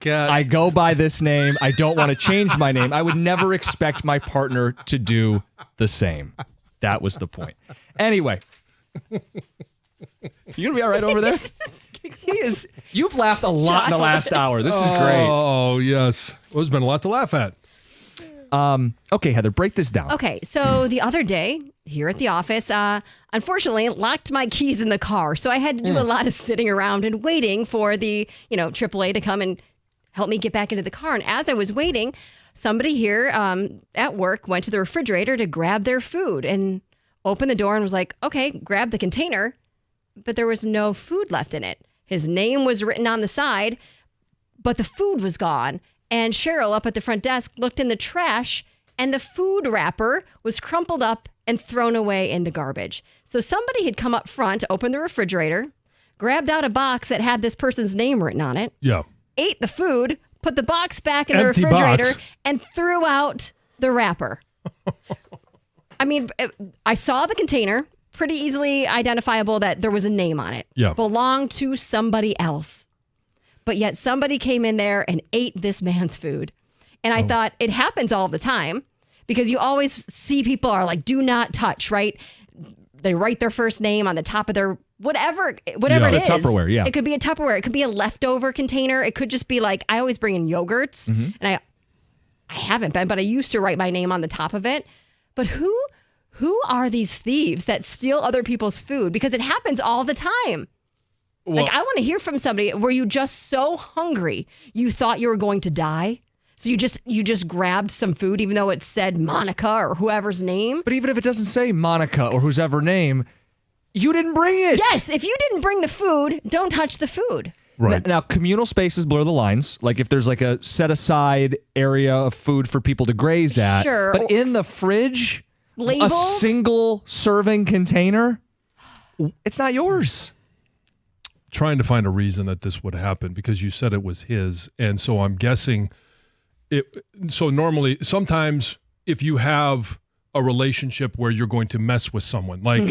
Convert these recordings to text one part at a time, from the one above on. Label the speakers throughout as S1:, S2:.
S1: Cat.
S2: I go by this name. I don't want to change my name. I would never expect my partner to do the same. That was the point. Anyway. You gonna be all right over there? He is. You've laughed a lot in the last hour. This is great.
S1: Oh, yes. Well, there's been a lot to laugh at.
S2: Okay, Heather, break this down.
S3: Okay, so the other day here at the office, unfortunately, locked my keys in the car. So I had to do a lot of sitting around and waiting for the, AAA to come and help me get back into the car. And as I was waiting, somebody here at work went to the refrigerator to grab their food and opened the door and was like, okay, grab the container. But there was no food left in it. His name was written on the side, but the food was gone. And Cheryl up at the front desk looked in the trash and the food wrapper was crumpled up and thrown away in the garbage. So somebody had come up front, opened the refrigerator, grabbed out a box that had this person's name written on it.
S1: Yeah.
S3: Ate the food, put the box back in
S1: Empty
S3: the refrigerator,
S1: box.
S3: and threw out the wrapper. I mean, I saw the container, pretty easily identifiable that there was a name on it.
S1: Yeah.
S3: Belonged to somebody else. But yet somebody came in there and ate this man's food. And I thought it happens all the time because you always see people are like, do not touch, right? They write their first name on the top of their whatever it is.
S2: Tupperware, yeah.
S3: It could be a Tupperware. It could be a leftover container. It could just be like, I always bring in yogurts. And I haven't been, but I used to write my name on the top of it. But who are these thieves that steal other people's food? Because it happens all the time.
S1: Well,
S3: I want to hear from somebody. Were you just so hungry you thought you were going to die? So you just grabbed some food even though it said Monica or whoever's name?
S2: But even if it doesn't say Monica or whose ever name, you didn't bring it.
S3: Yes, if you didn't bring the food, don't touch the food.
S1: right.
S2: Now, communal spaces blur the lines. Like if there's like a set aside area of food for people to graze at.
S3: Sure.
S2: But in the fridge,
S3: Labeled?
S2: a single serving container, it's not yours.
S1: Trying to find a reason that this would happen because you said it was his. And so I'm guessing it. So normally, sometimes if you have a relationship where you're going to mess with someone like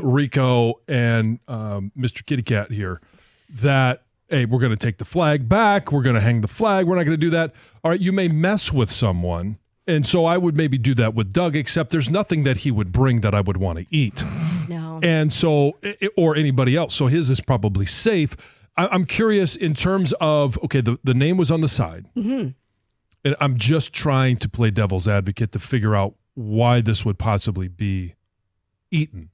S1: Rico and Mr. Kitty Cat here, that, hey, we're going to take the flag back. We're going to hang the flag. We're not going to do that. All right. You may mess with someone. And so I would maybe do that with Doug, except there's nothing that he would bring that I would want to eat.
S3: No.
S1: And so, or anybody else. So his is probably safe. I'm curious in terms of, okay, the name was on the side.
S3: Mm-hmm.
S1: And I'm just trying to play devil's advocate to figure out why this would possibly be eaten.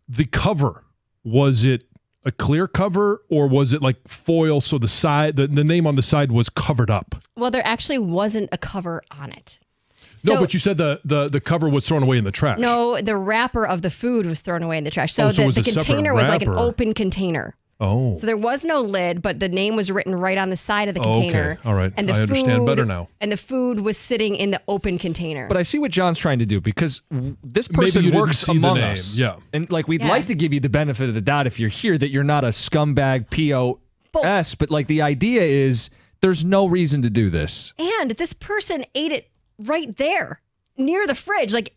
S1: The cover, was it a clear cover or was it like foil so the side, the name on the side was covered up?
S3: Well, there actually wasn't a cover on it.
S1: No,
S3: So-
S1: but you said the cover was thrown away in the trash.
S3: No, the wrapper of the food was thrown away in the trash. So,
S1: Oh, so it was
S3: the
S1: a separate
S3: container was like an
S1: wrapper.
S3: open container.
S1: Oh.
S3: So there was no lid, but the name was written right on the side of the container.
S1: Okay. All right.
S3: And the
S1: I understand
S3: food-
S1: better now.
S3: And the food was sitting in the open container.
S2: But I see what John's trying to do because this
S1: Maybe
S2: person
S1: you didn't
S2: works
S1: see the
S2: among
S1: name.
S2: us.
S1: Yeah.
S2: And like we'd
S3: Yeah.
S2: like to give you the benefit of the doubt if you're here that you're not a scumbag POS, but like the idea is there's no reason to do this.
S3: And this person ate it right there near the fridge. Like,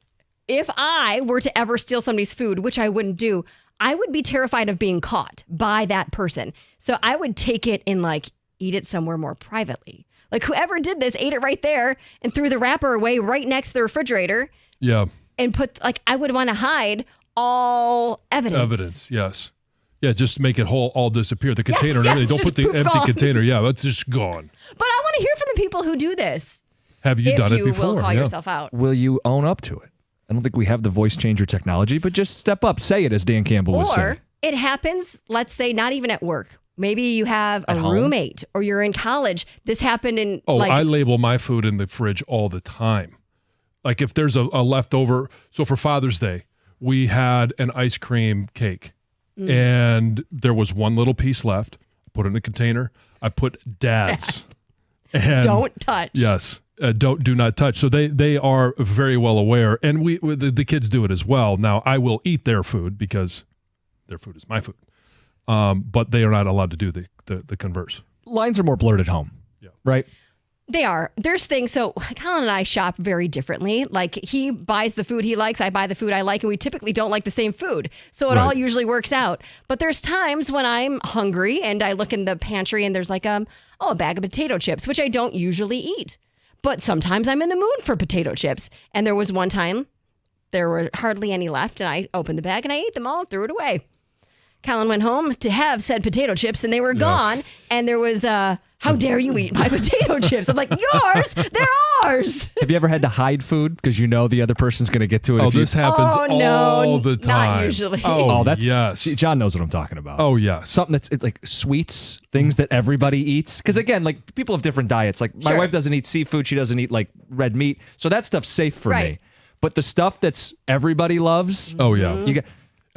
S3: if I were to ever steal somebody's food, which I wouldn't do, I would be terrified of being caught by that person. So I would take it and like eat it somewhere more privately. Like whoever did this ate it right there and threw the wrapper away right next to the refrigerator
S1: Yeah.
S3: and put like, I would want to hide all evidence.
S1: Evidence, yes. Yeah, just make it all disappear. The container and
S3: yes,
S1: everything. Don't
S3: just
S1: put the
S3: poof,
S1: empty
S3: gone.
S1: container. Yeah, that's just gone.
S3: But I want to hear from the people who do this.
S1: Have you
S3: if
S1: done it
S3: you
S1: before?
S3: will call
S1: Yeah.
S3: yourself out.
S2: Will you own up to it? I don't think we have the voice changer technology, but just step up, say it as Dan Campbell was
S3: Or
S2: saying.
S3: it happens, let's say, not even at work. Maybe you have a
S2: At home?
S3: roommate or you're in college. This happened in
S1: Oh,
S3: like
S1: I label my food in the fridge all the time. Like if there's a leftover. So for Father's Day, we had an ice cream cake and there was one little piece left. I put it in a container. I put Dad's. And
S3: don't touch.
S1: Yes. Do not touch. So they are very well aware. And the kids do it as well. Now, I will eat their food because their food is my food. But they are not allowed to do the converse.
S2: Lines are more blurred at home.
S1: Yeah.
S2: Right?
S3: They are. There's things. So Colin and I shop very differently. Like he buys the food he likes. I buy the food I like. And we typically don't like the same food. So it all
S1: Right.
S3: usually works out. But there's times when I'm hungry and I look in the pantry and there's like a a bag of potato chips, which I don't usually eat. But sometimes I'm in the mood for potato chips. And there was one time there were hardly any left, and I opened the bag and I ate them all and threw it away. Colin went home to have said potato chips, and they were gone. And there was, how dare you eat my potato chips? I'm like, yours? They're ours.
S2: Have you ever had to hide food because you know the other person's going to get to it?
S1: Oh, this happens all the time.
S3: Not usually.
S1: Oh,
S2: that's
S1: yes.
S2: See, John knows what I'm talking about.
S1: Oh, yes.
S2: Something that's like sweets, things that everybody eats. Because again, like people have different diets. Like my wife doesn't eat seafood. She doesn't eat like red meat. So that stuff's safe for me. But the stuff that's everybody loves.
S1: Oh, yeah.
S2: You get.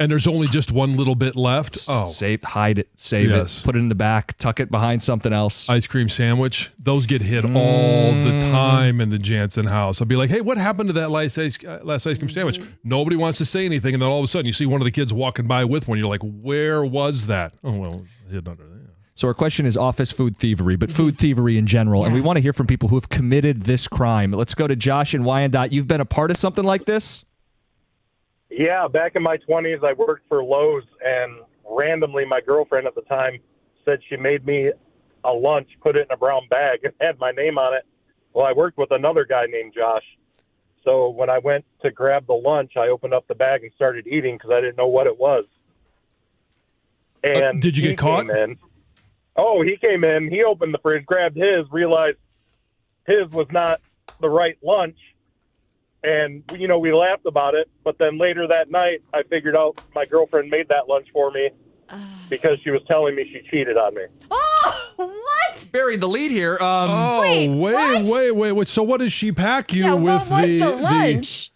S1: And there's only just one little bit left. Oh,
S2: Hide it, save it, put it in the back, tuck it behind something else.
S1: Ice cream sandwich. Those get hit all the time in the Jansen house. I'll be like, hey, what happened to that last ice cream sandwich? Nobody wants to say anything. And then all of a sudden you see one of the kids walking by with one. You're like, where was that? Oh, well, it was hidden under there.
S2: So our question is office food thievery, but food thievery in general. And we want to hear from people who have committed this crime. Let's go to Josh in Wyandotte. You've been a part of something like this?
S4: Yeah, back in my 20s, I worked for Lowe's, and randomly my girlfriend at the time said she made me a lunch, put it in a brown bag, and had my name on it. Well, I worked with another guy named Josh. So when I went to grab the lunch, I opened up the bag and started eating because I didn't know what it was. And
S1: did you get caught?
S4: He came in. He opened the fridge, grabbed his, realized his was not the right lunch. And, you know, we laughed about it. But then later that night, I figured out my girlfriend made that lunch for me because she was telling me she cheated on me.
S3: Oh, what?
S2: Buried the lead here.
S1: Wait. So what does she pack you with?
S3: What was the lunch?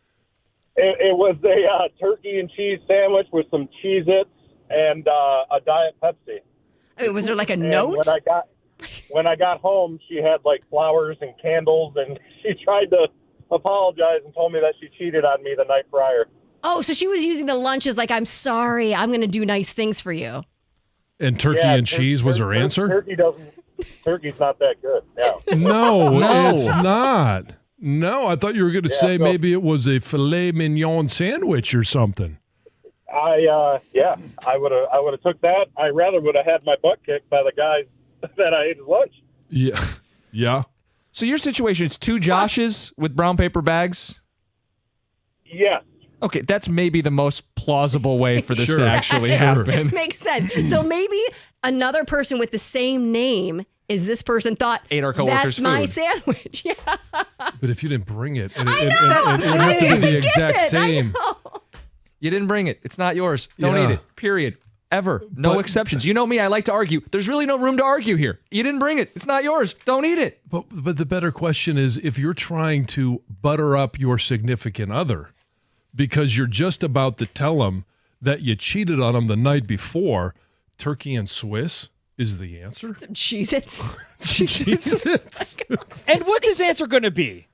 S4: It was a turkey and cheese sandwich with some Cheez-Its and a Diet Pepsi.
S3: I mean, was there like a note?
S4: When I got home, she had like flowers and candles, and she tried to apologized and told me that she cheated on me the night prior.
S3: Oh, so she was using the lunch as like, I'm sorry, I'm going to do nice things for you.
S1: And turkey and cheese was her answer?
S4: Turkey's not that good. Yeah.
S1: No, it's not. No, I thought you were going to say maybe it was a filet mignon sandwich or something.
S4: I would have took that. I rather would have had my butt kicked by the guys that I ate his lunch.
S1: Yeah.
S2: So your situation is two Joshes with brown paper bags?
S4: Yes.
S2: Okay, that's maybe the most plausible way for this to actually happen.
S3: It makes sense. So maybe another person with the same name is this person thought,
S2: ate our coworkers'
S3: that's my
S2: food.
S3: Sandwich. Yeah.
S1: But if you didn't bring it, it
S3: I
S1: would have to be the exact same.
S2: You didn't bring it. It's not yours. Don't eat it. Period. Ever. No exceptions. You know me, I like to argue. There's really no room to argue here. You didn't bring it. It's not yours. Don't eat it.
S1: But the better question is, if you're trying to butter up your significant other because you're just about to tell them that you cheated on them the night before, turkey and Swiss is the answer?
S3: Cheez-Its.
S1: Cheez-Its.
S5: And what's his answer going to be?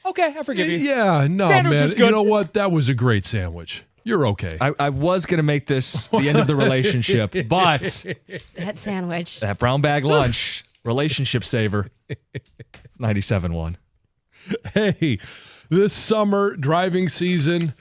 S5: Okay, I forgive you.
S1: Yeah, no,
S5: Sandwich
S1: man.
S5: was good.
S1: You know what? That was a great sandwich. You're okay.
S2: I was going to make this the end of the relationship, but
S3: That sandwich.
S2: that brown bag lunch, relationship saver. It's 97.1.
S1: Hey, the summer driving season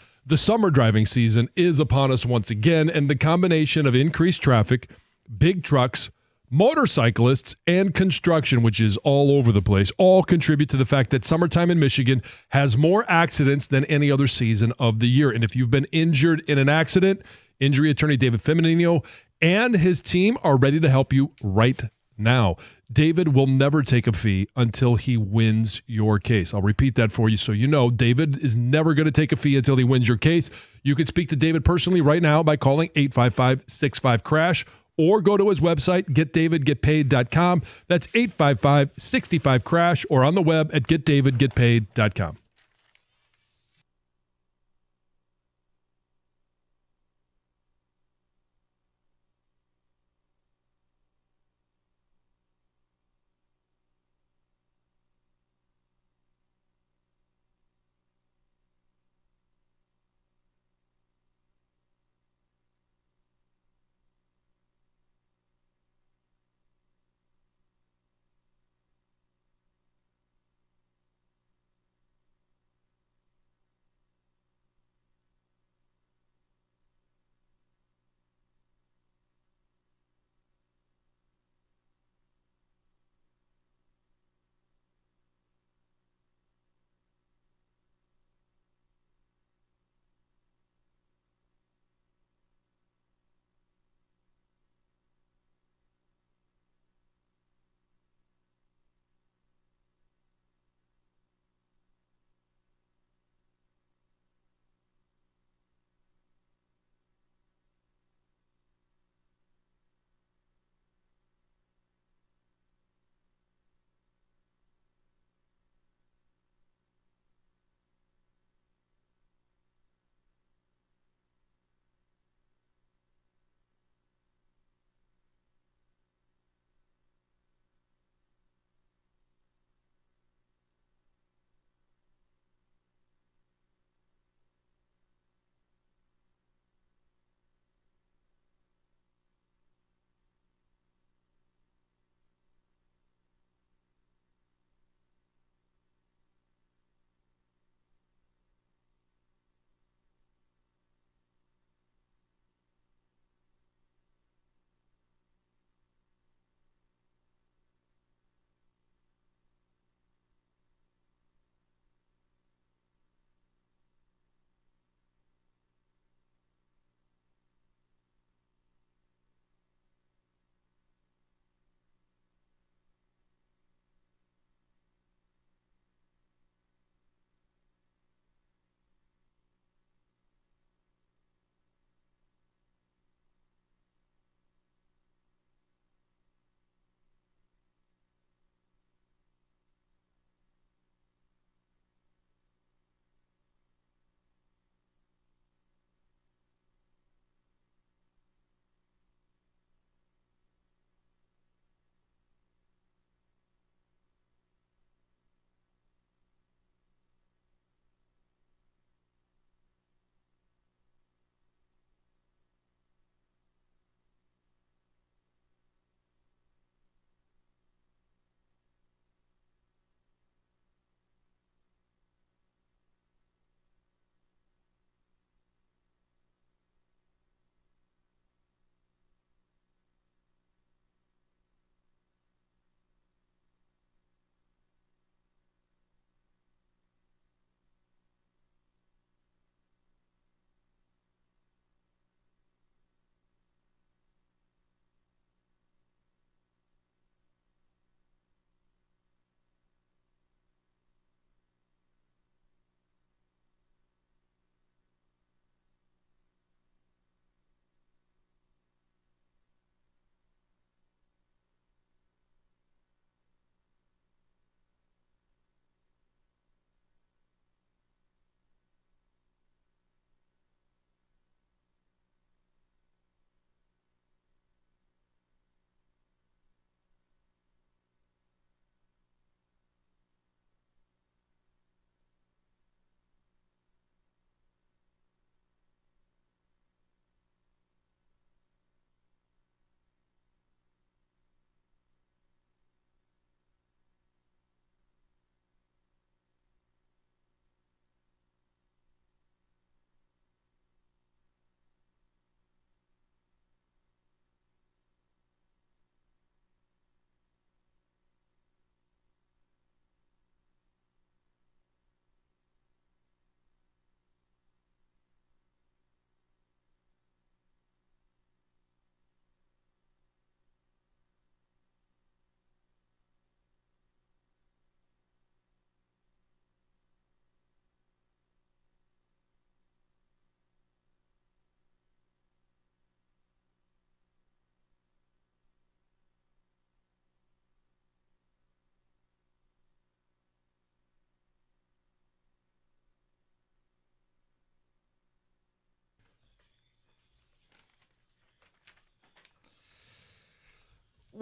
S1: is upon us once again, and the combination of increased traffic, big trucks, motorcyclists, and construction, which is all over the place, all contribute to the fact that summertime in Michigan has more accidents than any other season of the year. And if you've been injured in an accident, injury attorney David Feminino and his team are ready to help you right now. David will never take a fee until he wins your case. I'll repeat that for you so you know. David is never going to take a fee until he wins your case. You can speak to David personally right now by calling 855-65-CRASH or go to his website, getdavidgetpaid.com. That's 855-65-CRASH or on the web at getdavidgetpaid.com.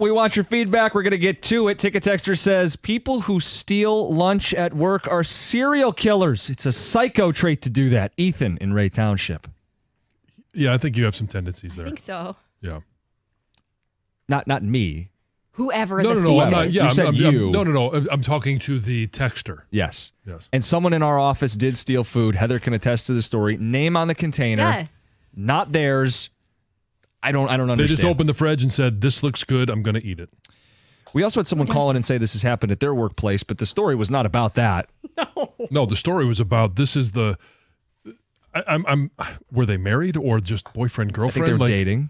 S2: We want your feedback. We're going to get to it. Ticket Texter says, people who steal lunch at work are serial killers. It's a psycho trait to do that. Ethan in Ray Township.
S1: Yeah, I think you have some tendencies there.
S3: I think so.
S1: Yeah.
S2: Not me.
S3: Whoever
S1: No,
S3: the
S1: no,
S3: thief
S1: no. I'm not.
S3: is.
S1: Yeah,
S2: You said you.
S1: No. I'm talking to the texter.
S2: Yes.
S1: Yes.
S2: And someone in our office did steal food. Heather can attest to the story. Name on the container.
S3: Yeah.
S2: Not theirs. I don't understand.
S1: They just opened the fridge and said, "This looks good. I'm going to eat it."
S2: We also had someone call in and say this has happened at their workplace, but the story was not about that.
S1: No, the story was about this is the. I'm. Were they married or just boyfriend
S2: I
S1: girlfriend?
S2: think they were dating.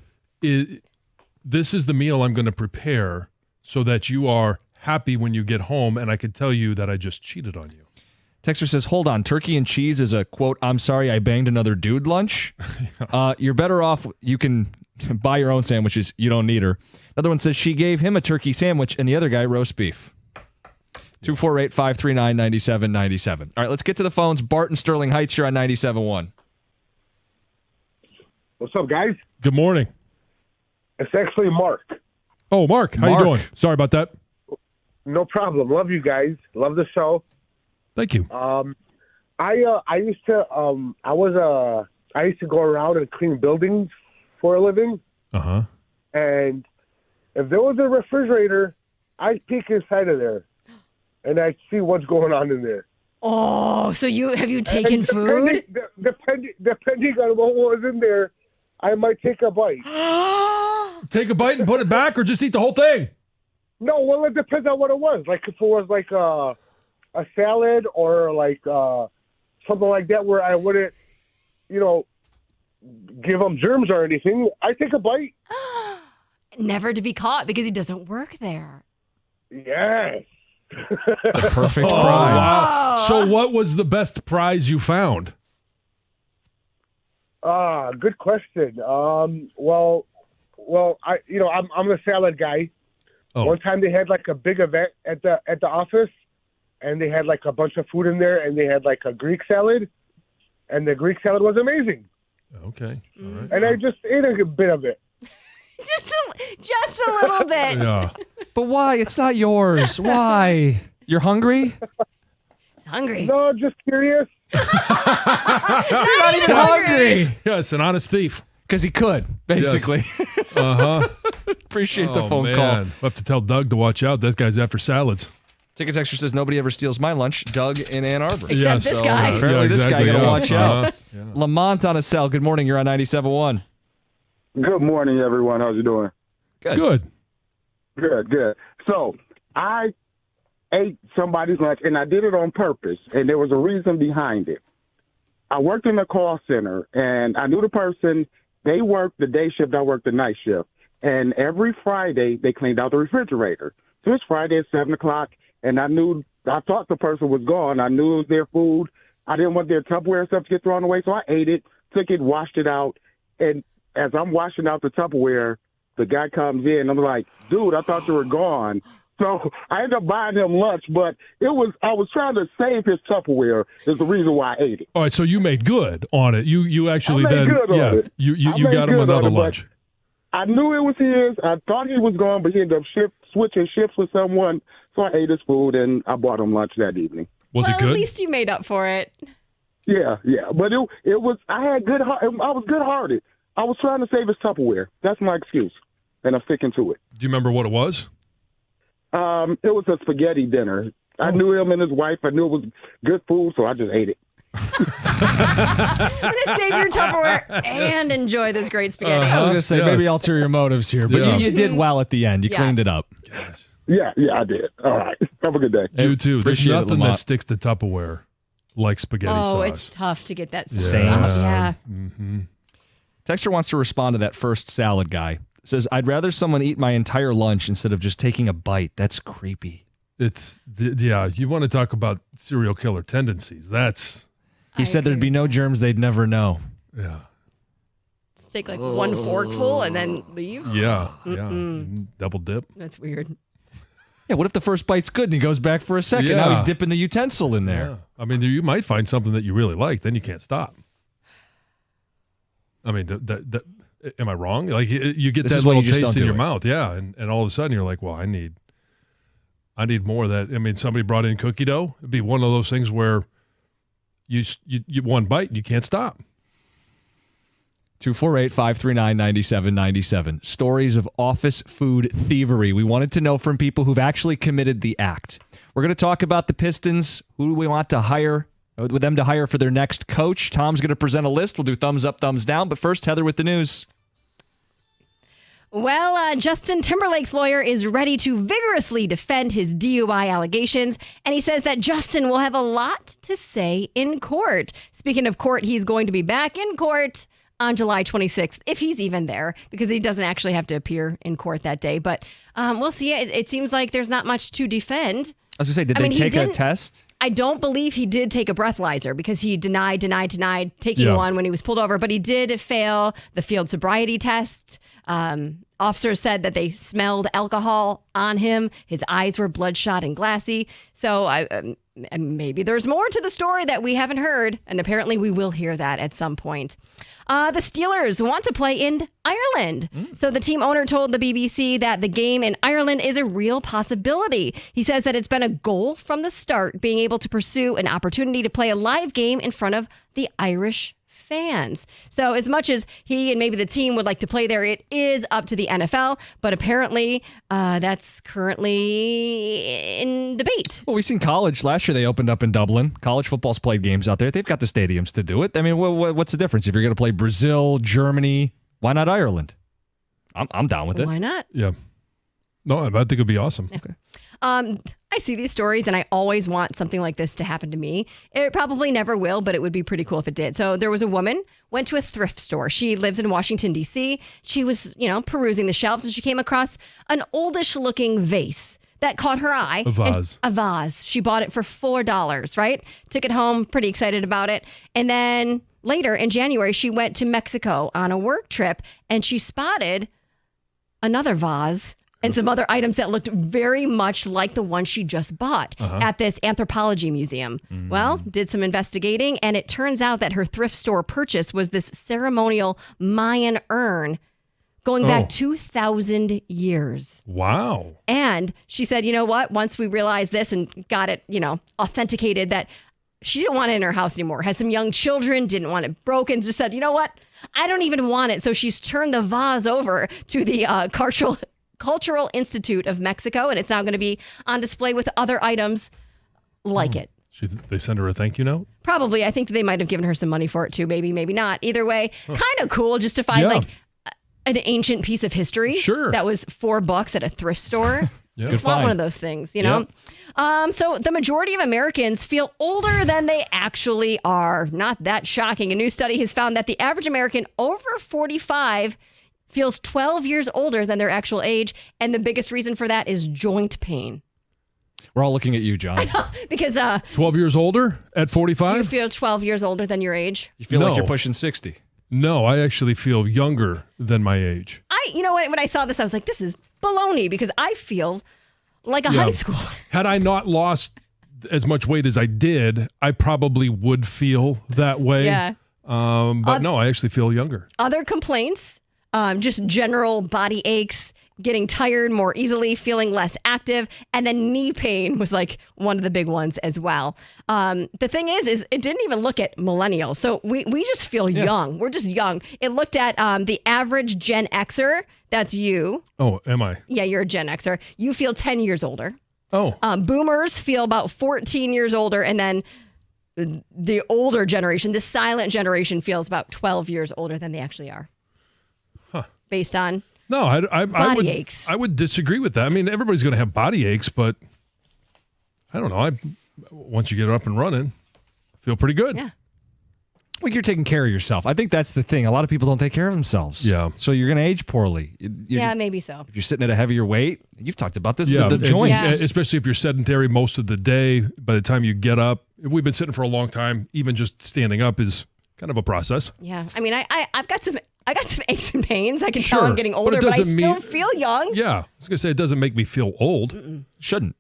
S1: This is the meal I'm going to prepare so that you are happy when you get home, and I can tell you that I just cheated on you.
S2: Texter says, hold on, turkey and cheese is a, quote, I'm sorry I banged another dude lunch. You're better off, you can buy your own sandwiches, you don't need her. Another one says, she gave him a turkey sandwich and the other guy roast beef. 248-539-9797. All right, let's get to the phones. Bart in Sterling Heights, you're on 97.1.
S6: What's up, guys?
S1: Good morning.
S6: It's actually Mark.
S1: Oh, Mark, how
S2: Mark.
S1: you doing? Sorry about that.
S6: No problem. Love you guys. Love the show.
S1: Thank you.
S6: I used to go around and clean buildings for a living,
S1: Uh-huh.
S6: and if there was a refrigerator, I'd peek inside of there, and I'd see what's going on in there.
S3: Oh, so have you taken
S6: And
S3: food?
S6: Depending on what was in there, I might take a bite.
S1: Take a bite and put it back, or just eat the whole thing?
S6: No, well, it depends on what it was. Like if it was like a salad or like something like that, where I wouldn't, give them germs or anything, I take a bite.
S3: Never to be caught because he doesn't work there.
S6: Yes.
S2: The perfect
S1: Oh,
S2: crime.
S1: wow. So what was the best prize you found?
S6: Good question. I'm a salad guy.
S1: Oh.
S6: One time they had like a big event at the office, and they had like a bunch of food in there, and they had like a Greek salad, and the Greek salad was amazing.
S1: Okay. All right.
S6: And I just ate a bit of it.
S3: Just a little bit.
S1: Yeah.
S2: But why? It's not yours. Why? You're hungry?
S3: He's hungry.
S6: No, just curious.
S2: You're not even hungry.
S1: Yes, an honest thief.
S2: Because he could, basically.
S1: Uh-huh.
S2: Appreciate the phone
S1: man.
S2: call.
S1: We'll have to tell Doug to watch out. That guy's after salads.
S2: Ticket Texter says nobody ever steals my lunch. Doug in Ann Arbor.
S3: Except this guy.
S2: Apparently this guy got to watch out.
S1: Uh-huh.
S2: Lamont on a cell. Good morning. You're on 97.1.
S6: Good morning, everyone. How's you doing?
S1: Good.
S6: Good. So I ate somebody's lunch, and I did it on purpose, and there was a reason behind it. I worked in a call center, and I knew the person. They worked the day shift. I worked the night shift. And every Friday, they cleaned out the refrigerator. So it's Friday at 7 o'clock, and I thought the person was gone. I knew it was their food. I didn't want their Tupperware stuff to get thrown away, so I ate it, took it, washed it out. And as I'm washing out the Tupperware, the guy comes in. I'm like, dude, I thought you were gone. So I ended up buying him lunch, but I was trying to save his Tupperware is the reason why I ate it.
S1: All right, so you made good on it. You actually
S6: I made
S1: then
S6: good on it.
S1: you
S6: I
S1: you
S6: made
S1: got him
S6: good on
S1: another
S6: it, but
S1: lunch.
S6: I knew it was his. I thought he was gone, but he ended up switching shifts with someone. So I ate his food, and I bought him lunch that evening.
S1: Was
S3: well,
S1: it good?
S3: At least you made up for it.
S6: Yeah. But it was. I had good heart. I was good-hearted. I was trying to save his Tupperware. That's my excuse, and I'm sticking to it.
S1: Do you remember what it was?
S6: It was a spaghetti dinner. I knew him and his wife. I knew it was good food, so I just ate it.
S3: I'm going to save your Tupperware and enjoy this great spaghetti.
S2: I was going to say,
S1: Yes.
S2: maybe ulterior motives here, but
S1: Yeah.
S2: you did well at the end. You
S3: Yeah.
S2: cleaned it up.
S6: Yeah, I did. All right. Have a good day.
S1: You too. There's
S2: appreciate it,
S1: nothing that
S2: Lamont.
S1: sticks to Tupperware like spaghetti
S3: Oh,
S1: sauce.
S3: it's tough to get that
S2: Stains.
S3: stuff. Yeah.
S1: Mm-hmm.
S2: Texter wants to respond to that first salad guy. Says, I'd rather someone eat my entire lunch instead of just taking a bite. That's creepy.
S1: You want to talk about serial killer tendencies. That's,
S2: He said there'd be no germs they'd never know.
S1: yeah.
S3: Just take like one forkful and then leave.
S1: Yeah. Double dip.
S3: That's weird.
S2: Yeah, what if the first bite's good and he goes back for a second? Now
S1: Yeah.
S2: he's dipping the utensil in there.
S1: Yeah. I mean, you might find something that you really like, then you can't stop. I mean, Am I wrong? Like you get
S2: This
S1: that
S2: is why
S1: little
S2: you just
S1: taste
S2: don't
S1: in
S2: do
S1: your
S2: it.
S1: mouth, yeah, and all of a sudden you're like, well, I need more of that. I mean, somebody brought in cookie dough. It'd be one of those things where you one bite and you can't stop.
S2: 248-539-9797. Stories of office food thievery. We wanted to know from people who've actually committed the act. We're going to talk about the Pistons, who do we want to hire, with them to hire for their next coach. Tom's going to present a list. We'll do thumbs up, thumbs down. But first, Heather with the news.
S3: Well, Justin Timberlake's lawyer is ready to vigorously defend his DUI allegations, and he says that Justin will have a lot to say in court. Speaking of court, he's going to be back in court on July 26th, if he's even there, because he doesn't actually have to appear in court that day. But we'll see. It seems like there's not much to defend.
S2: I was going to say, did they take a test?
S3: I don't believe he did take a breathalyzer because he denied taking one when he was pulled over, but he did fail the field sobriety test. Officers said that they smelled alcohol on him. His eyes were bloodshot and glassy. So maybe there's more to the story that we haven't heard, and apparently we will hear that at some point. The Steelers want to play in Ireland. So the team owner told the BBC that the game in Ireland is a real possibility. He says that it's been a goal from the start, being able to pursue an opportunity to play a live game in front of the Irish fans. So as much as he and maybe the team would like to play there, it is up to the NFL. But apparently that's currently in debate.
S2: Well, we've seen college. Last year they opened up in Dublin. College football's played games out there. They've got the stadiums to do it. I mean, what's the difference? If you're going to play Brazil, Germany, why not Ireland? I'm down with it.
S3: Why not?
S1: Yeah. No, I think it'd be awesome.
S2: Okay.
S3: I see these stories and I always want something like this to happen to me. It probably never will, but it would be pretty cool if it did. So there was a woman, went to a thrift store. She lives in Washington, D.C. She was, perusing the shelves and she came across an oldish looking vase that caught her eye.
S1: A vase.
S3: A vase. She bought it for $4, right? Took it home, pretty excited about it. And then later in January, she went to Mexico on a work trip and she spotted another vase and some other items that looked very much like the one she just bought at this anthropology museum. Well, did some investigating, and it turns out that her thrift store purchase was this ceremonial Mayan urn going back 2,000 years.
S1: Wow.
S3: And she said, you know what? Once we realized this and got it, authenticated, that she didn't want it in her house anymore. Has some young children, didn't want it broken, just said, you know what? I don't even want it. So she's turned the vase over to the Cultural Institute of Mexico, and it's now going to be on display with other items like it.
S1: They send her a thank you note?
S3: Probably. I think they might have given her some money for it too. Maybe not. Either way, kind of cool just to find like an ancient piece of history that was $4 at a thrift store. Just want one of those things, you know? So the majority of Americans feel older than they actually are. Not that shocking. A new study has found that the average American over 45 feels 12 years older than their actual age. And the biggest reason for that is joint pain.
S2: We're all looking at you, John.
S3: Because
S1: 12 years older at 45?
S3: Do you feel 12 years older than your age?
S2: You feel like you're pushing 60.
S1: No, I actually feel younger than my age.
S3: You know what? When I saw this, I was like, this is baloney, because I feel like a high schooler.
S1: Had I not lost as much weight as I did, I probably would feel that way.
S3: Yeah.
S1: But no, I actually feel younger.
S3: Other complaints, just general body aches, getting tired more easily, feeling less active, and then knee pain was like one of the big ones as well. The thing is it didn't even look at millennials. So we just feel young. We're just young. It looked at the average Gen Xer. That's you.
S1: Oh, am I?
S3: Yeah, you're a Gen Xer. You feel 10 years older.
S1: Oh.
S3: Boomers feel about 14 years older. And then the older generation, the silent generation, feels about 12 years older than they actually are.
S1: Huh.
S3: Based on
S1: No,
S3: body aches.
S1: I would disagree with that. I mean, everybody's going to have body aches, but I don't know. Once you get up and running, I feel pretty good.
S3: Yeah.
S2: Well, you're taking care of yourself. I think that's the thing. A lot of people don't take care of themselves.
S1: Yeah.
S2: So you're going to age poorly.
S3: Yeah, maybe so.
S2: If you're sitting at a heavier weight, you've talked about this,
S1: Yeah,
S2: the joints.
S3: Yeah.
S1: Especially if you're sedentary most of the day. By the time you get up, we've been sitting for a long time. Even just standing up is kind of a process.
S3: Yeah. I mean, I got some aches and pains. I can tell
S1: Sure,
S3: I'm getting
S1: but it
S3: older, but I
S1: doesn't
S3: still
S1: mean-
S3: feel young.
S1: Yeah. I was going to say, it doesn't make me feel old.
S2: Shouldn't.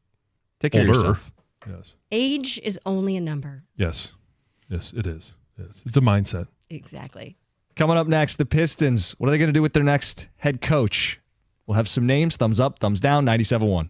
S2: Take care
S1: Older.
S2: of yourself.
S1: Yes.
S3: Age is only a number.
S1: Yes. Yes, it is. Yes. It's a mindset.
S3: Exactly.
S2: Coming up next, the Pistons. What are they going to do with their next head coach? We'll have some names. Thumbs up, thumbs down, 97.1.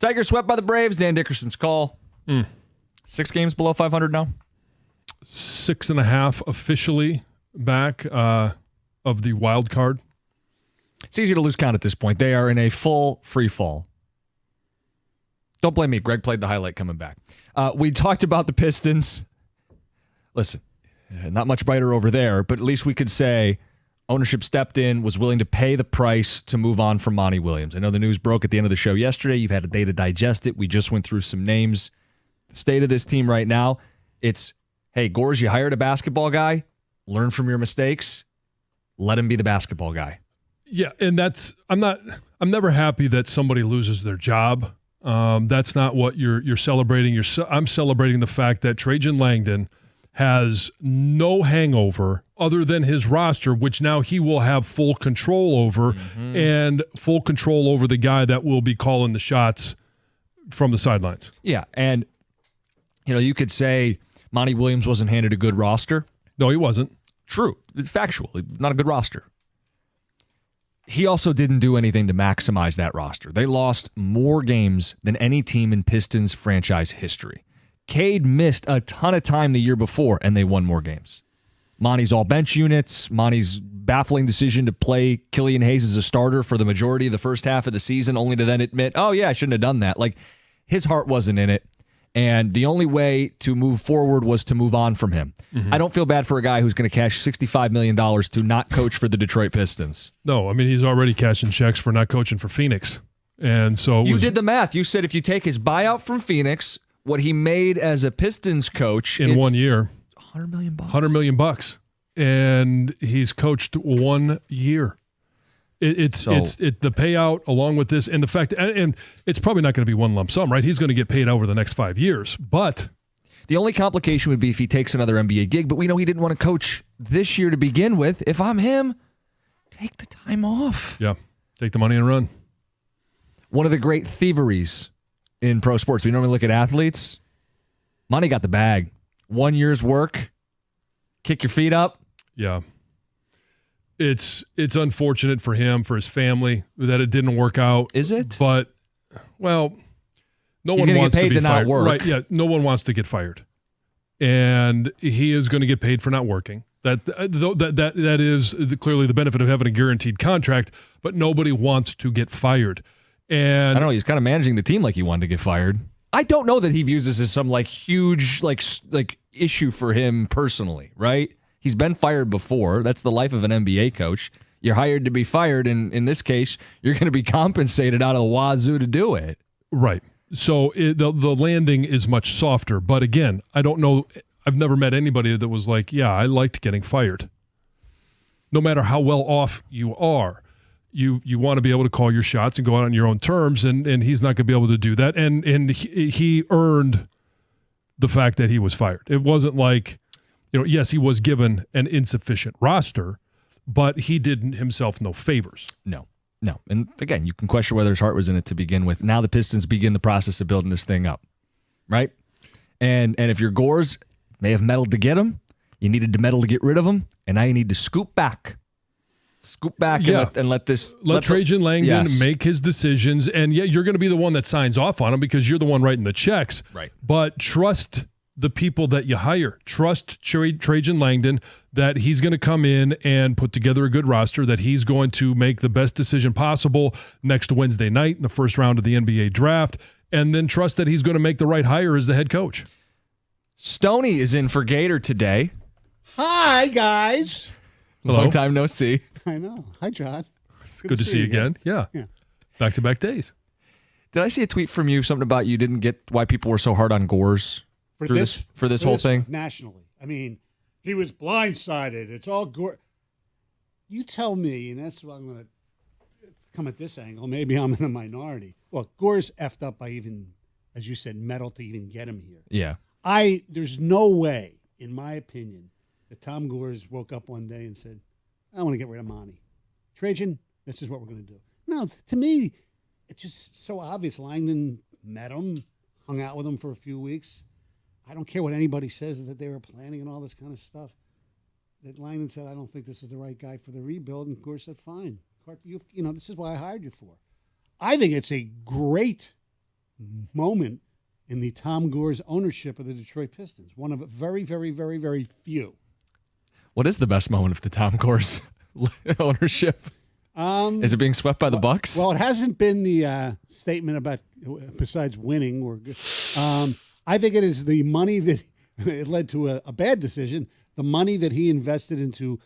S2: Tigers swept by the Braves. Dan Dickerson's call. 6 games below 500 now.
S1: 6.5 officially back of the wild card.
S2: It's easy to lose count at this point. They are in a full free fall. Don't blame me. Greg played the highlight coming back. We talked about the Pistons. Listen, not much brighter over there, but at least we could say ownership stepped in, was willing to pay the price to move on from Monty Williams. I know the news broke at the end of the show yesterday. You've had a day to digest it. We just went through some names. The state of this team right now, it's, hey, Gores, you hired a basketball guy. Learn from your mistakes. Let him be the basketball guy.
S1: Yeah, and I'm never happy that somebody loses their job. That's not what you're celebrating. I'm celebrating the fact that Trajan Langdon has no hangover other than his roster, which now he will have full control over, and full control over the guy that will be calling the shots from the sidelines.
S2: Yeah, and you could say Monty Williams wasn't handed a good roster.
S1: No, he wasn't.
S2: True. It's factual. Not a good roster. He also didn't do anything to maximize that roster. They lost more games than any team in Pistons franchise history. Cade missed a ton of time the year before, and they won more games. Monty's all bench units. Monty's baffling decision to play Killian Hayes as a starter for the majority of the first half of the season, only to then admit, oh, yeah, I shouldn't have done that. Like, his heart wasn't in it, and the only way to move forward was to move on from him. I don't feel bad for a guy who's going to cash $65 million to not coach for the Detroit Pistons.
S1: No, I mean, he's already cashing checks for not coaching for Phoenix. And so
S2: you did the math. You said if you take his buyout from Phoenix, what he made as a Pistons coach
S1: in 1 year,
S2: $100 million.
S1: $100 million. And he's coached 1 year. It's the payout along with this and the fact, and it's probably not going to be one lump sum, right? He's going to get paid over the next 5 years. But
S2: the only complication would be if he takes another NBA gig. But we know he didn't want to coach this year to begin with. If I'm him, take the time off.
S1: Yeah, take the money and run.
S2: One of the great thieveries in pro sports. We normally look at athletes. Monty got the bag. 1 year's work. Kick your feet up.
S1: Yeah. It's unfortunate for him, for his family, that it didn't work out.
S2: Is it?
S1: But, well, no
S2: He's
S1: one wants
S2: get paid
S1: to be fired.
S2: Not work.
S1: Right, yeah, no one wants to get fired. And he is going to get paid for not working. That is clearly the benefit of having a guaranteed contract, but nobody wants to get fired. And
S2: I don't know, he's kind of managing the team like he wanted to get fired. I don't know that he views this as some huge issue for him personally, right? He's been fired before. That's the life of an NBA coach. You're hired to be fired, and in this case, you're going to be compensated out of the wazoo to do it.
S1: Right. So the landing is much softer. But again, I don't know. I've never met anybody that was like, yeah, I liked getting fired. No matter how well off you are, you want to be able to call your shots and go out on your own terms, and he's not going to be able to do that. And he earned the fact that he was fired. It wasn't like, yes, he was given an insufficient roster, but he did himself no favors.
S2: No. And again, you can question whether his heart was in it to begin with. Now the Pistons begin the process of building this thing up, right? And if your Gores may have meddled to get him, you needed to meddle to get rid of him, and now you need to scoop back and let
S1: Trajan Langdon make his decisions, and you're going to be the one that signs off on them because you're the one writing the checks.
S2: Right.
S1: But trust the people that you hire. Trust Trajan Langdon that he's going to come in and put together a good roster, that he's going to make the best decision possible next Wednesday night in the first round of the NBA draft, and then trust that he's going to make the right hire as the head coach.
S2: Stoney is in for Gator today.
S7: Hi, guys.
S1: Hello.
S2: Long time no see.
S7: I know. Hi, John.
S1: It's good to see you again. Yeah. Back-to-back days.
S2: Did I see a tweet from you, something about you didn't get why people were so hard on Gores for this whole thing?
S7: Nationally. I mean, he was blindsided. It's all Gore. You tell me, and that's what I'm going to come at this angle. Maybe I'm in a minority. Well, Gore's effed up by even, as you said, meddle to even get him here.
S2: Yeah.
S7: There's no way, in my opinion, that Tom Gores woke up one day and said, I want to get rid of Monty. Trajan, this is what we're going to do. No, to me, it's just so obvious. Langdon met him, hung out with him for a few weeks. I don't care what anybody says that they were planning and all this kind of stuff. That Langdon said, I don't think this is the right guy for the rebuild. And Gores said, fine. This is what I hired you for. I think it's a great moment in the Tom Gore's ownership of the Detroit Pistons. One of very, very, very, very few.
S2: What is the best moment of the Tom Gore's ownership? Is it being swept by the Bucks?
S7: Well, it hasn't been the statement about besides winning. I think it is the money that it led to a bad decision. The money that he invested into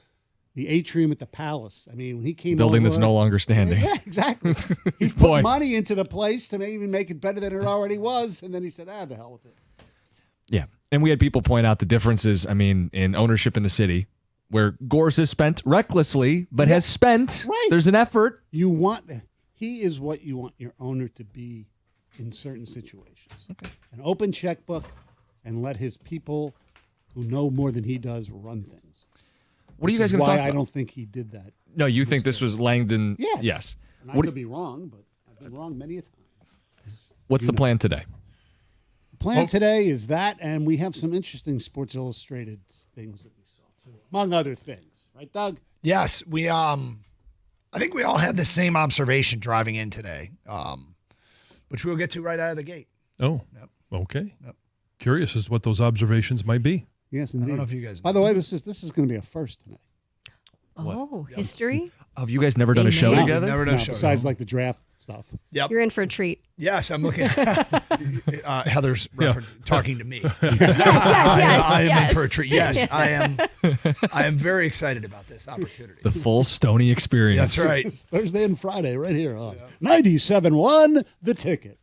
S7: the atrium at the Palace. I mean, when he came
S2: building
S7: over,
S2: that's no longer standing.
S7: Yeah, exactly. He put
S2: Boy.
S7: money into the place to even make it better than it already was, and then he said, the hell with it.
S2: Yeah. And we had people point out the differences, in ownership in the city, where Gores has spent recklessly, but has spent.
S7: Right.
S2: There's an effort.
S7: He is what you want your owner to be in certain situations. Okay. An open checkbook and let his people who know more than he does run things.
S2: What are you guys going to talk about?
S7: I don't think he did that.
S2: No, you think this was Langdon?
S7: Yes. And I could be wrong, but I've been wrong many a time.
S2: What's the plan today?
S7: The plan today is that, and we have some interesting Sports Illustrated things that we saw, too, among other things. Right, Doug?
S8: Yes, we. I think we all had the same observation driving in today, which we'll get to right out of the gate.
S1: Oh,
S8: Yep.
S1: Okay.
S8: Yep.
S1: Curious as to what those observations might be.
S7: Yes, indeed.
S8: I don't know if you guys.
S7: By the way, this is going to be a first tonight.
S3: Oh, history?
S2: Have you guys never done a show
S3: No,
S2: together?
S8: Never done a show.
S7: Besides like the draft stuff.
S8: Yep.
S3: You're in for a treat.
S8: Yes, I'm looking. Heather's talking to me.
S3: Yes,
S8: I am
S3: yes.
S8: in for a treat. Yes, I am. I am very excited about this opportunity.
S2: The full Stony experience.
S8: That's right.
S7: It's Thursday and Friday right here on 97.1 The Ticket.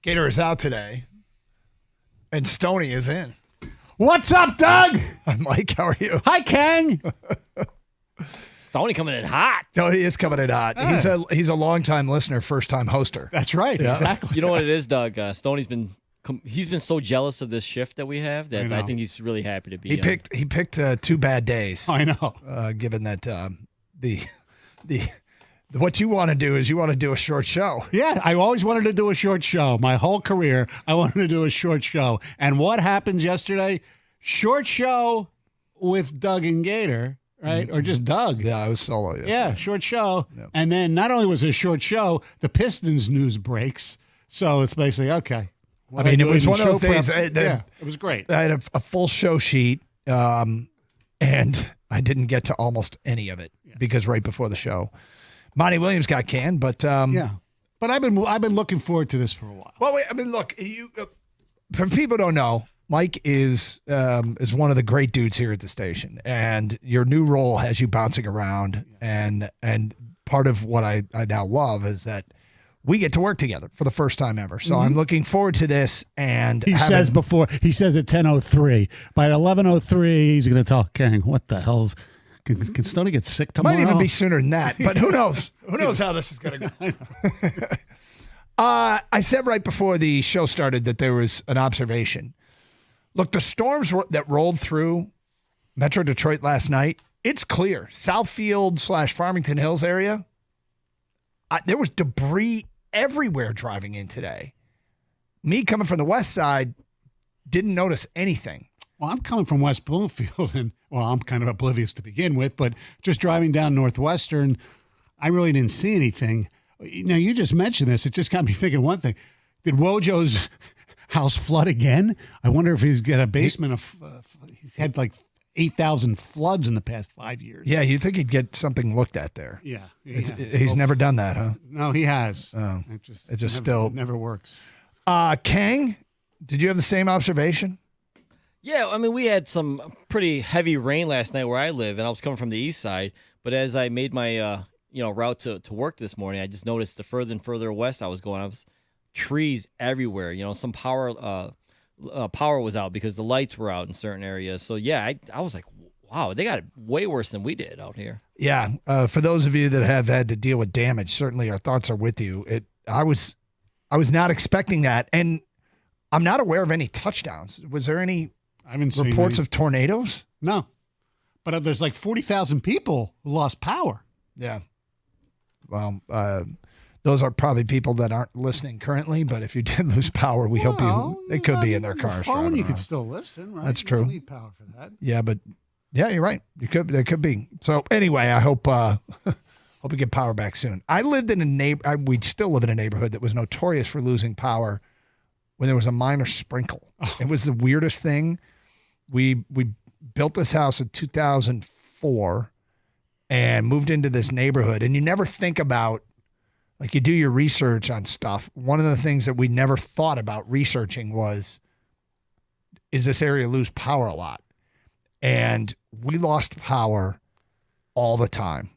S8: Gator is out today, and Stoney is in.
S7: What's up, Doug?
S8: I'm Mike. How are you?
S7: Hi, Kang.
S5: Stoney coming in hot.
S8: Stoney is coming in hot. He's a longtime listener, first time hoster.
S7: That's right.
S8: Yeah.
S7: Exactly.
S5: You know what it is, Doug? Stoney's been so jealous of this shift that we have that I think he's really happy to be.
S8: He picked 2 bad days.
S7: I know.
S8: Given that the what you want to do is you want to do a short show.
S7: Yeah, I always wanted to do a short show. My whole career, I wanted to do a short show. And what happened yesterday? Short show with Doug and Gator, right? Or just Doug.
S8: Yeah, I was solo. Yesterday.
S7: Yeah, short show.
S8: Yep.
S7: And then not only was it a short show, the Pistons news breaks. So it's basically, okay.
S8: It was one of those days.
S7: Yeah, it was great.
S8: I had a full show sheet, and I didn't get to almost any of it because right before the show, Monty Williams got canned. But
S7: yeah, but I've been looking forward to this for a while.
S8: Well, wait, I mean, look, you for people who don't know, Mike is one of the great dudes here at the station, and your new role has you bouncing around, and part of what I now love is that we get to work together for the first time ever. So I'm looking forward to this. And
S7: he says at 10:03. By 11:03, he's going to tell King, what the hell's, can Stoney get sick tomorrow?
S8: Might even be sooner than that, but who knows? Who knows how this is going to go? I said right before the show started that there was an observation. Look, the storms that rolled through Metro Detroit last night, it's clear. Southfield / Farmington Hills area, there was debris everywhere driving in today. Me coming from the west side didn't notice anything.
S7: Well, I'm coming from West Bloomfield, and I'm kind of oblivious to begin with, but just driving down Northwestern, I really didn't see anything. Now, you just mentioned this. It just got me thinking one thing. Did Wojo's house flood again? I wonder if he's got a basement of he's had like 8,000 floods in the past 5 years.
S8: Yeah, you think he'd get something looked at there.
S7: Yeah.
S8: He's never done that, huh?
S7: No, he has.
S8: Oh,
S7: it just still never works.
S8: Kang, did you have the same observation?
S5: Yeah, I mean, we had some pretty heavy rain last night where I live, and I was coming from the east side. But as I made my route to work this morning, I just noticed the further and further west I was going, I was trees everywhere. Some power was out because the lights were out in certain areas. So yeah, I was like, wow, they got it way worse than we did out here.
S8: Yeah, for those of you that have had to deal with damage, certainly our thoughts are with you. I was not expecting that, and I'm not aware of any touchdowns. Was there any reports of tornadoes?
S7: No, but there's like 40,000 people who lost power.
S8: Yeah. Well, those are probably people that aren't listening currently, but if you did lose power, we hope they could be in their cars.
S7: Phone, you could still listen, right?
S8: That's true.
S7: You don't need power for that.
S8: Yeah, but you're right. They could be. So anyway, I hope we get power back soon. I lived in we still live in a neighborhood that was notorious for losing power when there was a minor sprinkle. Oh. It was the weirdest thing. We built this house in 2004 and moved into this neighborhood, and you never think about, like, you do your research on stuff. One of the things that we never thought about researching was, is this area lose power a lot? And we lost power all the time.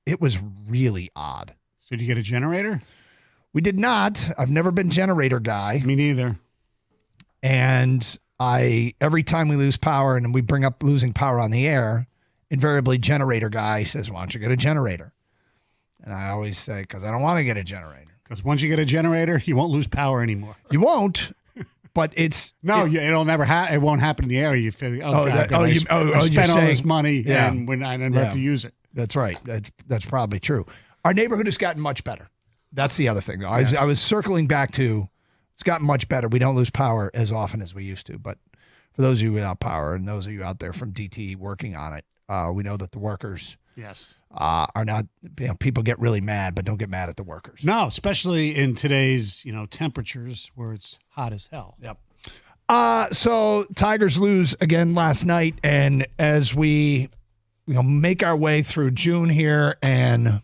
S8: It was really odd.
S7: So did you get a generator?
S8: We did not. I've never been generator guy.
S7: Me neither.
S8: And every time we lose power and we bring up losing power on the air, invariably generator guy says, why don't you get a generator? And I always say, because I don't want to get a generator.
S7: Because once you get a generator, you won't lose power anymore.
S8: You won't, but it won't happen in the area. You feel, I spent all this money and I never have to use it. That's right. That's probably true. Our neighborhood has gotten much better. That's the other thing, though. Yes. I was circling back to, it's gotten much better. We don't lose power as often as we used to. But for those of you without power and those of you out there from DT working on it, we know that the workers are not, people get really mad, but don't get mad at the workers.
S7: No, especially in today's, temperatures where it's hot as hell.
S8: Yep. So Tigers lose again last night. And as we make our way through June here, and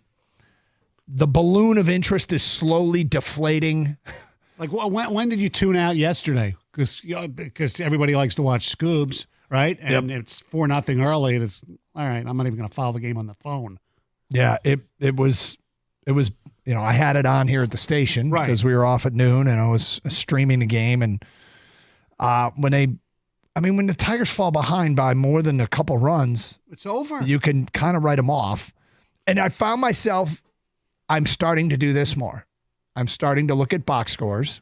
S8: the balloon of interest is slowly deflating.
S7: Like, when did you tune out yesterday? Because everybody likes to watch Scoobs, right? And it's 4-0 early, and it's all right. I'm not even going to follow the game on the phone.
S8: Yeah, it was. I had it on here at the station because we were off at noon, and I was streaming the game. And when the Tigers fall behind by more than a couple runs,
S7: it's over.
S8: You can kind of write them off. And I found myself, I'm starting to do this more. I'm starting to look at box scores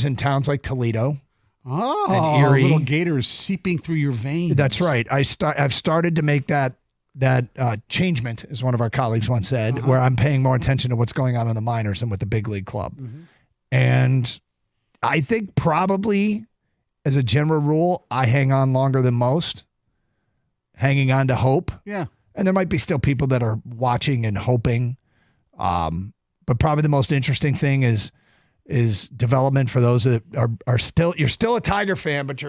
S8: in towns like Toledo.
S7: Oh,
S8: and Erie.
S7: Little gators seeping through your veins.
S8: That's right. I've started to make that changement, as one of our colleagues once said, where I'm paying more attention to what's going on in the minors than with the big league club. Mm-hmm. And I think probably, as a general rule, I hang on longer than most, hanging on to hope.
S7: Yeah.
S8: And there might be still people that are watching and hoping. But probably the most interesting thing is development for those that are still, you're still a Tiger fan, but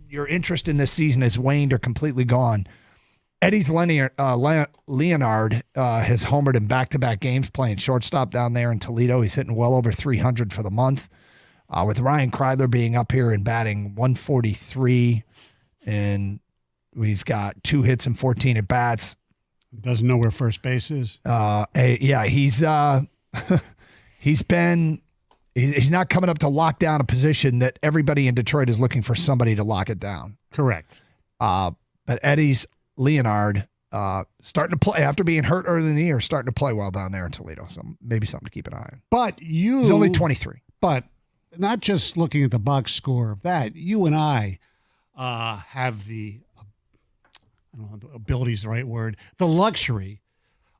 S8: your interest in this season has waned or completely gone. Eddie's Leonard has homered in back-to-back games playing shortstop down there in Toledo. He's hitting well over 300 for the month. With Ryan Kreidler being up here and batting 143, and he's got 2 hits and 14 at-bats.
S7: Doesn't know where first base is.
S8: He's not coming up to lock down a position that everybody in Detroit is looking for somebody to lock it down.
S7: Correct.
S8: But Eddie's Leonard starting to play after being hurt early in the year, starting to play well down there in Toledo. So maybe something to keep an eye on.
S7: But
S8: he's only 23.
S7: But not just looking at the box score of that, you and I have the, I don't know, the ability is the right word, the luxury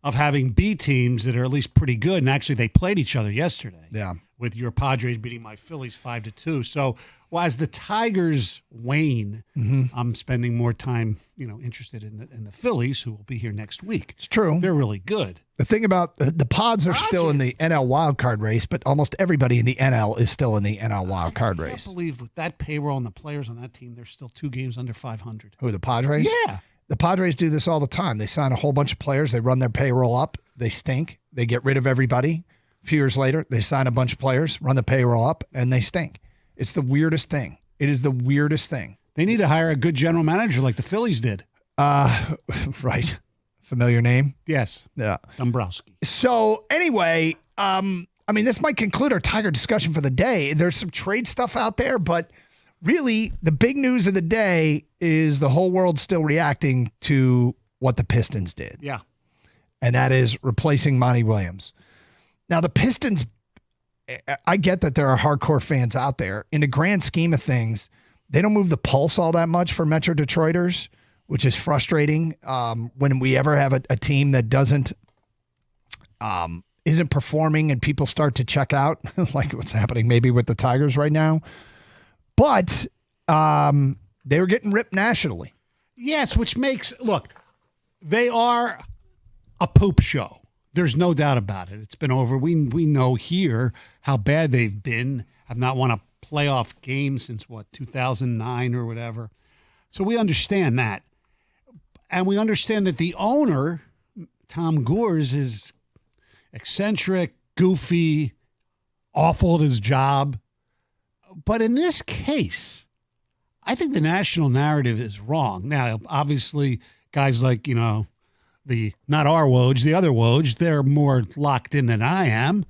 S7: of having B teams that are at least pretty good. And actually, they played each other yesterday.
S8: Yeah.
S7: With your Padres beating my Phillies 5-2. So, as the Tigers wane, I'm spending more time, interested in the Phillies, who will be here next week.
S8: It's true.
S7: They're really good.
S8: The thing about the Pods are still in the NL wildcard race, but almost everybody in the NL is still in the NL wildcard race.
S7: I can't believe with that payroll and the players on that team, they're still 2 games under 500.
S8: Who, the Padres?
S7: Yeah.
S8: The Padres do this all the time. They sign a whole bunch of players. They run their payroll up. They stink. They get rid of everybody. A few years later, they sign a bunch of players, run the payroll up, and they stink. It's the weirdest thing. It is the weirdest thing.
S7: They need to hire a good general manager like the Phillies did.
S8: Right. Familiar name?
S7: Yes.
S8: Yeah.
S7: Dombrowski.
S8: So anyway, this might conclude our Tiger discussion for the day. There's some trade stuff out there, but really the big news of the day is the whole world's still reacting to what the Pistons did.
S7: Yeah.
S8: And that is replacing Monty Williams. Now, the Pistons, I get that there are hardcore fans out there. In the grand scheme of things, they don't move the pulse all that much for Metro Detroiters, which is frustrating when we ever have a team that isn't performing and people start to check out, like what's happening maybe with the Tigers right now. But they were getting ripped nationally.
S7: Yes, which makes, look, they are a poop show. There's no doubt about it. It's been over. We know here how bad they've been. Have not won a playoff game since, 2009 or whatever. So we understand that. And we understand that the owner, Tom Gores, is eccentric, goofy, awful at his job. But in this case, I think the national narrative is wrong. Now, obviously, guys like, not our Woj, the other Woj, they're more locked in than I am.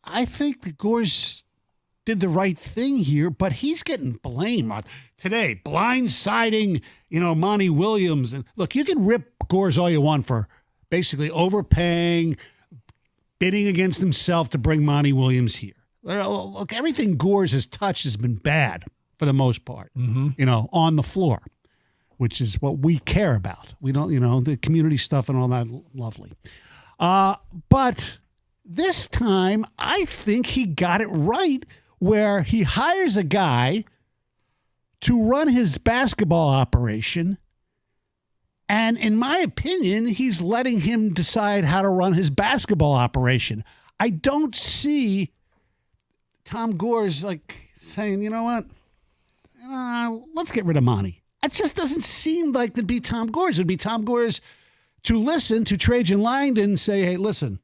S7: I think that Gores did the right thing here, but he's getting blamed today, blindsiding, Monty Williams. And look, you can rip Gores all you want for basically overpaying, bidding against himself to bring Monty Williams here. Look, everything Gores has touched has been bad for the most part, on the floor, which is what we care about. We don't, the community stuff and all that, lovely. But this time, I think he got it right where he hires a guy to run his basketball operation. And in my opinion, he's letting him decide how to run his basketball operation. I don't see Tom Gores saying, you know what, let's get rid of Monty. It just doesn't seem like it'd be Tom Gores. It'd be Tom Gores to listen to Trajan Langdon and say, hey, listen,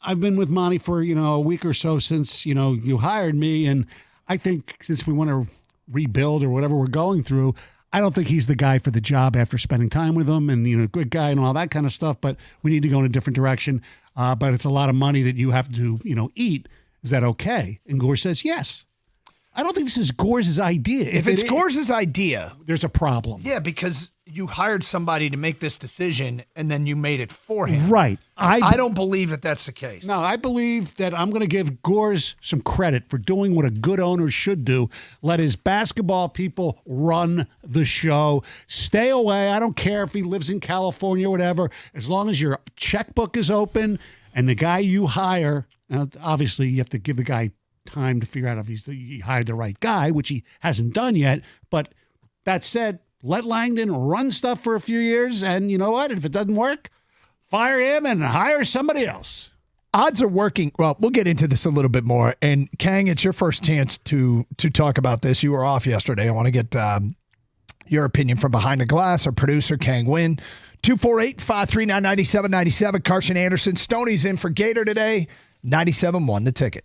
S7: I've been with Monty for, a week or so since, you hired me. And I think since we want to rebuild or whatever we're going through, I don't think he's the guy for the job after spending time with him and, good guy and all that kind of stuff. But we need to go in a different direction. But it's a lot of money that you have to, eat. Is that okay? And Gores says, yes. I don't think this is Gores' idea.
S8: If it's Gores' idea,
S7: there's a problem.
S8: Yeah, because you hired somebody to make this decision and then you made it for him.
S7: Right.
S8: I don't believe that that's the case.
S7: No, I believe that I'm going to give Gores some credit for doing what a good owner should do. Let his basketball people run the show. Stay away. I don't care if he lives in California or whatever. As long as your checkbook is open and the guy you hire, now obviously you have to give the guy time to figure out if he hired the right guy, which he hasn't done yet. But that said, let Langdon run stuff for a few years, and you know what? If it doesn't work, fire him and hire somebody else.
S8: Odds are working. Well, we'll get into this a little bit more. And Kang, it's your first chance to talk about this. You were off yesterday. I want to get your opinion from behind the glass. Our producer, Kang Wynn. 248-539-9797. Carson Anderson. Stoney's in for Gator today. 97-1 the ticket.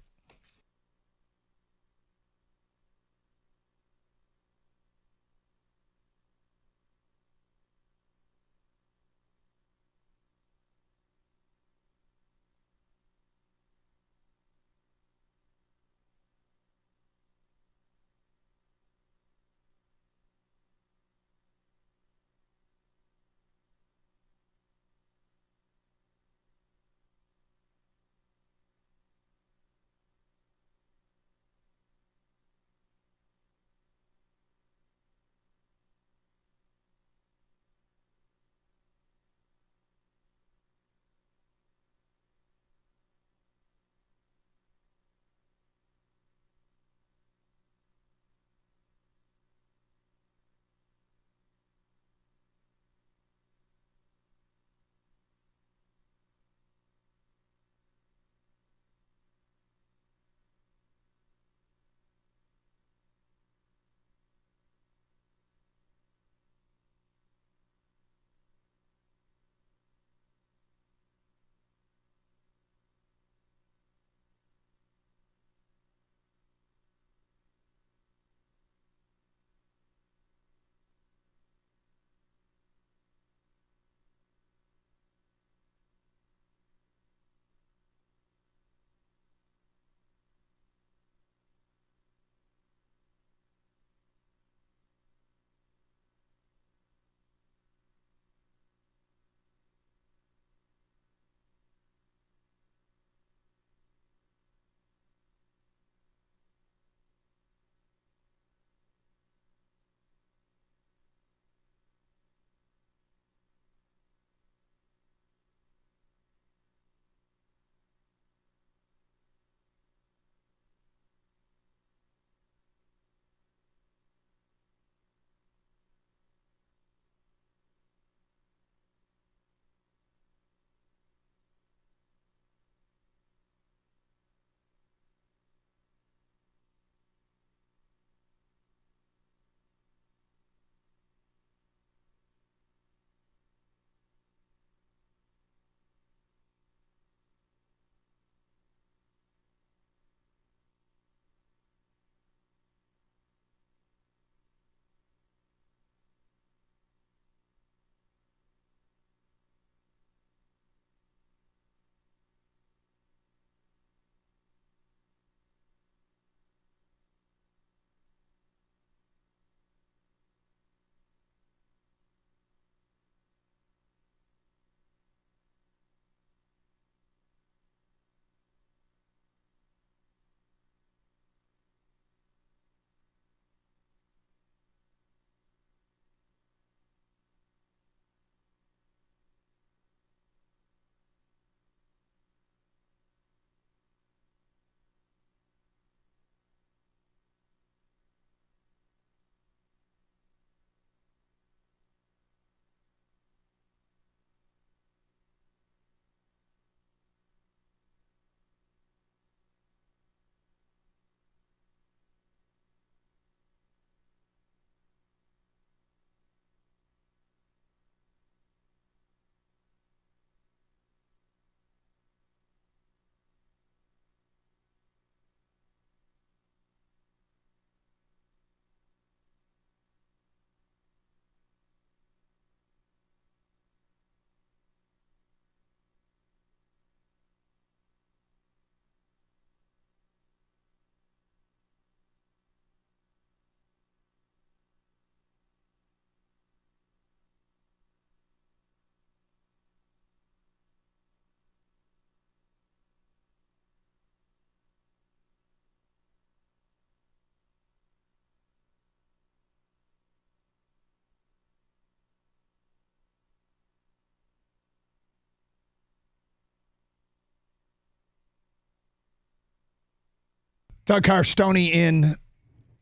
S8: Doug Stoney in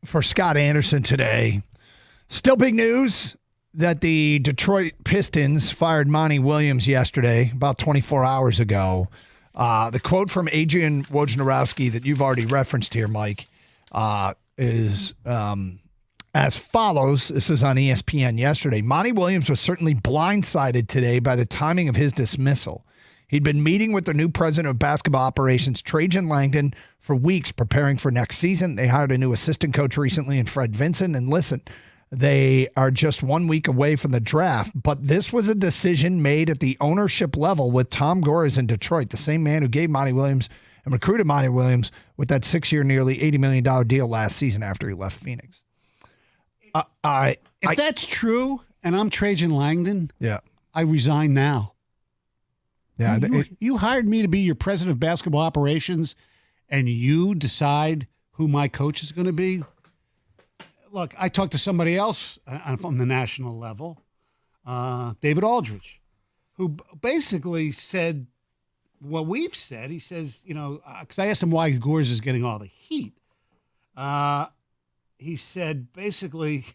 S8: for Scott Anderson today. Still big news that the Detroit Pistons fired Monty Williams yesterday, about 24 hours ago. The quote from Adrian Wojnarowski that you've already referenced here, Mike, is as follows. This is on ESPN yesterday. Monty Williams was certainly blindsided today by the timing of his dismissal. He'd been meeting with their new president of basketball operations, Trajan Langdon, for weeks preparing for next season. They hired a new assistant coach recently in Fred Vinson. And listen, they are just 1 week away from the draft. But this was a decision made at the ownership level with Tom Gores in Detroit, the same man who gave Monty Williams and recruited Monty Williams with that 6-year, nearly $80 million deal last season after he left Phoenix.
S7: If that's true, and I'm Trajan Langdon,
S8: Yeah.
S7: I resign now.
S8: Yeah.
S7: You hired me to be your president of basketball operations, and you decide who my coach is going to be. Look, I talked to somebody else from the national level, David Aldridge, who basically said what we've said. He says, because I asked him why Gores is getting all the heat. He said, basically,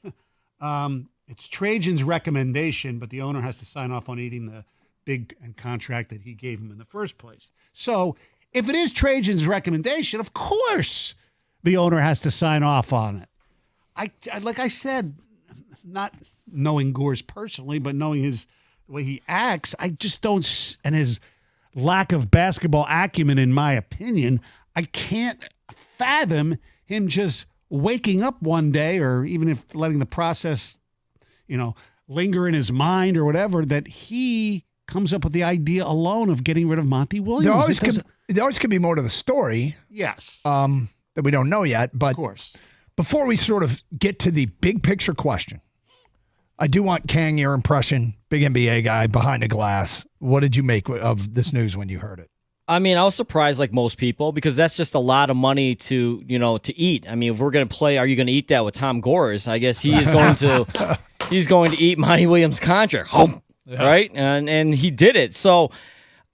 S7: it's Trajan's recommendation, but the owner has to sign off on eating the big contract that he gave him in the first place. So if it is Trajan's recommendation, of course the owner has to sign off on it. I like I said, not knowing Gores personally, but knowing the way he acts, I just don't, and his lack of basketball acumen, in my opinion, I can't fathom him just waking up one day, or even if letting the process, linger in his mind or whatever, that he comes up with the idea alone of getting rid of Monty Williams.
S8: There always could be more to the story.
S7: Yes.
S8: That we don't know yet. But
S7: of course.
S8: Before we sort of get to the big picture question, I do want, Kang, your impression, big NBA guy behind the glass. What did you make of this news when you heard it?
S5: I mean, I was surprised like most people because that's just a lot of money to eat. I mean, if we're going to play, are you going to eat that with Tom Gores? I guess he is going to he's going to eat Monty Williams' contract. Right? And he did it. So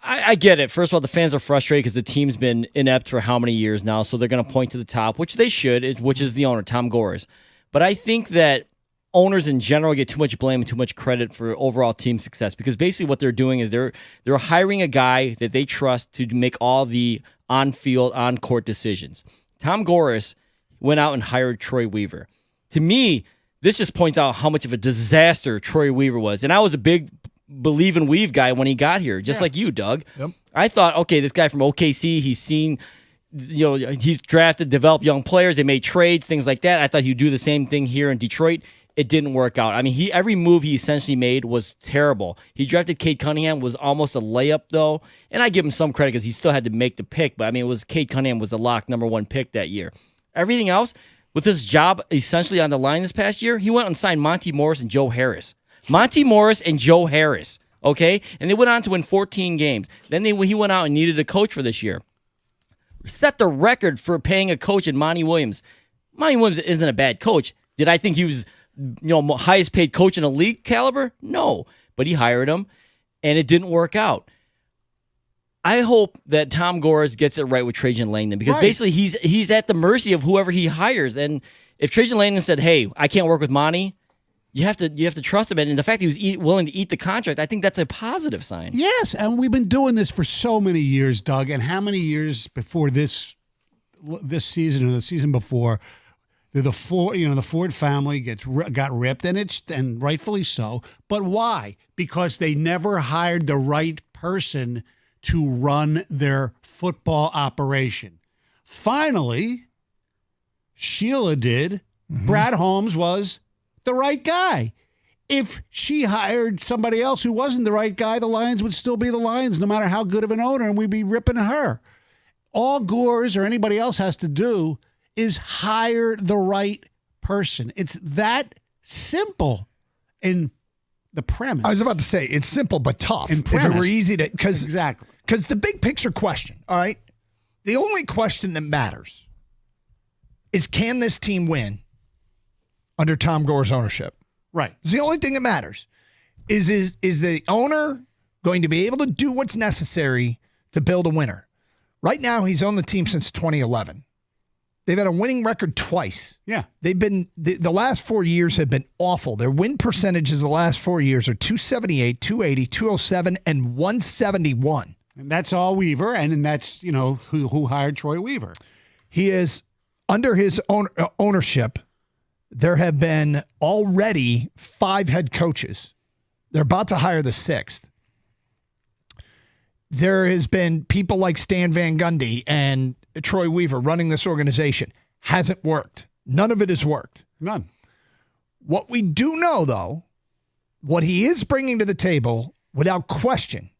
S5: I get it. First of all, the fans are frustrated because the team's been inept for how many years now, so they're going to point to the top, which they should, which is the owner, Tom Gores. But I think that owners in general get too much blame and too much credit for overall team success because basically what they're doing is they're hiring a guy that they trust to make all the on-field, on-court decisions. Tom Gores went out and hired Troy Weaver. To me, this just points out how much of a disaster Troy Weaver was. And I was a big believe in Weave guy when he got here, just like you, Doug.
S8: Yep.
S5: I thought, okay, this guy from OKC, he's seen, he's drafted, developed young players. They made trades, things like that. I thought he'd do the same thing here in Detroit. It didn't work out. I mean, every move he essentially made was terrible. He drafted Cade Cunningham, was almost a layup, though. And I give him some credit because he still had to make the pick. But, I mean, Cade Cunningham was the lock number 1 pick that year. Everything else, with his job essentially on the line this past year, he went and signed Monty Morris and Joe Harris. Monty Morris and Joe Harris, okay? And they went on to win 14 games. Then he went out and needed a coach for this year. Set the record for paying a coach in Monty Williams. Monty Williams isn't a bad coach. Did I think he was highest paid coach in a league caliber? No, but he hired him, and it didn't work out. I hope that Tom Gores gets it right with Trajan Langdon because basically he's at the mercy of whoever he hires. And if Trajan Langdon said, "Hey, I can't work with Monty," you have to trust him. And the fact that he was willing to eat the contract, I think that's a positive sign.
S7: Yes, and we've been doing this for so many years, Doug. And how many years before this season or the season before? The Ford family got ripped, and rightfully so. But why? Because they never hired the right person to run their football operation. Finally, Sheila did. Mm-hmm. Brad Holmes was the right guy. If she hired somebody else who wasn't the right guy, the Lions would still be the Lions, no matter how good of an owner, and we'd be ripping her. All Gores or anybody else has to do is hire the right person. It's that simple in the premise.
S8: I was about to say, it's simple but tough.
S7: In premise.
S8: If it were easy to...
S7: Exactly.
S8: Because the big picture question, all right, the only question that matters is can this team win under Tom Gores' ownership?
S7: Right.
S8: It's the only thing that matters. Is the owner going to be able to do what's necessary to build a winner? Right now, he's on the team since 2011. They've had a winning record twice.
S7: Yeah.
S8: They've been, the last 4 years have been awful. Their win percentages the last 4 years are 278, 280, 207, and 171.
S7: And that's all Weaver, and that's, who hired Troy Weaver.
S8: He is, under his ownership, there have been already 5 head coaches. They're about to hire the 6th. There has been people like Stan Van Gundy and Troy Weaver running this organization. Hasn't worked. None of it has worked.
S7: None.
S8: What we do know, though, what he is bringing to the table, without question,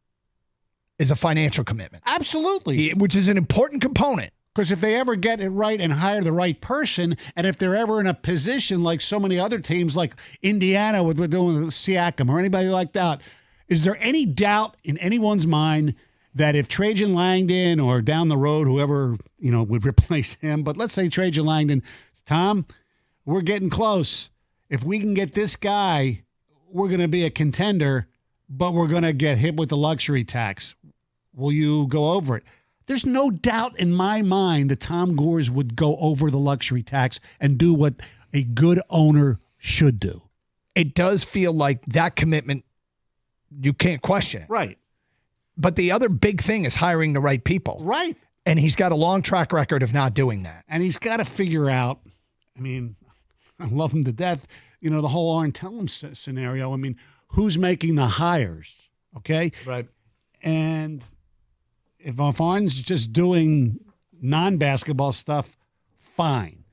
S8: is a financial commitment.
S7: Absolutely.
S8: Which is an important component.
S7: Because if they ever get it right and hire the right person, and if they're ever in a position like so many other teams, like Indiana, what we're doing with Siakam or anybody like that, is there any doubt in anyone's mind that if Trajan Langdon or down the road, whoever would replace him, but let's say Trajan Langdon, Tom, we're getting close. If we can get this guy, we're going to be a contender, but we're going to get hit with the luxury tax. Will you go over it? There's no doubt in my mind that Tom Gores would go over the luxury tax and do what a good owner should do.
S8: It does feel like that commitment, you can't question it.
S7: Right.
S8: But the other big thing is hiring the right people.
S7: Right.
S8: And he's got a long track record of not doing that.
S7: And he's got to figure out, I love him to death, the whole Arn Tellem scenario. Who's making the hires? Okay.
S8: Right.
S7: And if Arn's just doing non-basketball stuff, fine.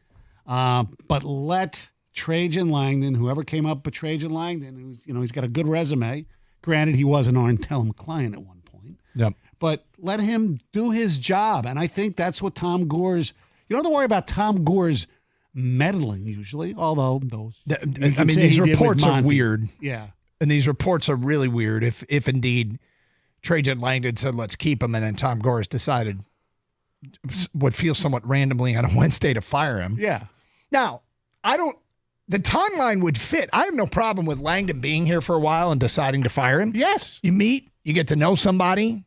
S7: But let Trajan Langdon, whoever came up with Trajan Langdon, who's he's got a good resume. Granted, he was an Arn Tellem client at one point.
S8: Yep.
S7: But let him do his job. And I think that's what Tom Gores, you don't have to worry about Tom Gores meddling usually, although those.
S8: These reports are weird.
S7: Yeah.
S8: And these reports are really weird if indeed Trajan Langdon said, let's keep him, and then Tom Gores decided what feels somewhat randomly on a Wednesday to fire him.
S7: Yeah.
S8: Now, the timeline would fit. I have no problem with Langdon being here for a while and deciding to fire him.
S7: Yes.
S8: You meet, you get to know somebody.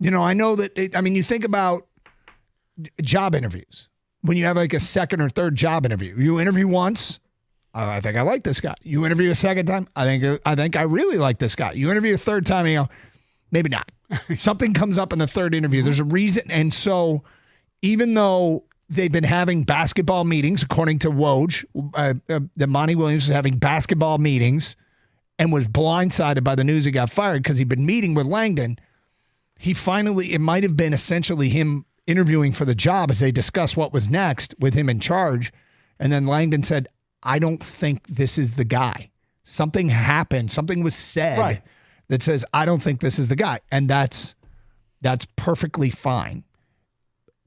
S8: I know that, you think about job interviews. When you have like a second or third job interview, you interview once, I think I like this guy. You interview a second time, I think I really like this guy. You interview a third time, and you go, maybe not. Something comes up in the third interview. There's a reason. And so even though they've been having basketball meetings, according to Woj, that Monty Williams was having basketball meetings and was blindsided by the news he got fired because he'd been meeting with Langdon, it might have been essentially him interviewing for the job as they discussed what was next with him in charge. And then Langdon said, I don't think this is the guy. Something happened. Something was said that says, I don't think this is the guy. And that's perfectly fine.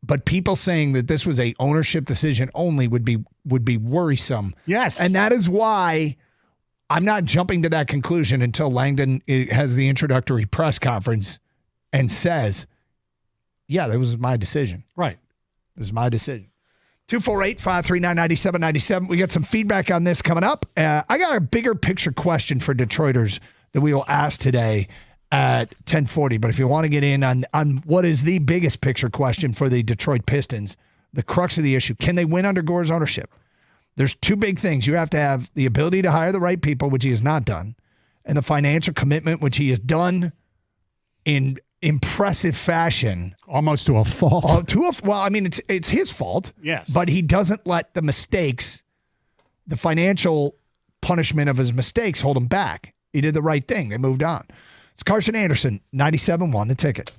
S8: But people saying that this was a ownership decision only would be worrisome.
S7: Yes.
S8: And that is why I'm not jumping to that conclusion until Langdon has the introductory press conference and says, yeah, that was my decision.
S7: Right.
S8: It was my decision. 248-539-9797. We got some feedback on this coming up. I got a bigger picture question for Detroiters that we will ask today at 10:40. But if you want to get in on what is the biggest picture question for the Detroit Pistons, the crux of the issue, can they win under Gore's ownership? There's two big things. You have to have the ability to hire the right people, which he has not done, and the financial commitment, which he has done in impressive fashion.
S7: Almost to a fault.
S8: It's his fault.
S7: Yes.
S8: But he doesn't let the mistakes, the financial punishment of his mistakes, hold him back. He did the right thing. They moved on. It's Carson Anderson, 97.1 The Ticket.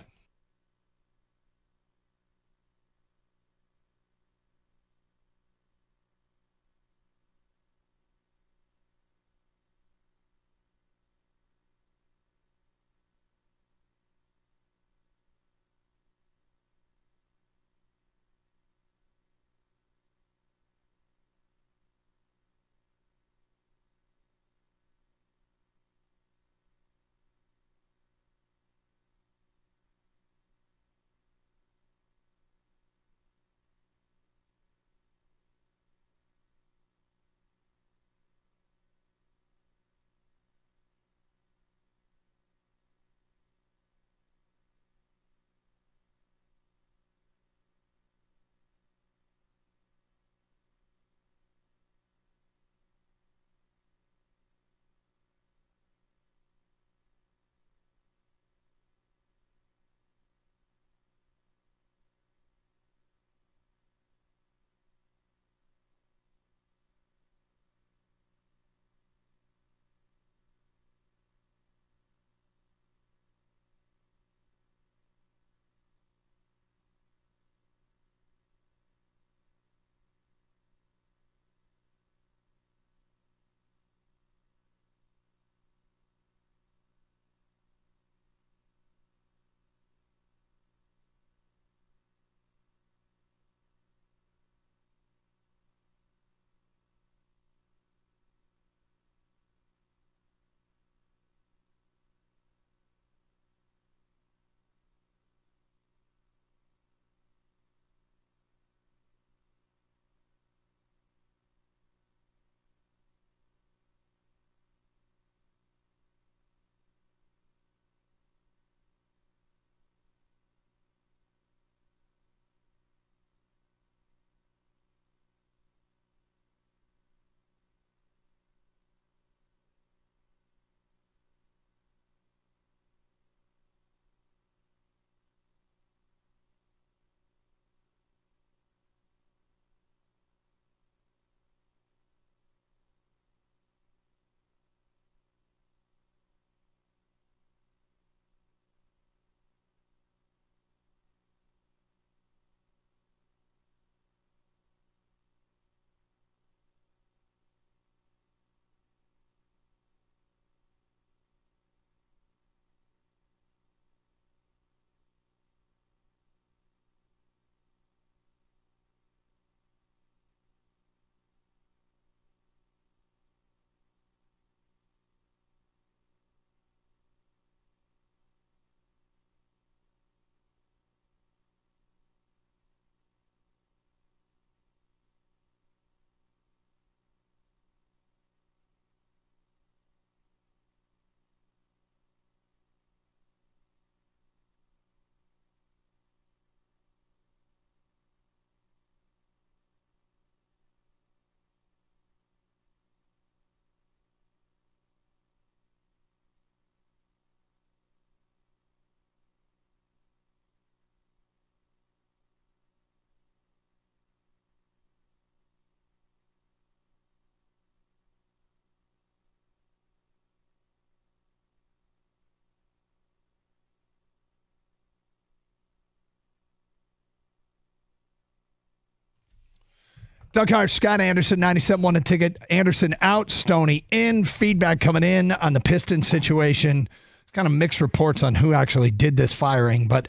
S8: Doug Hart, Scott Anderson, 97.1 The Ticket. Anderson out, Stoney in. Feedback coming in on the Pistons situation. Kind of mixed reports on who actually did this firing, but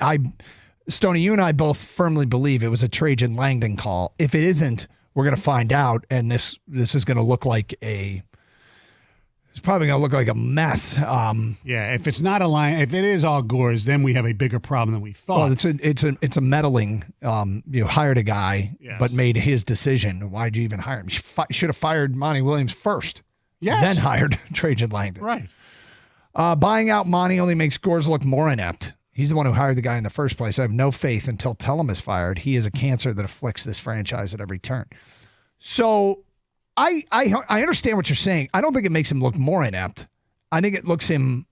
S8: Stoney, you and I both firmly believe it was a Trajan Langdon call. If it isn't, we're going to find out, and this is going to look like it's probably going to look like a mess.
S7: Yeah, if it's not if it is all Gores, then we have a bigger problem than we thought.
S8: Well, it's a meddling. Hired a guy, but made his decision. Why'd you even hire him? You should have fired Monty Williams first.
S7: Yes.
S8: Then hired Trajan Langdon.
S7: Right.
S8: Buying out Monty only makes Gores look more inept. He's the one who hired the guy in the first place. I have no faith until Tellum is fired. He is a cancer that afflicts this franchise at every turn. So I understand what you're saying. I don't think it makes him look more inept. I think it makes him,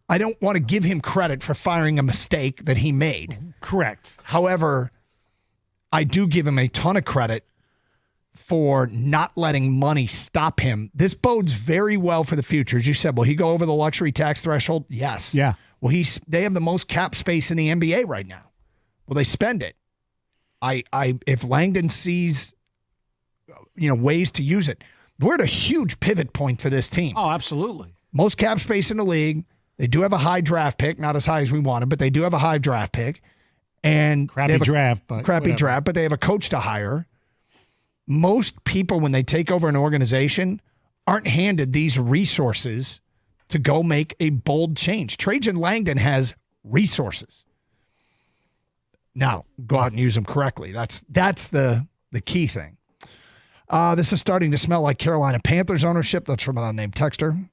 S8: I don't want to give him credit for firing a mistake that he made.
S7: Correct.
S8: However, I do give him a ton of credit for not letting money stop him. This bodes very well for the future. As you said, will he go over the luxury tax threshold? Yes.
S7: Yeah.
S8: Well, they have the most cap space in the NBA right now. Will they spend it? If Langdon sees ways to use it, we're at a huge pivot point for this team.
S7: Oh, absolutely.
S8: Most cap space in the league. They do have a high draft pick, not as high as we wanted, but they do have a high draft pick. And
S7: crappy draft, but
S8: they have a coach to hire. Most people, when they take over an organization, aren't handed these resources to go make a bold change. Trajan Langdon has resources. Now, go out and use them correctly. That's the key thing. This is starting to smell like Carolina Panthers ownership. That's from an unnamed texter.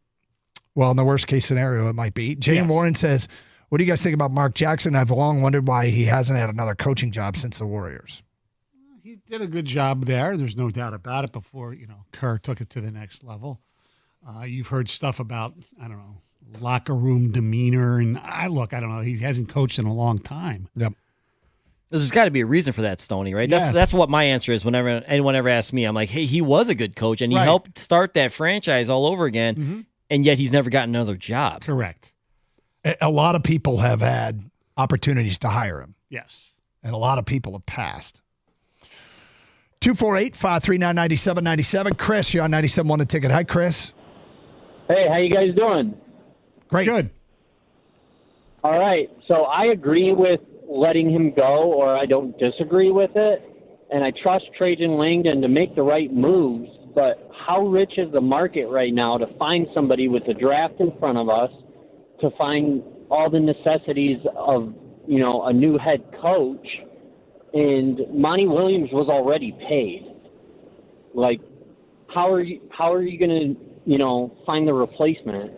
S8: Well, in the worst case scenario, it might be. Jay Warren says, what do you guys think about Mark Jackson? I've long wondered why he hasn't had another coaching job since the Warriors.
S7: He did a good job there. There's no doubt about it before, Kerr took it to the next level. You've heard stuff about, I don't know, locker room demeanor. And I don't know. He hasn't coached in a long time.
S8: Yep.
S5: There's got to be a reason for that, Stoney, right?
S7: Yes.
S5: That's what my answer is whenever anyone ever asks me. I'm like, hey, he was a good coach, and he helped start that franchise all over again, and yet he's never gotten another job.
S7: Correct.
S8: A lot of people have had opportunities to hire him.
S7: Yes.
S8: And a lot of people have passed. 248-539-9797. Chris, you're on 97.1 The Ticket. Hi, Chris.
S9: Hey, how you guys doing?
S8: Great.
S7: Good.
S9: All right. So I agree with letting him go, or I don't disagree with it. And I trust Trajan Langdon to make the right moves. But how rich is the market right now to find somebody with the draft in front of us, to find all the necessities of, a new head coach? And Monty Williams was already paid. Like, how are you going to, find the replacement?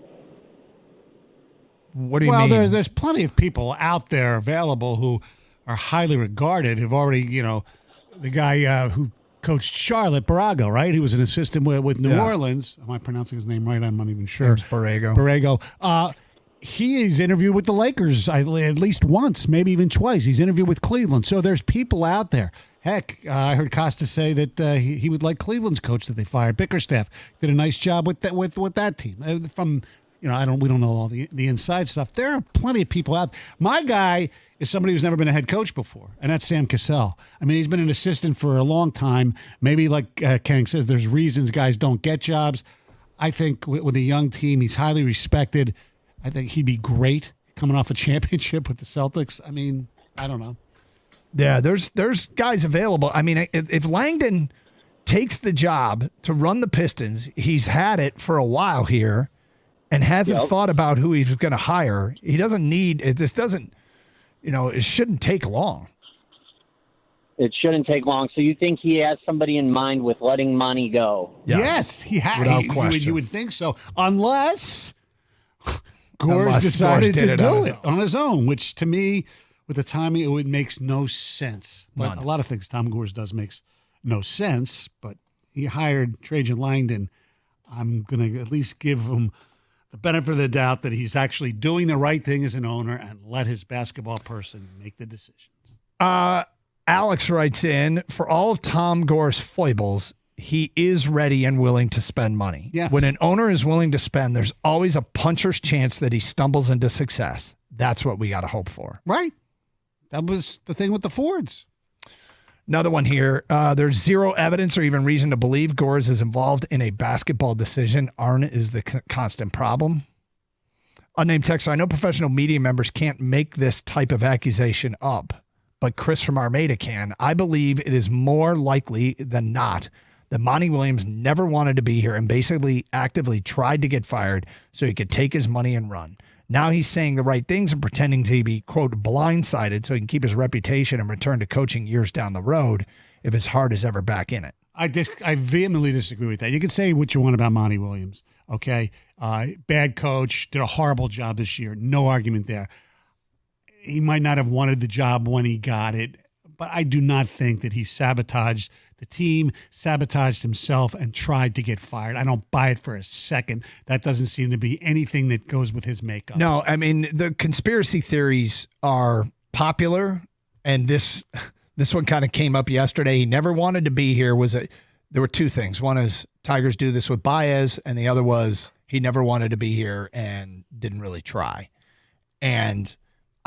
S8: What do you mean?
S7: Well, there's plenty of people out there available who are highly regarded, who've already, the guy who coached Charlotte, Borrego, right? He was an assistant with New Orleans. Am I pronouncing his name right? I'm not even sure. Borrego. He's interviewed with the Lakers at least once, maybe even twice. He's interviewed with Cleveland. So there's people out there. Heck, I heard Costa say that he would like Cleveland's coach that they fired. Bickerstaff did a nice job with that team. From we don't know all the inside stuff. There are plenty of people out. My guy is somebody who's never been a head coach before, and that's Sam Cassell. I mean, he's been an assistant for a long time. Maybe like Kang says, there's reasons guys don't get jobs. I think with a young team, he's highly respected. I think he'd be great coming off a championship with the Celtics. I mean, I don't know.
S8: Yeah, there's guys available. I mean, if Langdon takes the job to run the Pistons, he's had it for a while here and hasn't thought about who he's going to hire. He doesn't need it. This doesn't, it shouldn't take long.
S9: It shouldn't take long. So you think he has somebody in mind with letting Monty go?
S7: Yes, he has.
S8: Without question.
S7: You would think so, unless Gores decided to do it on his own, which to me, with the timing, it makes no sense. But a lot of things Tom Gores does makes no sense. But he hired Trajan Langdon. I'm going to at least give him the benefit of the doubt that he's actually doing the right thing as an owner and let his basketball person make the decisions.
S8: Alex writes in, for all of Tom Gores' foibles, he is ready and willing to spend money.
S7: Yes.
S8: When an owner is willing to spend, there's always a puncher's chance that he stumbles into success. That's what we got to hope for.
S7: Right. That was the thing with the Fords.
S8: Another one here. There's zero evidence or even reason to believe Gores is involved in a basketball decision. Arn is the constant problem. Unnamed texter, I know professional media members can't make this type of accusation up, but Chris from Armada can. I believe it is more likely than not that Monty Williams never wanted to be here and basically actively tried to get fired so he could take his money and run. Now he's saying the right things and pretending to be, quote, blindsided so he can keep his reputation and return to coaching years down the road if his heart is ever back in it.
S7: I vehemently disagree with that. You can say what you want about Monty Williams, okay? Bad coach, did a horrible job this year. No argument there. He might not have wanted the job when he got it, but I do not think that he sabotaged the team, sabotaged himself, and tried to get fired. I don't buy it for a second. That doesn't seem to be anything that goes with his makeup.
S8: No, I mean, the conspiracy theories are popular, and this one kind of came up yesterday. He never wanted to be here. There were two things. One is Tigers do this with Baez, and the other was he never wanted to be here and didn't really try. And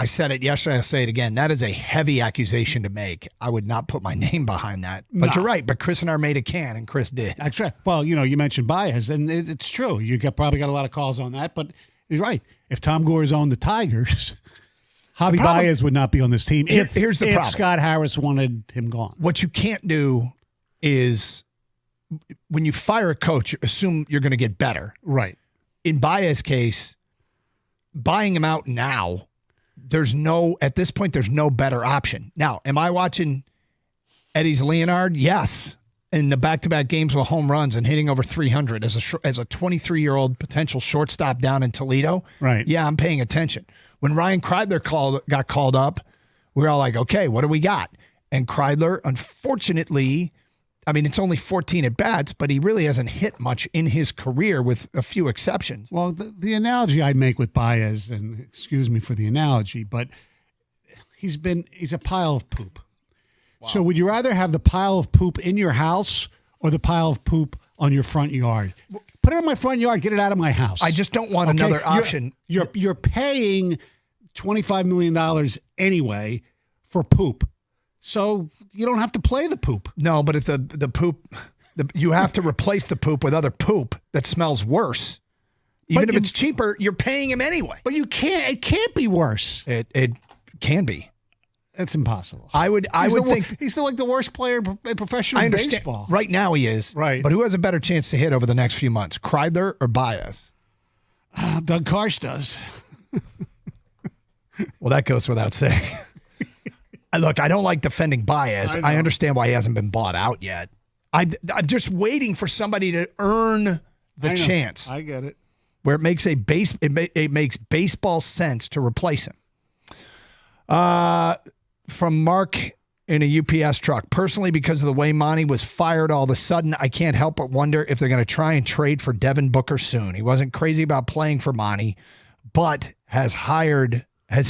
S8: I said it yesterday, I'll say it again. That is a heavy accusation to make. I would not put my name behind that. But You're right. But Chris and Armada can, and Chris did.
S7: That's right. Well, you mentioned Baez, and it's true. You probably got a lot of calls on that, but he's right. If Tom Gores owned the Tigers, Javi Baez would not be on this team.
S8: Here's the problem.
S7: If Scott Harris wanted him gone.
S8: What you can't do is, when you fire a coach, assume you're going to get better.
S7: Right.
S8: In Baez's case, buying him out now, at this point, there's no better option. Now, am I watching Eddie's Leonard? Yes. In the back-to-back games with home runs and hitting over 300 as a 23-year-old potential shortstop down in Toledo.
S7: Right.
S8: Yeah, I'm paying attention. When Ryan Kreidler got called up, we were all like, okay, what do we got? And Kreidler, unfortunately, I mean, it's only 14 at-bats, but he really hasn't hit much in his career with a few exceptions.
S7: Well, the analogy I'd make with Baez, and excuse me for the analogy, but he's a pile of poop. Wow. So would you rather have the pile of poop in your house or the pile of poop on your front yard? Put it in my front yard, get it out of my house.
S8: I just don't want another option.
S7: You're paying $25 million anyway for poop. So you don't have to play the poop.
S8: No, but if the poop, you have to replace the poop with other poop that smells worse. Even if it's cheaper, you're paying him anyway.
S7: But it can't be worse.
S8: It can be.
S7: It's impossible.
S8: I would think
S7: he's still like the worst player in professional baseball.
S8: Right now he is.
S7: Right.
S8: But who has a better chance to hit over the next few months, Kreidler or Baez?
S7: Doug Karsh does.
S8: Well, that goes without saying. Look, I don't like defending Baez. I understand why he hasn't been bought out yet. I'm just waiting for somebody to earn the chance.
S7: I get it.
S8: Where it makes it makes baseball sense to replace him. From Mark in a UPS truck. Personally, because of the way Monty was fired all of a sudden, I can't help but wonder if they're going to try and trade for Devin Booker soon. He wasn't crazy about playing for Monty, but has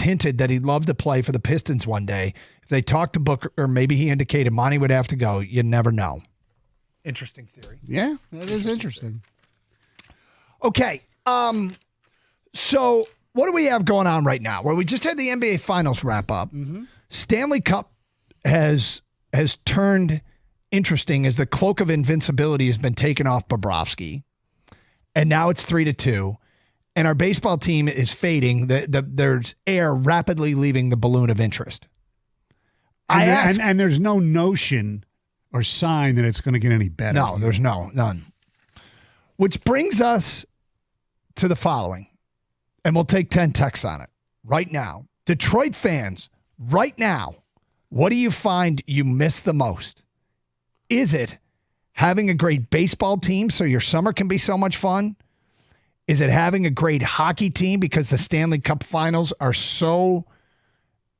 S8: hinted that he'd love to play for the Pistons one day. If they talked to Booker, or maybe he indicated Monty would have to go. You never know. Interesting theory.
S7: Yeah, that is interesting.
S8: Okay. So what do we have going on right now? Well, we just had the NBA Finals wrap up. Mm-hmm. Stanley Cup has turned interesting as the cloak of invincibility has been taken off Bobrovsky, and now it's 3-2. And our baseball team is fading. There's air rapidly leaving the balloon of interest.
S7: And there's no notion or sign that it's going to get any better.
S8: No, there's none. Which brings us to the following, and we'll take 10 texts on it right now. Detroit fans, right now, what do you find you miss the most? Is it having a great baseball team so your summer can be so much fun? Is it having a great hockey team because the Stanley Cup finals are so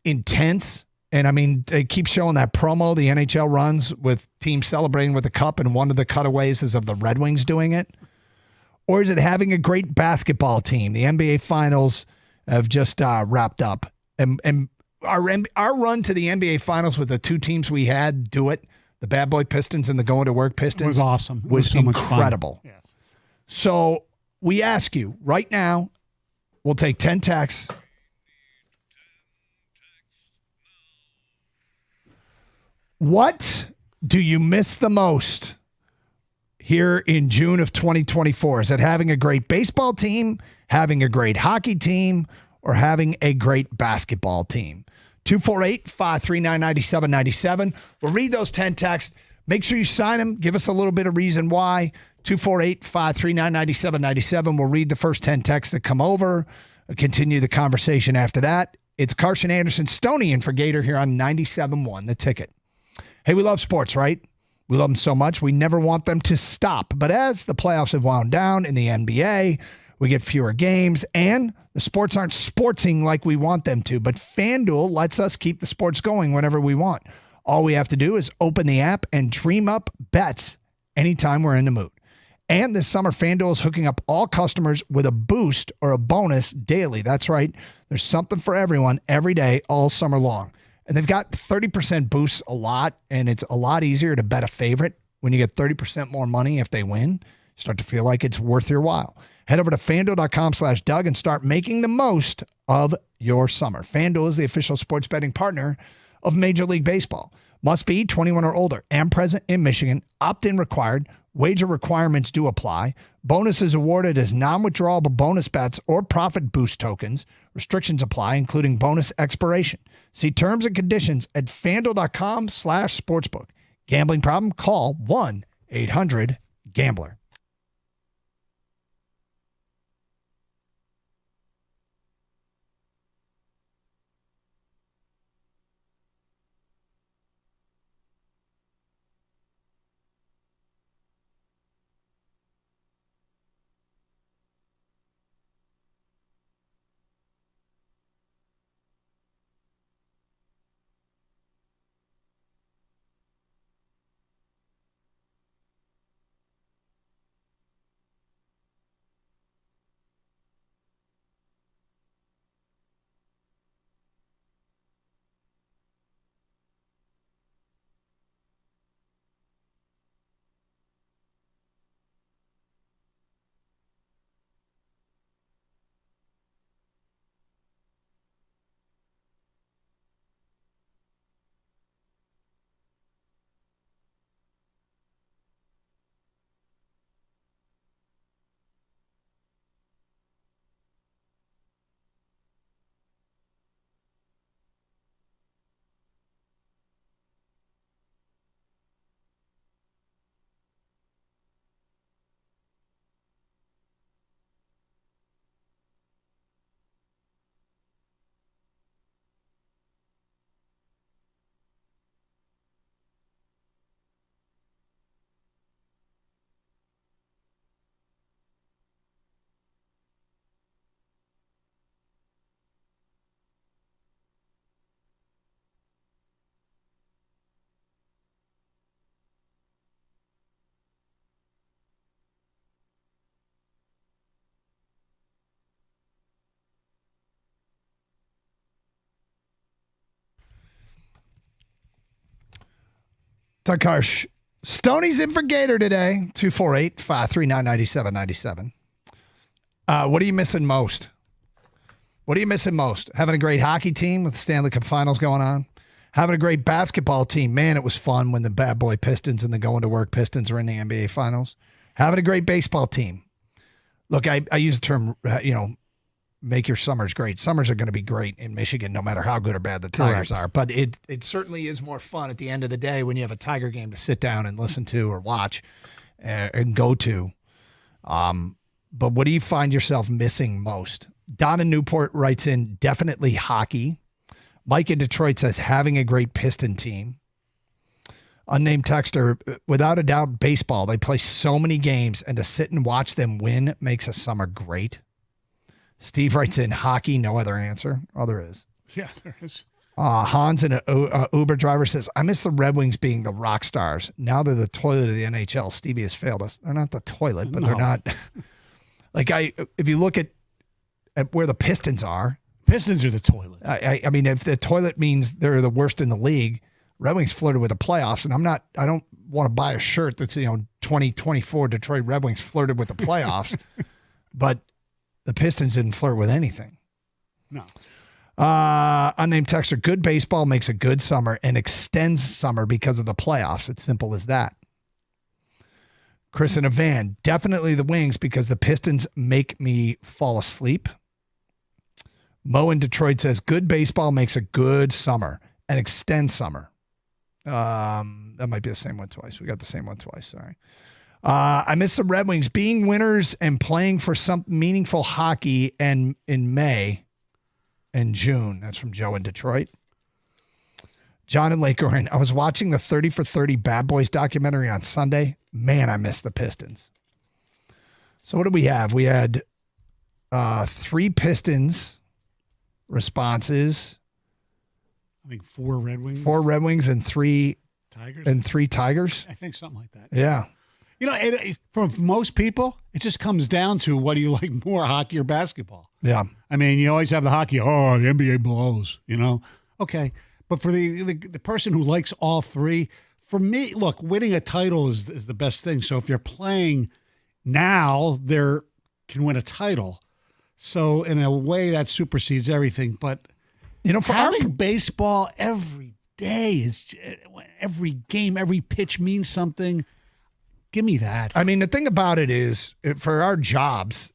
S8: intense? And I mean, they keep showing that promo the NHL runs with teams celebrating with the cup, and one of the cutaways is of the Red Wings doing it. Or is it having a great basketball team? The NBA finals have just wrapped up. And our run to the NBA finals with the two teams we had do it, the Bad Boy Pistons and the Going to Work Pistons.
S7: Was awesome. It
S8: was
S7: so
S8: incredible.
S7: Much fun. Yes.
S8: So we ask you right now, we'll take 10 texts. What do you miss the most here in June of 2024? Is it having a great baseball team, having a great hockey team, or having a great basketball team? 248-539-9797. We'll read those 10 texts. Make sure you sign them. Give us a little bit of reason why. 248-539-9797. We'll read the first 10 texts that come over. We'll continue the conversation after that. It's Carson Anderson, Stoney in for Gator here on 97.1, The Ticket. Hey, we love sports, right? We love them so much, we never want them to stop. But as the playoffs have wound down in the NBA, we get fewer games, and the sports aren't sportsing like we want them to. But FanDuel lets us keep the sports going whenever we want. All we have to do is open the app and dream up bets anytime we're in the mood. And this summer, FanDuel is hooking up all customers with a boost or a bonus daily. That's right. There's something for everyone every day, all summer long. And they've got 30% boosts a lot, and it's a lot easier to bet a favorite when you get 30% more money if they win. Start to feel like it's worth your while. Head over to FanDuel.com/Doug and start making the most of your summer. FanDuel is the official sports betting partner of Major League Baseball. Must be 21 or older and present in Michigan. Opt-in required. Wager requirements do apply. Bonuses awarded as non-withdrawable bonus bets or profit boost tokens. Restrictions apply, including bonus expiration. See terms and conditions at FanDuel.com/sportsbook. Gambling problem? Call 1-800-GAMBLER. Doug Karsh. Stoney's in for Gator today. 248-539-9797. What are you missing most? What are you missing most? Having a great hockey team with the Stanley Cup Finals going on? Having a great basketball team. Man, it was fun when the bad boy Pistons and the going to work Pistons are in the NBA Finals. Having a great baseball team. Look, I use the term, make your summers great. Summers are going to be great in Michigan, no matter how good or bad the Tigers are. But it certainly is more fun at the end of the day when you have a Tiger game to sit down and listen to or watch and go to. But what do you find yourself missing most? Don in Newport writes in, definitely hockey. Mike in Detroit says, having a great Piston team. Unnamed texter, without a doubt, baseball. They play so many games, and to sit and watch them win makes a summer great. Steve writes in hockey, no other answer. Oh, there is.
S7: Yeah, there is.
S8: Hans, an Uber driver, says, I miss the Red Wings being the rock stars. Now they're the toilet of the NHL. Stevie has failed us. They're not the toilet, but they're not. If you look at where the Pistons are.
S7: Pistons are the toilet.
S8: I mean, if the toilet means they're the worst in the league, Red Wings flirted with the playoffs, and I don't want to buy a shirt that's, 2024 Detroit Red Wings flirted with the playoffs, but the Pistons didn't flirt with anything.
S7: No.
S8: Unnamed texter, good baseball makes a good summer and extends summer because of the playoffs. It's simple as that. Chris in a van, definitely the Wings because the Pistons make me fall asleep. Mo in Detroit says, good baseball makes a good summer and extends summer. That might be the same one twice. We got the same one twice. Sorry. I miss the Red Wings being winners and playing for some meaningful hockey and in May and June. That's from Joe in Detroit. John in Lake Orion. I was watching the 30 for 30 Bad Boys documentary on Sunday. Man, I miss the Pistons. So what did we have? We had 3 Pistons responses.
S7: I think 4 Red Wings.
S8: 4 Red Wings and 3
S7: Tigers.
S8: And 3 Tigers.
S7: I think something like that.
S8: Yeah.
S7: You know, for most people, it just comes down to what do you like more, hockey or basketball?
S8: Yeah.
S7: I mean, you always have the hockey. Oh, the NBA blows. You know, okay. But for the person who likes all 3, for me, look, winning a title is the best thing. So if they're playing now, they can win a title. So in a way, that supersedes everything. But
S8: you know, for
S7: having baseball every day is every game, every pitch means something. Give me that.
S8: I mean, the thing about it is, for our jobs,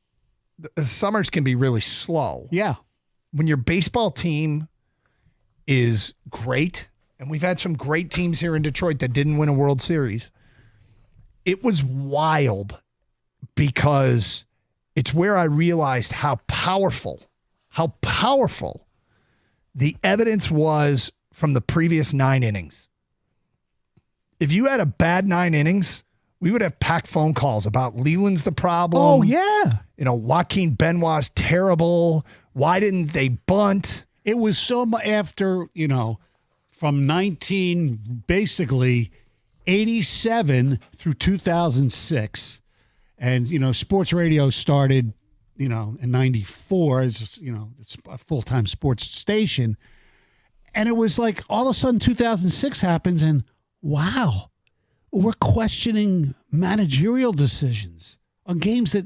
S8: the summers can be really slow.
S7: Yeah.
S8: When your baseball team is great, and we've had some great teams here in Detroit that didn't win a World Series, it was wild because it's where I realized how powerful the evidence was from the previous 9 innings. If you had a bad 9 innings, we would have packed phone calls about Leland's the problem.
S7: Oh, yeah.
S8: You know, Joaquin Benoit's terrible. Why didn't they bunt?
S7: It was so much after, you know, from 1987 through 2006. And, you know, sports radio started, you know, in 94 as, you know, it's a full-time sports station. And it was like all of a sudden 2006 happens and wow, we're questioning managerial decisions on games that,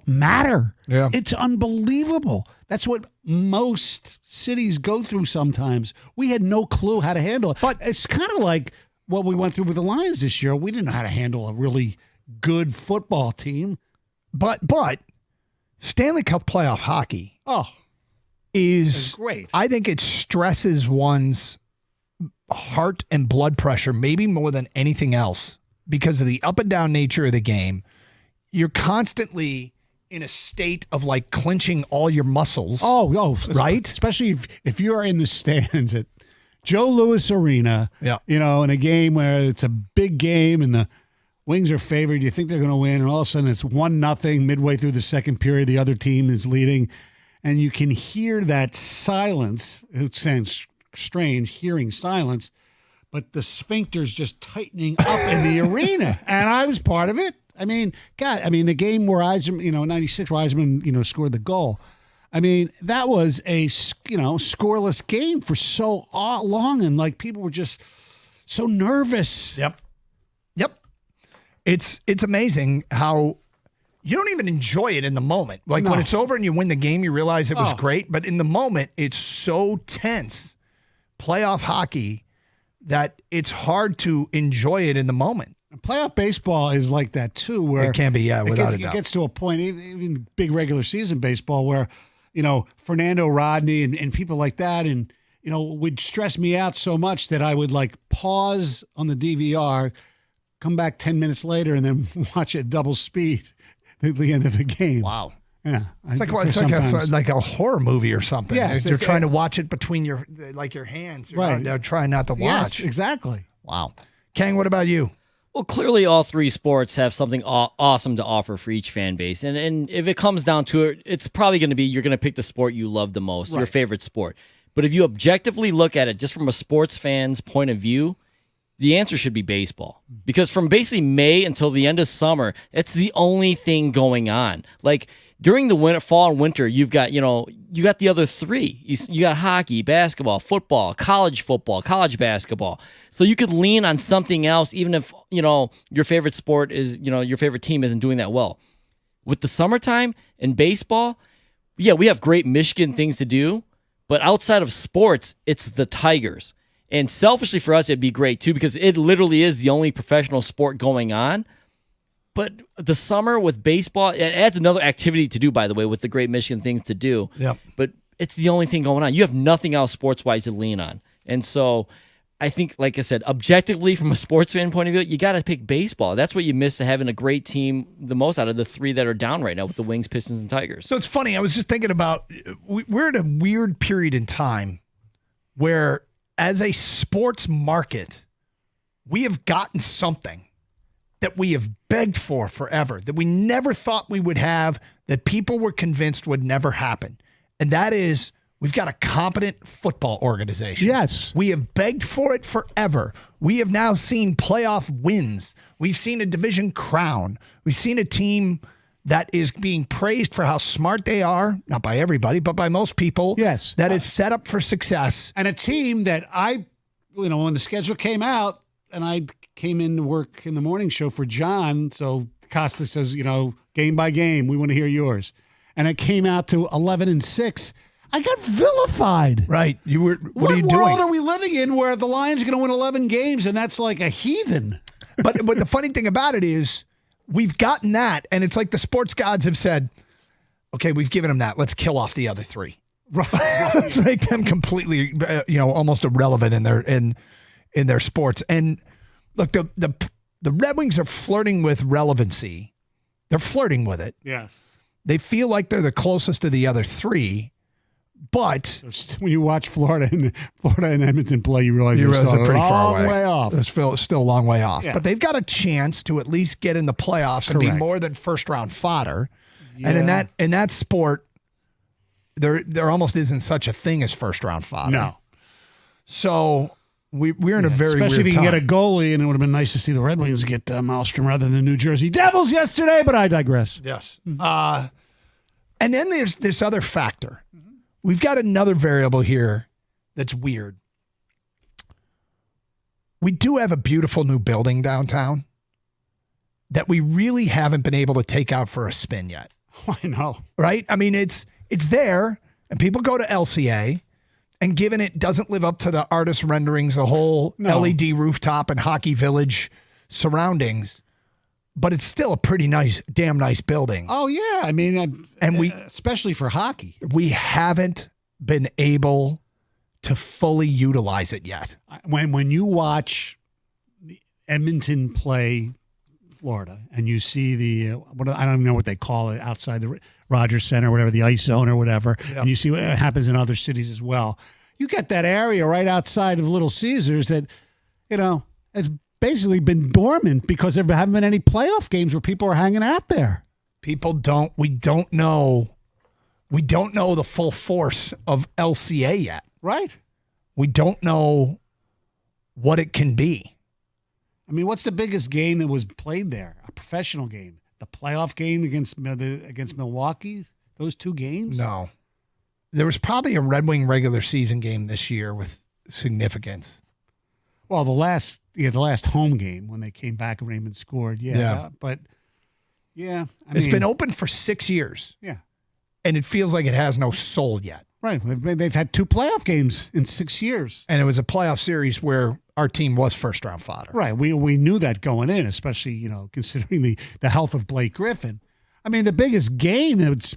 S7: matter.
S8: Yeah.
S7: It's unbelievable. That's what most cities go through sometimes. We had no clue how to handle it. But it's kind of like what we went through with the Lions this year. We didn't know how to handle a really good football team.
S8: But Stanley Cup playoff hockey is
S7: great.
S8: I think it stresses one's heart and blood pressure maybe more than anything else because of the up and down nature of the game. You're constantly in a state of like clenching all your muscles.
S7: Oh,
S8: right?
S7: Especially if you're in the stands at Joe Louis Arena, you know, in a game where it's a big game and the Wings are favored, you think they're going to win, and all of a sudden it's 1-0 midway through the second period. The other team is leading, and you can hear that silence. It sounds strange hearing silence, but the sphincter's just tightening up in the arena, and I was part of it. I mean, God, the game where Eisman, you know, 96, where Eisman, you know, scored the goal. I mean, that was a, you know, scoreless game for so long, and like people were just so nervous.
S8: Yep. It's amazing how you don't even enjoy it in the moment. Like when it's over and you win the game, you realize it was great. But in the moment, it's so tense, playoff hockey, that it's hard to enjoy it in the moment.
S7: Playoff baseball is like that too, where
S8: it can be, without a doubt.
S7: It gets to a point, even big regular season baseball, where, you know, Fernando Rodney and people like that, and, you know, would stress me out so much that I would like pause on the DVR, come back 10 minutes later, and then watch it double speed at the end of the game.
S8: Wow.
S7: Yeah.
S8: It's like a horror movie or something.
S7: Yeah,
S8: you're trying to watch it between your hands. They're trying not to watch.
S7: Yes, exactly.
S8: Wow. Kang, what about you?
S5: Well, clearly all 3 sports have something awesome to offer for each fan base. And if it comes down to it, it's probably going to be you're going to pick the sport you love the most, your favorite sport. But if you objectively look at it just from a sports fan's point of view, the answer should be baseball. Because from basically May until the end of summer, it's the only thing going on. Like during the fall and winter, you've got, you know, you got the other 3. You got hockey, basketball, football, college basketball. So you could lean on something else, even if, you know, your favorite sport is, you know, your favorite team isn't doing that well. With the summertime and baseball, yeah, we have great Michigan things to do, But outside of sports, it's the Tigers. And selfishly for us, it'd be great too, because it literally is the only professional sport going on. But the summer with baseball, it adds another activity to do, by the way, with the Great Michigan things to do.
S8: Yep.
S5: But it's the only thing going on. You have nothing else sports-wise to lean on. And so I think, like I said, objectively from a sports fan point of view, you got to pick baseball. That's what you miss having a great team the most out of the three that are down right now with the Wings, Pistons, and Tigers.
S8: So it's funny. I was just thinking about, we're in a weird period in time where as a sports market, we have gotten something that we have begged for forever, that we never thought we would have, that people were convinced would never happen. And that is, we've got a competent football organization.
S7: Yes.
S8: We have begged for it forever. We have now seen playoff wins. We've seen a division crown. We've seen a team that is being praised for how smart they are, not by everybody, but by most people.
S7: Yes.
S8: That is set up for success.
S7: And a team that when the schedule came out and I came in to work in the morning show for John, so Costa says, game by game, we want to hear yours. And it came out to 11-6. I got vilified.
S8: Right. What are you doing?
S7: What world are we living in where the Lions are going to win 11 games and that's like a heathen?
S8: But the funny thing about it is we've gotten that, and it's like the sports gods have said, okay, we've given them that. Let's kill off the other three.
S7: Right.
S8: Let's make them completely, almost irrelevant in their sports. And look, the Red Wings are flirting with relevancy. They're flirting with it.
S7: Yes.
S8: They feel like they're the closest to the other three, but
S7: when you watch Florida and Edmonton play, you realize
S8: they're pretty far away.
S7: Way off.
S8: It's still a long way off.
S7: Yeah.
S8: But they've got a chance to at least get in the playoffs and be more than first-round fodder. Yeah. And in that sport, there almost isn't such a thing as first-round fodder.
S7: No.
S8: So we're in a very
S7: especially
S8: weird
S7: if you can
S8: time.
S7: get a goalie, and it would have been nice to see the Red Wings get Malmstrom rather than the New Jersey Devils yesterday, but I digress.
S8: Yes. And then there's this other factor. We've got another variable here that's weird. We do have a beautiful new building downtown that we really haven't been able to take out for a spin yet.
S7: I know.
S8: Right? I mean, it's there, and people go to LCA, and given it doesn't live up to the artist renderings, the whole LED rooftop and Hockey Village surroundings, but it's still a pretty damn nice building.
S7: Oh, yeah. I mean, especially for hockey.
S8: We haven't been able to fully utilize it yet.
S7: When you watch Edmonton play Florida and you see I don't even know what they call it outside the Rogers Center, whatever, the ice zone or whatever, and you see what happens in other cities as well. You get that area right outside of Little Caesars that, it's basically been dormant because there haven't been any playoff games where people are hanging out there.
S8: We don't know the full force of LCA yet.
S7: Right.
S8: We don't know what it can be.
S7: I mean, what's the biggest game that was played there? A professional game? The playoff game against Milwaukee? Those two games?
S8: No. There was probably a Red Wing regular season game this year with significance.
S7: Well, the last home game when they came back and Raymond scored. Yeah. But, yeah.
S8: It's been open for 6 years.
S7: Yeah.
S8: And it feels like it has no soul yet.
S7: Right. They've had 2 playoff games in 6 years.
S8: And it was a playoff series where our team was first-round fodder.
S7: Right. We knew that going in, especially, considering the health of Blake Griffin. I mean, the biggest game that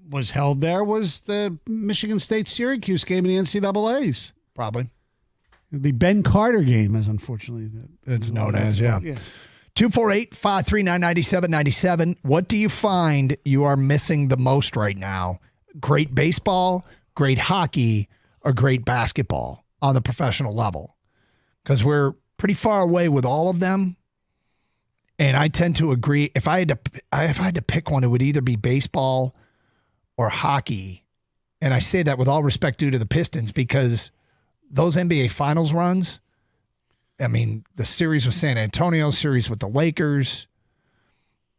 S7: was held there was the Michigan State-Syracuse game in the NCAAs.
S8: Probably.
S7: The Ben Carter game is unfortunately
S8: it's known as, yeah. 248-539-9797. What do you find you are missing the most right now? Great baseball, great hockey, or great basketball on the professional level? Because we're pretty far away with all of them. And I tend to agree. If I had to pick one, it would either be baseball or hockey. And I say that with all respect due to the Pistons because those NBA Finals runs, I mean, the series with San Antonio, series with the Lakers,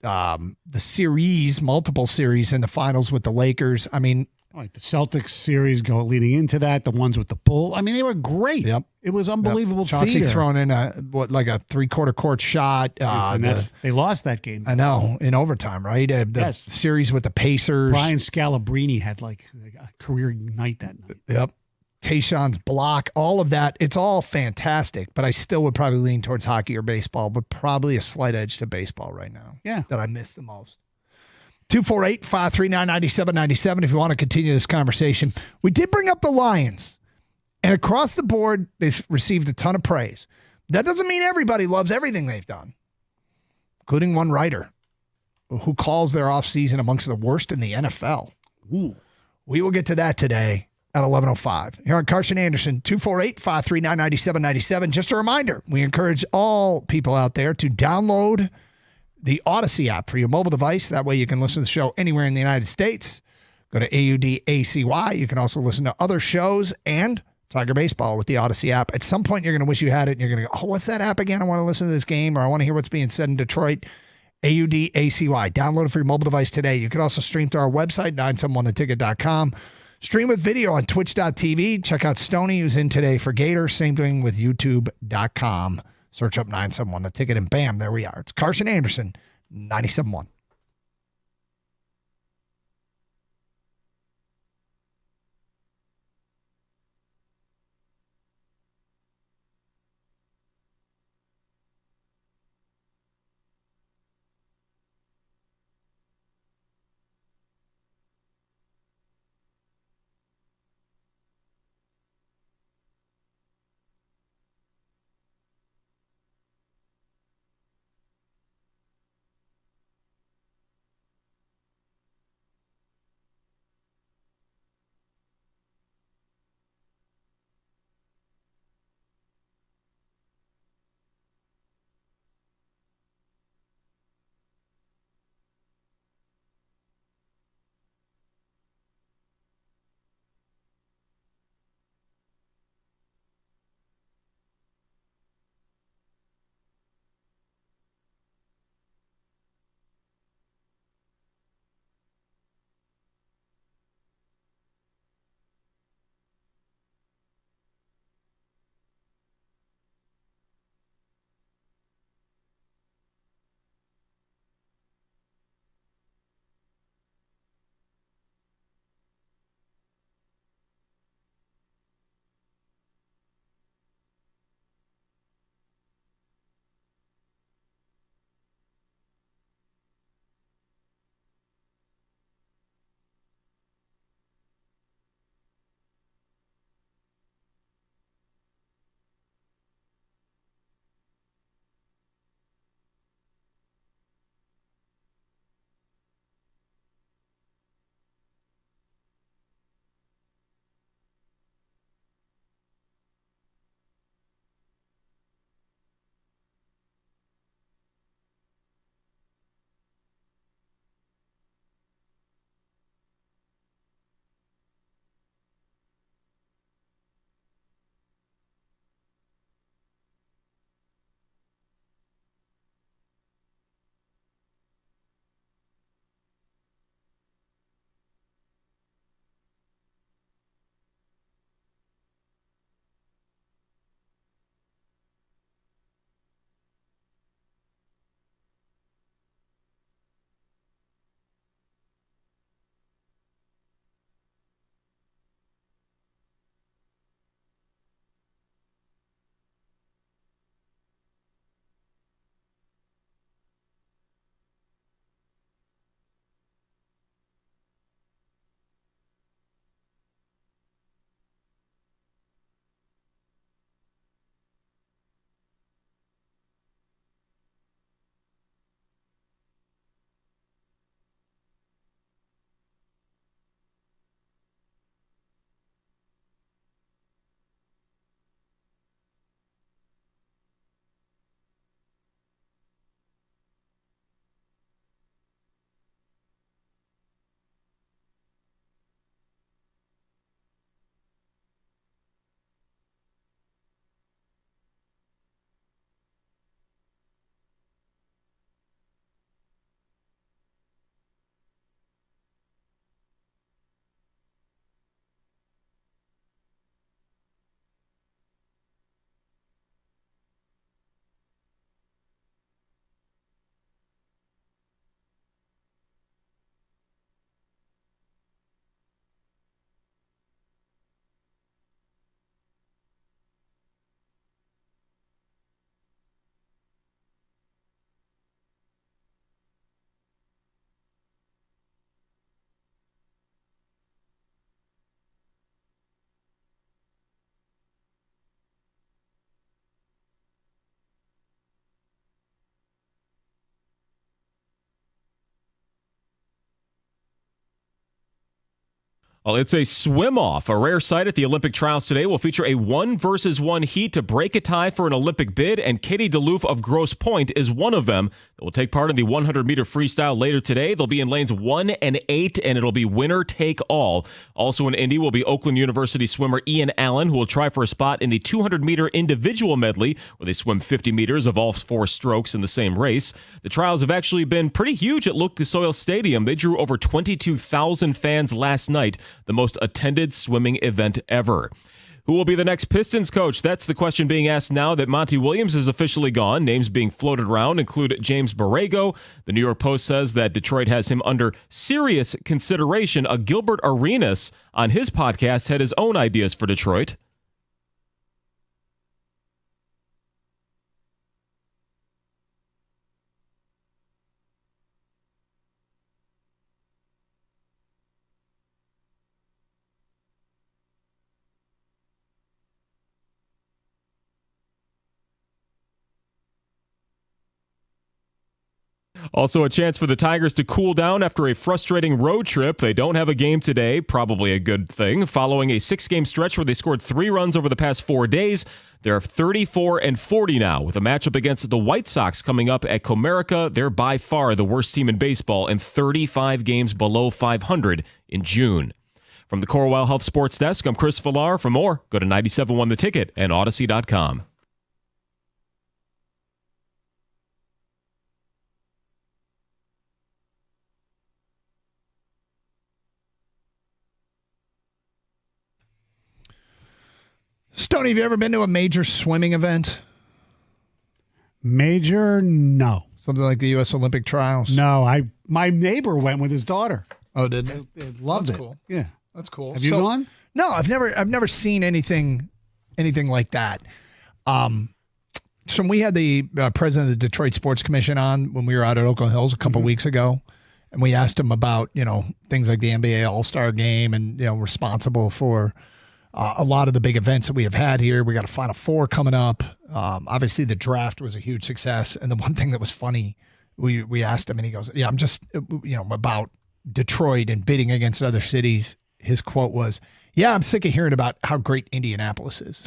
S8: the multiple series in the finals with the Lakers. I mean,
S7: Like the Celtics series go leading into that, the ones with the Bull. I mean, they were great.
S8: Yep.
S7: It was unbelievable.
S8: Chauncey
S7: theater.
S8: throwing in a 3/4 court shot.
S7: And they lost that game.
S8: I know, in overtime, right? The series with the Pacers.
S7: Brian Scalabrine had like a career night that night.
S8: Yep. Tayshaun's block, all of that. It's all fantastic, but I still would probably lean towards hockey or baseball, but probably a slight edge to baseball right now.
S7: Yeah.
S8: That I miss the most. 248-539-9797 if you want to continue this conversation. We did bring up the Lions, and across the board, they've received a ton of praise. That doesn't mean everybody loves everything they've done, including one writer who calls their offseason amongst the worst in the NFL.
S7: Ooh.
S8: We will get to that today at 11:05. Here on Carson Anderson, 248-539-9797. Just a reminder, we encourage all people out there to download the Odyssey app for your mobile device. That way you can listen to the show anywhere in the United States. Go to AUDACY. You can also listen to other shows and Tiger Baseball with the Odyssey app. At some point, you're going to wish you had it, and you're going to go, oh, what's that app again? I want to listen to this game, or I want to hear what's being said in Detroit. AUDACY. Download it for your mobile device today. You can also stream to our website, 971theticket.com. Stream with video on twitch.tv. Check out Stoney, who's in today for Gator. Same thing with youtube.com. Search up 971 The Ticket, and bam, there we are. It's Carson Anderson, 97.1.
S10: Well, it's a swim-off. A rare sight at the Olympic trials today will feature a 1-versus-1 heat to break a tie for an Olympic bid, and Katie DeLoof of Grosse Pointe is one of them that will take part in the 100-meter freestyle later today. They'll be in lanes 1 and 8, and it'll be winner take all. Also in Indy will be Oakland University swimmer Ian Allen, who will try for a spot in the 200-meter individual medley, where they swim 50 meters of all 4 strokes in the same race. The trials have actually been pretty huge at Lucas Oil Stadium. They drew over 22,000 fans last night, the most attended swimming event ever. Who will be the next Pistons coach? That's the question being asked now that Monty Williams is officially gone. Names being floated around include James Borrego. The New York Post says that Detroit has him under serious consideration. Gilbert Arenas on his podcast had his own ideas for Detroit. Also, a chance for the Tigers to cool down after a frustrating road trip. They don't have a game today, probably a good thing. Following a 6-game stretch where they scored 3 runs over the past 4 days, they're 34-40 now, with a matchup against the White Sox coming up at Comerica. They're by far the worst team in baseball and 35 games below 500 in June. From the Corewell Health Sports Desk, I'm Chris Villar. For more, go to 97.1 The Ticket and Odyssey.com.
S8: Stoney, have you ever been to a major swimming event?
S7: Major? No.
S8: Something like the U.S. Olympic trials?
S7: No. My neighbor went with his daughter.
S8: Oh, did they?
S7: They loved
S8: That's
S7: it.
S8: cool.
S7: Yeah.
S8: That's cool.
S7: Have you gone?
S8: No, I've never seen anything like that. So we had the president of the Detroit Sports Commission on when we were out at Oakland Hills a couple weeks ago, and we asked him about, things like the NBA All-Star Game and, responsible for a lot of the big events that we have had here. We got a Final Four coming up. Obviously, the draft was a huge success. And the one thing that was funny, we asked him, and he goes, "Yeah, I'm just, about Detroit and bidding against other cities." His quote was, "Yeah, I'm sick of hearing about how great Indianapolis is."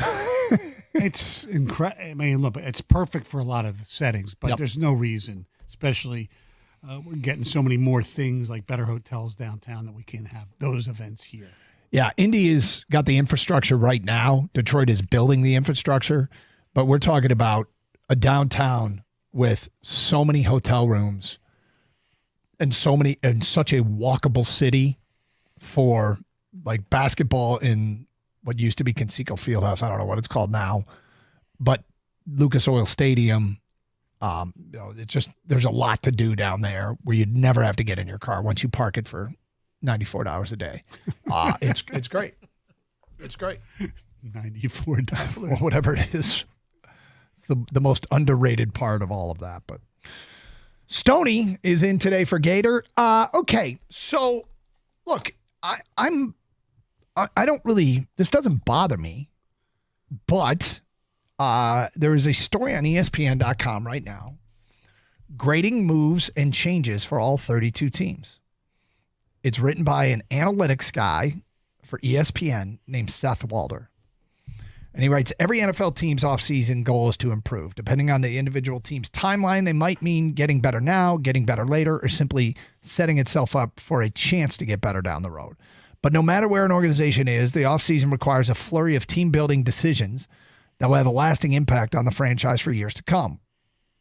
S7: It's incredible. I mean, look, it's perfect for a lot of settings, but there's no reason, especially we're getting so many more things like better hotels downtown, that we can't have those events here.
S8: Yeah, Indy has got the infrastructure right now. Detroit is building the infrastructure, but we're talking about a downtown with so many hotel rooms and such a walkable city for like basketball in what used to be Conseco Fieldhouse. I don't know what it's called now, but Lucas Oil Stadium. There's a lot to do down there where you'd never have to get in your car once you park it for $94 a day. It's great. It's great.
S7: $94.
S8: Or whatever it is. It's the most underrated part of all of that. But Stoney is in today for Gator. Okay, so look, I don't really, this doesn't bother me, but there is a story on ESPN.com right now grading moves and changes for all 32 teams. It's written by an analytics guy for ESPN named Seth Walder. And he writes, every NFL team's offseason goal is to improve. Depending on the individual team's timeline, they might mean getting better now, getting better later, or simply setting itself up for a chance to get better down the road. But no matter where an organization is, the offseason requires a flurry of team-building decisions that will have a lasting impact on the franchise for years to come.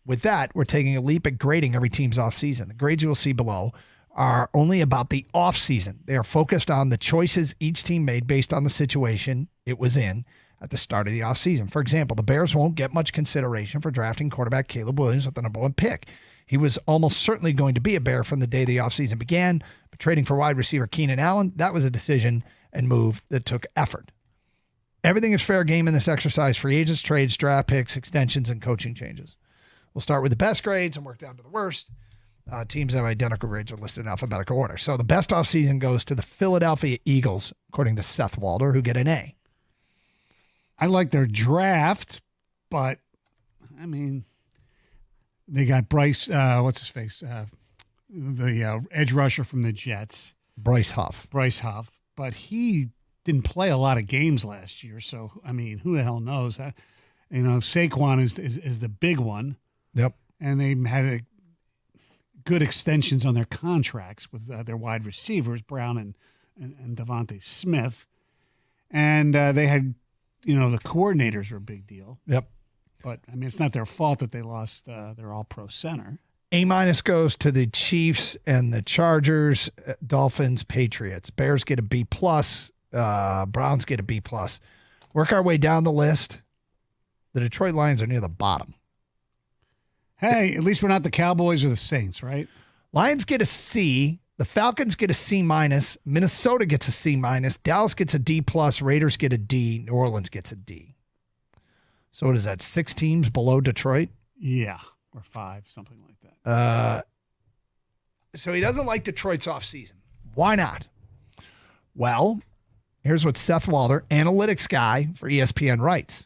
S8: With that, we're taking a leap at grading every team's offseason. The grades you will see below are only about the offseason. They are focused on the choices each team made based on the situation it was in at the start of the offseason. For example, the Bears won't get much consideration for drafting quarterback Caleb Williams with the number 1 pick. He was almost certainly going to be a Bear from the day the offseason began, but trading for wide receiver Keenan Allen, that was a decision and move that took effort. Everything is fair game in this exercise: free agents, trades, draft picks, extensions, and coaching changes. We'll start with the best grades and work down to the worst. Teams that have identical grades are listed in alphabetical order. So the best offseason goes to the Philadelphia Eagles, according to Seth Walder, who get an A.
S7: I like their draft, but, I mean, they got Bryce, what's his face? The edge rusher from the Jets.
S8: Bryce Huff.
S7: but he didn't play a lot of games last year. So, I mean, who the hell knows? Saquon is the big one.
S8: Yep.
S7: And they had good extensions on their contracts with their wide receivers, Brown and Devontae Smith. And they had, the coordinators are a big deal.
S8: Yep.
S7: But, I mean, it's not their fault that they lost their all-pro center.
S8: A- goes to the Chiefs and the Chargers, Dolphins, Patriots. Bears get a B+, Browns get a B+. Work our way down the list. The Detroit Lions are near the bottom.
S7: Hey, at least we're not the Cowboys or the Saints, right?
S8: Lions get a C. The Falcons get a C-. Minnesota gets a C-. Dallas gets a D+. Raiders get a D. New Orleans gets a D. So what is that, 6 teams below Detroit?
S7: Yeah, or 5, something like that.
S8: So he doesn't like Detroit's offseason. Why not? Well, here's what Seth Walder, analytics guy for ESPN, writes.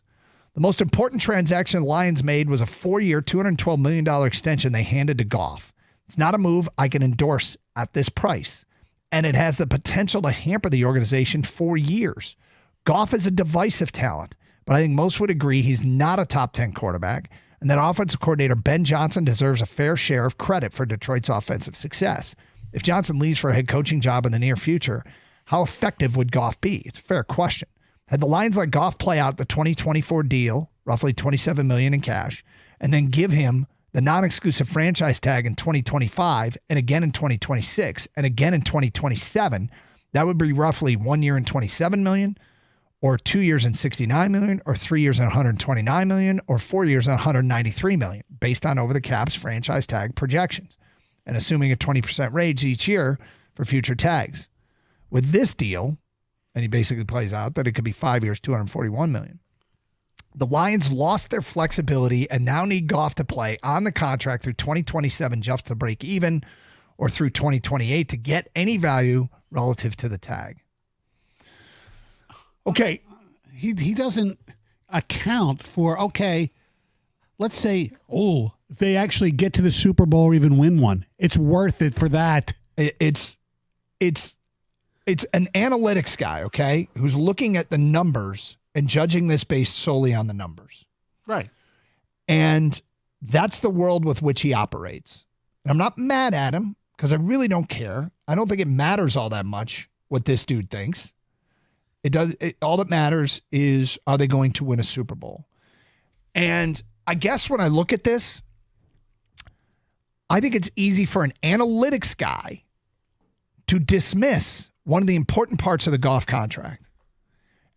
S8: The most important transaction the Lions made was a 4-year, $212 million extension they handed to Goff. It's not a move I can endorse at this price, and it has the potential to hamper the organization for years. Goff is a divisive talent, but I think most would agree he's not a top 10 quarterback, and that offensive coordinator Ben Johnson deserves a fair share of credit for Detroit's offensive success. If Johnson leaves for a head coaching job in the near future, how effective would Goff be? It's a fair question. Had the Lions let Goff play out the 2024 deal, roughly $27 million in cash, and then give him the non-exclusive franchise tag in 2025 and again in 2026 and again in 2027, that would be roughly 1 year and $27 million, or 2 years and $69 million, or 3 years and $129 million, or 4 years and $193 million, based on over the cap's franchise tag projections, and assuming a 20% raise each year for future tags. With this deal, and he basically plays out that it could be 5 years, $241 million. The Lions lost their flexibility and now need Goff to play on the contract through 2027 just to break even, or through 2028 to get any value relative to the tag. Okay.
S7: He doesn't account for, let's say, if they actually get to the Super Bowl or even win one, it's worth it for that.
S8: It's an analytics guy, okay, who's looking at the numbers and judging this based solely on the numbers.
S7: Right.
S8: And that's the world with which he operates. And I'm not mad at him because I really don't care. I don't think it matters all that much what this dude thinks. All that matters is, are they going to win a Super Bowl? And I guess when I look at this, I think it's easy for an analytics guy to dismiss one of the important parts of the Goff contract.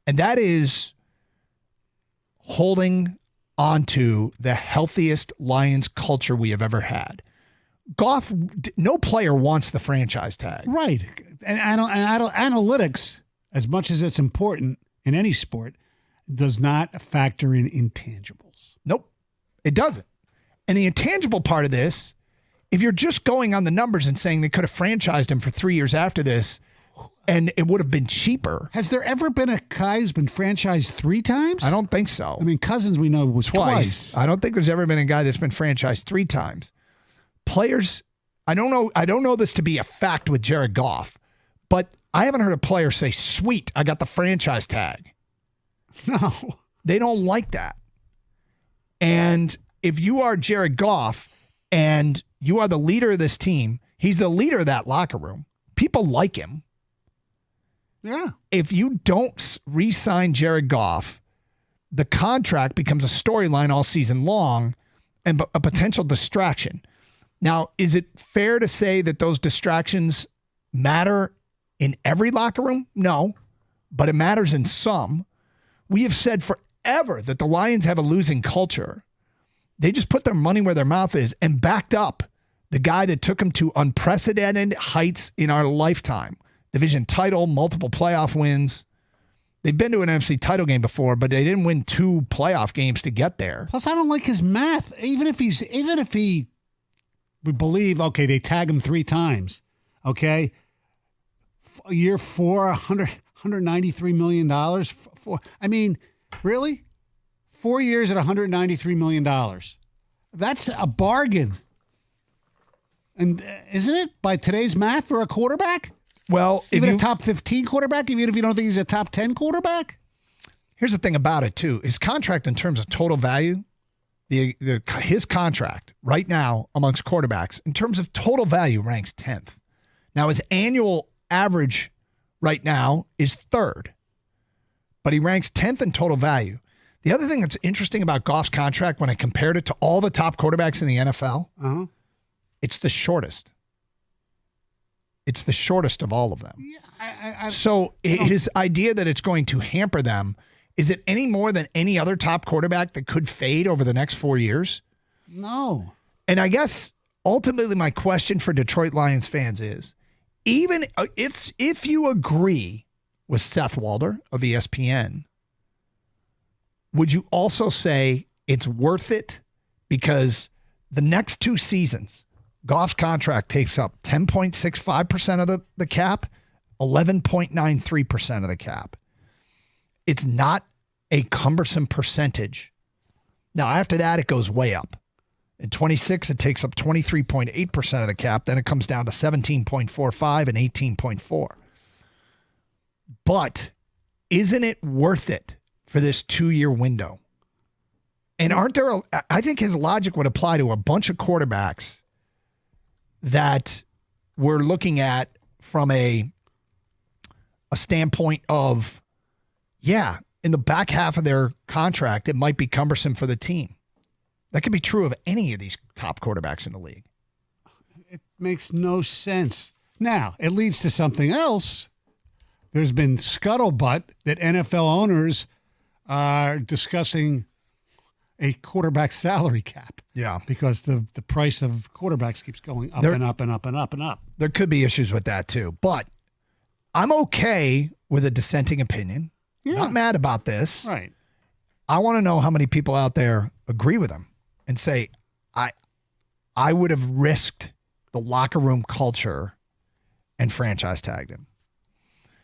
S8: And that is holding onto the healthiest Lions culture we have ever had. Goff, no player wants the franchise tag.
S7: Right. And analytics, as much as it's important in any sport, does not factor in intangibles.
S8: Nope, it doesn't. And the intangible part of this, if you're just going on the numbers and saying they could have franchised him for 3 years after this, and it would have been cheaper.
S7: Has there ever been a guy who's been franchised 3 times?
S8: I don't think so.
S7: I mean, Cousins we know was twice.
S8: I don't think there's ever been a guy that's been franchised 3 times. Players, I don't know this to be a fact with Jared Goff, but I haven't heard a player say, sweet, I got the franchise tag.
S7: No.
S8: They don't like that. And if you are Jared Goff and you are the leader of this team, he's the leader of that locker room. People like him.
S7: Yeah.
S8: If you don't re-sign Jared Goff, the contract becomes a storyline all season long and a potential distraction. Now, is it fair to say that those distractions matter in every locker room? No, but it matters in some. We have said forever that the Lions have a losing culture. They just put their money where their mouth is and backed up the guy that took them to unprecedented heights in our lifetime. Division title, multiple playoff wins. They've been to an NFC title game before, but they didn't win 2 playoff games to get there.
S7: Plus, I don't like his math. Even if he would believe, okay, they tag him 3 times, okay, year 4, $193 million. I mean, really? 4 years at $193 million. That's a bargain. And isn't it, by today's math, for a quarterback?
S8: Well, if
S7: Even
S8: you,
S7: a top 15 quarterback, even if you don't think he's a top 10 quarterback?
S8: here's the thing about it too: his contract in terms of total value, his contract right now amongst quarterbacks in terms of total value ranks 10th. Now his annual average right now is 3rd, but he ranks 10th in total value. The other thing that's interesting about Goff's contract, when I compared it to all the top quarterbacks in the NFL, it's the shortest. It's the shortest of all of them.
S7: Yeah,
S8: So his idea that it's going to hamper them, is it any more than any other top quarterback that could fade over the next 4 years?
S7: no.
S8: And I guess ultimately my question for Detroit Lions fans is, even if you agree with Seth Walder of ESPN, would you also say it's worth it because the next 2 seasons, Goff's contract takes up 10.65% of the cap, 11.93% of the cap. It's not a cumbersome percentage. Now, after that, it goes way up. In 26, it takes up 23.8% of the cap. Then it comes down to 17.45 and 18.4. But isn't it worth it for this 2-year window? And I think his logic would apply to a bunch of quarterbacks that we're looking at from a standpoint of, yeah, in the back half of their contract, it might be cumbersome for the team. That could be true of any of these top quarterbacks in the league.
S7: It makes no sense. Now, it leads to something else. There's been scuttlebutt that NFL owners are discussing a quarterback salary cap.
S8: Yeah.
S7: Because the price of quarterbacks keeps going up and up and up and up and up.
S8: There could be issues with that too. But I'm okay with a dissenting opinion.
S7: Yeah.
S8: Not mad about this.
S7: Right.
S8: I want to know how many people out there agree with him and say, I would have risked the locker room culture and franchise tagged him.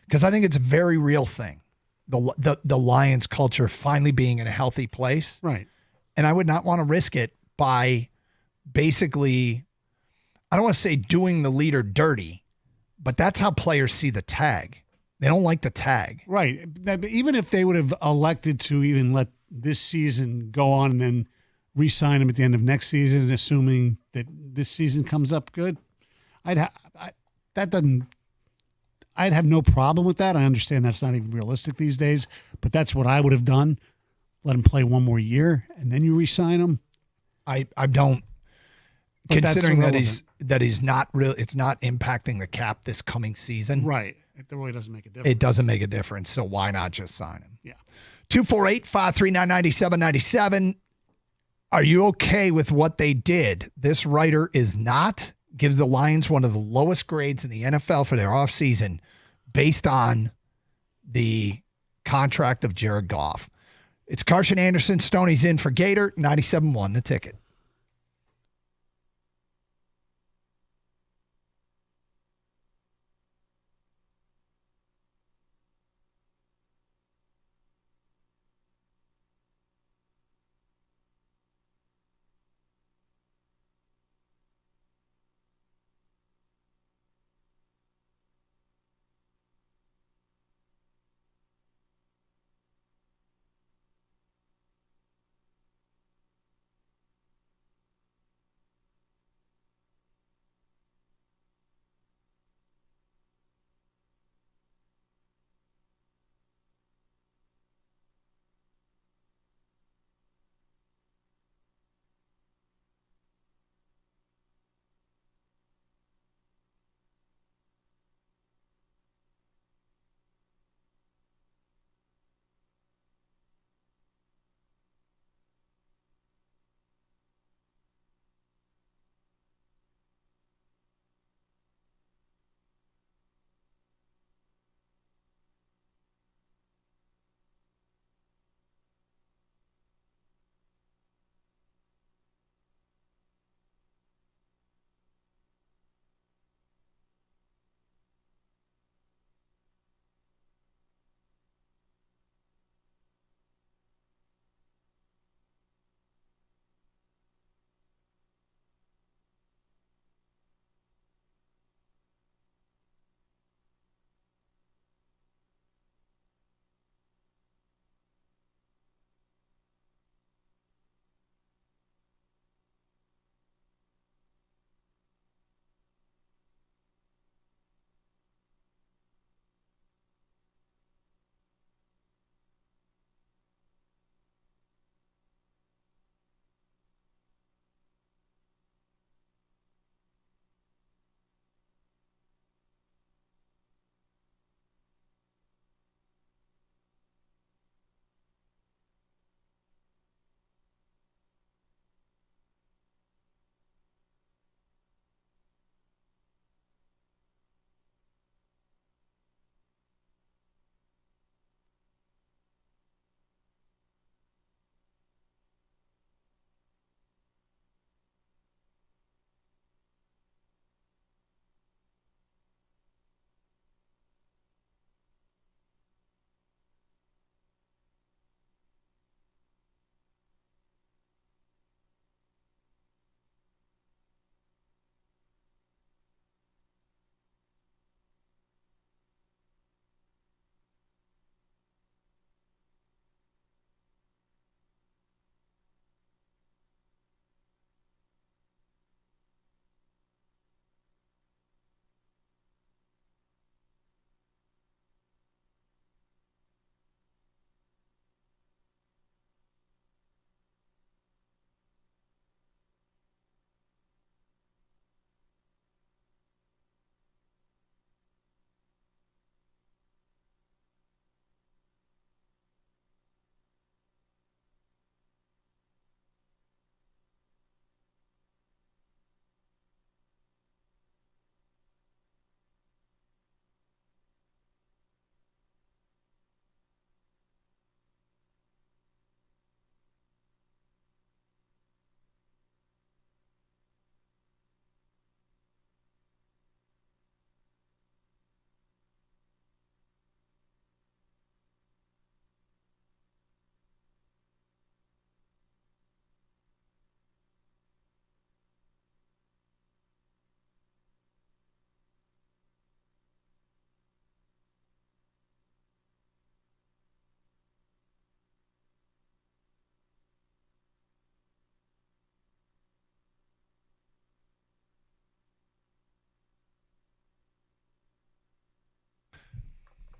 S8: Because I think it's a very real thing. The Lions culture finally being in a healthy place.
S7: Right.
S8: And I would not want to risk it by basically, I don't want to say doing the leader dirty, but that's how players see the tag. They don't like the tag.
S7: Right. Even if they would have elected to even let this season go on and then re-sign him at the end of next season, assuming that this season comes up good, I'd have no problem with that. I understand that's not even realistic these days, but that's what I would have done. Let him play one more year and then you re-sign him.
S8: I don't.
S7: But
S8: considering
S7: that's
S8: that he's not real, it's not impacting the cap this coming season.
S7: Right. It really doesn't make a difference.
S8: It doesn't make a difference. So why not just sign him?
S7: Yeah.
S8: 248-539-9797. Are you okay with what they did? This writer is not. Gives the Lions one of the lowest grades in the NFL for their offseason based on the contract of Jared Goff. It's Carson Anderson. Stoney's in for Gator. 97.1 The Ticket.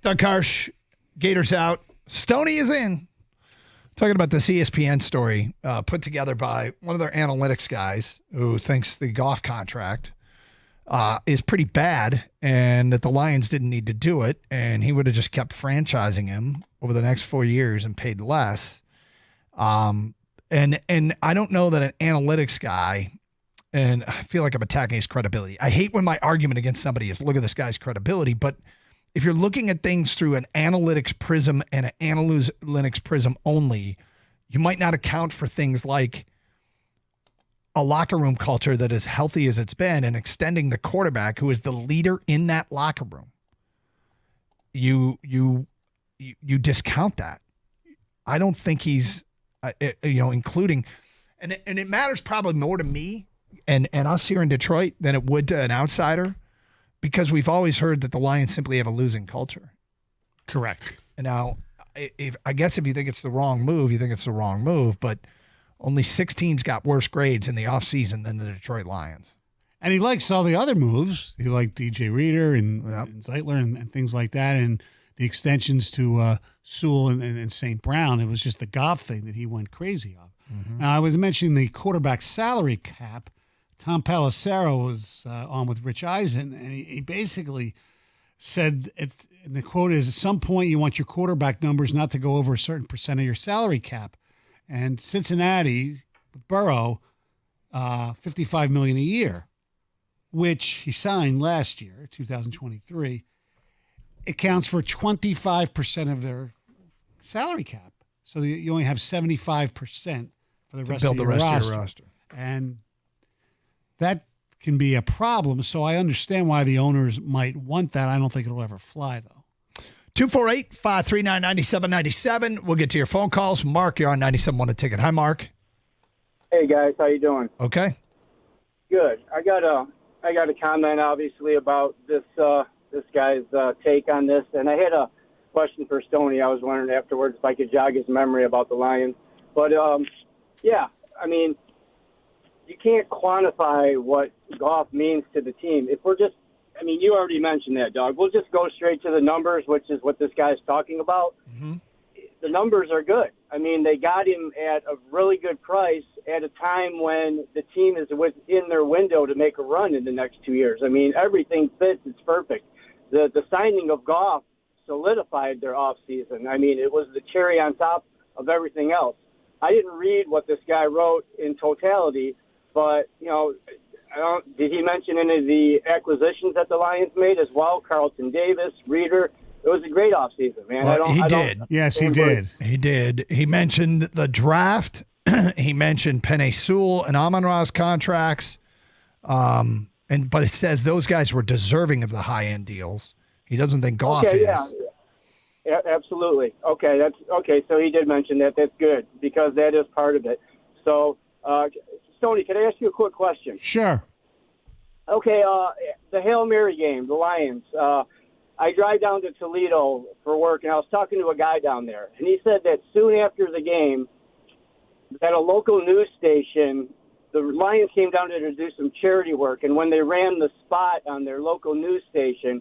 S8: Doug Karsh, Gators out. Stoney is in. Talking about this ESPN story put together by one of their analytics guys who thinks the Goff contract is pretty bad and that the Lions didn't need to do it, and he would have just kept franchising him over the next 4 years and paid less. And I don't know that an analytics guy, and I feel like I'm attacking his credibility. I hate when my argument against somebody is look at this guy's credibility, but if you're looking at things through an analytics prism and an analytics prism only, you might not account for things like a locker room culture that is healthy as it's been and extending the quarterback who is the leader in that locker room. You discount that. I don't think he's, including, and it matters probably more to me and us here in Detroit than it would to an outsider, because we've always heard that the Lions simply have a losing culture.
S7: Correct.
S8: And now, I guess if you think it's the wrong move, you think it's the wrong move, but only 6 teams got worse grades in the offseason than the Detroit Lions.
S7: And he likes all the other moves. He liked DJ Reader and Zeitler and things like that, and the extensions to Sewell and St. Brown. It was just the Goff thing that he went crazy on. Mm-hmm. Now, I was mentioning the quarterback salary cap. Tom Pelissero was on with Rich Eisen, and he basically said, and the quote is, at some point you want your quarterback numbers not to go over a certain percent of your salary cap. And Cincinnati, Burrow, $55 million a year, which he signed last year, 2023. It counts for 25% of their salary cap. So you only have 75% for the rest of your roster. And that can be a problem. So I understand why the owners might want that. I don't think it'll ever fly, though.
S8: 248-539-9797. We'll get to your phone calls. Mark, you're on 97.1 A Ticket. Hi, Mark.
S11: Hey, guys. How you doing?
S8: Okay.
S11: Good. I got a comment, obviously, about this guy's take on this. And I had a question for Stoney. I was wondering afterwards if I could jog his memory about the Lions. But, yeah, I mean, you can't quantify what Goff means to the team. If we're just, I mean, you already mentioned that, Doug. We'll just go straight to the numbers, which is what this guy's talking about. Mm-hmm. The numbers are good. I mean, they got him at a really good price at a time when the team is within their window to make a run in the next 2 years. I mean, everything fits. It's perfect. The signing of Goff solidified their offseason. I mean, it was the cherry on top of everything else. I didn't read what this guy wrote in totality, but, did he mention any of the acquisitions that the Lions made as well? Carlton Davis, Reader. It was a great offseason, man.
S8: Well, he did.
S7: Yes, he did.
S8: He did. He mentioned the draft. He mentioned Penei Sewell and Amon-Ra's contracts. But it says those guys were deserving of the high-end deals. He doesn't think Goff is.
S11: Yeah, absolutely. Okay, so he did mention that. That's good because that is part of it. So, Stoney, can I ask you a quick question?
S7: Sure.
S11: Okay, the Hail Mary game, the Lions. I drive down to Toledo for work, and I was talking to a guy down there, and he said that soon after the game, at a local news station, the Lions came down to do some charity work, and when they ran the spot on their local news station,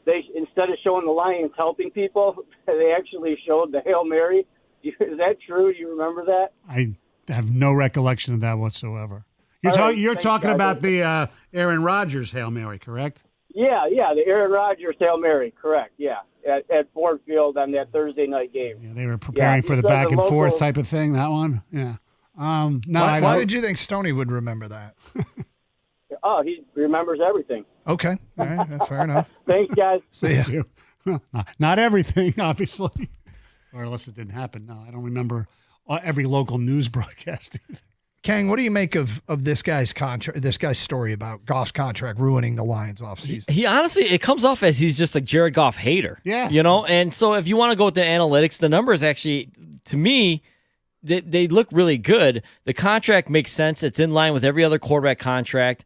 S11: they instead of showing the Lions helping people, they actually showed the Hail Mary. Is that true? Do you remember that?
S7: I have no recollection of that whatsoever. You're talking about the Aaron Rodgers Hail Mary, correct?
S11: Yeah, the Aaron Rodgers Hail Mary, correct, yeah, at Ford Field on that Thursday night game.
S7: Yeah, they were preparing for the back and forth type of thing, that one, yeah.
S8: Why did you think Stoney would remember that?
S11: Oh, he remembers everything.
S8: Okay, all right, that's fair enough.
S11: Thanks, guys.
S8: See ya.
S7: Not everything, obviously, or unless it didn't happen. No, I don't remember every local news broadcast either.
S8: Kang, what do you make of this guy's contract? This guy's story about Goff's contract ruining the Lions offseason.
S5: He honestly, it comes off as he's just a Jared Goff hater.
S7: Yeah,
S5: And so if you want to go with the analytics, the numbers actually, to me, they look really good. The contract makes sense. It's in line with every other quarterback contract.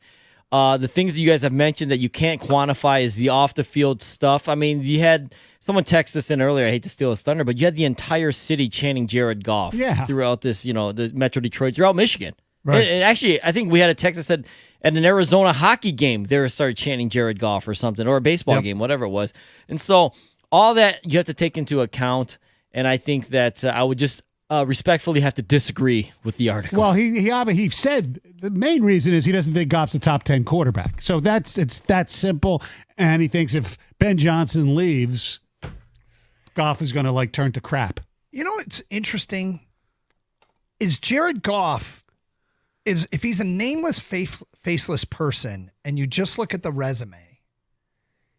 S5: The things that you guys have mentioned that you can't quantify is the off the field stuff. I mean, you had someone text this in earlier. I hate to steal his thunder, but you had the entire city chanting Jared Goff throughout this, the Metro Detroit, throughout Michigan. Right. And actually, I think we had a text that said at an Arizona hockey game, they started chanting Jared Goff or something, or a baseball game, whatever it was. And so all that you have to take into account, and I think that I would just respectfully have to disagree with the article.
S7: Well, he said the main reason is he doesn't think Goff's a top 10 quarterback. So it's that simple. And he thinks if Ben Johnson leaves, Goff is going to turn to crap.
S8: You know what's interesting is Jared Goff is, if he's a nameless, faceless person, and you just look at the resume,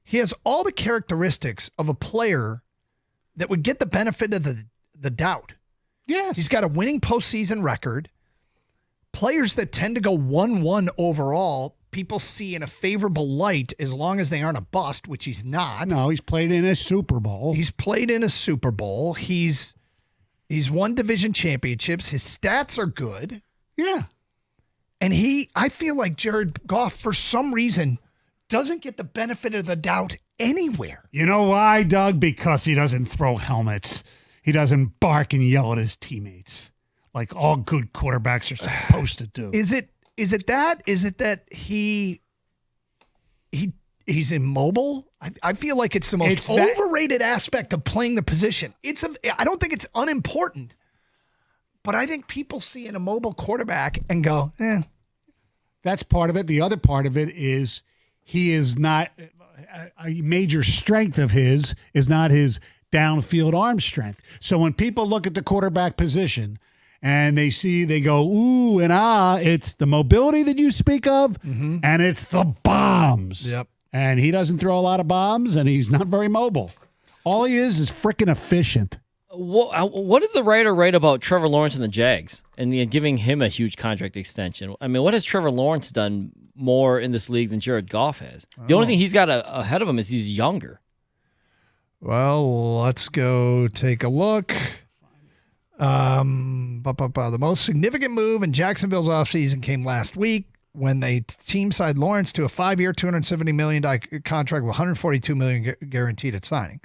S8: he has all the characteristics of a player that would get the benefit of the doubt.
S7: Yes.
S8: He's got a winning postseason record. Players that tend to go 1-1 overall, people see in a favorable light as long as they aren't a bust, which he's not.
S7: No, he's played in a Super Bowl.
S8: He's won division championships. His stats are good.
S7: Yeah.
S8: And I feel like Jared Goff, for some reason, doesn't get the benefit of the doubt anywhere.
S7: You know why, Doug? Because he doesn't throw helmets. He doesn't bark and yell at his teammates like all good quarterbacks are supposed to do.
S8: Is it that? Is it that he's immobile? I feel like it's the most overrated aspect of playing the position. I don't think it's unimportant, but I think people see an immobile quarterback and go, eh.
S7: That's part of it. The other part of it is he is not a major strength of his is not his downfield arm strength. So when people look at the quarterback position and they go, ooh and ah, it's the mobility that you speak of, and it's the bombs.
S8: Yep.
S7: And he doesn't throw a lot of bombs, and he's not very mobile. All he is freaking efficient.
S5: What did the writer write about Trevor Lawrence and the Jags and giving him a huge contract extension? I mean, what has Trevor Lawrence done more in this league than Jared Goff has? The only thing he's got ahead of him is he's younger.
S8: Well, let's go take a look. The most significant move in Jacksonville's offseason came last week when they team signed Lawrence to a 5-year, $270 million contract with $142 million guaranteed at signing.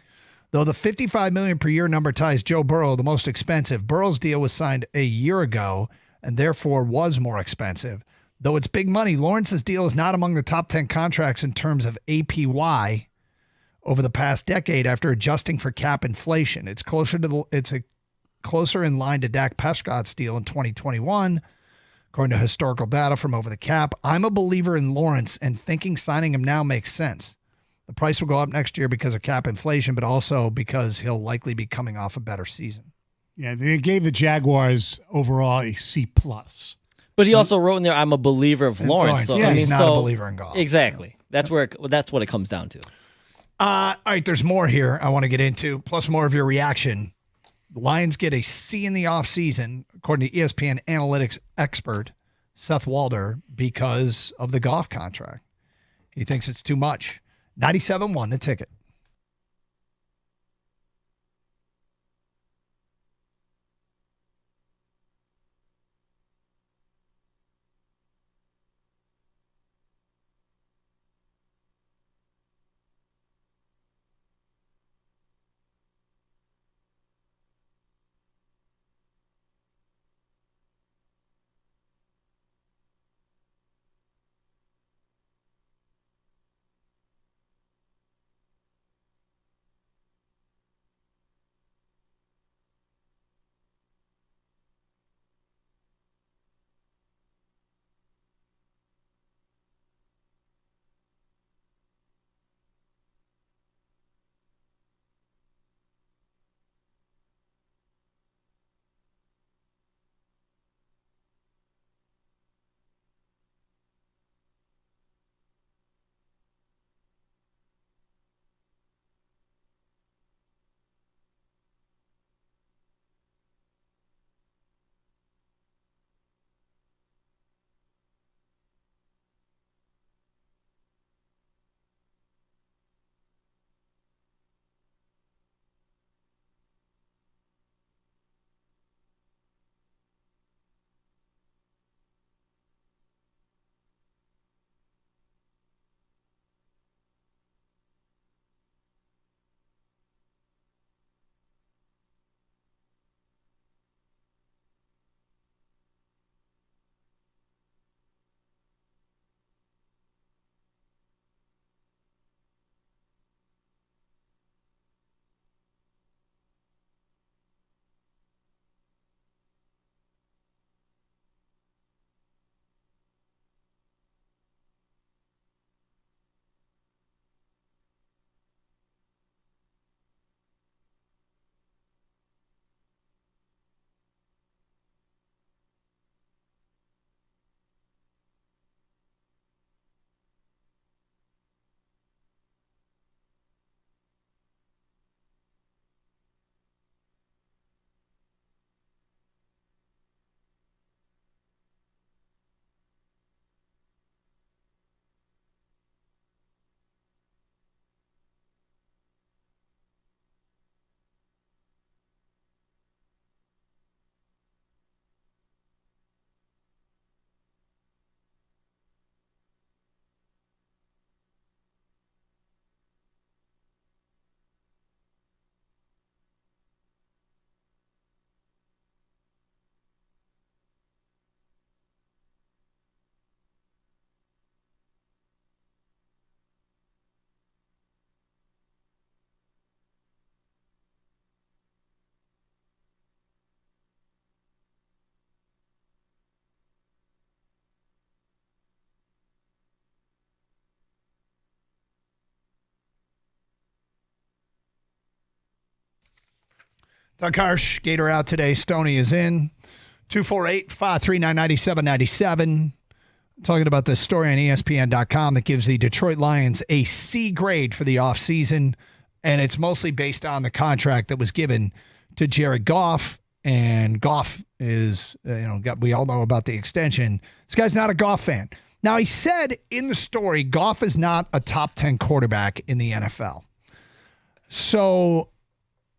S8: Though the $55 million per year number ties Joe Burrow the most expensive, Burrow's deal was signed a year ago and therefore was more expensive. Though it's big money, Lawrence's deal is not among the top 10 contracts in terms of APY over the past decade after adjusting for cap inflation. It's closer in line to Dak Prescott's deal in 2021, according to historical data from Over the Cap. I'm a believer in Lawrence and thinking signing him now makes sense. The price will go up next year because of cap inflation, but also because he'll likely be coming off a better season.
S7: Yeah, they gave the Jaguars overall a C+.
S5: But he also wrote in there, "I'm a believer of Lawrence." So,
S8: he's not a believer in Goff.
S5: Exactly. That's what it comes down to.
S8: All right, there's more here I want to get into, plus more of your reaction. The Lions get a C in the offseason, according to ESPN analytics expert Seth Walder, because of the Goff contract. He thinks it's too much. 97.1 The Ticket. Doug Harsh, Gator out today. Stoney is in. 248-539-9797. Talking about this story on ESPN.com that gives the Detroit Lions a C grade for the offseason, and it's mostly based on the contract that was given to Jared Goff. And Goff is, we all know about the extension. This guy's not a Goff fan. Now, he said in the story, Goff is not a top 10 quarterback in the NFL. So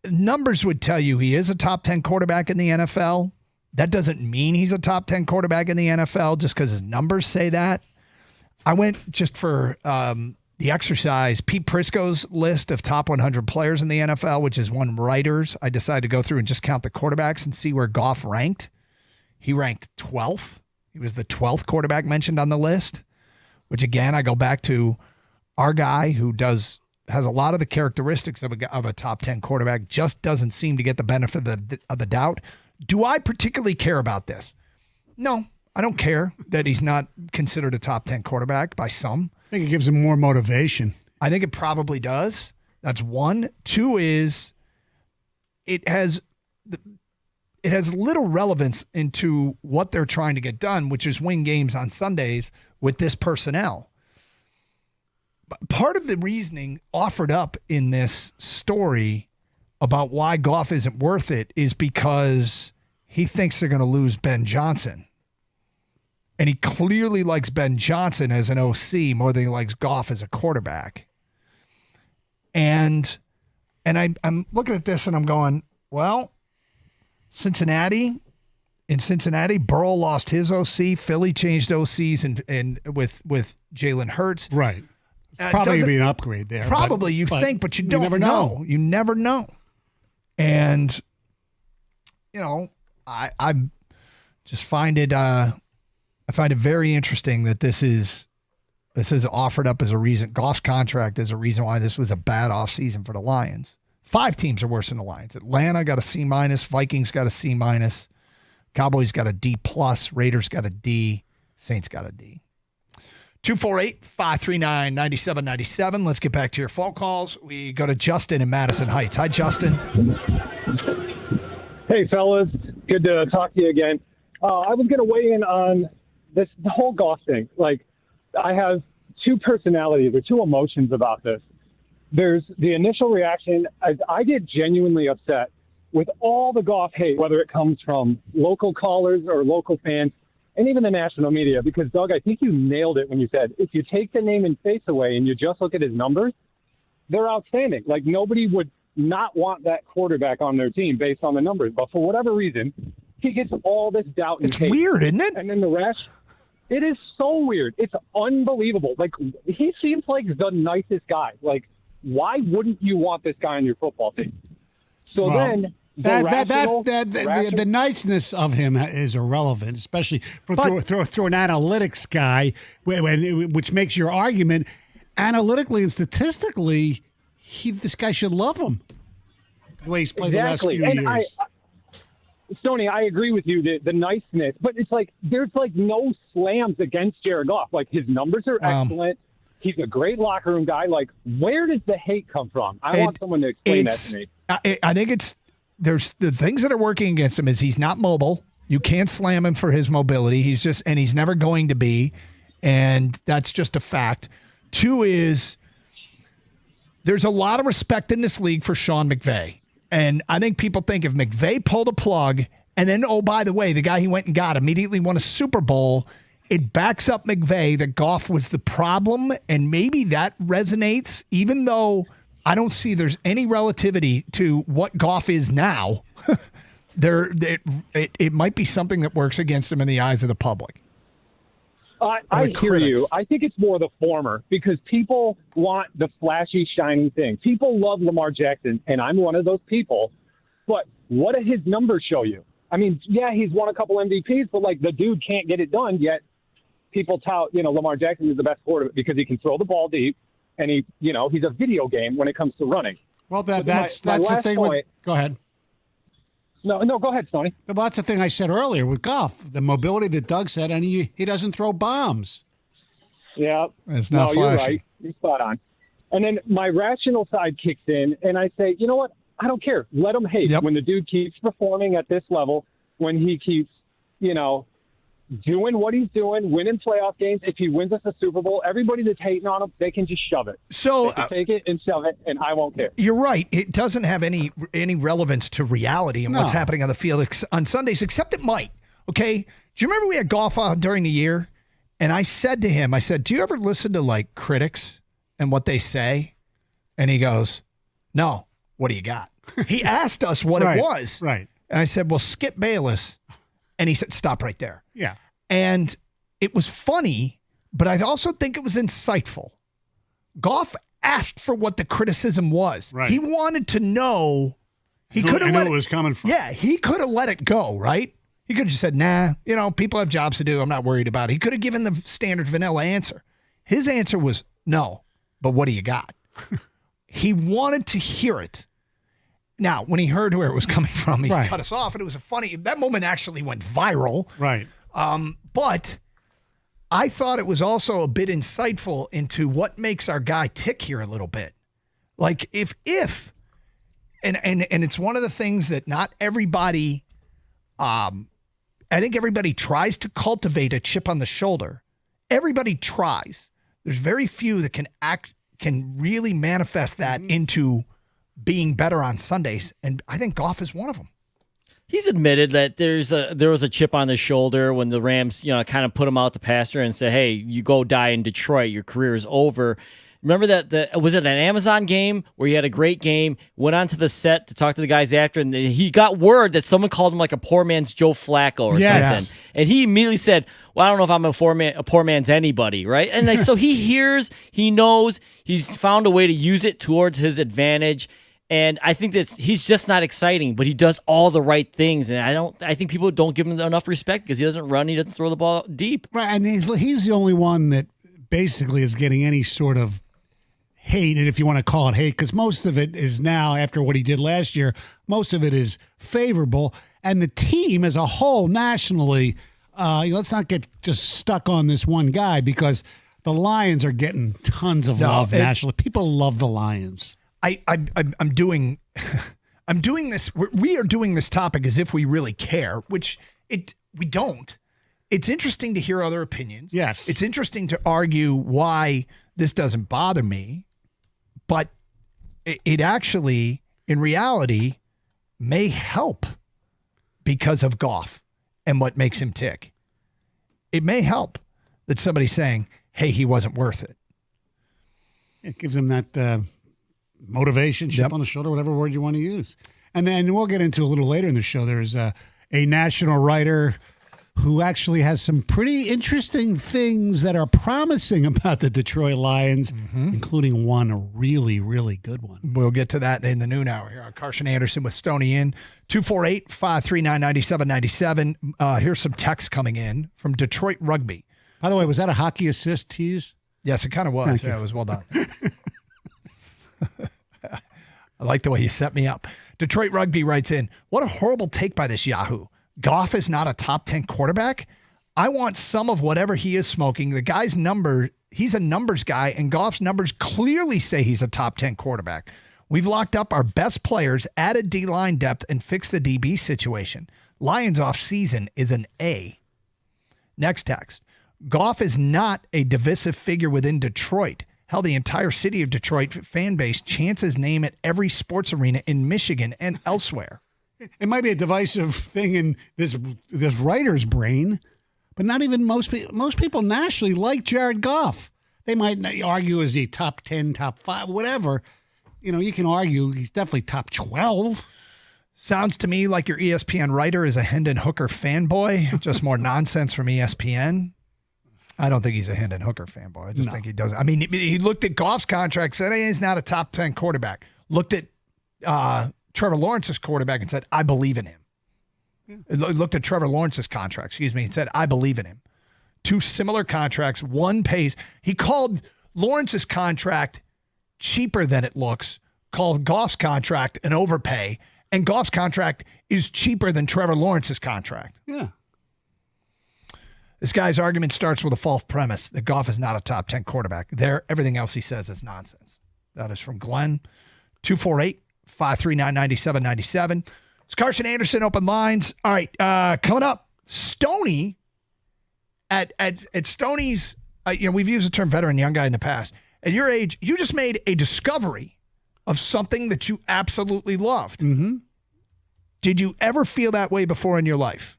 S8: numbers would tell you he is a top 10 quarterback in the NFL. That doesn't mean he's a top 10 quarterback in the NFL just because his numbers say that. I went just for the exercise, Pete Prisco's list of top 100 players in the NFL, which is one writers. I decided to go through and just count the quarterbacks and see where Goff ranked. He ranked 12th. He was the 12th quarterback mentioned on the list, which again, I go back to our guy who has a lot of the characteristics of a top 10 quarterback, just doesn't seem to get the benefit of the doubt. Do I particularly care about this? No, I don't care that he's not considered a top 10 quarterback by some.
S7: I think it gives him more motivation.
S8: I think it probably does. That's one. Two is it has little relevance into what they're trying to get done, which is win games on Sundays with this personnel. But part of the reasoning offered up in this story about why Goff isn't worth it is because he thinks they're going to lose Ben Johnson. And he clearly likes Ben Johnson as an OC more than he likes Goff as a quarterback. And I'm looking at this and I'm going, well, in Cincinnati, Burrow lost his OC. Philly changed OCs and with Jalen Hurts.
S7: Right. It's probably going to be an upgrade there.
S8: Probably, you think, but you don't know. You never know. And, I just find it very interesting that this is offered up as a reason. Goff's contract is a reason why this was a bad offseason for the Lions. 5 teams are worse than the Lions. Atlanta got a C-, Vikings got a C-, Cowboys got a D+, Raiders got a D, Saints got a D. 248-539-9797. Let's get back to your phone calls. We go to Justin in Madison Heights. Hi, Justin.
S12: Hey, fellas. Good to talk to you again. I was going to weigh in on the whole Goff thing. Like, I have 2 personalities or 2 emotions about this. There's the initial reaction. I get genuinely upset with all the Goff hate, whether it comes from local callers or local fans, and even the national media, because, Doug, I think you nailed it when you said if you take the name and face away and you just look at his numbers, they're outstanding. Like, nobody would not want that quarterback on their team based on the numbers. But for whatever reason, he gets all this doubt and hate.
S8: It's weird, isn't it?
S12: And then the rest, it is so weird. It's unbelievable. Like, he seems like the nicest guy. Like, why wouldn't you want this guy on your football team? So then...
S7: The niceness of him is irrelevant, especially through an analytics guy, which makes your argument analytically and statistically. This guy should love him the way he's played the last few years.
S12: Stoney, I agree with you, the niceness, but it's like there's like no slams against Jared Goff. Like, his numbers are excellent. He's a great locker room guy. Like, where does the hate come from? I want someone to explain that to me.
S8: I think there's the things that are working against him is he's not mobile. You can't slam him for his mobility. He's never going to be. And that's just a fact. 2 is there's a lot of respect in this league for Sean McVay. And I think people think if McVay pulled a plug and then, oh, by the way, the guy he went and got immediately won a Super Bowl, it backs up McVay that Goff was the problem. And maybe that resonates, even though I don't see there's any relativity to what Goff is now. It might be something that works against him in the eyes of the public.
S12: I hear you. I think it's more the former because people want the flashy, shiny thing. People love Lamar Jackson, and I'm one of those people. But what do his numbers show you? I mean, yeah, he's won a couple MVPs, but like the dude can't get it done yet. People tout, Lamar Jackson is the best quarterback because he can throw the ball deep. And he's a video game when it comes to running.
S7: Well, that's the thing. Go ahead.
S12: No, go ahead, Stoney.
S7: Well, that's the thing I said earlier with Goff, the mobility that Doug said, and he doesn't throw bombs.
S12: Yeah,
S8: it's not flashy.
S12: You're right. You're spot on. And then my rational side kicks in, and I say, you know what? I don't care. Let him hate.
S8: Yep.
S12: When the dude keeps performing at this level, when he keeps, doing what he's doing, winning playoff games, if he wins us a Super Bowl, everybody that's hating on him, they can just shove it.
S8: So
S12: they can take it and shove it, and I won't care.
S8: You're right. It doesn't have any relevance to reality and what's happening on the field on Sundays, except it might. Okay? Do you remember we had golf on during the year? And I said to him, do you ever listen to like critics and what they say? And he goes, no. What do you got? He asked us what it was.
S7: Right.
S8: And I said, well, Skip Bayless. And he said, stop right there.
S7: Yeah.
S8: And it was funny, but I also think it was insightful. Goff asked for what the criticism was.
S7: Right.
S8: He wanted to know. He
S7: could
S8: have
S7: have
S8: let
S7: it was coming from.
S8: Yeah, he could have let it go, right? He could have just said, nah, people have jobs to do. I'm not worried about it. He could have given the standard vanilla answer. His answer was, no, but what do you got? He wanted to hear it. Now, when he heard where it was coming from, he cut us off, and it was that moment actually went viral.
S7: Right.
S8: But I thought it was also a bit insightful into what makes our guy tick here a little bit. Like and it's one of the things that not everybody, I think everybody tries to cultivate a chip on the shoulder. Everybody tries. There's very few that can really manifest that into being better on Sundays, and I think Goff is one of them.
S5: He's admitted that there was a chip on his shoulder when the Rams, kind of put him out the pasture and said, "Hey, you go die in Detroit. Your career is over." Remember that was it an Amazon game where he had a great game, went onto the set to talk to the guys after, and he got word that someone called him like a poor man's Joe Flacco or something. And he immediately said, well, I don't know if I'm a poor man's anybody, right? And so he hears, he knows, he's found a way to use it towards his advantage. And I think that he's just not exciting, but he does all the right things. And I think people don't give him enough respect because he doesn't run, he doesn't throw the ball deep.
S7: Right, and he's the only one that basically is getting any sort of hate, and if you want to call it hate, because most of it is now, after what he did last year, most of it is favorable. And the team as a whole nationally, let's not get just stuck on this one guy, because the Lions are getting tons of love nationally. People love the Lions.
S8: I'm doing this. We are doing this topic as if we really care, which we don't. It's interesting to hear other opinions.
S7: Yes.
S8: It's interesting to argue why this doesn't bother me, but it actually, in reality, may help because of Goff and what makes him tick. It may help that somebody's saying, hey, he wasn't worth it.
S7: It gives him that motivation, chip on the shoulder, whatever word you want to use. And then we'll get into a little later in the show, there's a national writer who actually has some pretty interesting things that are promising about the Detroit Lions, including one, a really, really good one.
S8: We'll get to that in the noon hour here on Carson Anderson with Stoney in. 248-539-9797. Here's some text coming in from Detroit Rugby.
S7: By the way, was that a hockey assist tease?
S8: Yes, it kind of was.
S7: Thank
S8: Yeah,
S7: you.
S8: it was well done. I like the way you set me up. Detroit Rugby writes in, what a horrible take by this Yahoo. Goff is not a top 10 quarterback. I want some of whatever he is smoking. The guy's he's a numbers guy, and Goff's numbers clearly say he's a top 10 quarterback. We've locked up our best players, added D-line depth, and fixed the DB situation. Lions offseason is an A. Next text. Goff is not a divisive figure within Detroit. Hell, the entire city of Detroit fan base chants his name at every sports arena in Michigan and elsewhere.
S7: It might be a divisive thing in this writer's brain, but not even most people nationally like Jared Goff. They might argue, is he top 10, top 5, whatever. You can argue he's definitely top 12.
S8: Sounds to me like your ESPN writer is a Hendon Hooker fanboy. Just more nonsense from ESPN. I don't think he's a Hendon Hooker fanboy. I just think he does. I mean, he looked at Goff's contract, said, hey, he's not a top 10 quarterback. Looked at Trevor Lawrence's quarterback and said, I believe in him. Yeah. Looked at Trevor Lawrence's contract, and said, I believe in him. Two similar contracts, one pays. He called Lawrence's contract cheaper than it looks, called Goff's contract an overpay, and Goff's contract is cheaper than Trevor Lawrence's contract.
S7: Yeah.
S8: This guy's argument starts with a false premise that Goff is not a top 10 quarterback. Everything else he says is nonsense. That is from Glenn. 888-539-9797. It's Carson Anderson, Open Lines. All right, coming up, Stoney at Stoney's, we've used the term veteran, young guy in the past. At your age, you just made a discovery of something that you absolutely loved.
S7: Mm-hmm.
S8: Did you ever feel that way before in your life?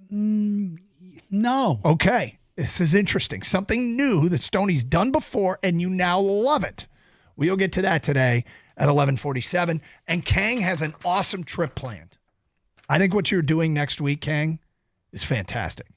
S7: No.
S8: Okay. This is interesting. Something new that Stoney's done before, and you now love it. We'll get to that today at 11:47. And Kang has an awesome trip planned. I think what you're doing next week, Kang, is fantastic.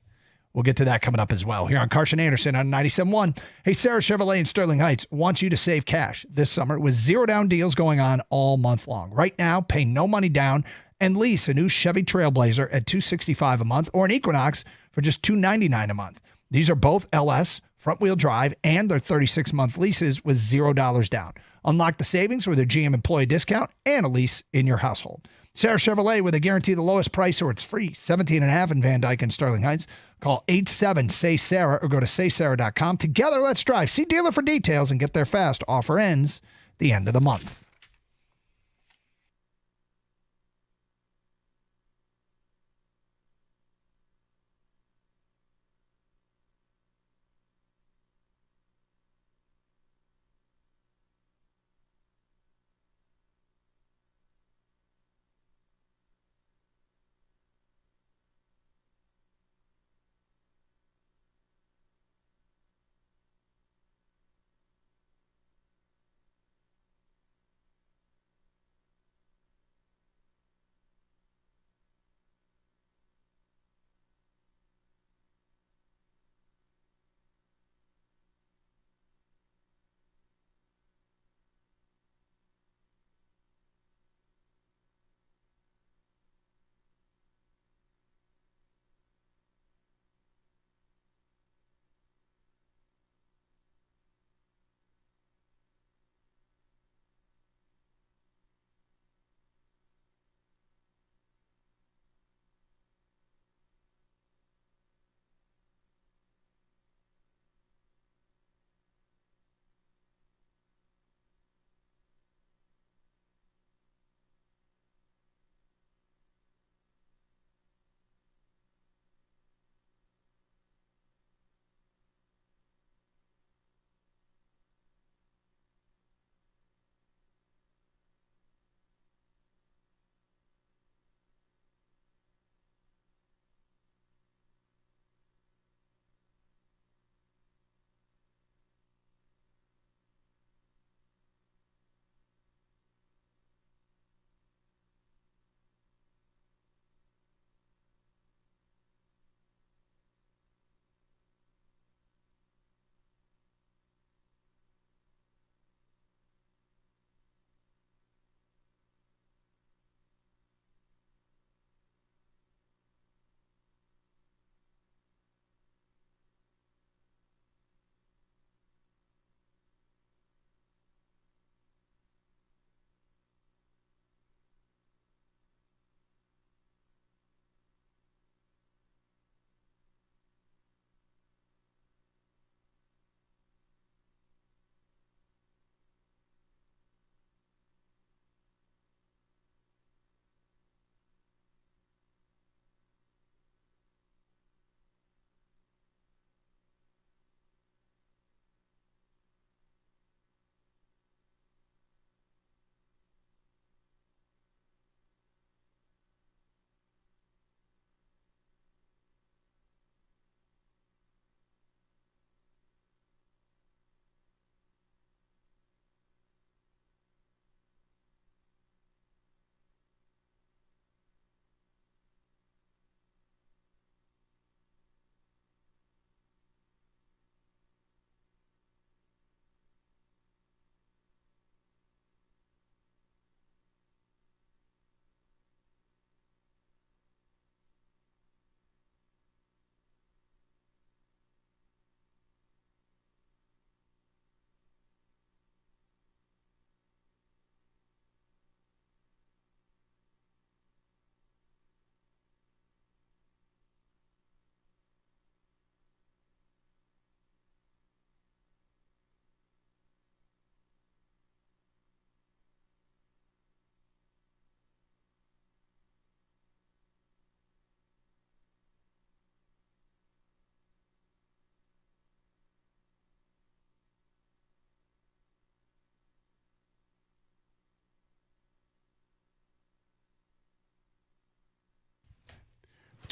S8: We'll get to that coming up as well here on Carson Anderson on 97.1. Hey, Sarah Chevrolet in Sterling Heights wants you to save cash this summer with zero down deals going on all month long. Right now, pay no money down and lease a new Chevy Trailblazer at $265 a month or an Equinox for just $299 a month. These are both LS, front-wheel drive, and their 36-month leases with $0 down. Unlock the savings with a GM employee discount and a lease in your household. Sarah Chevrolet with a guarantee the lowest price or it's free. 17.5 in Van Dyke and Sterling Heights. Call 87-SAY-SARAH or go to saysarah.com. Together, let's drive. See dealer for details and get there fast. Offer ends the end of the month.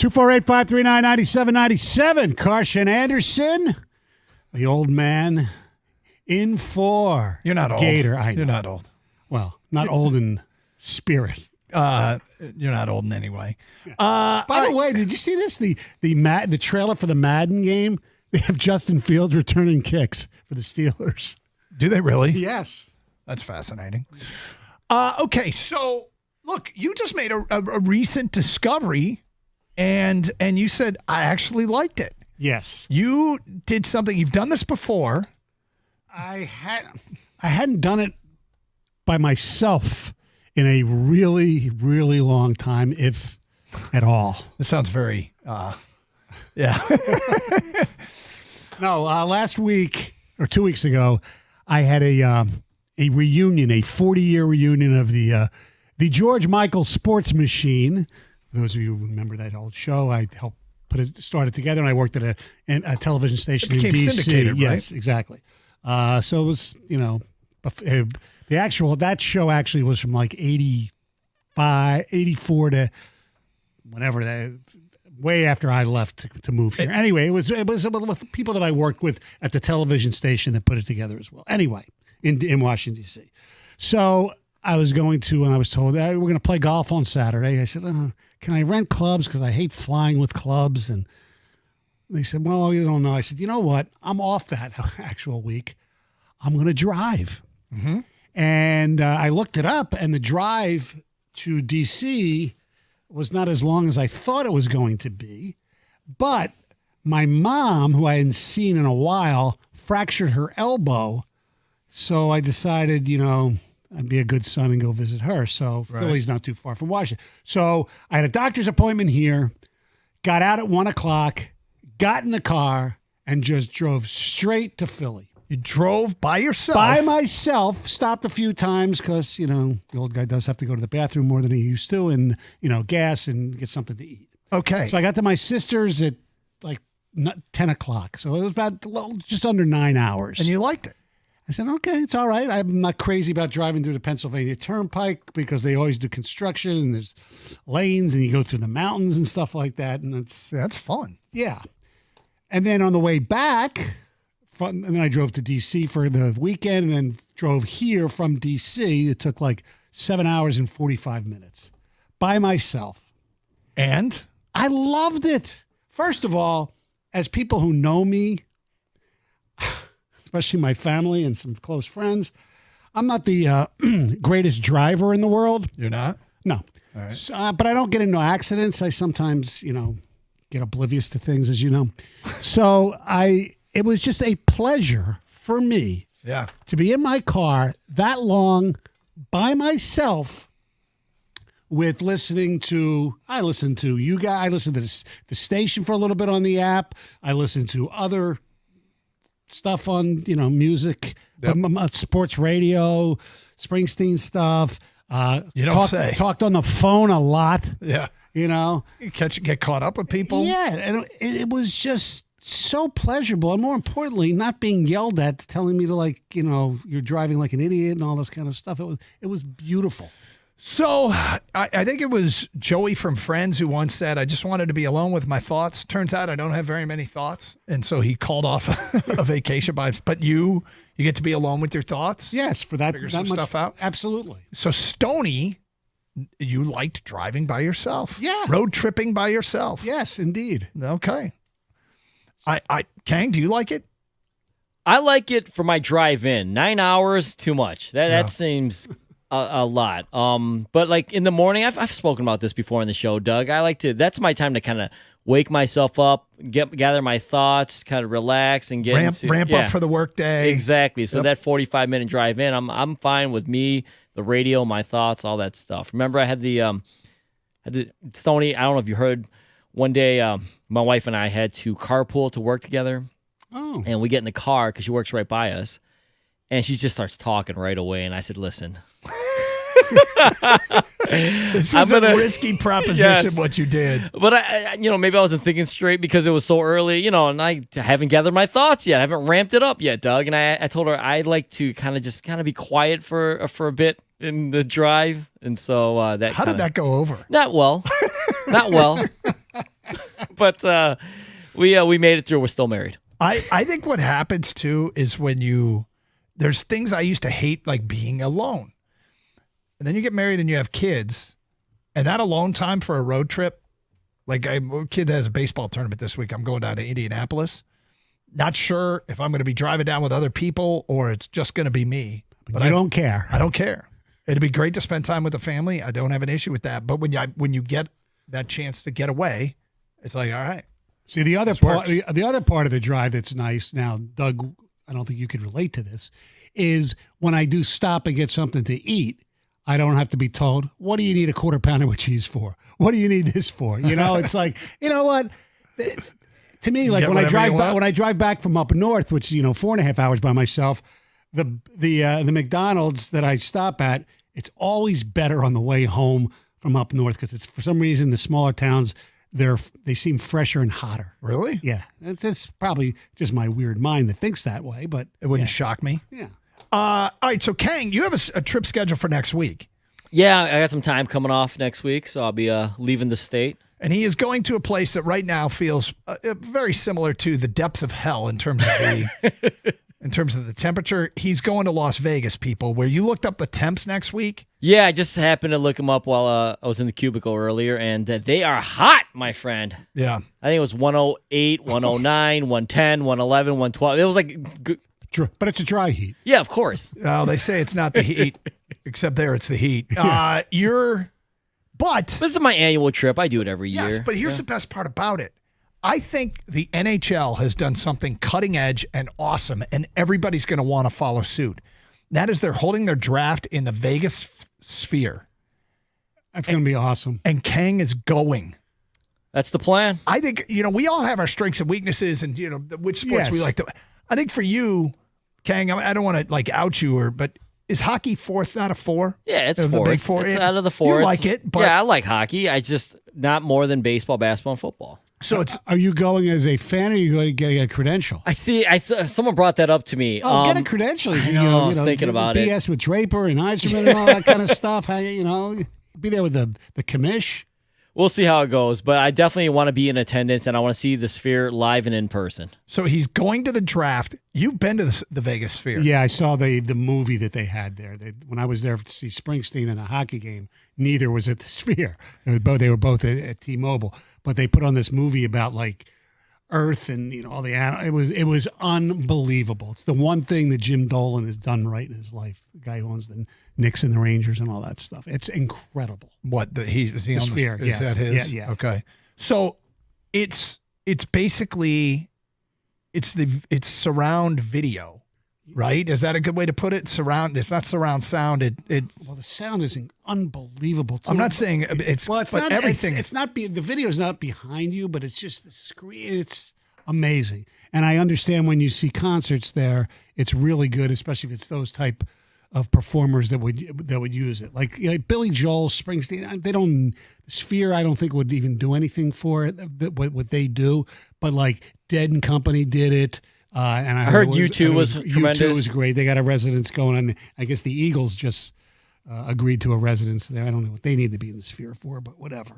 S7: 248-539-9797. Carson Anderson, the old man, in for
S8: You're not old.
S7: Gator. I know.
S8: You're not old.
S7: Well, not old in spirit.
S8: You're not old in any way.
S7: By the way, did you see this? The trailer for the Madden game? They have Justin Fields returning kicks for the Steelers.
S8: Do they really?
S7: Yes.
S8: That's fascinating. Okay, so look, you just made a recent discovery, and you said, I actually liked it.
S7: Yes.
S8: You did something. You've done this before.
S7: I hadn't done it by myself in a really, really long time, if at all.
S8: This sounds very, yeah.
S7: No, last week or 2 weeks ago, I had a reunion, a 40-year reunion of the George Michael Sports Machine. For those of you who remember that old show, I helped start it together, and I worked at a television station in D.C.
S8: Syndicated,
S7: yes,
S8: right?
S7: Exactly. So it was, that show actually was from like 84 to whenever way after I left to move here. Anyway, it was with people that I worked with at the television station that put it together as well. Anyway, in Washington, D.C. So I was going to, and I was told, we're going to play golf on Saturday. I said, can I rent clubs? Because I hate flying with clubs. And they said, well, you don't know. I said, you know what? I'm off that actual week. I'm going to drive.
S8: Mm-hmm.
S7: And I looked it up, and the drive to D.C. was not as long as I thought it was going to be. But my mom, who I hadn't seen in a while, fractured her elbow. So I decided, I'd be a good son and go visit her. So
S8: Right.
S7: Philly's not too far from Washington. So I had a doctor's appointment here, got out at 1 o'clock, got in the car, and just drove straight to Philly.
S8: You drove by yourself?
S7: By myself, stopped a few times because, the old guy does have to go to the bathroom more than he used to, and, gas and get something to eat.
S8: Okay.
S7: So I got to my sister's at like 10 o'clock. So it was about just under 9 hours.
S8: And you liked it?
S7: I said, okay, it's all right. I'm not crazy about driving through the Pennsylvania Turnpike because they always do construction and there's lanes and you go through the mountains and stuff like that. And
S8: that's fun.
S7: Yeah. And then on the way back, and then I drove to D.C. for the weekend and then drove here from D.C. It took like 7 hours and 45 minutes by myself.
S8: And?
S7: I loved it. First of all, as people who know me, especially my family and some close friends, I'm not the greatest driver in the world.
S8: You're not?
S7: No.
S8: All right.
S7: So, but I don't get into accidents. I sometimes, get oblivious to things, as you know. So it was just a pleasure for me to be in my car that long by myself with listening to you guys. I listened to the station for a little bit on the app. I listened to other stuff on, music, sports radio, Springsteen stuff.
S8: You don't say.
S7: Talked on the phone a lot.
S8: Yeah.
S7: You
S8: get caught up with people.
S7: Yeah. And it was just so pleasurable. And more importantly, not being yelled at, telling me to you're driving like an idiot and all this kind of stuff. It was beautiful.
S8: So I think it was Joey from Friends who once said, I just wanted to be alone with my thoughts. Turns out I don't have very many thoughts. And so he called off a vacation. But you get to be alone with your thoughts?
S7: Yes, for that,
S8: Figure
S7: that
S8: some
S7: much
S8: stuff out?
S7: Absolutely.
S8: So Stoney, you liked driving by yourself.
S7: Yeah.
S8: Road tripping by yourself.
S7: Yes, indeed.
S8: Okay. Kang, do you like it?
S5: I like it for my drive in. 9 hours, too much. That seems a lot. But like in the morning, I've spoken about this before in the show, Doug. That's my time to kind of wake myself up, gather my thoughts, kind of relax and get
S8: ramp up for the workday.
S5: Exactly. So that 45-minute drive in, I'm fine with me, the radio, my thoughts, all that stuff. Remember, I had the Stoney. I don't know if you heard. One day, my wife and I had to carpool to work together.
S7: Oh.
S5: And we get in the car because she works right by us, and she just starts talking right away. And I said, "Listen."
S8: This was a risky proposition, what you did.
S5: But I maybe I wasn't thinking straight because it was so early, and I haven't gathered my thoughts yet. I haven't ramped it up yet, Doug. And I told her I'd like to kind of be quiet for a bit in the drive. And so
S8: How did that go over?
S5: Not well. Not well. But we made it through. We're still married.
S8: I think what happens too is when there's things I used to hate, like being alone. And then you get married and you have kids, and that alone time for a road trip, like a kid has a baseball tournament this week. I'm going down to Indianapolis. Not sure if I'm going to be driving down with other people or it's just going to be me.
S7: But I don't care.
S8: I don't care. It'd be great to spend time with the family. I don't have an issue with that. But when you get that chance to get away, it's like, all right.
S7: See, the other part of the drive that's nice now, Doug, I don't think you could relate to this, is when I do stop and get something to eat, I don't have to be told, what do you need a quarter pounder with cheese for? What do you need this for? You know, it's like, you know what? To me, like when I drive back from up north, which is 4.5 hours by myself, the McDonald's that I stop at, it's always better on the way home from up north because it's for some reason the smaller towns they seem fresher and hotter.
S8: Really?
S7: Yeah, it's probably just my weird mind that thinks that way, but
S8: it wouldn't shock me.
S7: Yeah.
S8: All right, so Kang, you have a trip scheduled for next week.
S5: Yeah, I got some time coming off next week, so I'll be leaving the state.
S8: And he is going to a place that right now feels very similar to the depths of hell in terms of the temperature. He's going to Las Vegas, people, where you looked up the temps next week.
S5: Yeah, I just happened to look them up while I was in the cubicle earlier, and they are hot, my friend.
S8: Yeah.
S5: I think it was 108, 109, 110, 111, 112. It was like...
S7: But it's a dry heat.
S5: Yeah, of course.
S8: Oh, they say it's not the heat, except there it's the heat. But
S5: this is my annual trip. I do it every year.
S8: Yes, but here's the best part about it. I think the NHL has done something cutting edge and awesome, and everybody's going to want to follow suit. That is, they're holding their draft in the Vegas sphere.
S7: That's going to be awesome.
S8: And Kang is going.
S5: That's the plan.
S8: I think, we all have our strengths and weaknesses and, which sports we like to. I think for you, Kang, I don't want to out you, but is hockey 4th out of 4?
S5: Yeah, it's 4th.
S8: The big 4.
S5: It's out of the 4.
S8: You like it, but
S5: yeah, I like hockey. I just not more than baseball, basketball, and football.
S7: So are you going as a fan, or are you going to get a credential?
S5: I see. Someone brought that up to me.
S7: Oh, get a credential.
S5: I was thinking about it.
S7: BS with Draper and Eiserman and all that kind of stuff. Be there with the commish.
S5: We'll see how it goes, but I definitely want to be in attendance, and I want to see the Sphere live and in person.
S8: So he's going to the draft. You've been to the Vegas Sphere.
S7: Yeah, I saw the movie that they had there. When I was there to see Springsteen in a hockey game, neither was at the Sphere. They were both at T-Mobile, but they put on this movie about like Earth and all the animals. It was unbelievable. It's the one thing that Jim Dolan has done right in his life. The guy who owns the Knicks and the Rangers and all that stuff. It's incredible.
S8: What is he on
S7: Sphere?
S8: Is that his?
S7: Yeah.
S8: Okay. So it's basically it's surround video, right? Is that a good way to put it? Surround. It's not surround sound.
S7: Well, the sound is unbelievable. Too.
S8: I'm not saying it's.
S7: Well, it's
S8: but
S7: not
S8: everything.
S7: It's not. The video's not behind you, but it's just the screen. It's amazing. And I understand when you see concerts there, it's really good, especially if it's those type of performers that would use it, like Billy Joel, Springsteen. They don't. Sphere, I don't think would even do anything for it. What they do, but like Dead and Company did it. And I
S5: heard U2 was tremendous.
S7: U2 was great. They got a residence going on. I guess the Eagles just agreed to a residence there. I don't know what they need to be in the Sphere for, but whatever.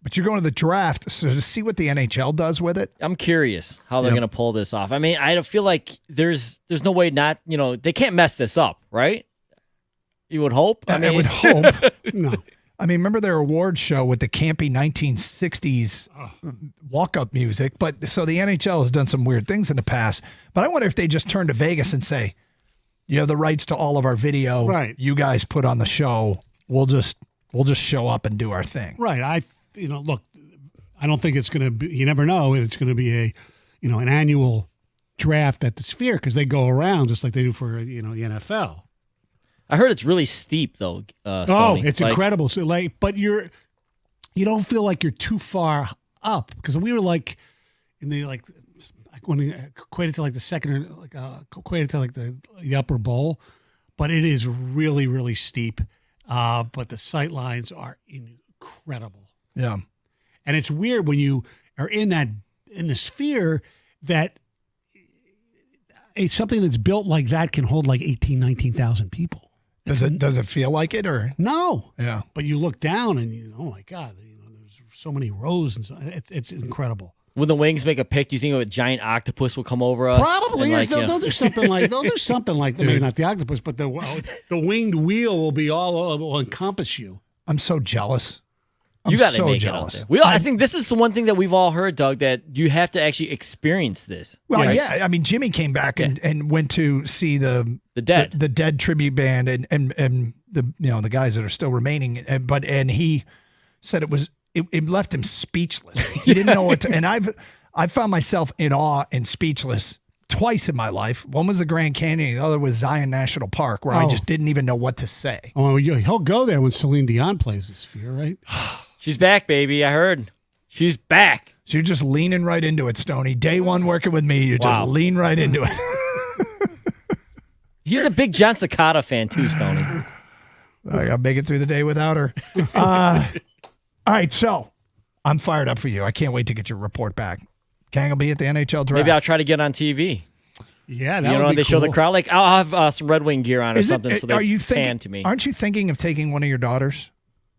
S8: But you're going to the draft, so to see what the NHL does with it.
S5: I'm curious how they're going to pull this off. I mean, I feel like there's no way not. They can't mess this up, right? You would hope.
S8: I would hope.
S7: No.
S8: I mean, remember their award show with the campy 1960s walk-up music? But so the NHL has done some weird things in the past. But I wonder if they just turn to Vegas and say, "You have the rights to all of our video.
S7: Right.
S8: You guys put on the show. We'll just show up and do our thing."
S7: Right. Look, I don't think it's going to be. You never know. It's going to be an annual draft at the Sphere because they go around just like they do for the NFL.
S5: I heard it's really steep though. Stoney.
S7: It's incredible. So but you don't feel like you're too far up because we were like in the when equated to like the second or equated to like the upper bowl, but it is really really steep. But the sight lines are incredible.
S8: Yeah,
S7: and it's weird when you are in the Sphere that something that's built like that can hold like 19,000 people.
S8: Does it feel like it or
S7: no?
S8: Yeah,
S7: but you look down and oh my God, there's so many rows, and it's incredible.
S5: When the Wings make a pick, do you think a giant octopus will come over us?
S7: Probably,
S5: and,
S7: they'll do something like maybe not the octopus, but the winged wheel will be will encompass you.
S8: I'm so jealous.
S5: You got to
S8: so
S5: make
S8: jealous.
S5: it out there. I think this is the one thing that we've all heard, Doug, that you have to actually experience this.
S8: Well, yeah. I mean, Jimmy came back and went to see the Dead tribute band and the guys that are still remaining. And he said it left him speechless. He didn't know what to. And I found myself in awe and speechless twice in my life. One was the Grand Canyon, the other was Zion National Park, where I just didn't even know what to say.
S7: Oh, he'll go there when Celine Dion plays the Sphere, right?
S5: She's back, baby. I heard. She's back.
S8: So you're just leaning right into it, Stoney. Day one working with me, you just lean right into it.
S5: He's a big John Cicada fan too, Stoney.
S8: I got to make it through the day without her. All right, so I'm fired up for you. I can't wait to get your report back. Kang will be at the NHL draft.
S5: Maybe I'll try to get on TV.
S7: Yeah, that would be
S5: they show the crowd. Like I'll have some Red Wing gear on or something, so they pan to me.
S8: Aren't you thinking of taking one of your daughters?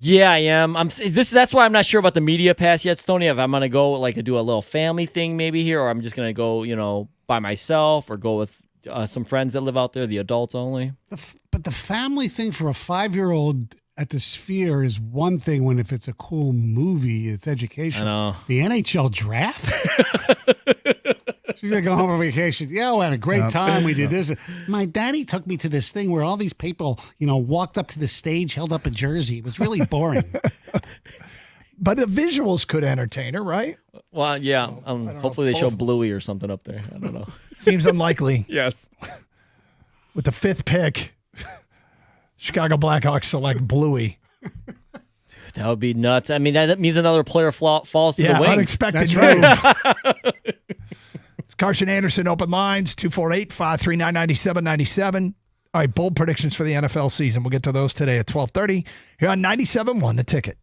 S5: Yeah, I am. That's why I'm not sure about the media pass yet, Stoney. If I'm gonna go to do a little family thing maybe here, or I'm just gonna go, by myself, or go with some friends that live out there, the adults only.
S7: But the family thing for a 5-year-old at the Sphere is one thing. When if it's a cool movie, it's education.
S5: I know.
S7: The NHL draft. She's gonna go home on vacation. Yeah, we had a great time. We did this. My daddy took me to this thing where all these people, walked up to the stage, held up a jersey. It was really boring.
S8: But the visuals could entertain her, right?
S5: Well, yeah. Hopefully they show Bluey or something up there. I don't know.
S8: Seems unlikely.
S5: Yes.
S8: With the 5th pick, Chicago Blackhawks select Bluey.
S5: That would be nuts. I mean, that means another player falls to the wings.
S8: Unexpected move. It's Carson Anderson, open lines, 248-539-9797. All right, bold predictions for the NFL season. We'll get to those today at 12:30 here on 97.1 The Ticket.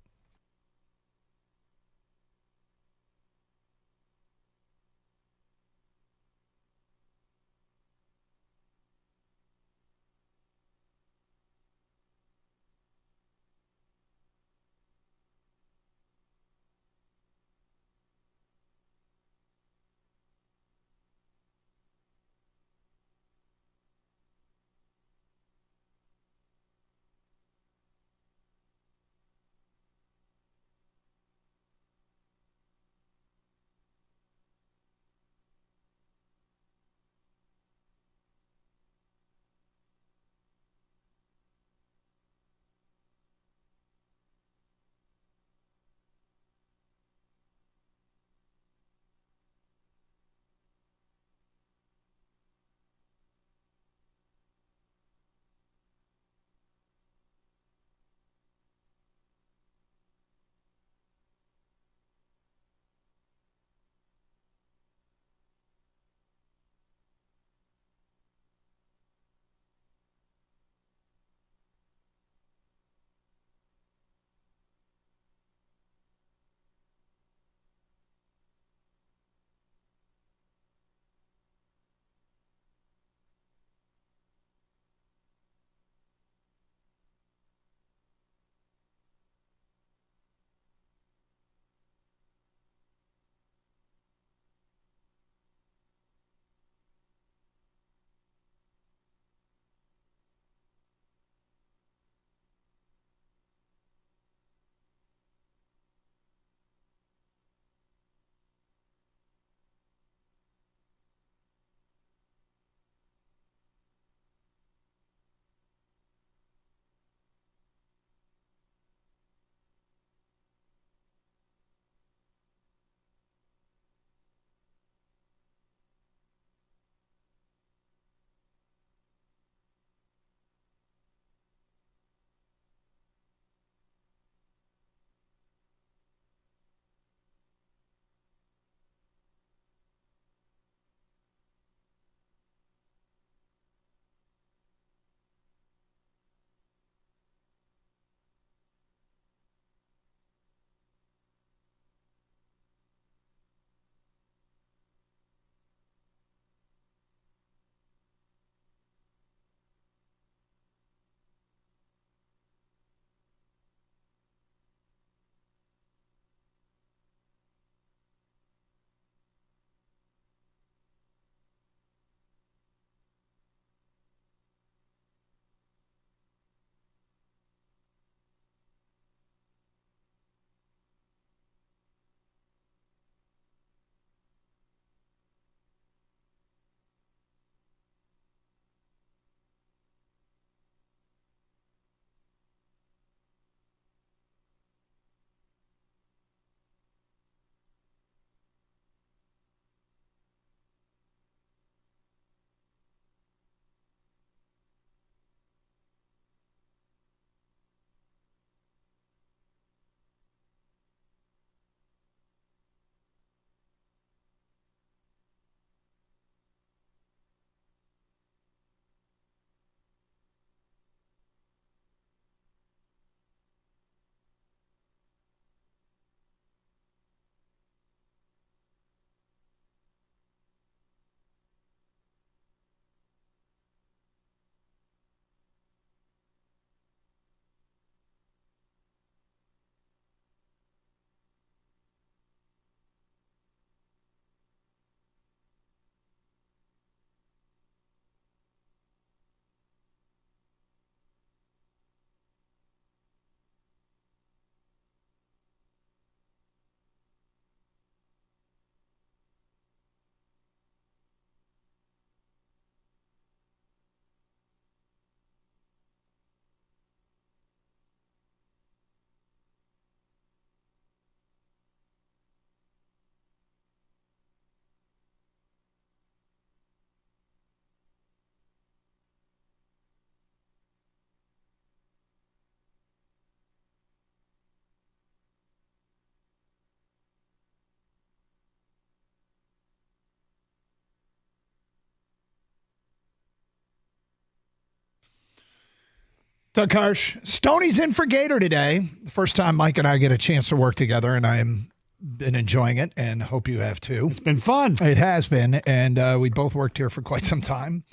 S8: Doug Harsh. Stoney's in for Gator today. The first time Mike and I get a chance to work together, and I'm been enjoying it, and hope you have too.
S7: It's been fun.
S8: It has been, and we both worked here for quite some time.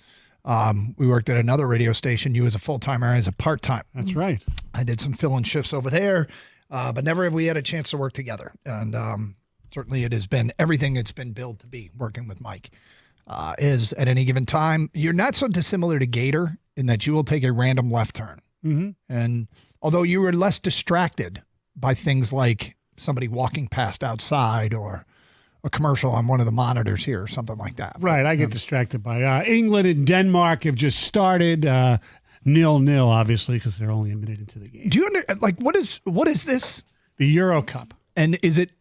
S8: We worked at another radio station, you as a full-timer, I as a part-time.
S7: That's right.
S8: I did some fill-in shifts over there, but never have we had a chance to work together. And certainly it has been everything it's been billed to be, working with Mike. Is at any given time, you're not so dissimilar to Gator in that you will take a random left turn.
S7: Mm-hmm.
S8: And although you were less distracted by things like somebody walking past outside or a commercial on one of the monitors here or something like that.
S7: Right. I get distracted by England and Denmark have just started 0-0, obviously, because they're only a minute into the game.
S8: Do you what is this?
S7: The Euro Cup.
S8: And is it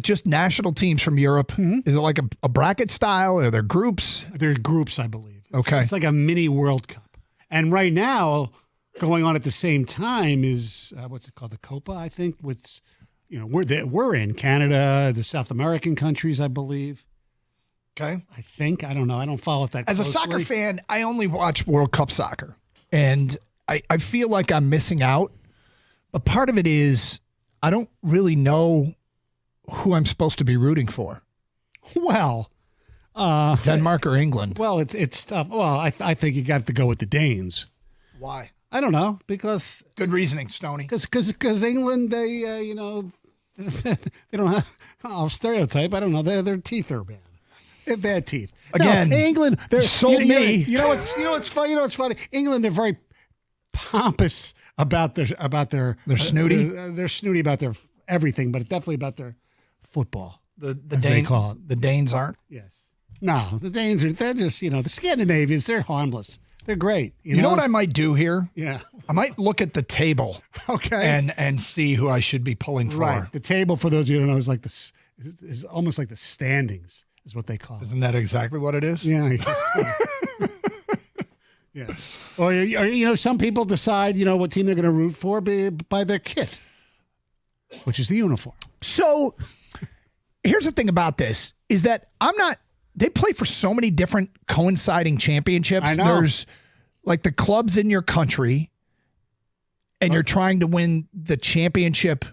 S8: just national teams from Europe? Mm-hmm. Is it like a bracket style? Are there groups?
S7: They're groups, I believe.
S8: Okay.
S7: It's like a mini World Cup. And right now, going on at the same time is, what's it called? The Copa, I think, with... we're in Canada, the South American countries, I believe.
S8: Okay.
S7: I think. I don't know. I don't follow it that
S8: As
S7: closely.
S8: a soccer fan, I only watch World Cup soccer. And I feel like I'm missing out. But part of it is I don't really know who I'm supposed to be rooting for.
S7: Well,
S8: Denmark or England?
S7: Well, it's tough. Well, I think you got to go with the Danes.
S8: Why?
S7: I don't know, because...
S8: Good reasoning, Stoney.
S7: Because England, they they don't have... I'll stereotype. I don't know. Their teeth are bad. They're bad teeth.
S8: Again,
S7: no, England, they're...
S8: sold me.
S7: You know what's funny? You know what's funny? England, they're very pompous about their
S8: snooty?
S7: They're snooty about their everything, but definitely about their football.
S8: The
S7: they call it.
S8: The Danes aren't?
S7: Yes. No, the Danes they're just, the Scandinavians, they're harmless. They're great. You know
S8: what I might do here?
S7: Yeah.
S8: I might look at the table.
S7: Okay.
S8: And see who I should be pulling for.
S7: Right. The table, for those of you who don't know, is like this, is almost like the standings, is what they call it.
S8: Isn't that exactly what it is?
S7: Yeah. Yeah. Or, some people decide, what team they're going to root for by their kit, which is the uniform.
S8: So here's the thing about this is that they play for so many different coinciding championships.
S7: I know.
S8: There's like the clubs in your country and you're trying to win the championship,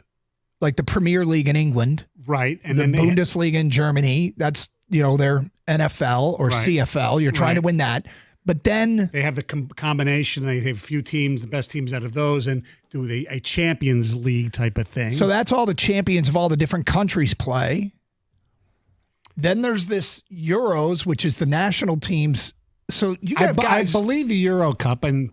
S8: like the Premier League in England.
S7: Right. And
S8: the
S7: then
S8: Bundesliga in Germany. That's, their NFL or CFL. You're trying to win that. But then
S7: they have the combination. They have a few teams, the best teams out of those, and do a Champions League type of thing.
S8: So that's all the champions of all the different countries play. Then there's this Euros, which is the national teams. So you got guys.
S7: I believe the Euro Cup, and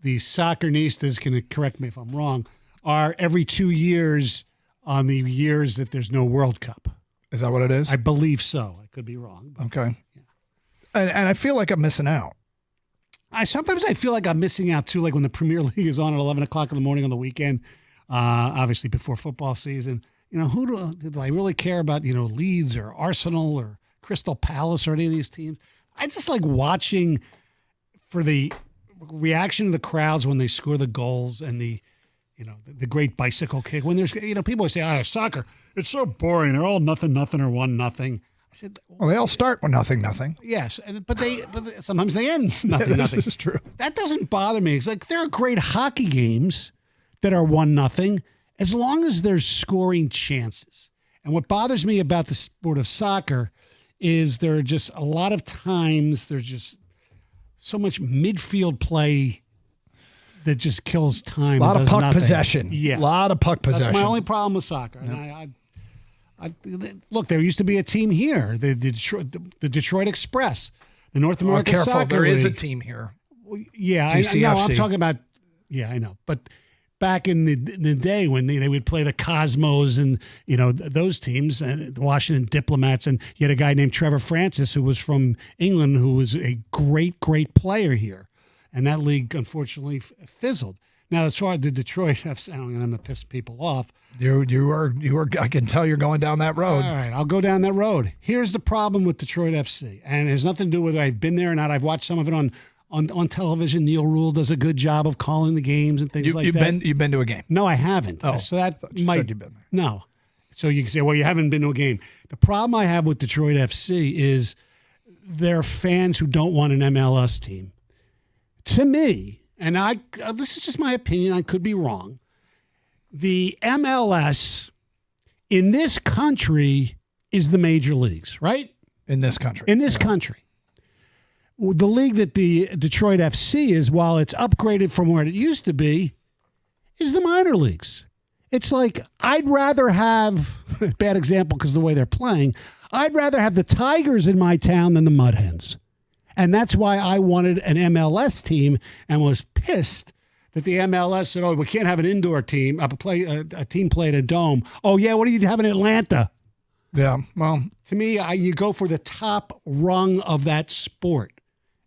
S7: the soccernistas can correct me if I'm wrong, are every 2 years on the years that there's no World Cup.
S8: Is that what it is?
S7: I believe so. I could be wrong.
S8: Okay. Yeah. And I feel like I'm missing out.
S7: Sometimes I feel like I'm missing out too, like when the Premier League is on at 11 o'clock in the morning on the weekend, obviously before football season. Who do I really care about, Leeds or Arsenal or Crystal Palace or any of these teams? I just like watching for the reaction of the crowds when they score the goals and the great bicycle kick. When there's, people always say, soccer, it's so boring. They're all nothing or 1-0. I said,
S8: well, they all start with nothing.
S7: Yes, but sometimes they end nothing.
S8: This is true.
S7: That doesn't bother me. It's like there are great hockey games that are 1-0 as long as there's scoring chances. And what bothers me about the sport of soccer is there are just a lot of times there's just so much midfield play that just kills time.
S8: A lot of puck
S7: nothing.
S8: possession.
S7: Yes.
S8: A lot of puck possession.
S7: That's my only problem with soccer. Yep. And look, there used to be a team here, the Detroit Express, the North American
S8: Soccer League.
S7: There
S8: is a team here.
S7: Well, yeah, I know. I'm talking about. Yeah, I know. But back in the day when they would play the Cosmos and those teams, and the Washington Diplomats, and you had a guy named Trevor Francis who was from England, who was a great player here, and that league unfortunately fizzled. Now, as far as the Detroit FC, I'm going to piss people off.
S8: You are. I can tell you're going down that road.
S7: All right, I'll go down that road. Here's the problem with Detroit FC, and it has nothing to do with whether I've been there or not. I've watched some of it on television. Neil Rule does a good job of calling the games and things like that.
S8: You've been to a game?
S7: No, I haven't.
S8: Oh,
S7: so that
S8: you
S7: might.
S8: said you've been there.
S7: No. So you can say, well, you haven't been to a game. The problem I have with Detroit FC is there are fans who don't want an MLS team. To me, and this is just my opinion, I could be wrong. The MLS in this country is the major leagues, right?
S8: In this country.
S7: In this country. The league that the Detroit FC is, while it's upgraded from where it used to be, is the minor leagues. It's like I'd rather have, bad example because of the way they're playing, I'd rather have the Tigers in my town than the Mud Hens. And that's why I wanted an MLS team and was pissed that the MLS said, oh, we can't have an indoor team, a team play at a dome. Oh, yeah, what do you have in Atlanta?
S8: Yeah, well.
S7: To me, you go for the top rung of that sport.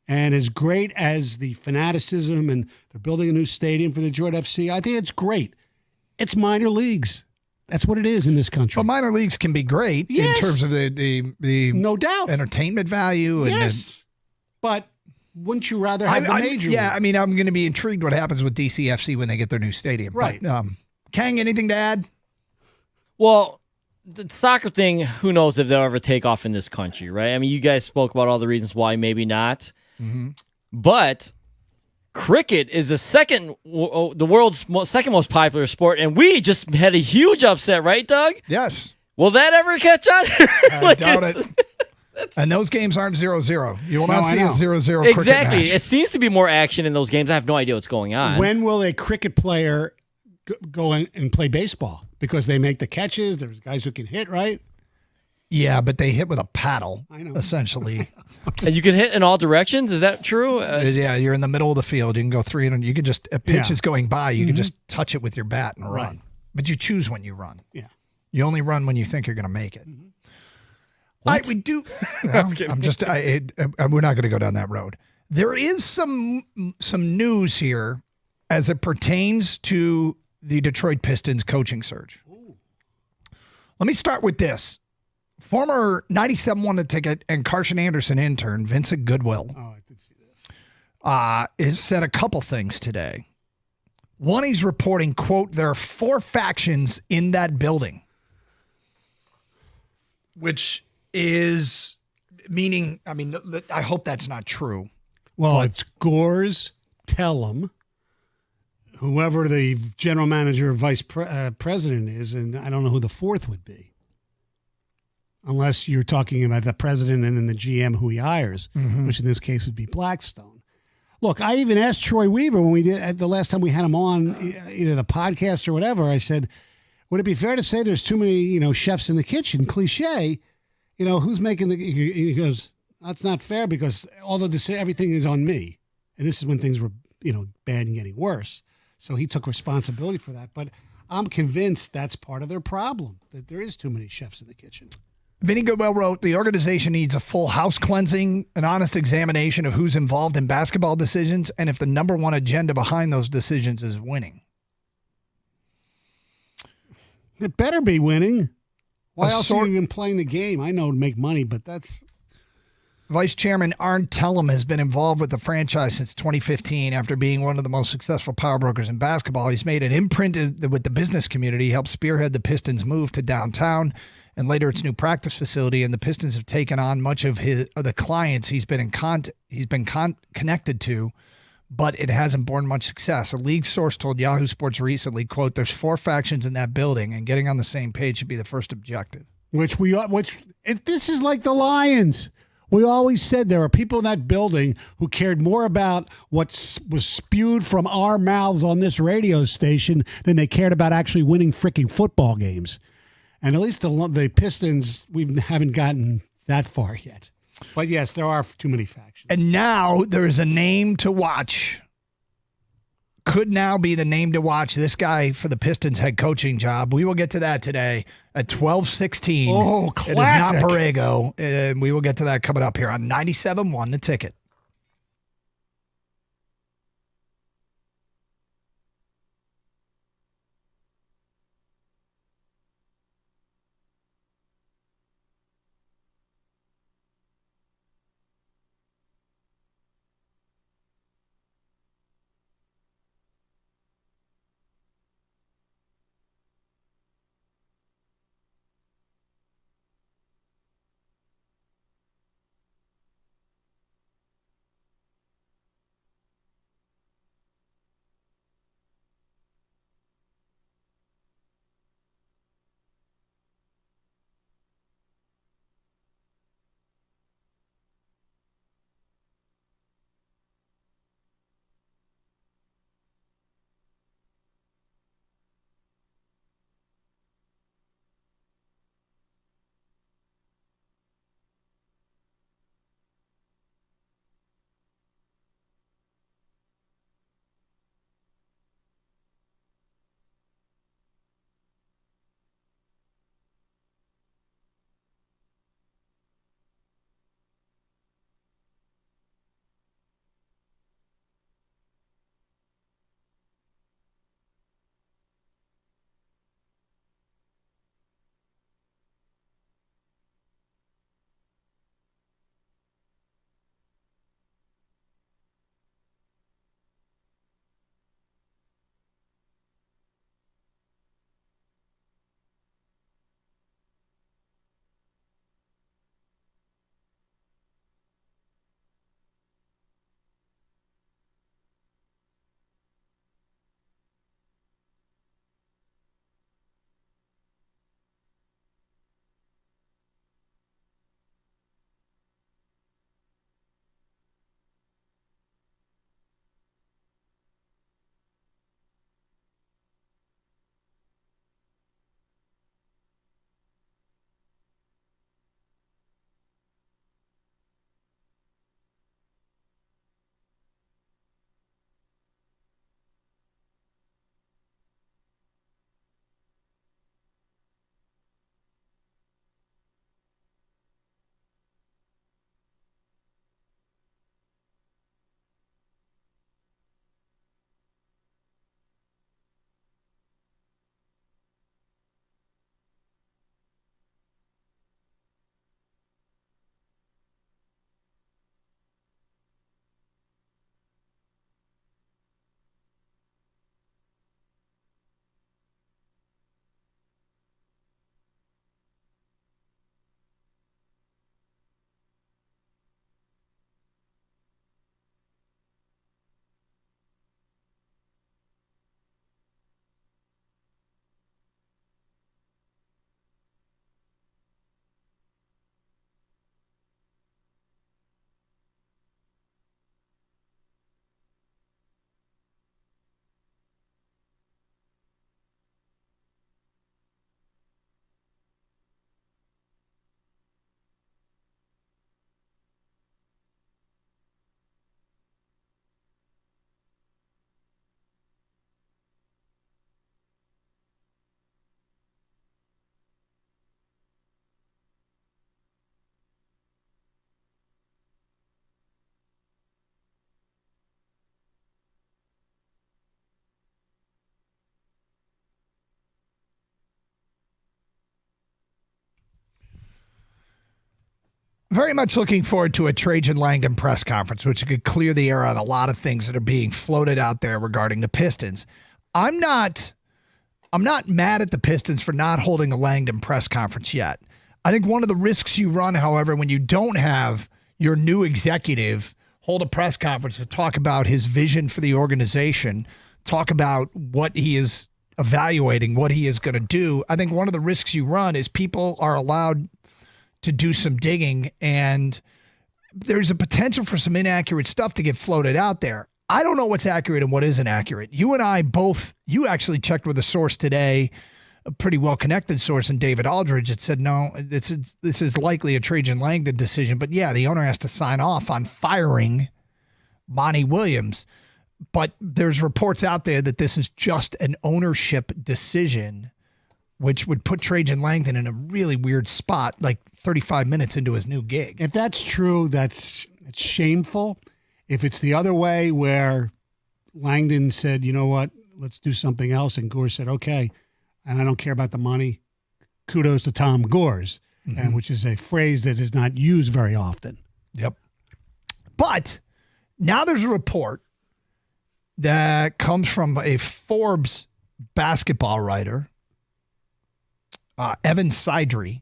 S7: And as great as the fanaticism and they're building a new stadium for the Detroit FC, I think it's great. It's minor leagues. That's what it is in this country.
S8: Well, minor leagues can be great in terms of the
S7: no doubt
S8: entertainment value.
S7: Yes, but wouldn't you rather have the major?
S8: Yeah,
S7: leagues?
S8: I mean, I'm going to be intrigued what happens with DCFC when they get their new stadium.
S7: Right.
S8: But, Kang, anything to add?
S5: Well, the soccer thing, who knows if they'll ever take off in this country, right? I mean, you guys spoke about all the reasons why, maybe not.
S8: Mm-hmm.
S5: But cricket is the world's second most popular sport, and we just had a huge upset, right, Doug?
S8: Yes.
S5: Will that ever catch on?
S8: I doubt it. And those games aren't 0-0. You will not see a 0-0 cricket
S5: Exactly.
S8: match.
S5: It seems to be more action in those games. I have no idea what's going on.
S7: When will a cricket player go in and play baseball? Because they make the catches. There's guys who can hit, right?
S8: Yeah, but they hit with a paddle,
S7: I know.
S8: essentially.
S5: And you can hit in all directions? Is that true?
S8: Yeah, you're in the middle of the field. You can go 300. You can just, a pitch is going by, you can just touch it with your bat and run. But you choose when you run.
S7: Yeah.
S8: You only run when you think you're going to make it. We do.
S5: I'm kidding.
S8: We're not going to go down that road. There is some news here as it pertains to the Detroit Pistons coaching search. Ooh. Let me start with this. Former 97 won the ticket and Carson Anderson intern Vincent Goodwill
S7: I did see this.
S8: has said a couple things today. One, he's reporting, quote, there are 4 factions in that building, which is meaning, I mean, I hope that's not true.
S7: Well, it's Gores, Tellem, whoever the general manager or vice president is, and I don't know who the fourth would be. Unless you're talking about the president and then the GM who he hires, which in this case would be Blackstone. Look, I even asked Troy Weaver when we did the last time we had him on, either the podcast or whatever. I said, "Would it be fair to say there's too many, chefs in the kitchen?" Cliche, who's making the? He goes, "That's not fair because although everything is on me, and this is when things were, bad and getting worse." So he took responsibility for that. But I'm convinced that's part of their problem, that there is too many chefs in the kitchen.
S8: Vinny Goodwill wrote, the organization needs a full house cleansing, an honest examination of who's involved in basketball decisions, and if the number one agenda behind those decisions is winning.
S7: It better be winning. Why else are you even playing the game? I know to make money, but that's...
S8: Vice Chairman Arn Tellem has been involved with the franchise since 2015 after being one of the most successful power brokers in basketball. He's made an imprint with the business community, helped spearhead the Pistons' move to downtown and later its new practice facility, and the Pistons have taken on much of the clients he's been connected to, but it hasn't borne much success. A league source told Yahoo Sports recently, quote, there's 4 factions in that building, and getting on the same page should be the first objective.
S7: This is like the Lions. We always said there are people in that building who cared more about what was spewed from our mouths on this radio station than they cared about actually winning freaking football games. And at least the Pistons, we haven't gotten that far yet. But yes, there are too many factions.
S8: And now there is a name to watch. Could now be the name to watch, this guy for the Pistons head coaching job. We will get to that today at 12:16.
S7: Oh, classic.
S8: It is not Borrego. And we will get to that coming up here on 97.1 The Ticket. very much looking forward to a Trajan Langdon press conference, which could clear the air on a lot of things that are being floated out there regarding the Pistons. I'm not mad at the Pistons for not holding a Langdon press conference yet. I think one of the risks you run, however, when you don't have your new executive hold a press conference to talk about his vision for the organization, talk about what he is evaluating, what he is going to do, I think one of the risks you run is people are allowed to do some digging, and there's a potential for some inaccurate stuff to get floated out there. I don't know what's accurate and what isn't accurate. You and I both, you actually checked with a source today, a pretty well-connected source in David Aldridge that said, no, this is likely a Trajan Langdon decision. But yeah, the owner has to sign off on firing Monty Williams. But there's reports out there that this is just an ownership decision, which would put Trajan Langdon in a really weird spot, like 35 minutes into his new gig.
S7: If that's true, it's shameful. If it's the other way where Langdon said, you know what, let's do something else, and Gore said, okay, and I don't care about the money, kudos to Tom Gores, and which is a phrase that is not used very often.
S8: Yep. But now there's a report that comes from a Forbes basketball writer, Evan Sidrey,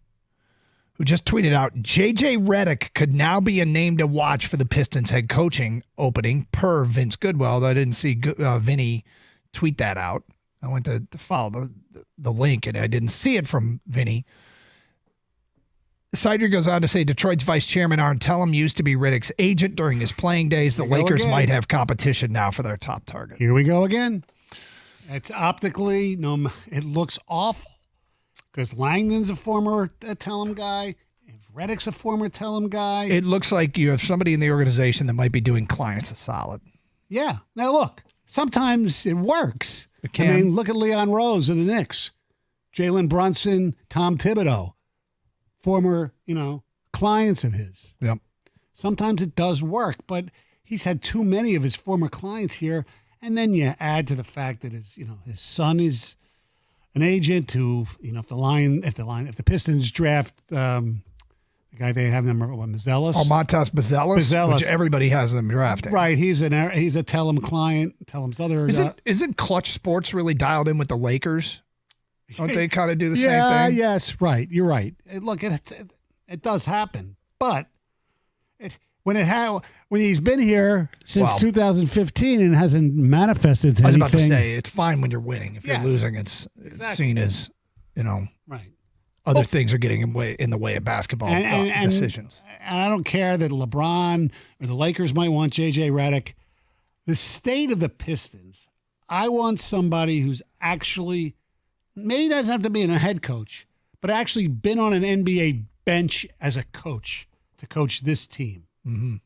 S8: who just tweeted out, J.J. Redick could now be a name to watch for the Pistons head coaching opening per Vince Goodwill, though I didn't see Vinny tweet that out. I went to follow the link, and I didn't see it from Vinny. Sidrey goes on to say Detroit's vice chairman Arn Tellem used to be Riddick's agent during his playing days. The Lakers might have competition now for their top target.
S7: Here we go again. It's optically, it looks awful because Langdon's a former Tellem guy. If Redick's a former Tellem guy.
S8: It looks like you have somebody in the organization that might be doing clients a solid.
S7: Yeah. Now, look, sometimes it works.
S8: It can.
S7: I mean, look at Leon Rose of the Knicks, Jalen Brunson, Tom Thibodeau, former, clients of his.
S8: Yep.
S7: Sometimes it does work, but he's had too many of his former clients here. And then you add to the fact that his son is an agent who, if the Pistons draft the guy they have them, Mazelis.
S8: Oh, Montas Mazelis, which everybody has them drafting.
S7: Right, he's a Tellem client. Tellem's other.
S8: Isn't Clutch Sports really dialed in with the Lakers? Don't they kind of do the same thing?
S7: Yes, right. You're right. Look, it does happen, but when he's been here since 2015 and hasn't manifested anything.
S8: I was about to say it's fine when you're winning. If you're losing, it's seen as
S7: right.
S8: Other things are getting in the way of basketball decisions.
S7: And I don't care that LeBron or the Lakers might want J.J. Redick. The state of the Pistons, I want somebody who's actually, maybe doesn't have to be a head coach, but actually been on an NBA bench as a coach to coach this team.
S8: Mm-hmm.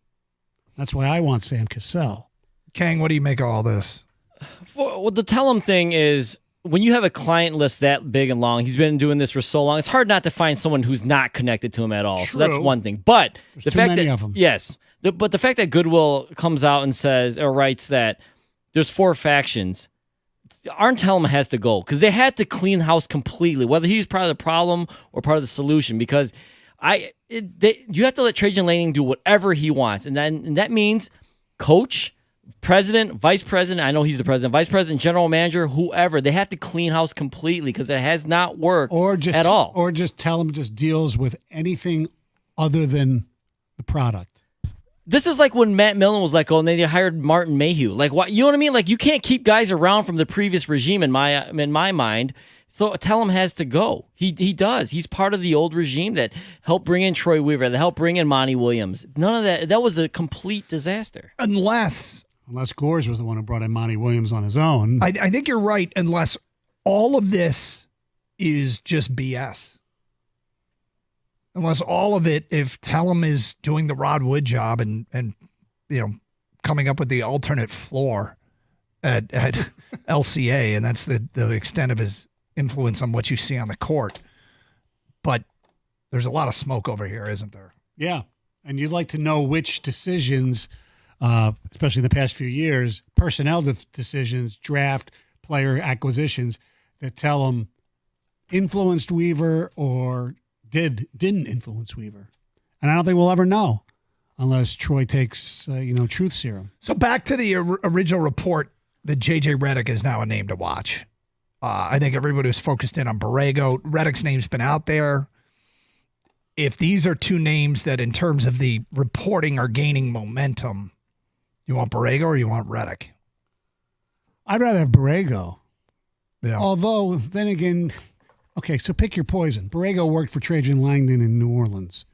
S7: That's why I want Sam Cassell.
S8: Kang, what do you make of all this?
S5: Well, the Tellem thing is, when you have a client list that big and long, he's been doing this for so long, it's hard not to find someone who's not connected to him at all.
S7: True.
S5: So that's one thing. But
S7: There's too many of them.
S5: Yes. But the fact that Goodwill comes out and says or writes that there's 4 factions, Arn Tellem has to go because they had to clean house completely, whether he's part of the problem or part of the solution. Because you have to let Trajan Langdon do whatever he wants, and that means coach, president, vice president. I know he's the president, vice president, general manager, whoever. They have to clean house completely because it has not worked at all.
S7: Or just tell him just deals with anything other than the product.
S5: This is like when Matt Millen was let go and they hired Martin Mayhew. Like, what, you know what I mean? Like, you can't keep guys around from the previous regime in my mind. So Tellem has to go. He does. He's part of the old regime that helped bring in Troy Weaver, that helped bring in Monty Williams. None of that. That was a complete disaster.
S7: Unless Gores was the one who brought in Monty Williams on his own.
S8: I think you're right, unless all of this is just BS. Unless all of it, if Tellem is doing the Rod Wood job and coming up with the alternate floor at LCA, and that's the extent of his influence on what you see on the court. But there's a lot of smoke over here, isn't there?
S7: Yeah, and you'd like to know which decisions, especially the past few years, personnel decisions, draft, player acquisitions, that Tellem influenced Weaver or didn't influence Weaver. And I don't think we'll ever know unless Troy takes, truth serum.
S8: So back to the original report that J.J. Redick is now a name to watch. I think everybody was focused in on Borrego. Redick's name's been out there. If these are two names that in terms of the reporting are gaining momentum, you want Borrego or you want Redick?
S7: I'd rather have Borrego.
S8: Yeah.
S7: Although, then again, okay, so pick your poison. Borrego worked for Trajan Langdon in New Orleans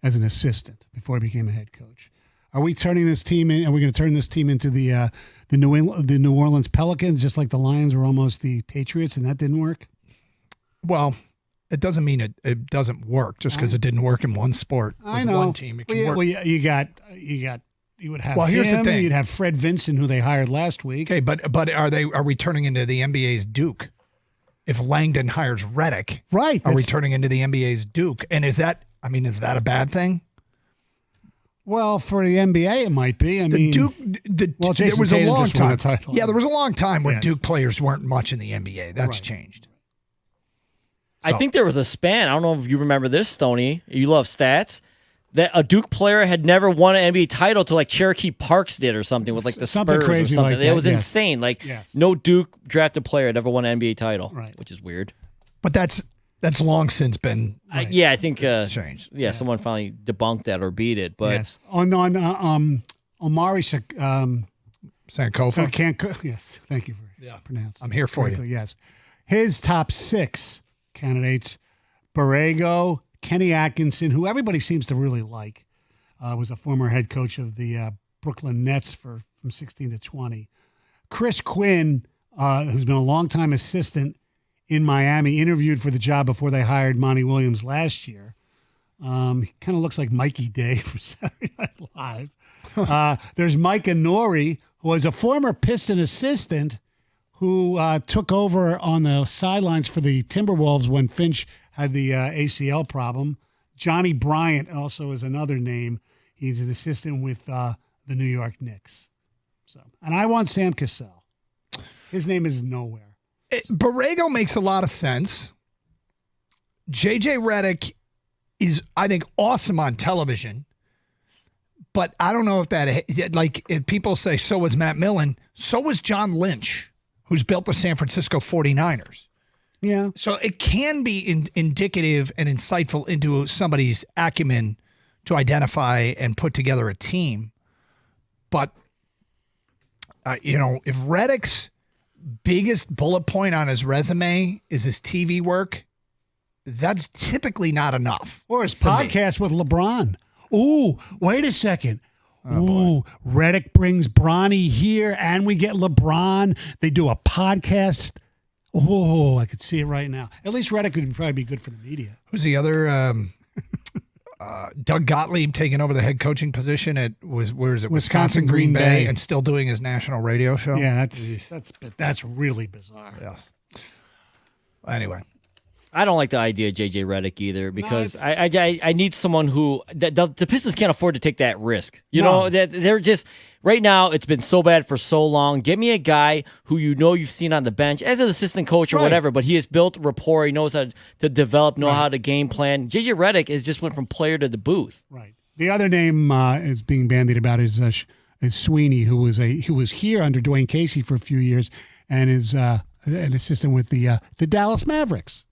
S7: as an assistant before he became a head coach. Are we turning this team in? Are we going to turn this team into the New Orleans Pelicans, just like the Lions were almost the Patriots, and that didn't work?
S8: Well, it doesn't mean it doesn't work just because it didn't work in one sport.
S7: I know.
S8: One team, it can work.
S7: Well, you would have
S8: here's the thing.
S7: You'd have Fred Vinson, who they hired last week.
S8: Okay, but are we turning into the NBA's Duke? If Langdon hires Redick,
S7: right?
S8: Are we turning into the NBA's Duke? And is that a bad thing?
S7: Well, for the NBA, it might be. I mean,
S8: Duke. There was a long time. Yeah, there was a long time when Duke players weren't much in the NBA. That's changed.
S5: I think there was a span. I don't know if you remember this, Stoney. You love stats. That a Duke player had never won an NBA title till like Cherokee Parks did or something with like the
S7: something
S5: Spurs
S7: crazy
S5: or something.
S7: like that,
S5: It was
S7: yes.
S5: insane. Like
S7: Yes.
S5: no Duke drafted player had ever won an NBA title,
S7: Right.
S5: which is weird.
S8: But that's long since been
S5: Yeah, I think
S8: changed.
S5: Yeah, someone finally debunked that or beat it. But
S7: yes, on Omari
S8: Sankofa.
S7: Yes, thank you for pronouncing.
S8: I'm here for you.
S7: correctly, Yes, his top 6 candidates: Borrego, Kenny Atkinson, who everybody seems to really like, was a former head coach of the Brooklyn Nets from 16 to 20. Chris Quinn, who's been a longtime assistant in Miami, interviewed for the job before they hired Monty Williams last year. He kind of looks like Mikey Day from Saturday Night Live. There's Mike Nori, who was a former Piston assistant who took over on the sidelines for the Timberwolves when Finch had the ACL problem. Johnny Bryant also is another name. He's an assistant with the New York Knicks. And I want Sam Cassell. His name is nowhere.
S8: Borrego makes a lot of sense. J.J. Redick is, I think, awesome on television. But I don't know if that, if people say so was Matt Millen, so was John Lynch, who's built the San Francisco 49ers.
S7: Yeah.
S8: So it can be indicative and insightful into somebody's acumen to identify and put together a team. But, if Redick's biggest bullet point on his resume is his TV work, that's typically not enough.
S7: Or his podcast with LeBron. Ooh, wait a second. Redick brings Bronny here and we get LeBron. They do a podcast. Oh, I could see it right now. At least Redick would probably be good for the media.
S8: Who's the other? Doug Gottlieb taking over the head coaching position at Wisconsin Green Bay, and still doing his national radio show.
S7: Yeah, that's really bizarre.
S8: Yes. Anyway,
S5: I don't like the idea of J.J. Redick either because I need someone who the Pistons can't afford to take that risk. You know that they're just right now. It's been so bad for so long. Get me a guy who you've seen on the bench as an assistant coach or whatever, but he has built rapport. He knows how to develop, how to game plan. J.J. Redick has just went from player to the booth.
S7: Right. The other name is being bandied about is Sweeney, who was here under Dwayne Casey for a few years and is an assistant with the Dallas Mavericks.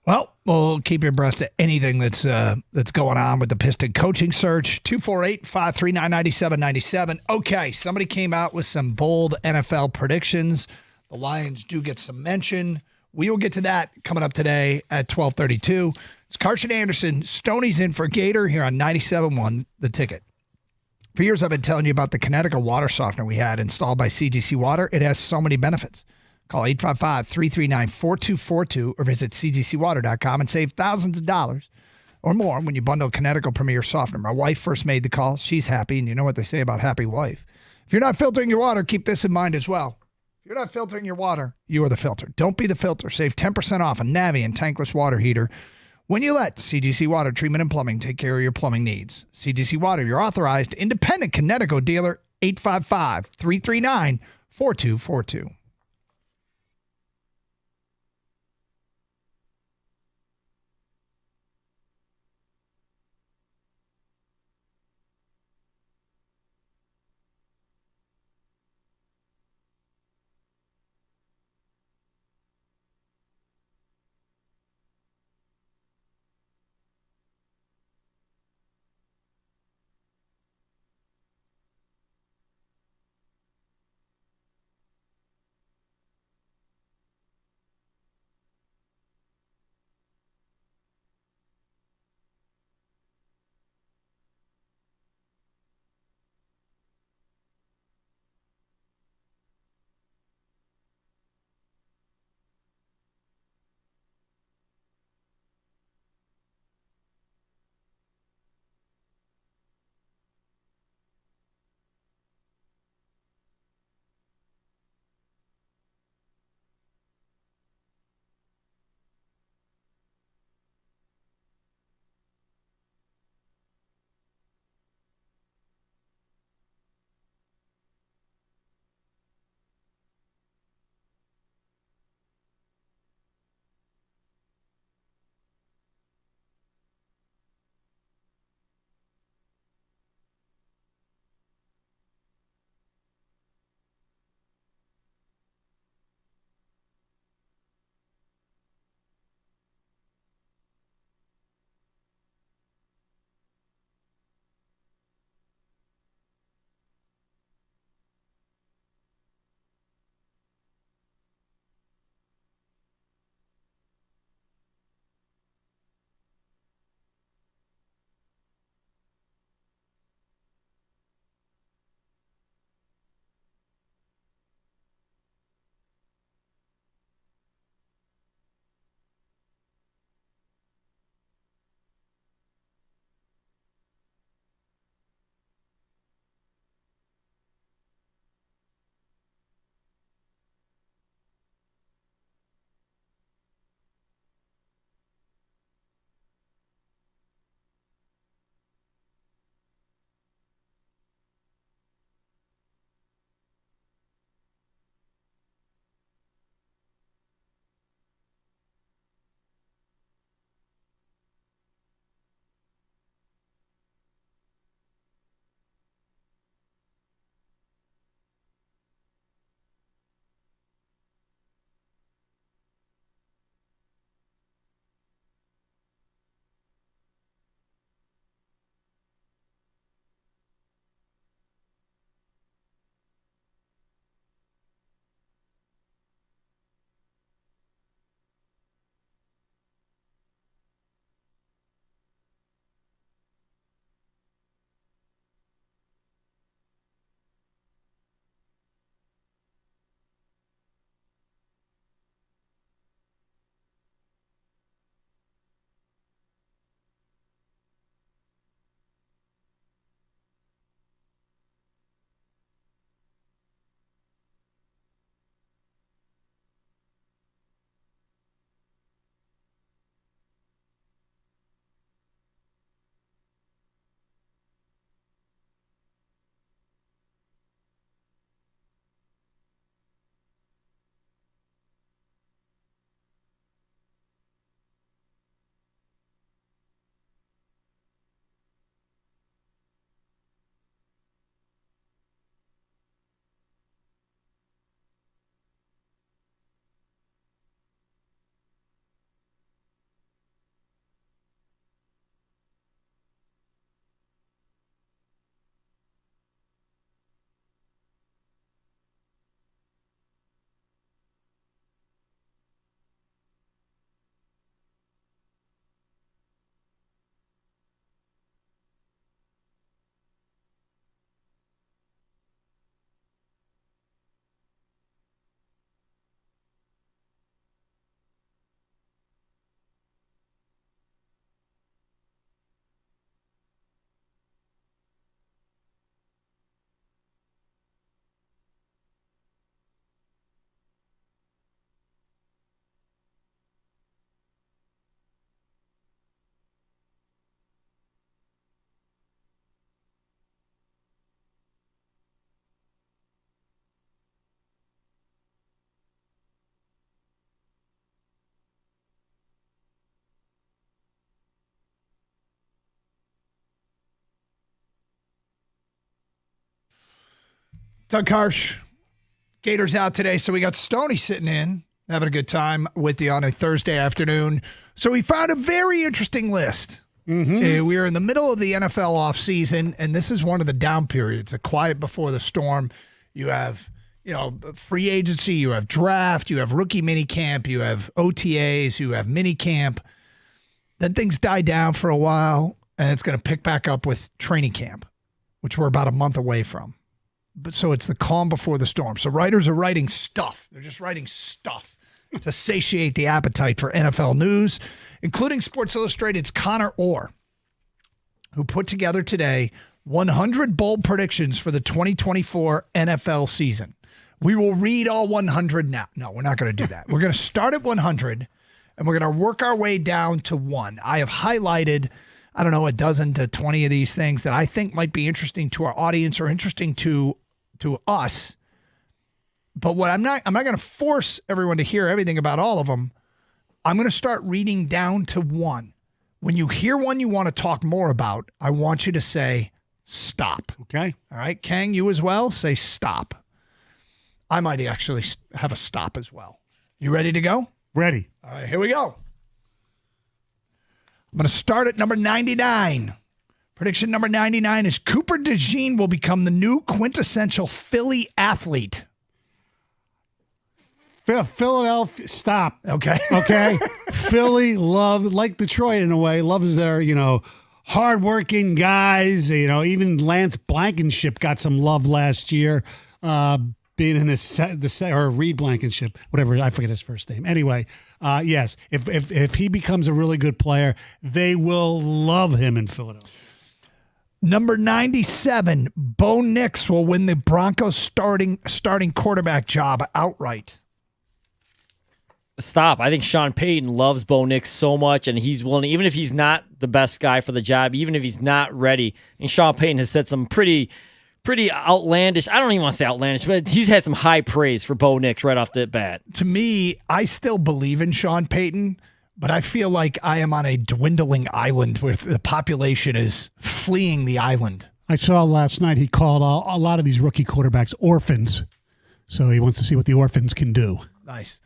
S8: Well, we'll keep you abreast of anything that's going on with the Piston coaching search. 248-539-9797. Okay, somebody came out with some bold NFL predictions. The Lions do get some mention. We will get to that coming up today at 12:32. It's Carson Anderson. Stoney's in for Gator here on 97.1, The Ticket. For years, I've been telling you about the Connecticut water softener we had installed by CGC Water. It has so many benefits. Call 855-339-4242 or visit cgcwater.com and save thousands of dollars or more when you bundle Connecticut Premier Softener. My wife first made the call. She's happy, and you know what they say about happy wife. If you're not filtering your water, keep this in mind as well. If you're not filtering your water, you are the filter. Don't be the filter. Save 10% off a Navien tankless water heater when you let CGC Water Treatment and Plumbing take care of your plumbing needs. CGC Water, your authorized independent Connecticut dealer, 855-339-4242. Doug Harsh, Gators out today, so we got Stoney sitting in, having a good time with you on a Thursday afternoon. So we found a very interesting list. We are in the middle of the NFL offseason, and this is one of the down periods, a quiet before the storm. You have, free agency, you have draft, you have rookie minicamp, you have OTAs, you have minicamp. Then things die down for a while, and it's going to pick back up with training camp, which we're about a month away from. But so it's the calm before the storm. So writers are writing stuff. They're just writing stuff to satiate the appetite for NFL news, including Sports Illustrated's Connor Orr, who put together today 100 bold predictions for the 2024 NFL season. We will read all 100 now. No, we're not going to do that. We're going to start at 100, and we're going to work our way down to 1. I have highlighted, a dozen to 20 of these things that I think might be interesting to our audience or interesting to us. But what I'm not going to force everyone to hear everything about all of them. I'm going to start reading down to 1. When you hear one you want to talk more about, I want you to say stop.
S7: Okay.
S8: All right. Kang, you as well? Say stop. I might actually have a stop as well. You ready to go?
S7: Ready.
S8: All right, here we go. I'm going to start at number 99. Prediction number 99 is Cooper DeJean will become the new quintessential Philly athlete.
S7: Philadelphia, stop.
S8: Okay.
S7: Okay. Philly like Detroit in a way, loves their, hardworking guys. Even Lance Blankenship got some love last year, being in or Reed Blankenship, whatever. I forget his first name. Anyway, yes, if he becomes a really good player, they will love him in Philadelphia.
S8: Number 97, Bo Nix will win the Broncos starting quarterback job outright.
S5: Stop. I think Sean Payton loves Bo Nix so much, and he's willing, even if he's not the best guy for the job, even if he's not ready. And Sean Payton has said some pretty outlandish, I don't even want to say outlandish, but he's had some high praise for Bo Nix right off the bat.
S8: To me, I still believe in Sean Payton, but I feel like I am on a dwindling island where the population is fleeing the island.
S7: I saw last night he called a lot of these rookie quarterbacks orphans. So he wants to see what the orphans can do.
S8: Nice.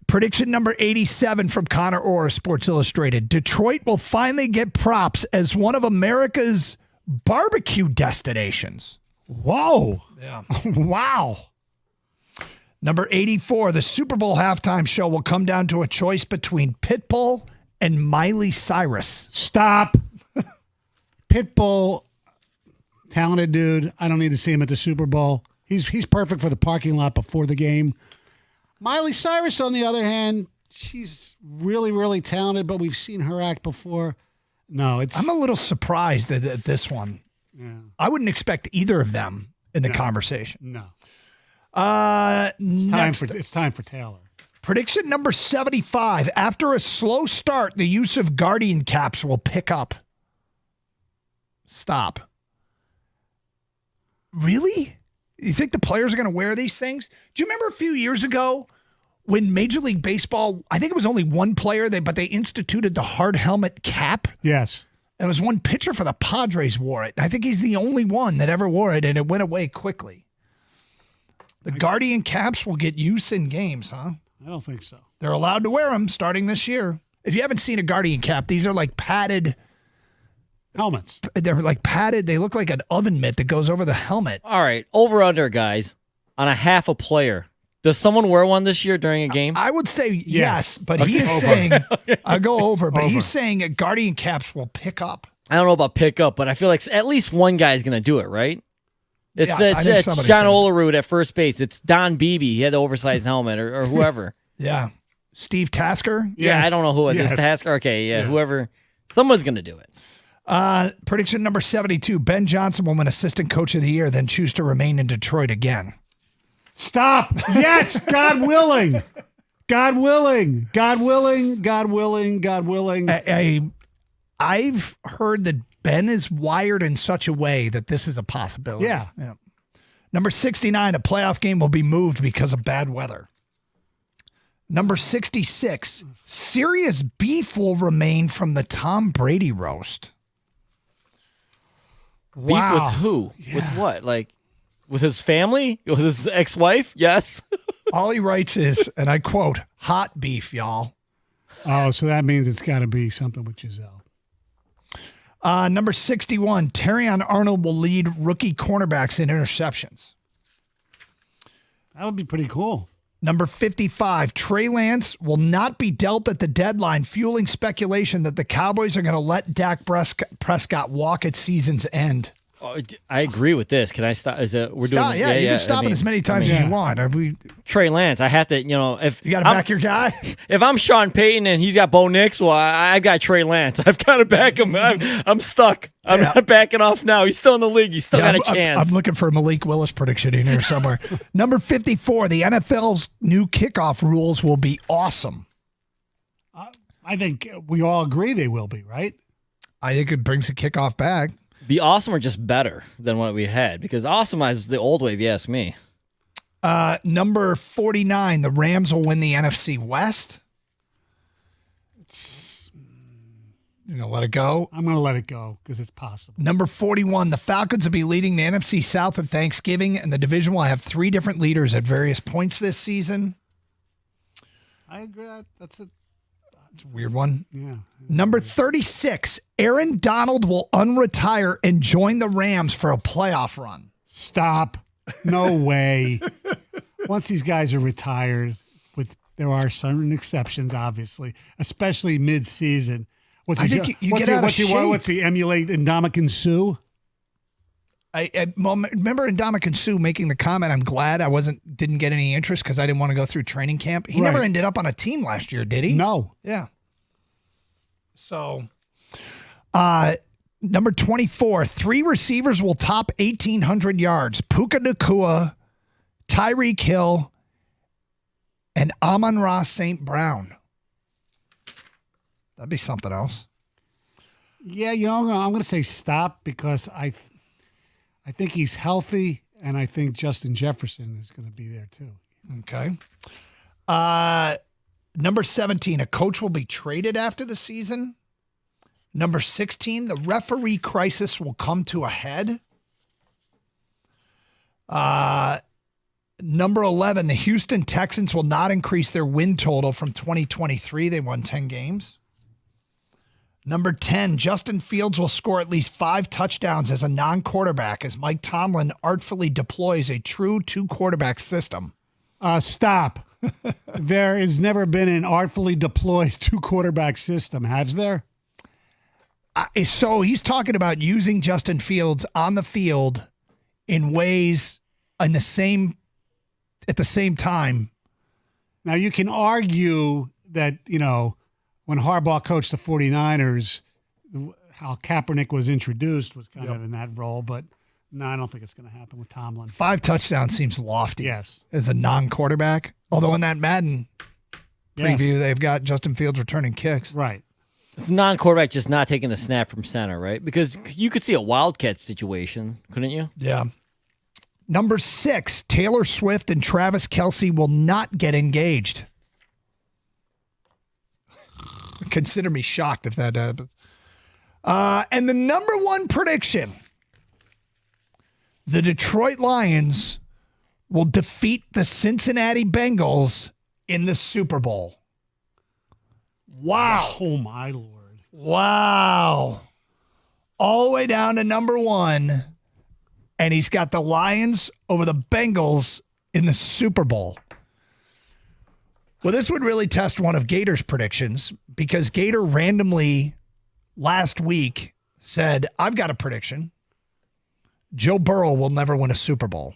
S8: Prediction number 87 from Connor Orr, Sports Illustrated. Detroit will finally get props as one of America's barbecue destinations.
S7: Whoa.
S8: Yeah.
S7: Wow.
S8: Number 84, the Super Bowl halftime show will come down to a choice between Pitbull and Miley Cyrus.
S7: Stop. Pitbull, talented dude. I don't need to see him at the Super Bowl. He's perfect for the parking lot before the game. Miley Cyrus, on the other hand, she's really, really talented, but we've seen her act before. No,
S8: I'm a little surprised at this one.
S7: Yeah.
S8: I wouldn't expect either of them in the conversation.
S7: No.
S8: It's
S7: time for Taylor.
S8: Prediction number 75. After a slow start, the use of Guardian caps will pick up. Stop. Really? You think the players are going to wear these things? Do you remember a few years ago when Major League Baseball, I think it was only one player, but they instituted the hard helmet cap?
S7: Yes.
S8: There was one pitcher for the Padres wore it. I think he's the only one that ever wore it, and it went away quickly. The Guardian caps will get use in games, huh?
S7: I don't think so.
S8: They're allowed to wear them starting this year. If you haven't seen a Guardian cap, these are like padded
S7: helmets.
S8: They're like padded. They look like an oven mitt that goes over the helmet.
S5: All right, over under, guys, on a half a player. Does someone wear one this year during a game?
S8: I would say yes, but he is saying, I'll go over, but he's saying Guardian caps will pick up.
S5: I don't know about pick up, but I feel like at least one guy's going to do it, right? It's
S8: Yes,
S5: John Olerud at first base. It's Don Beebe. He had the oversized helmet or whoever.
S8: Yeah. Steve Tasker?
S5: Yeah, I don't know who it is.
S7: Yes.
S5: Tasker? Okay, yeah, whoever. Someone's going to do it.
S8: Prediction number 72. Ben Johnson will win Assistant Coach of the Year, then choose to remain in Detroit again.
S7: Stop. Yes, God willing. God willing. God willing. God willing. God willing.
S8: I've heard that Ben is wired in such a way that this is a possibility.
S7: Yeah.
S8: Number 69, a playoff game will be moved because of bad weather. Number 66, serious beef will remain from the Tom Brady roast.
S5: Beef with who? Yeah. With what? Like, With his family? With his ex-wife? Yes.
S8: All he writes is, and I quote, hot beef, y'all.
S7: Oh, so that means it's got to be something with Giselle.
S8: Number 61, Terrion Arnold will lead rookie cornerbacks in interceptions.
S7: That would be pretty cool.
S8: Number 55, Trey Lance will not be dealt at the deadline, fueling speculation that the Cowboys are going to let Dak Prescott walk at season's end.
S5: Oh, I agree with this. Can I stop? We're
S8: Stop,
S5: doing?
S8: yeah, you can stop it as many times as you want.
S5: Trey Lance, I have to. If
S8: you got to back your guy.
S5: If I'm Sean Payton and he's got Bo Nix, well, I got Trey Lance. I've got to back him. I'm stuck. I'm not backing off now. He's still in the league. He's still got a chance.
S8: I'm looking for a Malik Willis prediction in here somewhere. Number 54, the NFL's new kickoff rules will be awesome.
S7: I think we all agree they will be, right?
S8: I think it brings the kickoff back.
S5: Be awesome or just better than what we had? Because awesome is the old way, if you ask me.
S8: Number 49, the Rams will win the NFC West. You're going to let it go?
S7: I'm going to let it go because it's possible.
S8: Number 41, the Falcons will be leading the NFC South at Thanksgiving, and the division will have 3 different leaders at various points this season.
S7: I agree. That's a
S8: weird one.
S7: Yeah.
S8: Number 36, Aaron Donald will unretire and join the Rams for a playoff run.
S7: Stop. No way. Once these guys are retired, there are certain exceptions, obviously, especially mid-season. What's he emulate Ndamukong Suh?
S8: I remember Ndamukong Suh making the comment, I'm glad I didn't get any interest because I didn't want to go through training camp. He never ended up on a team last year, did he?
S7: No.
S8: Yeah. So, number 24, 3 receivers will top 1,800 yards. Puka Nacua, Tyreek Hill, and Amon-Ra St. Brown. That'd be something else.
S7: Yeah, I'm going to say stop because I think he's healthy, and I think Justin Jefferson is going to be there too.
S8: Okay. Number 17, a coach will be traded after the season. Number 16, the referee crisis will come to a head. Number 11, the Houston Texans will not increase their win total from 2023. They won 10 games. Number 10, Justin Fields will score at least 5 touchdowns as a non-quarterback as Mike Tomlin artfully deploys a true 2-quarterback system.
S7: Stop. There has never been an artfully deployed 2-quarterback system, has there?
S8: So he's talking about using Justin Fields on the field in ways at the same time.
S7: Now, you can argue that, when Harbaugh coached the 49ers, how Kaepernick was introduced was kind of in that role, but no, I don't think it's going to happen with Tomlin.
S8: 5 touchdowns seems lofty.
S7: Yes.
S8: As a non-quarterback. Although in that Madden preview, they've got Justin Fields returning kicks.
S7: Right.
S5: It's non-quarterback just not taking the snap from center, right? Because you could see a Wildcat situation, couldn't you?
S8: Yeah. Number 6, Taylor Swift and Travis Kelce will not get engaged. Consider me shocked if that happens. And the number 1 prediction, the Detroit Lions will defeat the Cincinnati Bengals in the Super Bowl. Wow.
S7: Oh, my Lord.
S8: Wow. All the way down to number 1, and he's got the Lions over the Bengals in the Super Bowl. Well, this would really test one of Gator's predictions because Gator randomly last week said, I've got a prediction. Joe Burrow will never win a Super Bowl.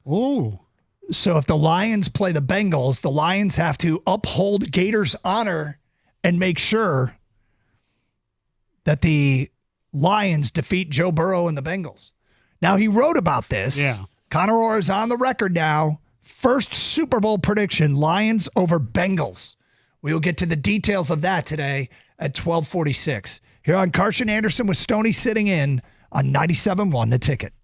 S7: Oh.
S8: So if the Lions play the Bengals, the Lions have to uphold Gator's honor and make sure that the Lions defeat Joe Burrow and the Bengals. Now, he wrote about this.
S7: Yeah.
S8: Conor Orr is on the record now. First Super Bowl prediction, Lions over Bengals. We will get to the details of that today at 12:46. Here on Carson Anderson with Stoney sitting in on 97.1 The Ticket.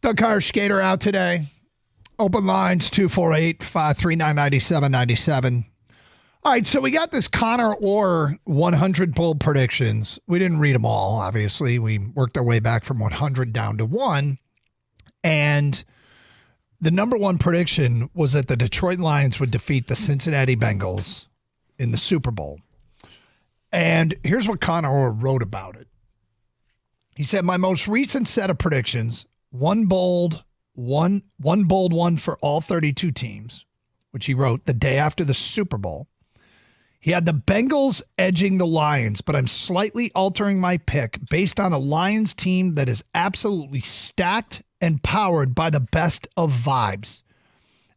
S8: Doug Carr Skater out today. Open lines 248-539-9797. All right, so we got this Connor Orr 100 bold predictions. We didn't read them all, obviously. We worked our way back from 100 down to 1. And the number one prediction was that the Detroit Lions would defeat the Cincinnati Bengals in the Super Bowl. And here's what Connor Orr wrote about it. He said, my most recent set of predictions, one bold one for all 32 teams, which he wrote the day after the Super Bowl. He had the Bengals edging the Lions, but I'm slightly altering my pick based on a Lions team that is absolutely stacked and powered by the best of vibes.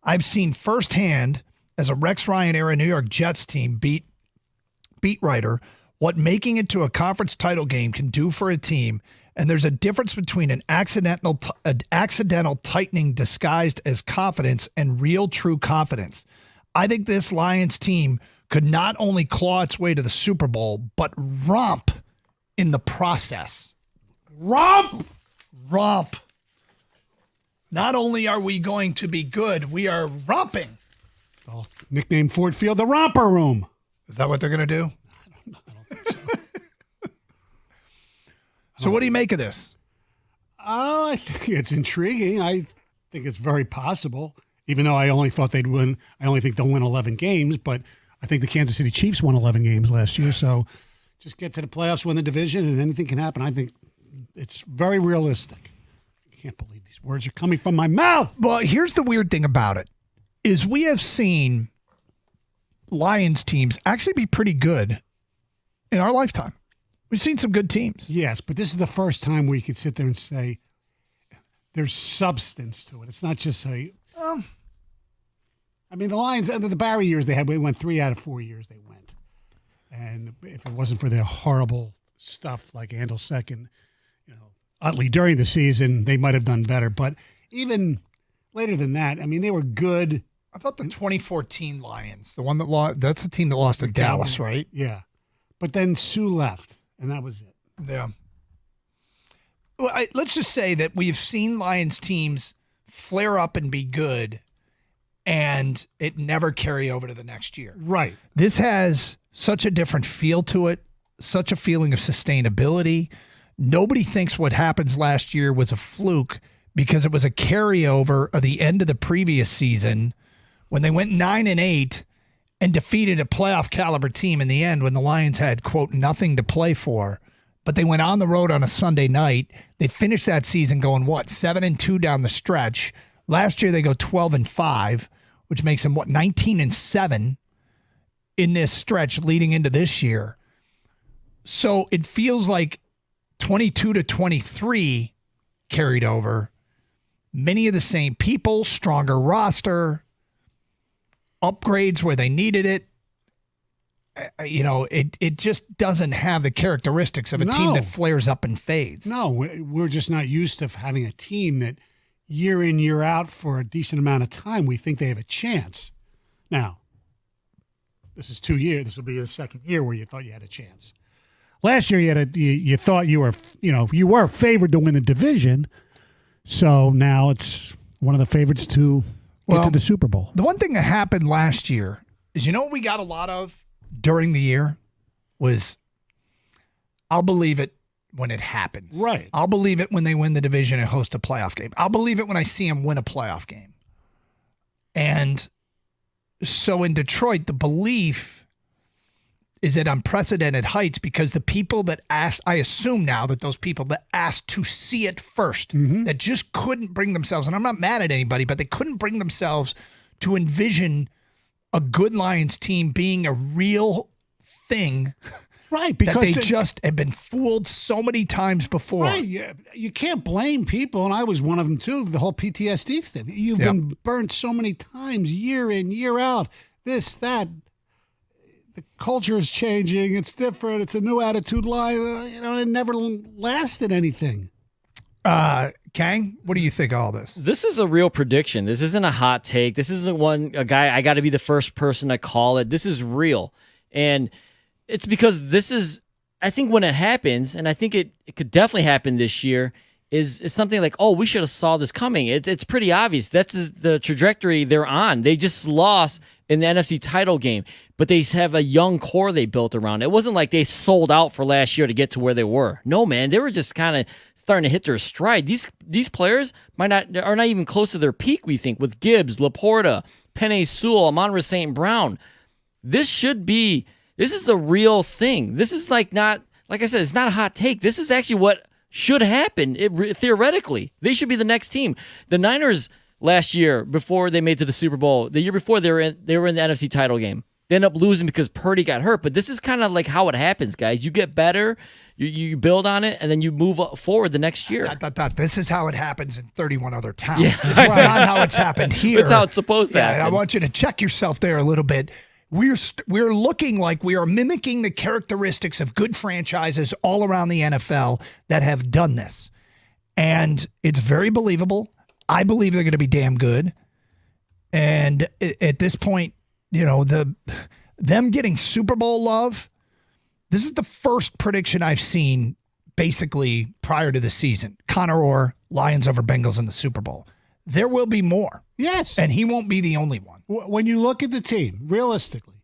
S8: I've seen firsthand as a Rex Ryan era New York Jets team beat writer what making it to a conference title game can do for a team, and there's a difference between an accidental tightening disguised as confidence and real true confidence. I think this Lions team could not only claw its way to the Super Bowl, but romp in the process. Romp! Not only are we going to be good, we are romping.
S7: Oh, nickname Ford Field the Romper Room.
S8: Is that what they're going to do?
S7: I don't think so.
S8: So what do you make of this?
S7: Oh, I think it's intriguing. I think it's very possible, even though I only thought they'd win. I only think they'll win 11 games, but I think the Kansas City Chiefs won 11 games last year. So just get to the playoffs, win the division, and anything can happen. I think it's very realistic. I can't believe these words are coming from my mouth.
S8: Well, here's the weird thing about it, is we have seen Lions teams actually be pretty good in our lifetime. We've seen some good teams.
S7: Yes, but this is the first time we could sit there and say there's substance to it. It's not just a, I mean, the Lions, under the Barry years they went 3 out of 4 years they went. And if it wasn't for their horrible stuff like Andel second, Utley during the season, they might have done better. But even later than that, I mean, they were good.
S8: I thought the 2014 Lions, the one that lost, that's the team that lost to Dallas, right?
S7: Yeah. But then Sue left, and that was it.
S8: Yeah. Well, let's just say that we've seen Lions teams flare up and be good, and it never carry over to the next year.
S7: Right.
S8: This has such a different feel to it, such a feeling of sustainability. Nobody thinks what happens last year was a fluke because it was a carryover of the end of the previous season when they went 9-8 and defeated a playoff caliber team in the end when the Lions had, quote, nothing to play for. But they went on the road on a Sunday night. They finished that season going, 7-2 down the stretch. Last year they go 12-5, which makes them 19-7 in this stretch leading into this year. So it feels like 22-23 carried over. Many of the same people, stronger roster, upgrades where they needed it. It just doesn't have the characteristics of a team that flares up and fades.
S7: No, we're just not used to having a team that year in, year out for a decent amount of time, we think they have a chance. Now, this is 2 years. This will be the second year where you thought you had a chance. Last year, you thought you were favored to win the division. So now it's one of the favorites to get to the Super Bowl.
S8: The one thing that happened last year is, what we got a lot of during the year was, I'll believe it when it happens.
S7: Right.
S8: I'll believe it when they win the division and host a playoff game. I'll believe it when I see them win a playoff game. And so in Detroit, the belief is at unprecedented heights because the people that asked, I assume now that those people that asked to see it first, that just couldn't bring themselves, and I'm not mad at anybody, but they couldn't bring themselves to envision a good Lions team being a real thing.
S7: Right, because
S8: they just have been fooled so many times before.
S7: Right, you can't blame people, and I was one of them too, the whole PTSD thing. You've been burnt so many times, year in, year out, this, that. The culture is changing. It's different. It's a new attitude line. It never lasted anything.
S8: Kang, what do you think of all this?
S5: This is a real prediction. This isn't a hot take. This isn't a guy, I got to be the first person to call it. This is real. And it's because this is, I think when it happens, and I think it could definitely happen this year, is something like, oh, we should have saw this coming. It's pretty obvious. That's the trajectory they're on. They just lost in the NFC title game, but they have a young core they built around. It wasn't like they sold out for last year to get to where they were. No, man, they were just kind of starting to hit their stride. These players are not even close to their peak, we think, with Gibbs, Laporta, Penei Sewell, Amon-Ra St. Brown. This is a real thing. This is like I said, it's not a hot take. This is actually what should happen. Theoretically, they should be the next team. The Niners last year, before they made it to the Super Bowl, the year before they were in the NFC title game. They ended up losing because Purdy got hurt. But this is kind of like how it happens, guys. You get better, you build on it, and then you move forward the next year.
S8: This is how it happens in 31 other towns.
S5: Yeah.
S8: This is not how it's happened here.
S5: That's how it's supposed to happen.
S8: I want you to check yourself there a little bit. We're looking like we are mimicking the characteristics of good franchises all around the NFL that have done this. And it's very believable. I believe they're going to be damn good. And at this point, them getting Super Bowl love, this is the first prediction I've seen basically prior to the season. Connor Orr, Lions over Bengals in the Super Bowl. There will be more.
S7: Yes.
S8: And he won't be the only one.
S7: When you look at the team, realistically,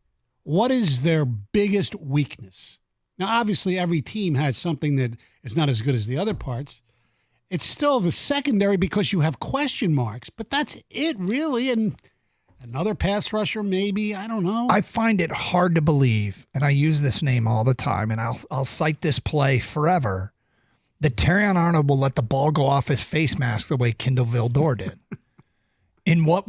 S7: what is their biggest weakness? Now, obviously, every team has something that is not as good as the other parts. It's still the secondary because you have question marks, but that's it, really. And another pass rusher, maybe. I don't know.
S8: I find it hard to believe, and I use this name all the time, and I'll cite this play forever, that Terrion Arnold will let the ball go off his face mask the way Kendall Vildor did. In what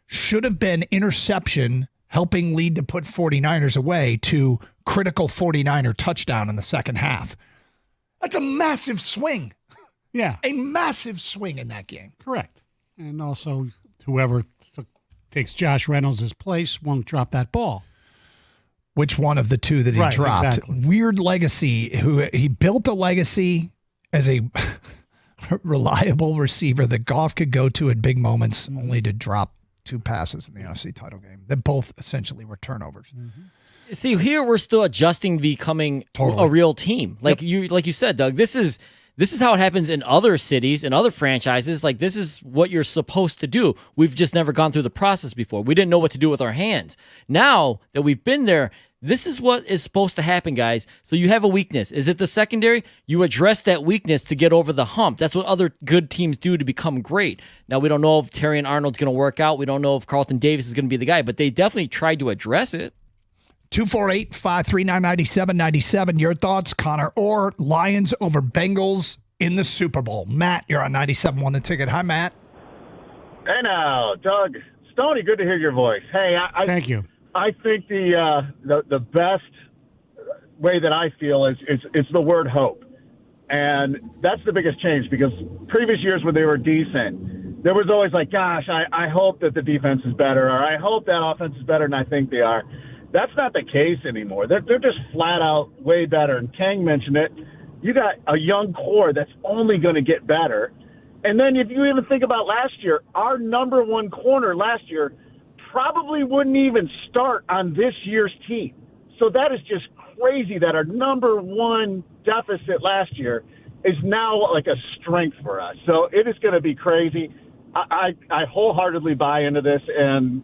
S8: should have been interception helping lead to put 49ers away to critical 49er touchdown in the second half. That's a massive swing.
S7: Yeah.
S8: A massive swing in that game.
S7: Correct. And also, whoever takes Josh Reynolds' place won't drop that ball.
S8: Which one of the two that he dropped?
S7: Exactly.
S8: Weird legacy. He built a legacy as a reliable receiver that Goff could go to at big moments, only to drop 2 passes in the NFC title game that both essentially were turnovers.
S7: Mm-hmm.
S5: See, here we're still adjusting to becoming a real team. Like you said, Doug, this is how it happens in other cities and other franchises. Like, this is what you're supposed to do. We've just never gone through the process before. We didn't know what to do with our hands. Now that we've been there, this is what is supposed to happen, guys. So you have a weakness. Is it the secondary? You address that weakness to get over the hump. That's what other good teams do to become great. Now, we don't know if Terrion Arnold's going to work out. We don't know if Carlton Davis is going to be the guy, but they definitely tried to address it.
S8: 248-539-9797. Your thoughts, Connor, or Lions over Bengals in the Super Bowl. Matt, you're on 97.1 The Ticket. Hi, Matt.
S13: Hey now, Doug. Stoney, good to hear your voice. Hey,
S7: Thank you.
S13: I think the best way that I feel is it's the word hope. And that's the biggest change, because previous years when they were decent, there was always like, gosh, I hope that the defense is better, or I hope that offense is better than I think they are. That's not the case anymore. They're just flat out way better. And Kang mentioned it. You got a young core that's only going to get better. And then if you even think about last year, our number one corner last year probably wouldn't even start on this year's team. So that is just crazy that our number one deficit last year is now like a strength for us. So it is going to be crazy. I wholeheartedly buy into this, and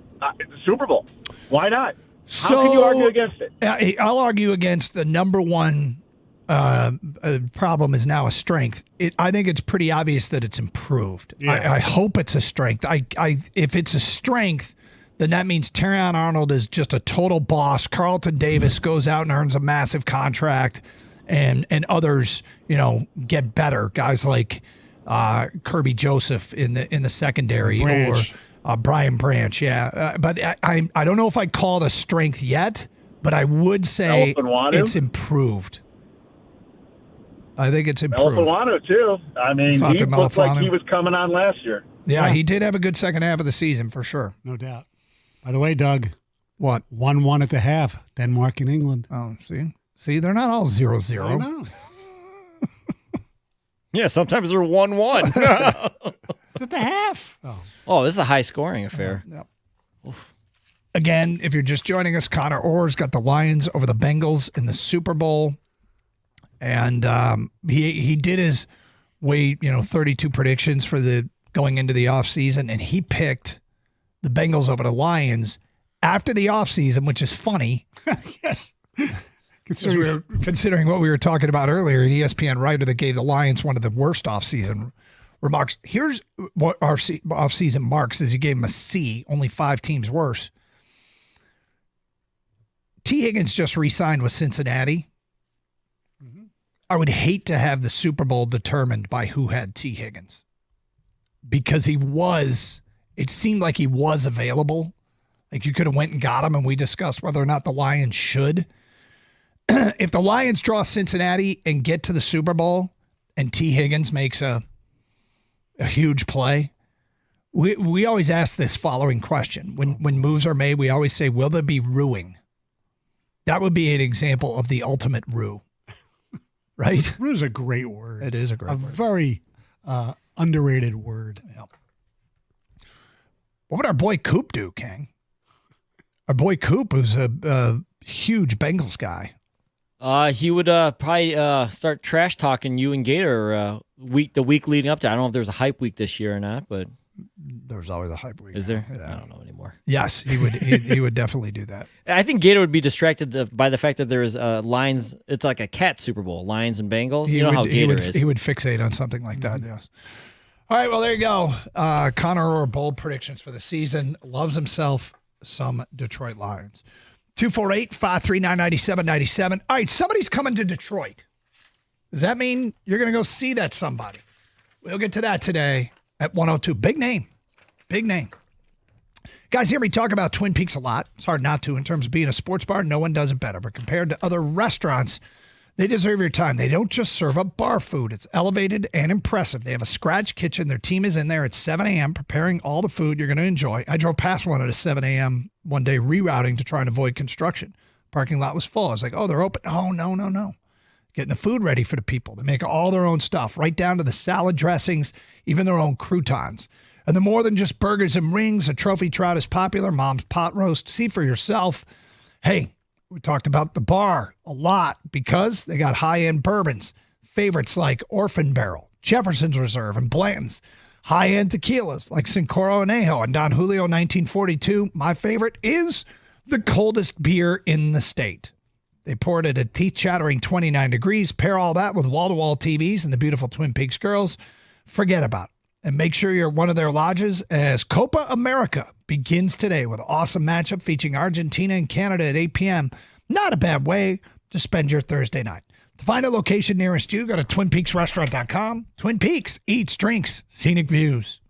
S13: Super Bowl. Why not? How can you argue against it?
S8: I'll argue against the number one problem is now a strength. I think it's pretty obvious that it's improved. Yeah. I hope it's a strength. If it's a strength, then that means Terrion Arnold is just a total boss. Carlton Davis goes out and earns a massive contract, and others, get better. Guys like Kirby Joseph in the secondary,
S7: Branch.
S8: or Brian Branch. Yeah, but I don't know if I'd call it a strength yet, but I would say it's improved. I think it's improved.
S13: Elfawano, too. I mean, he looked like he was coming on last year.
S8: Yeah, he did have a good second half of the season, for sure.
S7: No doubt. By the way, Doug.
S8: What?
S7: 1-1 at the half. Denmark and England.
S8: Oh, see, they're not all 0-0.
S7: I know.
S5: Yeah, sometimes they're 1-1.
S7: It's at the half.
S5: Oh, this is a high-scoring affair.
S8: Yep. Again, if you're just joining us, Connor Orr's got the Lions over the Bengals in the Super Bowl. And he did his weigh 32 predictions for the going into the offseason, and he picked the Bengals over the Lions after the offseason, which is funny.
S7: Yes.
S8: Considering what we were talking about earlier, an ESPN writer that gave the Lions one of the worst offseason remarks. Here's what our offseason marks is he gave them a C, only 5 teams worse. T. Higgins just re-signed with Cincinnati. Mm-hmm. I would hate to have the Super Bowl determined by who had T. Higgins because it seemed like he was available. Like you could have went and got him, and we discussed whether or not the Lions should. If the Lions draw Cincinnati and get to the Super Bowl and T. Higgins makes a huge play, we always ask this following question. When moves are made, we always say, will there be ruing? That would be an example of the ultimate rue, right?
S7: Rue is a great word.
S8: It is a great word.
S7: A very underrated word.
S8: Yeah. What would our boy Coop do, King? Our boy Coop, who's a huge Bengals guy.
S5: He would probably start trash talking you and Gator the week leading up to. I don't know if there's a hype week this year or not, but
S8: there's always a hype week.
S5: Is there?
S8: Yeah.
S5: I don't know anymore.
S8: Yes, he would. He would definitely do that.
S5: I think Gator would be distracted by the fact that there's Lions. It's like a cat Super Bowl, Lions and Bengals. How Gator is.
S8: He would fixate on something like that. Yes. All right. Well, there you go. Connor or bold predictions for the season. Loves himself some Detroit Lions. 248-539-9797. All right, somebody's coming to Detroit. Does that mean you're going to go see that somebody? We'll get to that today at 102. Big name. Big name. Guys, hear me talk about Twin Peaks a lot. It's hard not to in terms of being a sports bar. No one does it better. But compared to other restaurants, they deserve your time. They don't just serve up bar food. It's elevated and impressive. They have a scratch kitchen. Their team is in there at 7 a.m. preparing all the food you're going to enjoy. I drove past one at a 7 a.m. one day rerouting to try and avoid construction. Parking lot was full. I was like, oh, they're open. Oh, no. Getting the food ready for the people. They make all their own stuff, right down to the salad dressings, even their own croutons. And they're more than just burgers and rings. A trophy trout is popular. Mom's pot roast. See for yourself. Hey, we talked about the bar a lot because they got high-end bourbons, favorites like Orphan Barrel, Jefferson's Reserve, and Blanton's. High-end tequilas like Cincoro Anejo and Don Julio 1942. My favorite is the coldest beer in the state. They pour it at a teeth-chattering 29 degrees. Pair all that with wall-to-wall TVs and the beautiful Twin Peaks girls. Forget about it. And make sure you're at one of their lodges as Copa America begins today with an awesome matchup featuring Argentina and Canada at 8 p.m. Not a bad way to spend your Thursday night. To find a location nearest you, go to TwinPeaksRestaurant.com. Twin Peaks, eats, drinks, scenic views.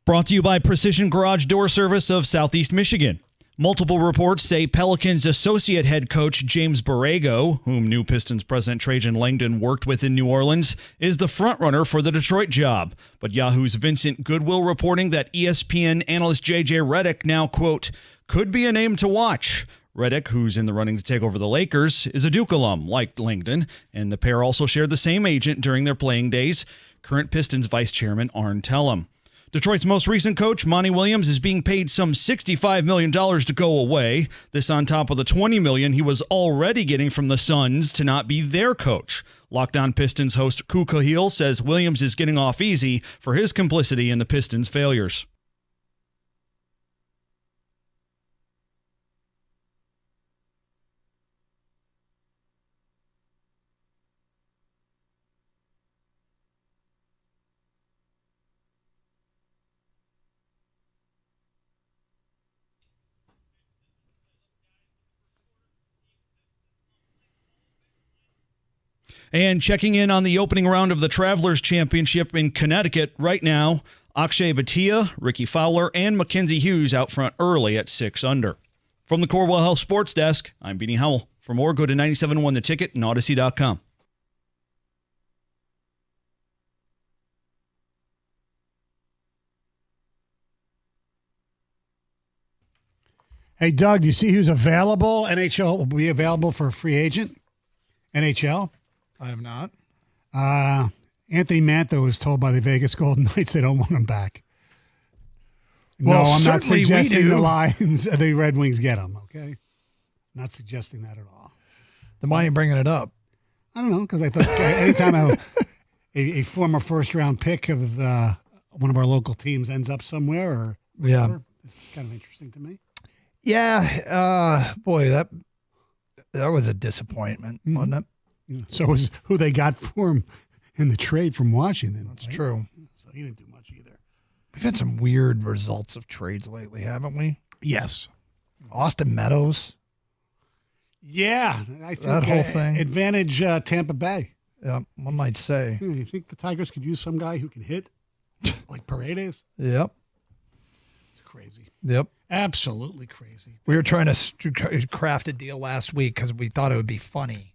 S14: Brought to you by Precision Garage Door Service of Southeast Michigan. Multiple reports say Pelicans associate head coach James Borrego, whom new Pistons president Trajan Langdon worked with in New Orleans, is the frontrunner for the Detroit job. But Yahoo's Vincent Goodwill reporting that ESPN analyst J.J. Redick now, quote, could be a name to watch. Redick, who's in the running to take over the Lakers, is a Duke alum, like Langdon, and the pair also shared the same agent during their playing days, current Pistons vice chairman Arn Tellem. Detroit's most recent coach, Monty Williams, is being paid some $65 million to go away. This on top of the $20 million he was already getting from the Suns to not be their coach. Locked On Pistons host Ku Khahil says Williams is getting off easy for his complicity in the Pistons' failures. And checking in on the opening round of the Travelers Championship in Connecticut right now, Akshay Bhatia, Ricky Fowler, and Mackenzie Hughes out front early at 6 under. From the Corewell Health Sports Desk, I'm Beanie Howell. For more, go to 97.1 The Ticket and Odyssey.com.
S7: Hey, Doug, do you see who's available? NHL will be available for a free agent? NHL?
S8: I have not.
S7: Anthony Mantha was told by the Vegas Golden Knights they don't want him back.
S8: Well,
S7: no, I'm not
S8: certainly we
S7: suggesting
S8: do.
S7: the Lions, the Red Wings get him, okay? Not suggesting that at all.
S8: Then why are you bringing it up?
S7: I don't know, because I thought anytime a former first-round pick of one of our local teams ends up somewhere or whatever, it's kind of interesting to me.
S8: Yeah, boy, that was a disappointment, wasn't it?
S7: Yeah. So was who they got for him in the trade from Washington.
S8: That's true.
S7: So he didn't do much either.
S8: We've had some weird results of trades lately, haven't we?
S7: Yes.
S8: Austin Meadows.
S7: Yeah, I think
S8: That whole thing.
S7: Advantage Tampa Bay.
S8: Yeah, one might say.
S7: You think the Tigers could use some guy who can hit like Paredes?
S8: Yep.
S7: It's crazy.
S8: Yep.
S7: Absolutely crazy.
S8: We were trying to craft a deal last week because we thought it would be funny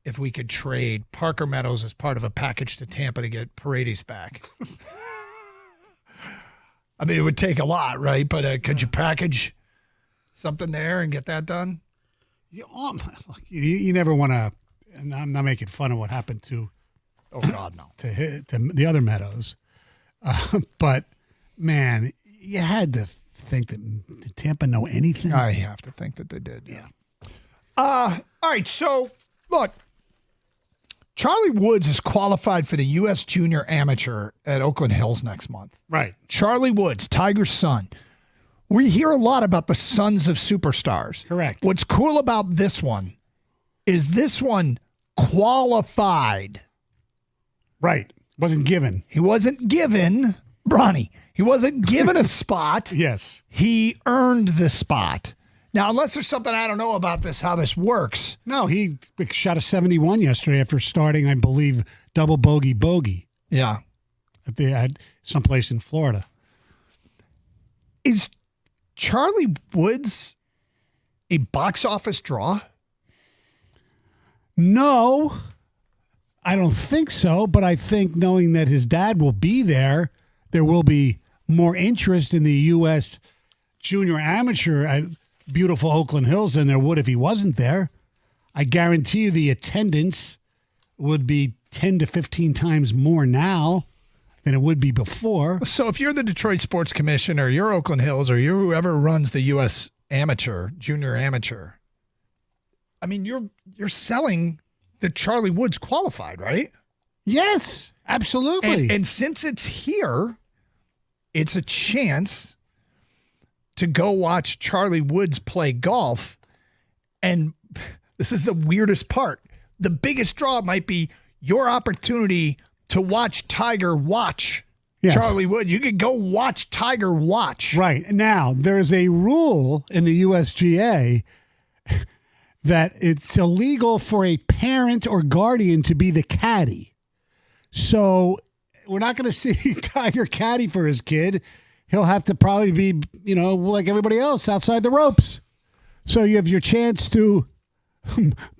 S8: if we could trade Parker Meadows as part of a package to Tampa to get Paredes back. I mean, it would take a lot, right? But could you package something there and get that done?
S7: You never want to, and I'm not making fun of what happened to,
S8: oh God, no,
S7: to the other Meadows, but man, you had to think that did Tampa know anything?
S8: I have to think that they did. Yeah. All right. So look, Charlie Woods is qualified for the U.S. Junior Amateur at Oakland Hills next month.
S7: Right.
S8: Charlie Woods, Tiger's son. We hear a lot about the sons of superstars.
S7: Correct.
S8: What's cool about this one is this one qualified.
S7: Right. Wasn't given.
S8: He wasn't given, Bronny, he wasn't given a spot.
S7: Yes.
S8: He earned the spot. Now, unless there's something I don't know about this, how this works.
S7: No, he shot a 71 yesterday after starting, I believe, double bogey.
S8: Yeah.
S7: At someplace in Florida.
S8: Is Charlie Woods a box office draw?
S7: No, I don't think so. But I think knowing that his dad will be there will be more interest in the U.S. Junior Amateur at beautiful Oakland Hills than there would if he wasn't there. I guarantee you the attendance would be 10 to 15 times more now than it would be before.
S8: So if you're the Detroit Sports Commission or you're Oakland Hills or you're whoever runs the U.S. Amateur, Junior Amateur, I mean, you're selling that Charlie Woods qualified, right?
S7: Yes, absolutely.
S8: And since it's here, it's a chance to go watch Charlie Woods play golf. And this is the weirdest part. The biggest draw might be your opportunity to watch Tiger watch Charlie Woods. You could go watch Tiger watch.
S7: Right. Now, there's a rule in the USGA that it's illegal for a parent or guardian to be the caddy. So we're not going to see Tiger caddy for his kid. he'll have to probably be, like everybody else, outside the ropes. So you have your chance to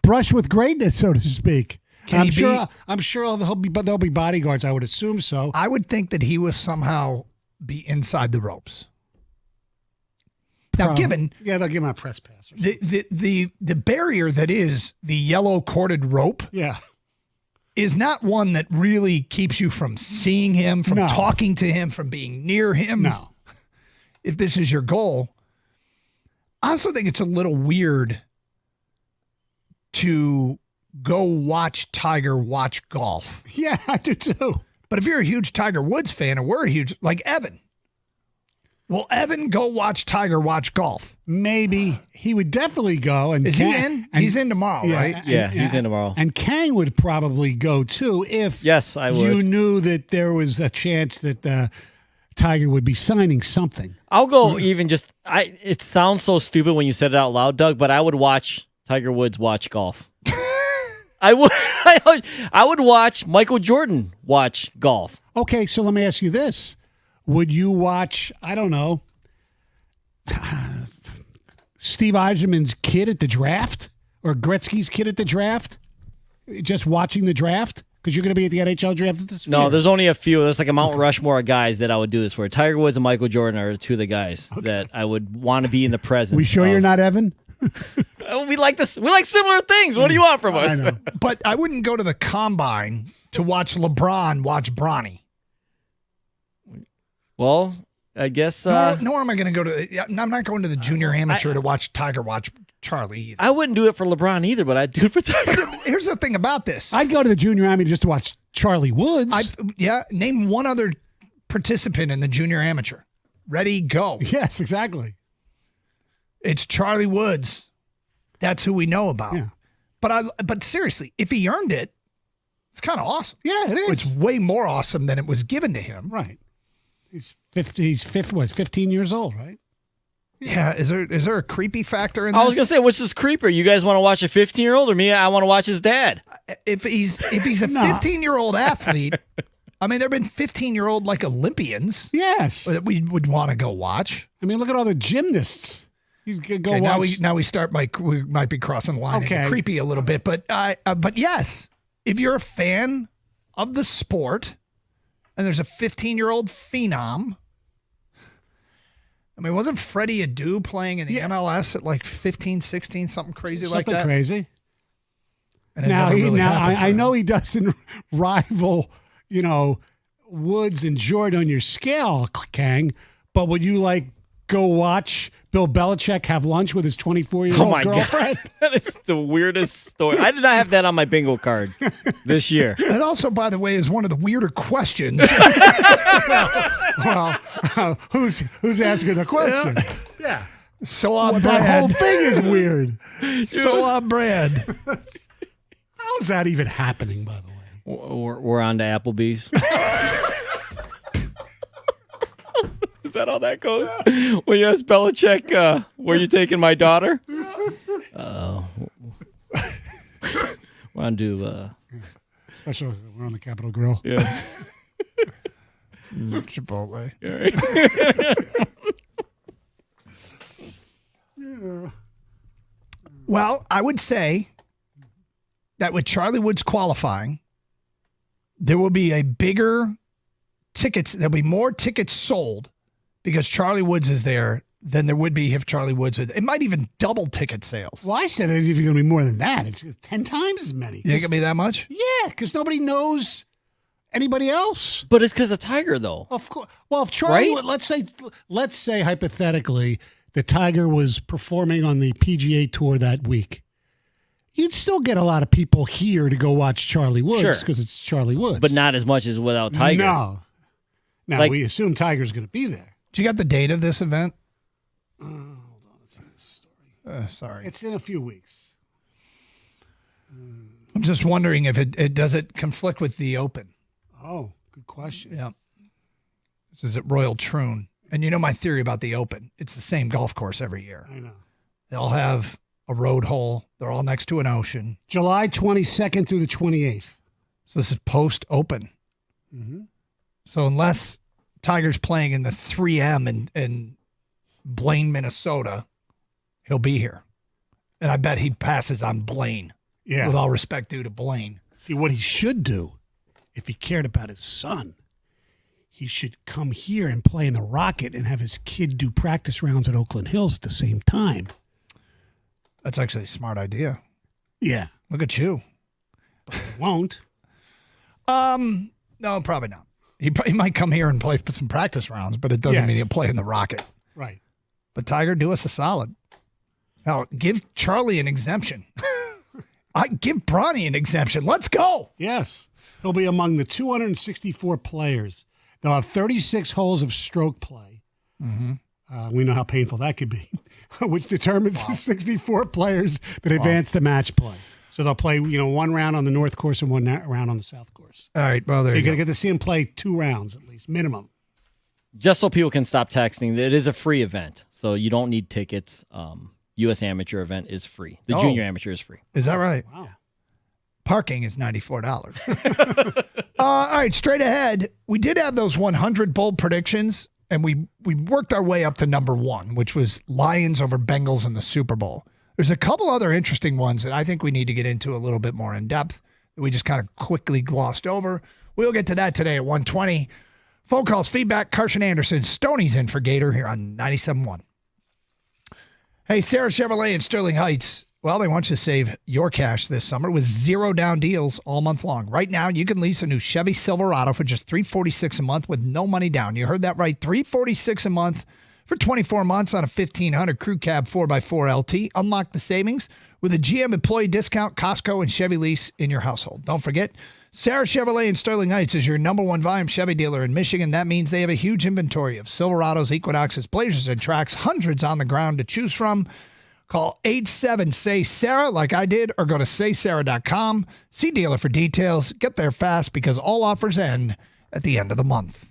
S7: brush with greatness, so to speak. I'm sure there'll be bodyguards. I would assume so.
S8: I would think that he will somehow be inside the ropes. Now,
S7: they'll give him a press pass.
S8: The barrier that is the yellow corded rope, is not one that really keeps you from seeing him, from talking to him, from being near him.
S7: No,
S8: if this is your goal, I also think it's a little weird to go watch Tiger watch golf.
S7: Yeah, I do too.
S8: But if you're a huge Tiger Woods fan, and we're a huge, like Evan, will Evan go watch Tiger watch golf?
S7: Maybe. He would definitely go. And
S8: is he in? He's in tomorrow, right?
S5: He's in tomorrow.
S7: And Kang would probably go too if
S5: I would.
S7: You knew that there was a chance that Tiger would be signing something.
S5: I'll go even just, it sounds so stupid when you said it out loud, Doug, but I would watch Tiger Woods watch golf. I would watch Michael Jordan watch golf.
S7: Okay, so let me ask you this. Would you watch, I don't know, Steve Eiserman's kid at the draft or Gretzky's kid at the draft? Just watching the draft? Because you're going to be at the NHL draft this year.
S5: No, there's only a few. There's like a Mount Rushmore of guys that I would do this for. Tiger Woods and Michael Jordan are two of the guys that I would want to be in the presence.
S7: We sure you're not Evan?
S5: We like this. We like similar things. What do you want from us?
S8: I know. But I wouldn't go to the combine to watch LeBron watch Bronny.
S5: Well, I guess.
S8: Nor am I going to go to. I'm not going to the junior amateur to watch Tiger watch Charlie either.
S5: I wouldn't do it for LeBron either, but I'd do it for Tiger.
S8: Here's the thing about this.
S7: I'd go to the junior amateur just to watch Charlie Woods.
S8: Name one other participant in the junior amateur. Ready, go.
S7: Yes, exactly.
S8: It's Charlie Woods. That's who we know about.
S7: Yeah.
S8: But seriously, if he earned it, it's kind of awesome.
S7: Yeah, it is.
S8: It's way more awesome than it was given to him.
S7: Right. He's 15 years old, right?
S8: Yeah. Is there a creepy factor in this?
S5: I was gonna say, what's this creeper? You guys want to watch a 15-year-old, or me? I want to watch his dad.
S8: If he's a 15-year-old athlete, I mean, there have been 15-year-old like Olympians.
S7: Yes,
S8: that we would want to go watch.
S7: I mean, look at all the gymnasts. You could go watch.
S8: Now we might be crossing the line. Okay, creepy a little bit, but yes, if you're a fan of the sport, and there's a 15-year-old phenom. I mean, wasn't Freddie Adu playing in the MLS at like 15, 16, something crazy like that?
S7: Something crazy.
S8: And I
S7: know he doesn't rival, Woods and Jordan on your scale, Kang, but would you go watch Bill Belichick have lunch with his 24-year-old girlfriend?
S5: God. That is the weirdest story. I did not have that on my bingo card this year.
S8: And also, by the way, is one of the weirder questions.
S7: Who's asking the question?
S8: Yeah. So on brand.
S7: That whole thing is weird.
S8: So on brand.
S7: How is that even happening, by the way?
S5: We're on to Applebee's. Is that how that goes? When you ask Belichick, where you taking my daughter? We're on to
S7: special. We're on the Capitol Grill.
S5: Yeah.
S8: Chipotle.
S7: Yeah.
S8: Well, I would say that with Charlie Woods qualifying, there will be there'll be more tickets sold because Charlie Woods is there than there would be if Charlie Woods was. It might even double ticket sales.
S7: Well, I said it's even going to be more than that. It's 10 times as many.
S8: You think it'll be that much?
S7: Yeah, because nobody knows anybody else.
S5: But it's because of Tiger, though.
S7: Of course. Well, if Charlie,
S5: right?
S7: let's say hypothetically, the Tiger was performing on the PGA Tour that week, you'd still get a lot of people here to go watch Charlie Woods because it's Charlie Woods.
S5: But not as much as without Tiger.
S7: No. Now, we assume Tiger's going to be there.
S8: Do you got the date of this event?
S7: Hold on. It's in this story.
S8: Sorry.
S7: It's in a few weeks.
S8: I'm just wondering if it does it conflict with the Open.
S7: Oh, good question.
S8: Yeah. This is at Royal Troon. And you know my theory about the Open. It's the same golf course every year.
S7: I know.
S8: They'll have a road hole. They're all next to an ocean.
S7: July 22nd through the 28th.
S8: So this is post-Open.
S7: Mm-hmm.
S8: So unless Tiger's playing in the 3M in Blaine, Minnesota, he'll be here. And I bet he passes on Blaine.
S7: Yeah.
S8: With all respect due to Blaine.
S7: See, what he should do, if he cared about his son, he should come here and play in the Rocket and have his kid do practice rounds at Oakland Hills at the same time.
S8: That's actually a smart idea.
S7: Yeah.
S8: Look at you.
S7: But he won't.
S8: No, probably not. He might come here and play for some practice rounds, but it doesn't mean he'll play in the Rocket.
S7: Right.
S8: But Tiger, do us a solid. Now, give Charlie an exemption. I give Bronny an exemption. Let's go.
S7: Yes. He'll be among the 264 players. They'll have 36 holes of stroke play.
S8: Mm-hmm.
S7: We know how painful that could be, which determines the 64 players that advance to match play. So they'll play, one round on the North Course and one round on the South Course.
S8: All right, well, there
S7: so
S8: you
S7: you're
S8: go.
S7: going to get to see him play 2 rounds at least, minimum.
S5: Just so people can stop texting, it is a free event, so you don't need tickets. U.S. Amateur event is free. The Junior Amateur is free.
S8: Is that right?
S7: Wow.
S8: Parking is $94. All right, straight ahead. We did have those 100 bold predictions, and we worked our way up to number 1, which was Lions over Bengals in the Super Bowl. There's a couple other interesting ones that I think we need to get into a little bit more in depth that we just kind of quickly glossed over. We'll get to that today at 1:20. Phone calls, feedback, Carson Anderson. Stoney's in for Gator here on 97.1. Hey, Sarah Chevrolet in Sterling Heights. Well, they want you to save your cash this summer with 0 down deals all month long. Right now, you can lease a new Chevy Silverado for just $346 a month with no money down. You heard that right, $346 a month for 24 months on a 1500 Crew Cab 4x4 LT. Unlock the savings with a GM employee discount, Costco, and Chevy lease in your household. Don't forget, Sarah Chevrolet in Sterling Heights is your number 1 volume Chevy dealer in Michigan. That means they have a huge inventory of Silverados, Equinoxes, Blazers, and Tracks, hundreds on the ground to choose from. Call 87-SAY-SARAH like I did, or go to saysarah.com. See dealer for details. Get there fast because all offers end at the end of the month.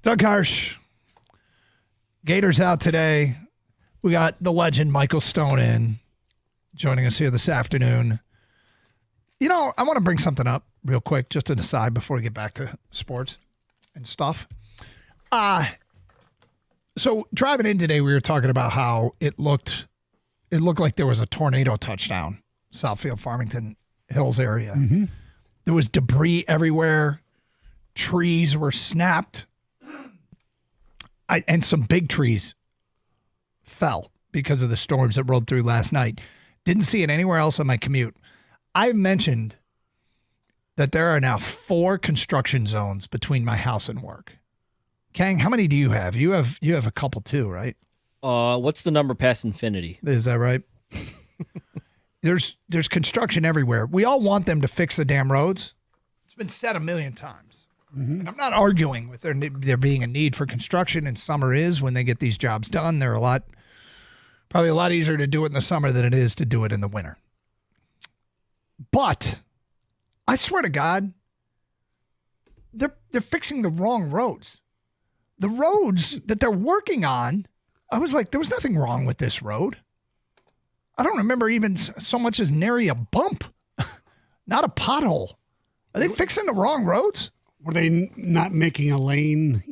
S8: Doug Harsh. Gators out today. We got the legend Michael Stone in, joining us here this afternoon. You know, I want to bring something up real quick, just an aside before we get back to sports and stuff. So driving in today, we were talking about how it looked like there was a tornado touchdown, Southfield, Farmington Hills area.
S7: Mm-hmm.
S8: There was debris everywhere. Trees were snapped. And some big trees fell because of the storms that rolled through last night. Didn't see it anywhere else on my commute. I mentioned that there are now 4 construction zones between my house and work. Kang, how many do you have? You have a couple too, right?
S5: What's the number past infinity?
S8: Is that right? There's construction everywhere. We all want them to fix the damn roads. It's been said a million times. Mm-hmm. And I'm not arguing with there being a need for construction, and summer is when they get these jobs done. They're probably a lot easier to do it in the summer than it is to do it in the winter. But I swear to God, they're fixing the wrong roads. The roads that they're working on, I was like, there was nothing wrong with this road. I don't remember even so much as nary a bump, not a pothole. Are they fixing the wrong roads?
S7: Were they not making a lane,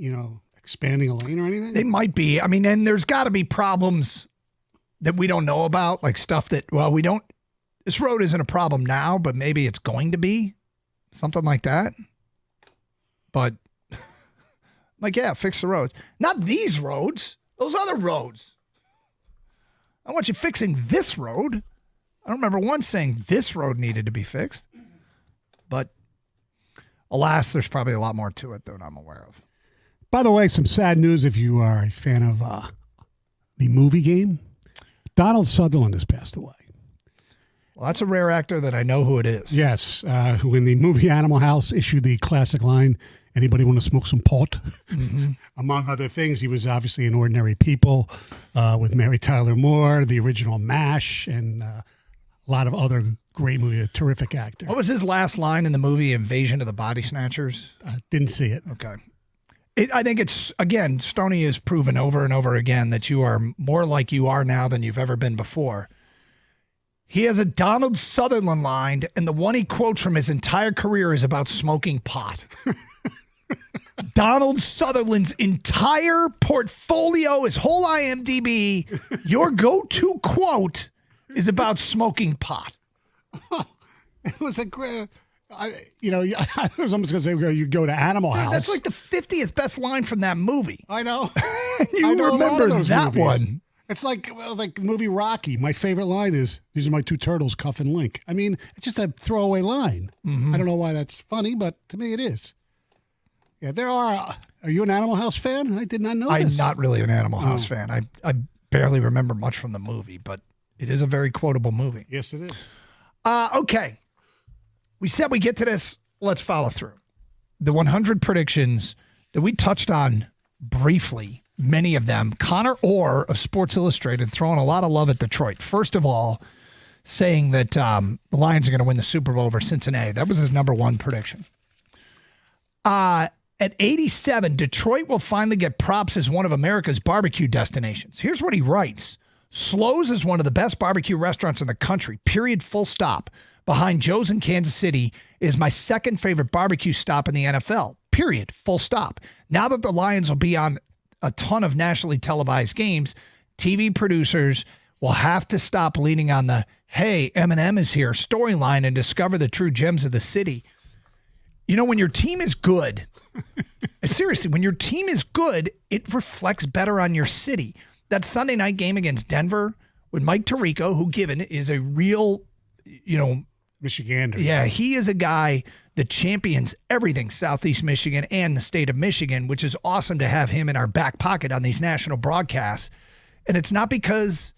S7: expanding a lane or anything?
S8: They might be. I mean, and there's got to be problems that we don't know about, like stuff that, this road isn't a problem now, but maybe it's going to be, something like that. But, fix the roads. Not these roads, those other roads. I want you fixing this road. I don't remember once saying this road needed to be fixed. But alas, there's probably a lot more to it than I'm aware of.
S7: By the way, some sad news if you are a fan of the movie Game. Donald Sutherland has passed away.
S8: Well, that's a rare actor that I know who it is.
S7: Yes, who in the movie Animal House issued the classic line, "Anybody want to smoke some pot?" Mm-hmm. Among other things, he was obviously in Ordinary People with Mary Tyler Moore, the original MASH, and a lot of other great movies. A terrific actor.
S8: What was his last line in the movie Invasion of the Body Snatchers?
S7: Didn't see it.
S8: Okay. I think it's, again, Stoney has proven over and over again that you are more like you are now than you've ever been before. He has a Donald Sutherland line, and the one he quotes from his entire career is about smoking pot. Donald Sutherland's entire portfolio, his whole IMDb, your go-to quote is about smoking pot.
S7: It was a great... I was almost going to say you go to Animal House.
S8: That's like the 50th best line from that movie.
S7: I know.
S8: You remember that movies. One.
S7: It's like the movie Rocky. My favorite line is, "These are my 2 turtles, Cuff and Link." I mean, it's just a throwaway line. Mm-hmm. I don't know why that's funny, but to me it is. Yeah, there are. Are you an Animal House fan? I did not know this.
S8: I'm not really an Animal House fan. I barely remember much from the movie, but it is a very quotable movie.
S7: Yes, it is.
S8: Okay. We said we get to this. Let's follow through. The 100 predictions that we touched on briefly, many of them. Connor Orr of Sports Illustrated throwing a lot of love at Detroit. First of all, saying that the Lions are going to win the Super Bowl over Cincinnati. That was his number 1 prediction. At 87, Detroit will finally get props as one of America's barbecue destinations. Here's what he writes. Slo's is one of the best barbecue restaurants in the country, period, full stop. Behind Joe's in Kansas City is my second favorite barbecue stop in the NFL, period, full stop. Now that the Lions will be on a ton of nationally televised games, TV producers will have to stop leaning on the, hey, Eminem is here storyline and discover the true gems of the city. You know, when your team is good, seriously, when your team is good, it reflects better on your city. That Sunday night game against Denver with Mike Tirico, who, given, is a real,
S7: Michigander.
S8: Yeah, he is a guy that champions everything Southeast Michigan and the state of Michigan, which is awesome to have him in our back pocket on these national broadcasts. And it's not because,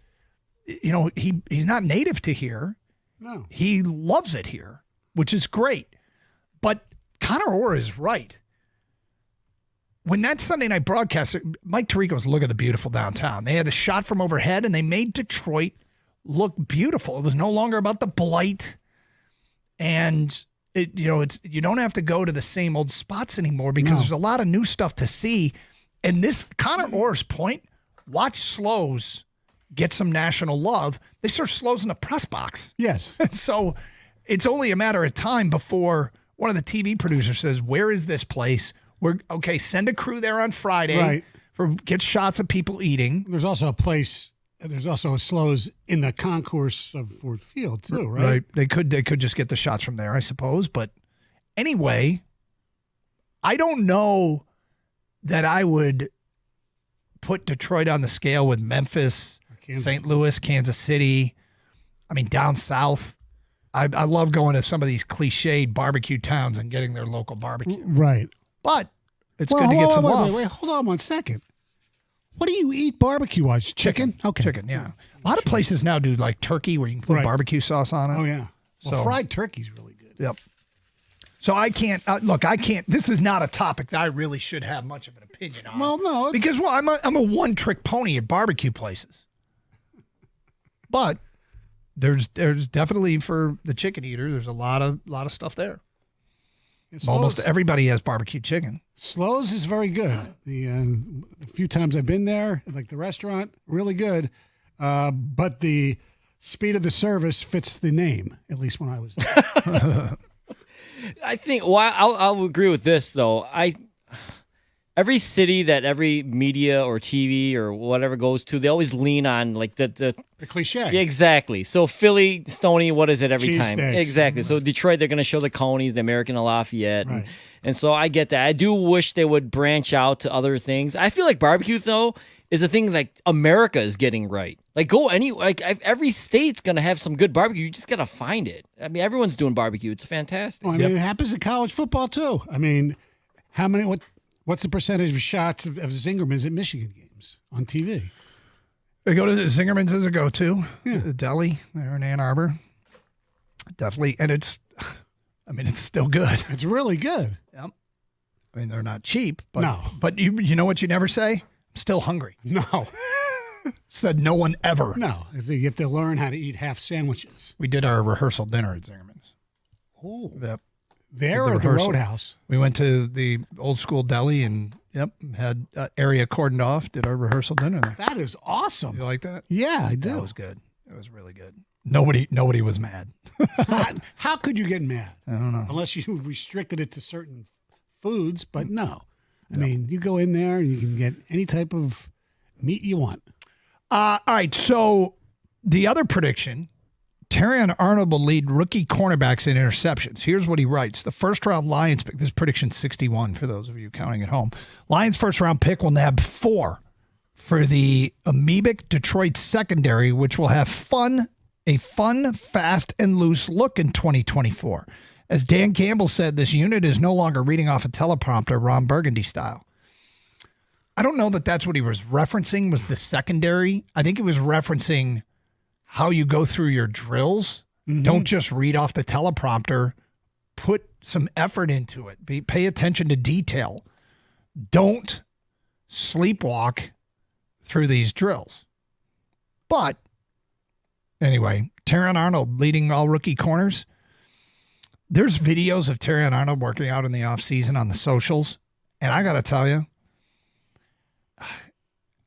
S8: he's not native to here.
S7: No.
S8: He loves it here, which is great. But Connor Orr is right. When that Sunday night broadcast, Mike Tirico's Look at the Beautiful Downtown, they had a shot from overhead and they made Detroit look beautiful. It was no longer about the blight. And you don't have to go to the same old spots anymore because there's a lot of new stuff to see. And this Connor Orr's point, watch Slows get some national love. They serve Slows in the press box.
S7: Yes.
S8: So it's only a matter of time before one of the TV producers says, where is this place? Send a crew there on Friday get shots of people eating.
S7: There's also a Slows in the concourse of Ford Field too, right?
S8: Right. They could just get the shots from there, I suppose. But anyway, I don't know that I would put Detroit on the scale with Memphis, St. Louis, Kansas City. I mean, down south. I love going to some of these cliched barbecue towns and getting their local barbecue.
S7: Right.
S8: But it's good to get some love.
S7: Wait, hold on one second. What do you eat barbecue-wise? Chicken? Okay.
S8: Chicken, yeah. A lot of places now do like turkey where you can put barbecue sauce on it.
S7: Oh, yeah. Well, fried turkey's really good.
S8: Yep. So I can't, this is not a topic that I really should have much of an opinion on.
S7: Well, no.
S8: Because, I'm a one-trick pony at barbecue places. But there's definitely, for the chicken eater, there's a lot of stuff there. Almost everybody has barbecue chicken.
S7: Slows is very good. The few times I've been there, like the restaurant, really good. But the speed of the service fits the name, at least when I was there.
S5: I think, I'll agree with this, though. Every city that every media or TV or whatever goes to, they always lean on like the
S7: cliche.
S5: Yeah, exactly. So Philly, Stoney, what is it every
S7: Cheese
S5: time?
S7: steaks.
S5: Exactly. So Detroit, they're going to show the Conies, the American and Lafayette. And so I get that. I do wish they would branch out to other things. I feel like barbecue, though, is a thing like America is getting right. Like every state's going to have some good barbecue. You just got to find it. I mean, everyone's doing barbecue. It's fantastic.
S7: Well, I mean, it happens in college football, too. I mean, what's the percentage of shots of Zingerman's at Michigan games on TV?
S8: They go to Zingerman's as a go-to. Yeah. The deli there in Ann Arbor. Definitely. And it's still good.
S7: It's really good.
S8: Yep. I mean, they're not cheap. But, But you know what you never say? I'm still hungry.
S7: No.
S8: Said no one ever.
S7: No. You have to learn how to eat half sandwiches.
S8: We did our rehearsal dinner at Zingerman's.
S7: Oh.
S8: Yep.
S7: There or at the Roadhouse?
S8: We went to the old school deli and had area cordoned off, did our rehearsal dinner there.
S7: That is awesome.
S8: You like that?
S7: Yeah, I do.
S8: That was good. It was really good. Nobody was mad.
S7: How could you get mad?
S8: I don't know.
S7: Unless you restricted it to certain foods, but no. I mean, you go in there and you can get any type of meat you want.
S8: All right, so the other prediction, Terrion Arnold will lead rookie cornerbacks in interceptions. Here's what he writes. The first-round Lions pick, this prediction 61 for those of you counting at home. Lions first-round pick will nab 4 for the amoebic Detroit secondary, which will have a fun, fast, and loose look in 2024. As Dan Campbell said, this unit is no longer reading off a teleprompter, Ron Burgundy style. I don't know that that's what he was referencing, was the secondary. I think he was referencing how you go through your drills. Mm-hmm. Don't just read off the teleprompter. Put some effort into it. Pay attention to detail. Don't sleepwalk through these drills. But anyway, Terrion Arnold leading all rookie corners. There's videos of Terrion Arnold working out in the offseason on the socials. And I got to tell you,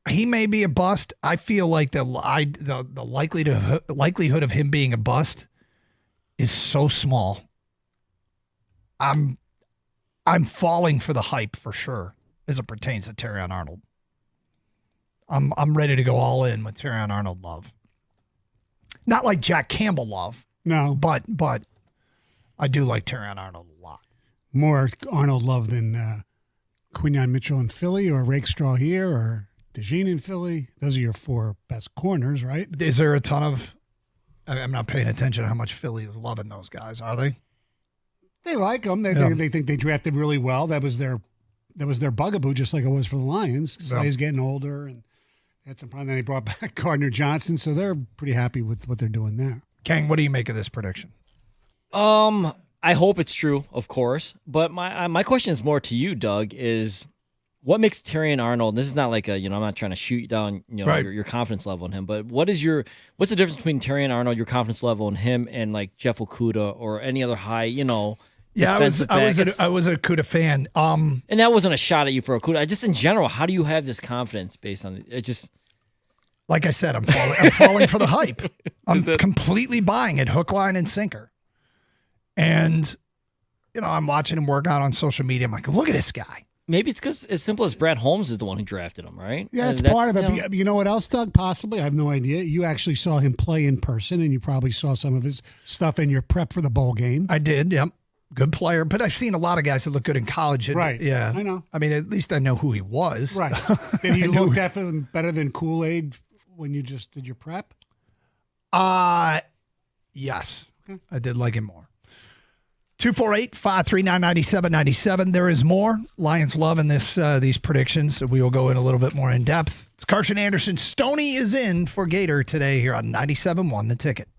S8: he may be a bust. I feel like the likelihood of him being a bust is so small. I'm falling for the hype for sure as it pertains to Terrion Arnold. I'm ready to go all in with Terrion Arnold love. Not like Jack Campbell love.
S7: No.
S8: But I do like Terrion Arnold a lot.
S7: More Arnold love than Quinyon Mitchell in Philly or Rakestraw here or DeJean in Philly. Those are your 4 best corners, right?
S8: Is there a ton of... I'm not paying attention to how much Philly is loving those guys, are they?
S7: They like them. They think they drafted really well. That was their bugaboo, just like it was for the Lions. Slay's getting older and had some problem. Then they brought back Gardner Johnson, so they're pretty happy with what they're doing there.
S8: Kang, what do you make of this prediction?
S5: I hope it's true, of course. But my question is more to you, Doug, is what makes Terrion Arnold, this is not like I'm not trying to shoot down,
S8: right,
S5: your confidence level in him, but what's the difference between Terrion Arnold, your confidence level in him, and like Jeff Okudah or any other high,
S8: Yeah,
S5: defensive back.
S8: I was a Kuda fan.
S5: And that wasn't a shot at you for Okudah. Just in general, how do you have this confidence based on it? Just
S8: like I said, I'm falling for the hype. I'm completely buying it, hook, line, and sinker. And I'm watching him work out on social media. I'm like, look at this guy.
S5: Maybe it's because as simple as Brad Holmes is the one who drafted him, right?
S7: Yeah, that's part of it. You know what else, Doug? Possibly, I have no idea. You actually saw him play in person, and you probably saw some of his stuff in your prep for the bowl game.
S8: I did. Yep. Good player, but I've seen a lot of guys that look good in college.
S7: Right.
S8: Yeah.
S7: I know.
S8: I mean, at least I know who he was.
S7: Right. Did he look definitely better than Kool-Aid when you just did your prep?
S8: Yes. Okay. I did like him more. 248-539-9797. There is more. Lions love in these predictions, so we will go in a little bit more in depth. It's Carson Anderson. Stoney is in for Gator today here on 97.1 The Ticket.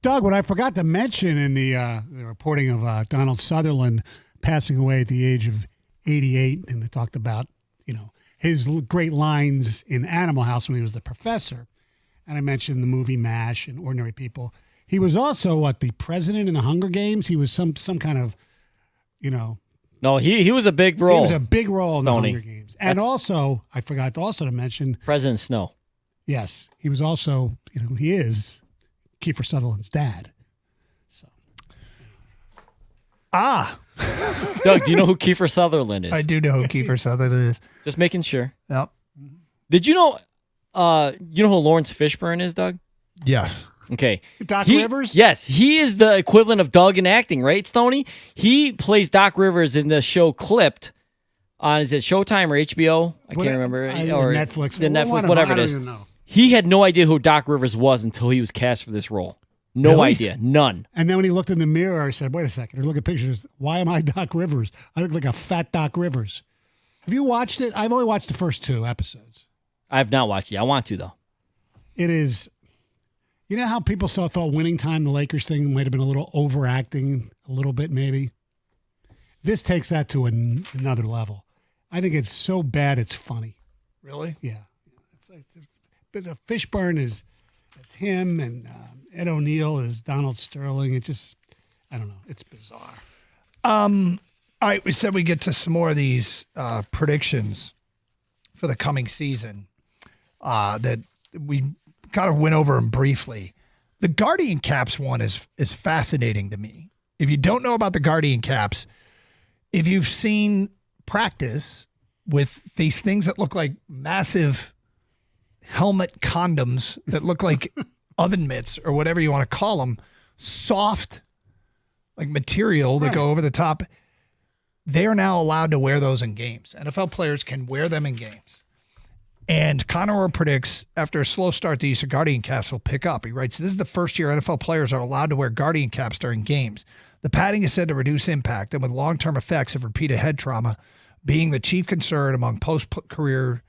S7: Doug, what I forgot to mention in the reporting of Donald Sutherland passing away at the age of 88, and they talked about, his great lines in Animal House when he was the professor, and I mentioned the movie MASH and Ordinary People. He was also, the president in the Hunger Games? He was some kind of,
S5: No, he was a big role.
S7: He was a big role in the
S5: Stoney.
S7: Hunger Games. And also, I forgot also to mention
S5: President Snow.
S7: Yes, he was also, he is Kiefer Sutherland's dad. So,
S5: Doug, do you know who Kiefer Sutherland is?
S8: I do know who Kiefer Sutherland is.
S5: Just making sure.
S8: Yep.
S5: Did you know? You know who Lawrence Fishburne is, Doug?
S8: Yes.
S5: Okay.
S7: Doc Rivers?
S5: Yes, he is the equivalent of Doug in acting, right, Stoney? He plays Doc Rivers in the show Clipped on, is it Showtime or HBO? I can't remember. Or
S7: Netflix.
S5: The Netflix,
S7: Whatever,
S5: whatever
S7: I
S5: it
S7: don't
S5: is.
S7: even know.
S5: He had no idea who Doc Rivers was until he was cast for this role. No
S7: Really?
S5: idea. None.
S7: And then when he looked in the mirror, I said, wait a second. I look at pictures. Why am I Doc Rivers? I look like a fat Doc Rivers. Have you watched it? I've only watched the first 2 episodes.
S5: I have not watched it. I want to, though.
S7: It is, you know how people thought Winning Time, the Lakers thing, might have been a little overacting, a little bit maybe? This takes that to another level. I think it's so bad it's funny.
S8: Really?
S7: Yeah. But the Fishburne is him, and Ed O'Neill is Donald Sterling. It just, I don't know. It's bizarre.
S8: All right, we said we get to some more of these predictions for the coming season that we kind of went over them briefly. The Guardian Caps one is fascinating to me. If you don't know about the Guardian Caps, if you've seen practice with these things that look like massive helmet condoms that look like oven mitts or whatever you want to call them, soft like material that go over the top, they are now allowed to wear those in games. NFL players can wear them in games. And Conor predicts after a slow start, the use of Guardian Caps will pick up. He writes, this is the first year NFL players are allowed to wear Guardian Caps during games. The padding is said to reduce impact and with long-term effects of repeated head trauma being the chief concern among post-career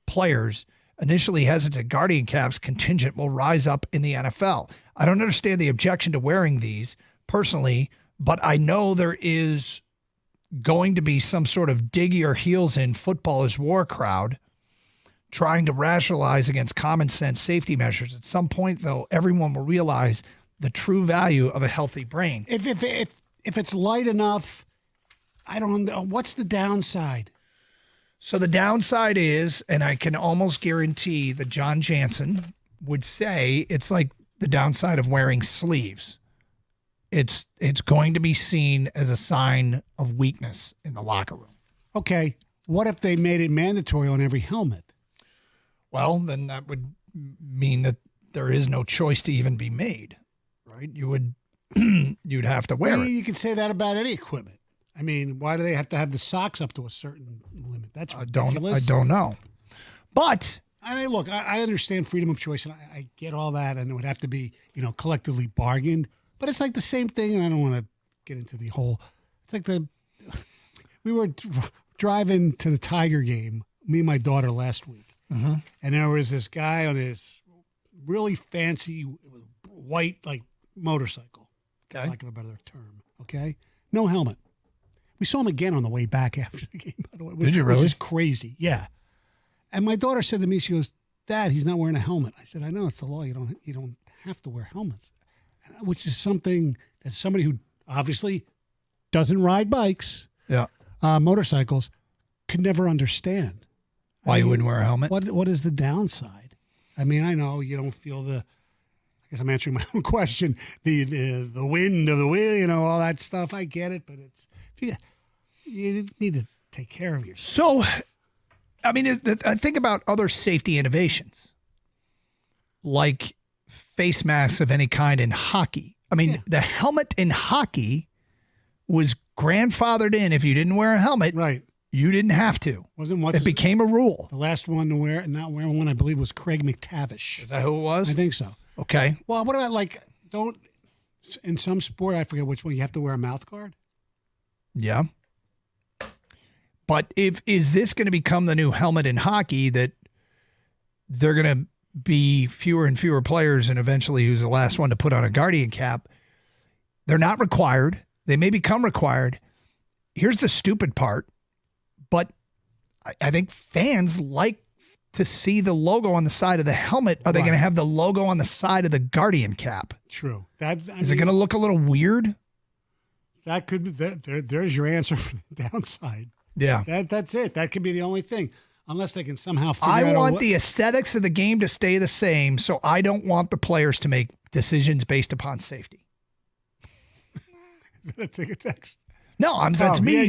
S8: players, initially hesitant Guardian Caps contingent will rise up in the NFL. I don't understand the objection to wearing these personally, but I know there is going to be some sort of dig your heels in football is war crowd trying to rationalize against common sense safety measures. At some point, though, everyone will realize the true value of a healthy brain.
S7: If it's light enough, I don't know. What's the downside?
S8: So the downside is, and I can almost guarantee that John Jansen would say it's like the downside of wearing sleeves. It's going to be seen as a sign of weakness in the locker room.
S7: Okay, what if they made it mandatory on every helmet?
S8: Well, then that would mean that there is no choice to even be made, right? You'd have to wear it.
S7: You can say that about any equipment. I mean, why do they have to have the socks up to a certain limit? That's ridiculous.
S8: I don't know. But
S7: I mean, look, I understand freedom of choice, and I get all that, and it would have to be, collectively bargained. But it's like the same thing, and I don't want to get into the whole. It's like we were driving to the Tiger game, me and my daughter last week, and there was this guy on his really fancy white motorcycle, for lack of a better term. Okay, no helmet. We saw him again on the way back after the game, by the way.
S8: Did you really?
S7: Which is crazy, yeah. And my daughter said to me, she goes, "Dad, he's not wearing a helmet." I said, "I know, it's the law. You don't have to wear helmets," which is something that somebody who obviously doesn't ride bikes, motorcycles, could never understand.
S8: Why you wouldn't wear a helmet?
S7: What is the downside? I mean, I know you don't feel I guess I'm answering my own question. The wind of the wheel, all that stuff. I get it, but you need to take care of yourself.
S8: So, I mean, I think about other safety innovations, like face masks of any kind in hockey. I mean, the helmet in hockey was grandfathered in. If you didn't wear a helmet,
S7: right,
S8: you didn't have to. It became a rule.
S7: The last one to not wear one, I believe, was Craig McTavish.
S8: Is that who it was?
S7: I think so.
S8: Okay.
S7: Well, what about in some sport, I forget which one, you have to wear a mouth guard?
S8: Yeah. But is this going to become the new helmet in hockey, that they're going to be fewer and fewer players, and eventually who's the last one to put on a Guardian cap? They're not required. They may become required. Here's the stupid part, but I think fans like to see the logo on the side of the helmet. Are they going to have the logo on the side of the Guardian cap?
S7: True.
S8: Is it going to look a little weird?
S7: That could be. There's your answer for the downside.
S8: Yeah.
S7: That's it. That could be the only thing. Unless they can somehow figure out.
S8: I want the aesthetics of the game to stay the same, so I don't want the players to make decisions based upon safety.
S7: Is that a ticket text?
S8: No, that's me.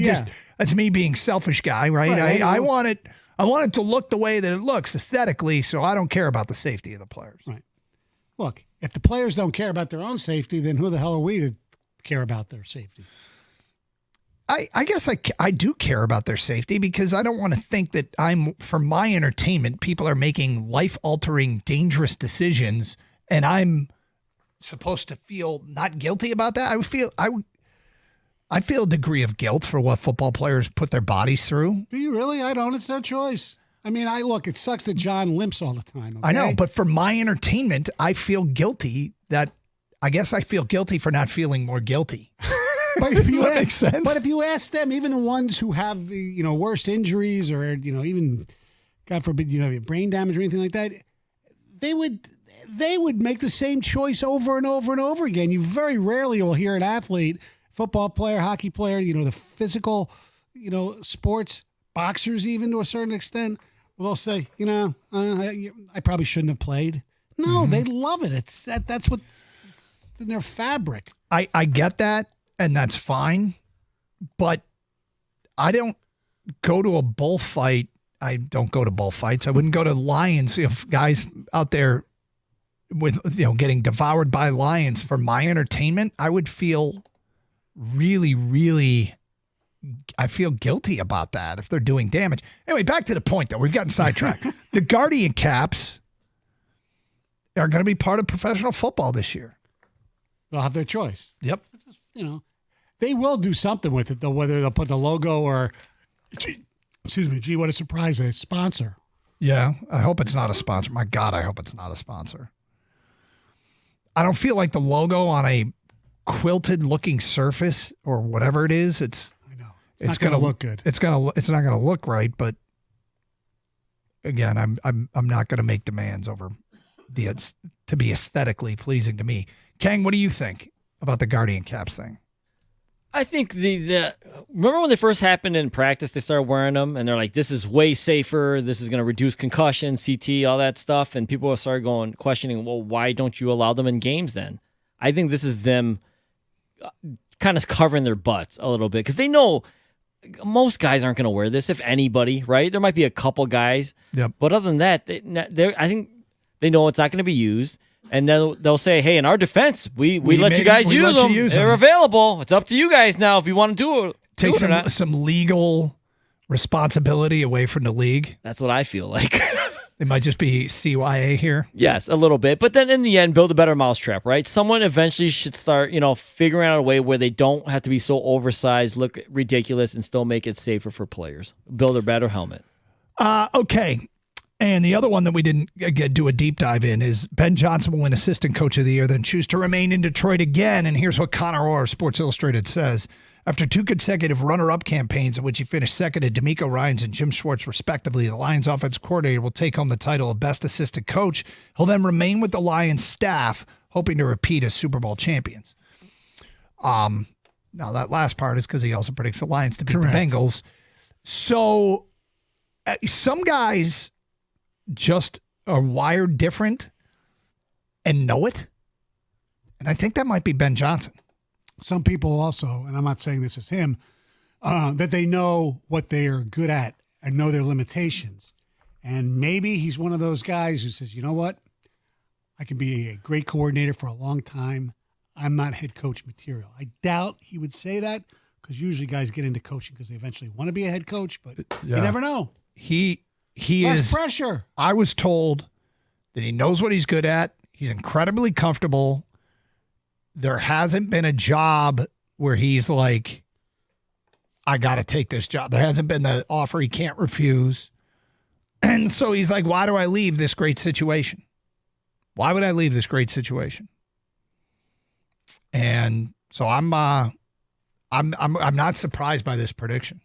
S8: That's me being selfish guy, right? I want it to look the way that it looks aesthetically, so I don't care about the safety of the players.
S7: Right. Look, if the players don't care about their own safety, then who the hell are we to care about their safety?
S8: I guess I do care about their safety because I don't want to think that for my entertainment, people are making life-altering, dangerous decisions, and I'm supposed to feel not guilty about that. I feel a degree of guilt for what football players put their bodies through.
S7: Do you really? I don't. It's their choice. I mean, look, it sucks that John limps all the time. Okay?
S8: I know, but for my entertainment, I feel guilty I guess I feel guilty for not feeling more guilty.
S7: But if you
S8: Does that make sense?
S7: But if you ask them, even the ones who have the worst injuries or even God forbid brain damage or anything like that, they would make the same choice over and over and over again. You very rarely will hear an athlete, football player, hockey player, the physical, sports, boxers even to a certain extent, they'll say, I probably shouldn't have played. No, they love it. That's what it's in their fabric.
S8: I get that. And that's fine, but I don't go to a bullfight. I don't go to bullfights. I wouldn't go to lions if guys out there with getting devoured by lions for my entertainment. I would feel really, really. I feel guilty about that if they're doing damage. Anyway, back to the point though. We've gotten sidetracked. The Guardian Caps are going to be part of professional football this year.
S7: They'll have their choice.
S8: Yep.
S7: They will do something with it, though, whether they'll put the logo or, gee, what a surprise, a sponsor.
S8: Yeah, I hope it's not a sponsor. My God, I hope it's not a sponsor. I don't feel like the logo on a quilted-looking surface or whatever it is, it's
S7: not going to look good.
S8: It's not going to look right, but again, I'm not going to make demands over to be aesthetically pleasing to me. Kang, what do you think about the Guardian Caps thing?
S5: I think remember when they first happened in practice, they started wearing them, and they're like, this is way safer. This is going to reduce concussion, CT, all that stuff. And people started questioning, well, why don't you allow them in games then? I think this is them kind of covering their butts a little bit because they know most guys aren't going to wear this, if anybody, right? There might be a couple guys.
S8: Yep.
S5: But other than that, I think they know it's not going to be used. And then they'll say, hey, in our defense, we let you guys use them. They're available. It's up to you guys now if you want to do it.
S8: Take some legal responsibility away from the league.
S5: That's what I feel like.
S8: They might just be CYA here.
S5: Yes, a little bit. But then in the end, build a better mousetrap, right? Someone eventually should start, figuring out a way where they don't have to be so oversized, look ridiculous, and still make it safer for players. Build a better helmet.
S8: Okay. And the other one that we didn't do a deep dive in is Ben Johnson will win Assistant Coach of the Year, then choose to remain in Detroit again. And here's what Connor Orr, Sports Illustrated, says. After 2 consecutive runner-up campaigns in which he finished second to D'Amico Ryans and Jim Schwartz, respectively, the Lions offense coordinator will take home the title of Best Assistant Coach. He'll then remain with the Lions staff, hoping to repeat as Super Bowl champions. Now, that last part is because he also predicts the Lions to beat the Bengals. So some guys just are wired different and know it. And I think that might be Ben Johnson.
S7: Some people also, and I'm not saying this is him, that they know what they are good at and know their limitations. And maybe he's one of those guys who says, you know what? I can be a great coordinator for a long time. I'm not head coach material. I doubt he would say that because usually guys get into coaching because they eventually want to be a head coach, but you never know.
S8: He
S7: Less
S8: is
S7: pressure.
S8: I was told that he knows what he's good at. He's incredibly comfortable. There hasn't been a job where he's like, I got to take this job. There hasn't been the offer he can't refuse. And so he's like, why do I leave this great situation? Why would I leave this great situation? And so I'm not surprised by this prediction.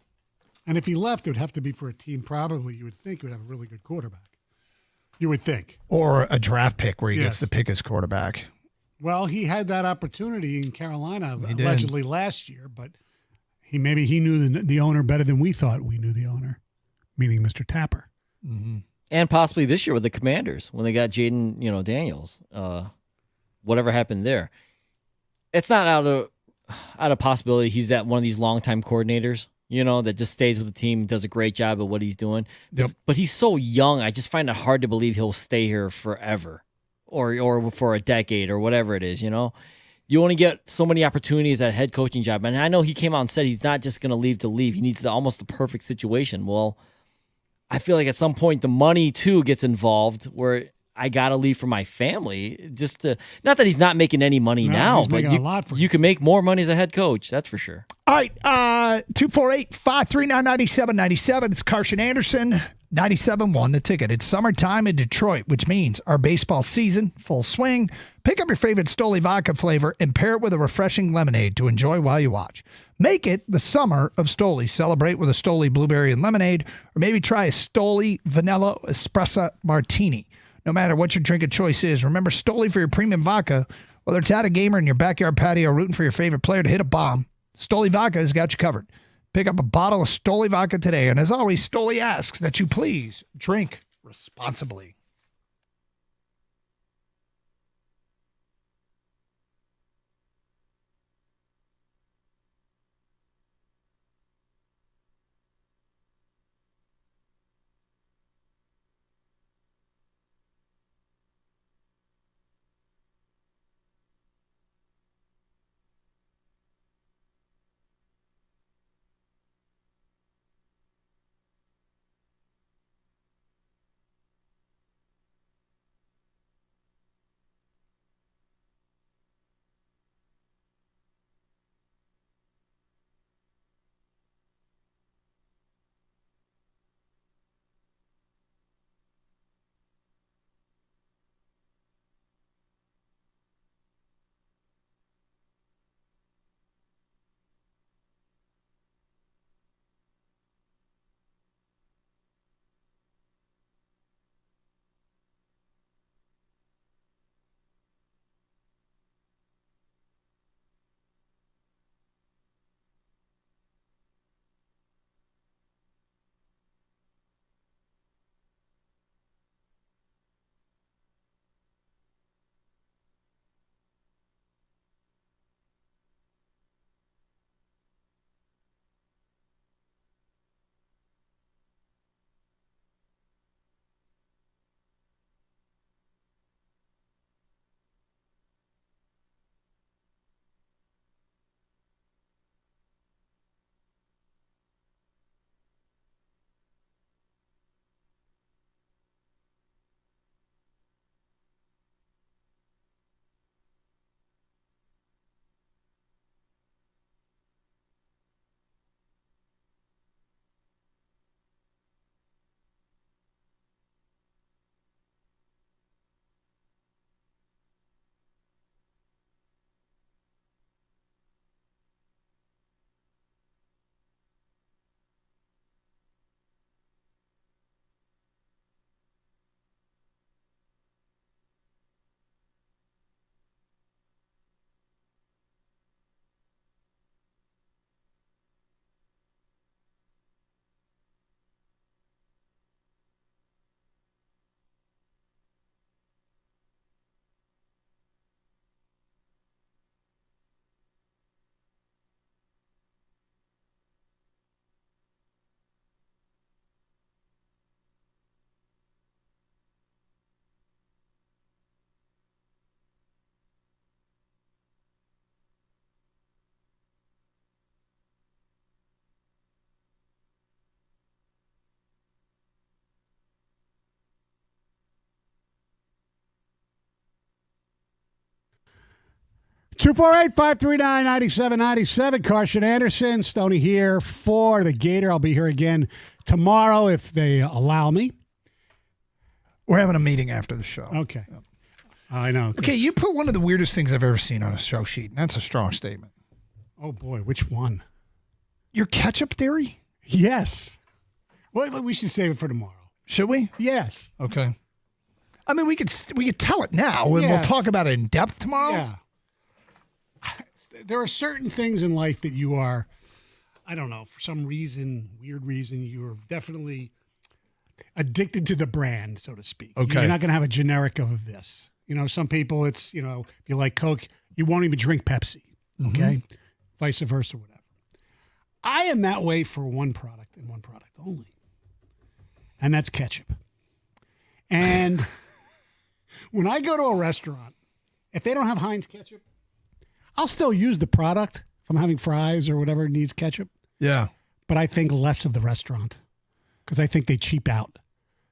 S7: And if he left, it would have to be for a team probably you would think would have a really good quarterback. You would think.
S8: Or a draft pick where he gets to pick his quarterback.
S7: Well, he had that opportunity in Carolina allegedly last year, but he knew the owner better than we thought we knew the owner, meaning Mr. Tapper.
S8: Mm-hmm.
S5: And possibly this year with the Commanders when they got Jaden, Daniels. Whatever happened there. It's not out of possibility he's one of these longtime coordinators, that just stays with the team, does a great job at what he's doing.
S8: Yep.
S5: But he's so young, I just find it hard to believe he'll stay here forever. or for a decade or whatever it is, you know? You only get so many opportunities at a head coaching job. And I know he came out and said he's not just going to leave to leave. He needs almost the perfect situation. Well, I feel like at some point the money too gets involved where I got to leave for my family just to, not that he's not making any money now,
S7: he's
S5: but
S7: making a lot for
S5: you can make more money as a head coach. That's for sure.
S8: All right, 248-539-9797. It's Carson Anderson, 97.1 The Ticket. It's summertime in Detroit, which means our baseball season, full swing. Pick up your favorite Stoli vodka flavor and pair it with a refreshing lemonade to enjoy while you watch. Make it the summer of Stoli. Celebrate with a Stoli blueberry and lemonade, or maybe try a Stoli vanilla espresso martini. No matter what your drink of choice is, remember Stoli for your premium vodka. Whether it's at a gamer in your backyard patio rooting for your favorite player to hit a bomb, Stoli Vodka has got you covered. Pick up a bottle of Stoli Vodka today. And as always, Stoli asks that you please drink responsibly.
S7: Two four eight 539-9797. Carson Anderson, Stoney here for the Gator. I'll be here again tomorrow if they allow me.
S8: We're having a meeting after the show.
S7: Okay. I know.
S8: Okay, you put one of the weirdest things I've ever seen on a show sheet, and that's a strong statement.
S7: Oh, boy. Which one?
S8: Your ketchup theory?
S7: Yes. Well, we should save it for tomorrow.
S8: Should we?
S7: Yes.
S8: Okay. I mean, we could tell it now, and we'll talk about it in depth tomorrow.
S7: Yeah. There are certain things in life that you are, I don't know, for some reason, weird reason, you're definitely addicted to the brand, so to speak.
S8: Okay.
S7: You're not going to have a generic of this. You know, some people, it's, you know, if you like Coke, you won't even drink Pepsi. Okay. Vice versa, whatever. I am that way for one product and one product only. And that's ketchup. And When I go to a restaurant, if they don't have Heinz ketchup, I'll still use the product if I'm having fries or whatever needs ketchup.
S8: Yeah.
S7: But I think less of the restaurant because I think they cheap out.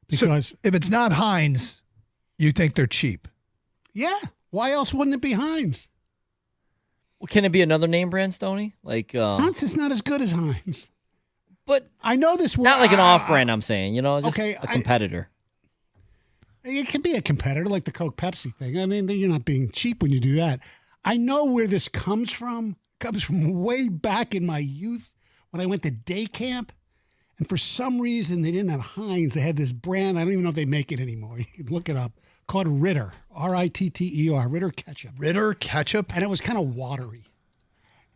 S7: Because
S8: if it's not Heinz, you think they're cheap.
S7: Yeah. Why else wouldn't it be Heinz?
S5: Well, can it be another name brand, Stoney? Like
S7: Heinz is not as good as Heinz.
S5: But
S7: I know this.
S5: Not like an off-brand, I'm saying. Just
S7: okay,
S5: a competitor.
S7: It can be a competitor, like the Coke Pepsi thing. I mean, you're not being cheap when you do that. I know where this comes from. It comes from way back in my youth when I went to day camp. And for some reason, they didn't have Heinz. They had this brand. I don't even know if they make it anymore. You can look it up. Called Ritter. Ritter. Ritter ketchup.
S8: Ritter ketchup?
S7: And it was kind of watery.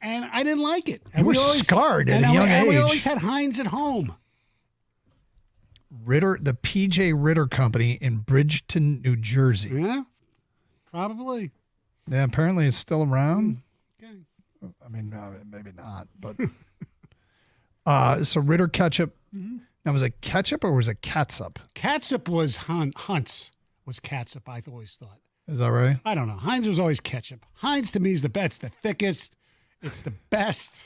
S7: And I didn't like it.
S8: You were scarred at a young age.
S7: We always had Heinz at home.
S8: Ritter, the PJ Ritter Company in Bridgeton, New Jersey.
S7: Yeah, probably.
S8: Yeah, apparently it's still around.
S7: Okay.
S8: I mean, maybe not, but so Ritter ketchup.
S7: Mm-hmm.
S8: Now, was it ketchup or was it catsup?
S7: Catsup was Hunt's was catsup, I always thought.
S8: Is that right?
S7: I don't know. Heinz was always ketchup. Heinz to me is the best, the thickest. It's the best.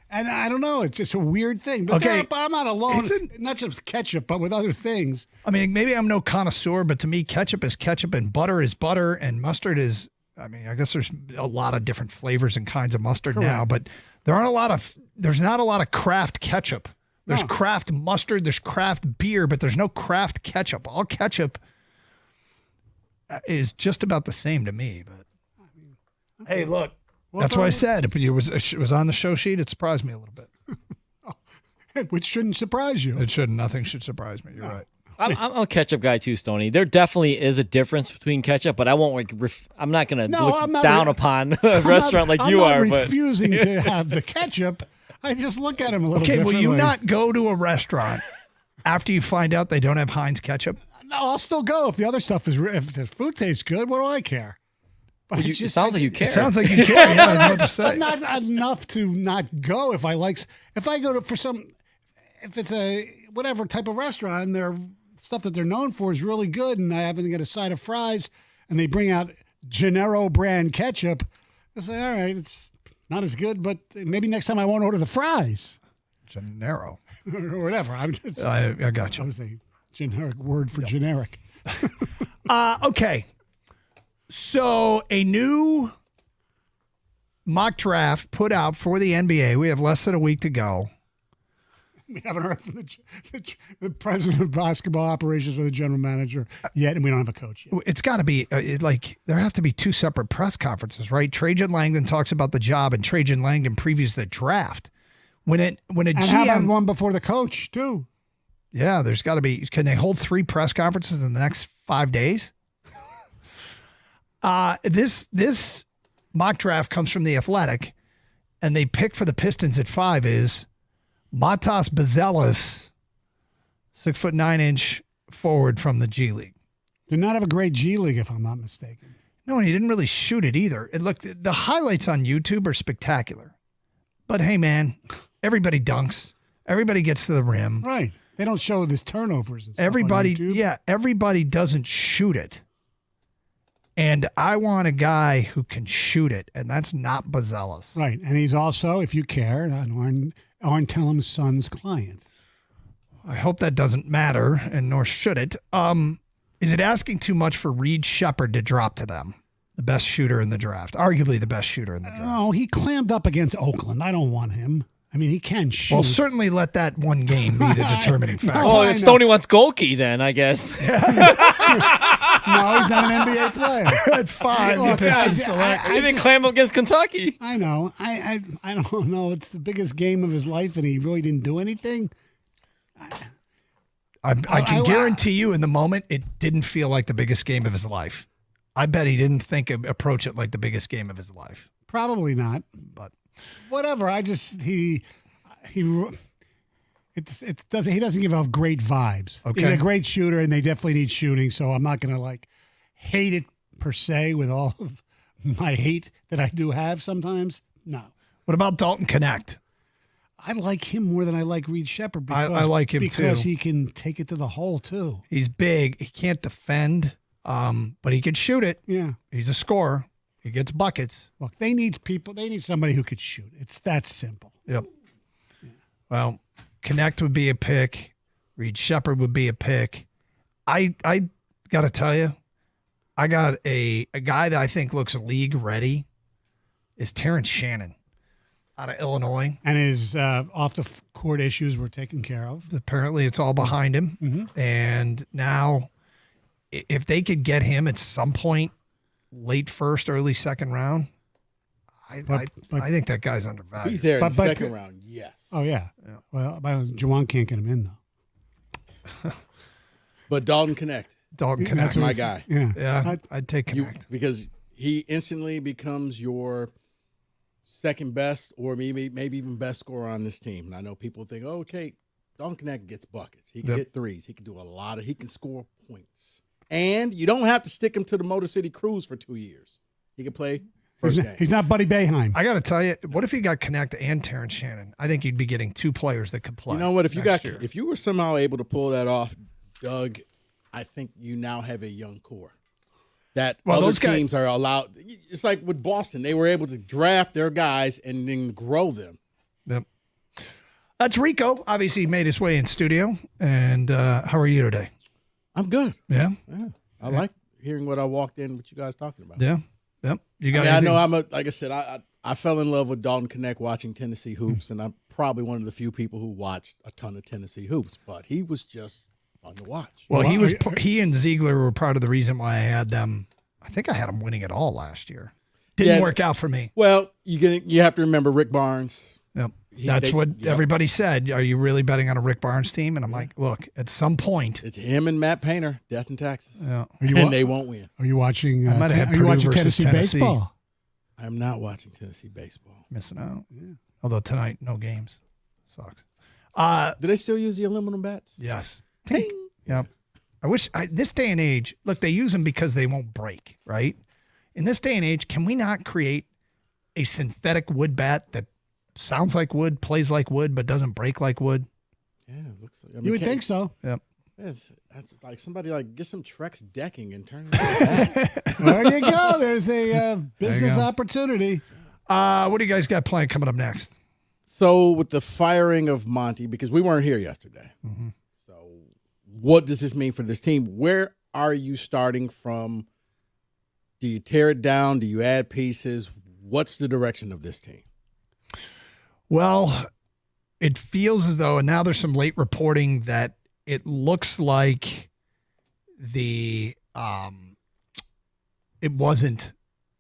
S7: And I don't know. It's just a weird thing. But
S8: Okay.
S7: I'm not alone. Not just with ketchup, but with other things.
S8: I mean, maybe I'm no connoisseur, but to me, ketchup is ketchup and butter is butter and mustard is, I mean, I guess there's a lot of different flavors and kinds of mustard now, but there's not a lot of craft ketchup. There's craft mustard, there's craft beer, but there's no craft ketchup. All ketchup is just about the same to me, but hey, look. That's what I said. It was on the show sheet. It surprised me a little bit.
S7: Which shouldn't surprise you.
S8: It shouldn't. Nothing should surprise me. You're right.
S5: I'm a ketchup guy too, Stoney. There definitely is a difference between ketchup, but I won't I'm not going to look down upon a restaurant like you are.
S7: I'm not refusing to have the ketchup. I just look at them a little differently.
S8: Will you not go to a restaurant after you find out they don't have Heinz ketchup?
S7: No, I'll still go if the other stuff if the food tastes good. What do I care?
S5: Well, it sounds like you care.
S8: It sounds like you care. Yeah, I was about to say.
S7: But not enough to not go if I go to if it's a whatever type of restaurant and their stuff that they're known for is really good and I happen to get a side of fries and they bring out Gennaro brand ketchup, I say, all right, it's not as good, but maybe next time I won't order the fries.
S8: Gennaro.
S7: Or whatever.
S8: I got you.
S7: That was a generic word for generic.
S8: Okay. So a new mock draft put out for the NBA. We have less than a week to go.
S7: We haven't heard from the president of basketball operations or the general manager yet, and we don't have a coach yet.
S8: It's got to be there have to be two separate press conferences, right? Trajan Langdon talks about the job, and Trajan Langdon previews the draft. When a GM,
S7: how about one before the coach too?
S8: Yeah, there's got to be. Can they hold 3 press conferences in the next 5 days? This mock draft comes from The Athletic, and they pick for the Pistons at 5 is Matas Bazelis, 6'9" forward from the G League.
S7: Did not have a great G League, if I'm not mistaken.
S8: No, and he didn't really shoot it either. The highlights on YouTube are spectacular. But hey, man, everybody dunks. Everybody gets to the rim.
S7: Right. They don't show this turnovers and stuff
S8: Everybody,
S7: on YouTube.
S8: yeah, everybody doesn't shoot it. And I want a guy who can shoot it, and that's not Bazelis.
S7: Right. And he's also, if you care, Arn Tellem's son's client.
S8: I hope that doesn't matter, and nor should it. Is it asking too much for Reed Shepherd to drop to them? The best shooter in the draft. Arguably the best shooter in the draft.
S7: No, he clammed up against Oakland. I don't want him. I mean, he can shoot.
S8: Well, certainly let that one game be the determining factor.
S5: Oh, if Stoney wants Golke, then I guess.
S7: No, he's not an NBA player.
S8: At 5, the Pistons select.
S5: He didn't clam up against Kentucky.
S7: I know. I don't know. It's the biggest game of his life, and he really didn't do anything.
S8: I can guarantee you in the moment, it didn't feel like the biggest game of his life. I bet he didn't approach it like the biggest game of his life.
S7: Probably not.
S8: But
S7: whatever. He doesn't give off great vibes.
S8: Okay.
S7: He's a great shooter, and they definitely need shooting. So I'm not going to hate it per se with all of my hate that I do have sometimes. No.
S8: What about Dalton Connect?
S7: I like him more than I like Reed Shepherd.
S8: I like him
S7: because
S8: too.
S7: he can take it to the hole too.
S8: He's big. He can't defend. But he could shoot it.
S7: Yeah.
S8: He's a scorer. He gets buckets.
S7: Look, they need somebody who could shoot. It's that simple.
S8: Yep. Well, Connect would be a pick. Reed Shepherd would be a pick. I got to tell you, I got a guy that I think looks league ready is Terrence Shannon out of Illinois.
S7: And his off the court issues were taken care of.
S8: Apparently it's all behind him.
S7: Mm-hmm.
S8: And now if they could get him at some point, late first, early second round, I think that guy's undervalued.
S15: If he's there in the second round, yes.
S7: Oh, yeah. Well, Juwan can't get him in, though.
S15: But Dalton Connect.
S8: That's
S15: my guy.
S8: Yeah, I'd take Connect.
S15: Because he instantly becomes your second best or maybe even best scorer on this team. And I know people think, oh, okay, Dalton Connect gets buckets. He can hit threes. He can do he can score points. And you don't have to stick him to the Motor City Cruise for 2 years. He can play first game.
S7: He's not Buddy Boeheim.
S8: I got to tell you, what if you got Connect and Terrence Shannon? I think you'd be getting two players that could play.
S15: You know what? If you were somehow able to pull that off, Doug, I think you now have a young core. That other teams are allowed. It's like with Boston. They were able to draft their guys and then grow them.
S8: Yep. That's Rico. Obviously, he made his way in studio. And how are you today?
S15: I'm good.
S8: Yeah.
S15: I like hearing what I walked in with you guys talking about.
S8: Yeah. Yep. You got.
S15: I know like I said, I fell in love with Dalton Connect watching Tennessee hoops, and I'm probably one of the few people who watched a ton of Tennessee hoops. But he was just fun to watch.
S8: Well, he and Ziegler were part of the reason why I had them. I think I had them winning it all last year. Didn't work out for me.
S15: Well, you have to remember Rick Barnes.
S8: Yep. That's what everybody said. Are you really betting on a Rick Barnes team? And I'm like, look, at some point,
S15: it's him and Matt Painter, death and taxes.
S8: Yeah.
S15: And they won't win.
S7: Are you watching?
S8: Are you watching
S7: Tennessee baseball?
S15: I'm not watching Tennessee baseball.
S8: Missing out. Yeah. Although tonight, no games. Sucks.
S15: Do they still use the aluminum bats?
S8: Yes. Ting. Yep. I wish this day and age, look, they use them because they won't break, right? In this day and age, can we not create a synthetic wood bat that sounds like wood, plays like wood, but doesn't break like wood?
S15: Yeah, it looks like.
S7: You would think so.
S8: Yep.
S15: That's like somebody get some Trex decking and turn it into a bat.
S7: There you go. There's a business opportunity.
S8: What do you guys got planned coming up next?
S15: So with the firing of Monty, because we weren't here yesterday.
S8: Mm-hmm.
S15: So what does this mean for this team? Where are you starting from? Do you tear it down? Do you add pieces? What's the direction of this team?
S8: Well, it feels as though, and now there's some late reporting that it looks like it wasn't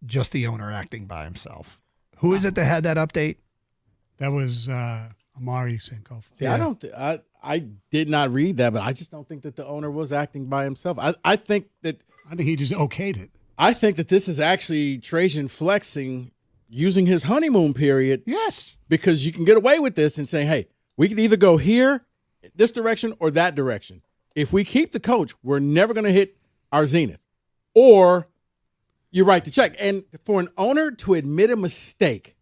S8: just the owner acting by himself. Who is it that had that update?
S7: That was Amari Sankofa.
S15: See, yeah. I did not read that, but I just don't think that the owner was acting by himself. I think
S7: he just okayed it.
S15: I think that this is actually Trajan flexing, using his honeymoon period.
S7: Yes.
S15: Because you can get away with this and say, hey, we can either go here, this direction, or that direction. If we keep the coach, we're never going to hit our zenith. Or you write the check. And for an owner to admit a mistake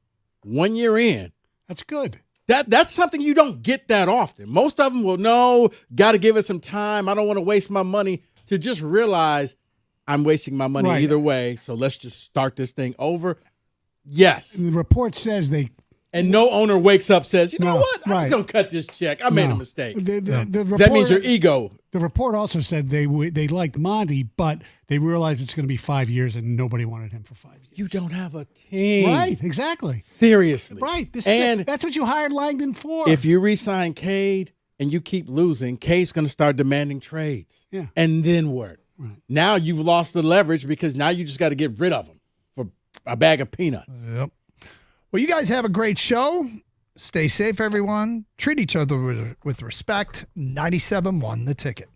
S15: 1 year in,
S7: that's good.
S15: That's something you don't get that often. Most of them will know, got to give it some time. I don't want to waste my money. To just realize I'm wasting my money either way, so let's just start this thing over. Yes.
S7: And the report says
S15: and no owner wakes up says, you know what? I'm just going to cut this check. I made a mistake. That means your ego.
S7: The report also said they liked Monty, but they realized it's going to be 5 years and nobody wanted him for 5 years.
S15: You don't have a team.
S7: Right, exactly.
S15: Seriously.
S7: Right.
S15: That's
S7: what you hired Langdon for.
S15: If you re-sign Cade and you keep losing, Cade's going to start demanding trades.
S7: Yeah.
S15: And then what?
S7: Right.
S15: Now you've lost the leverage because now you just got to get rid of them for a bag of peanuts.
S8: Yep. Well, you guys have a great show. Stay safe, everyone. Treat each other with respect. 97.1 The Ticket.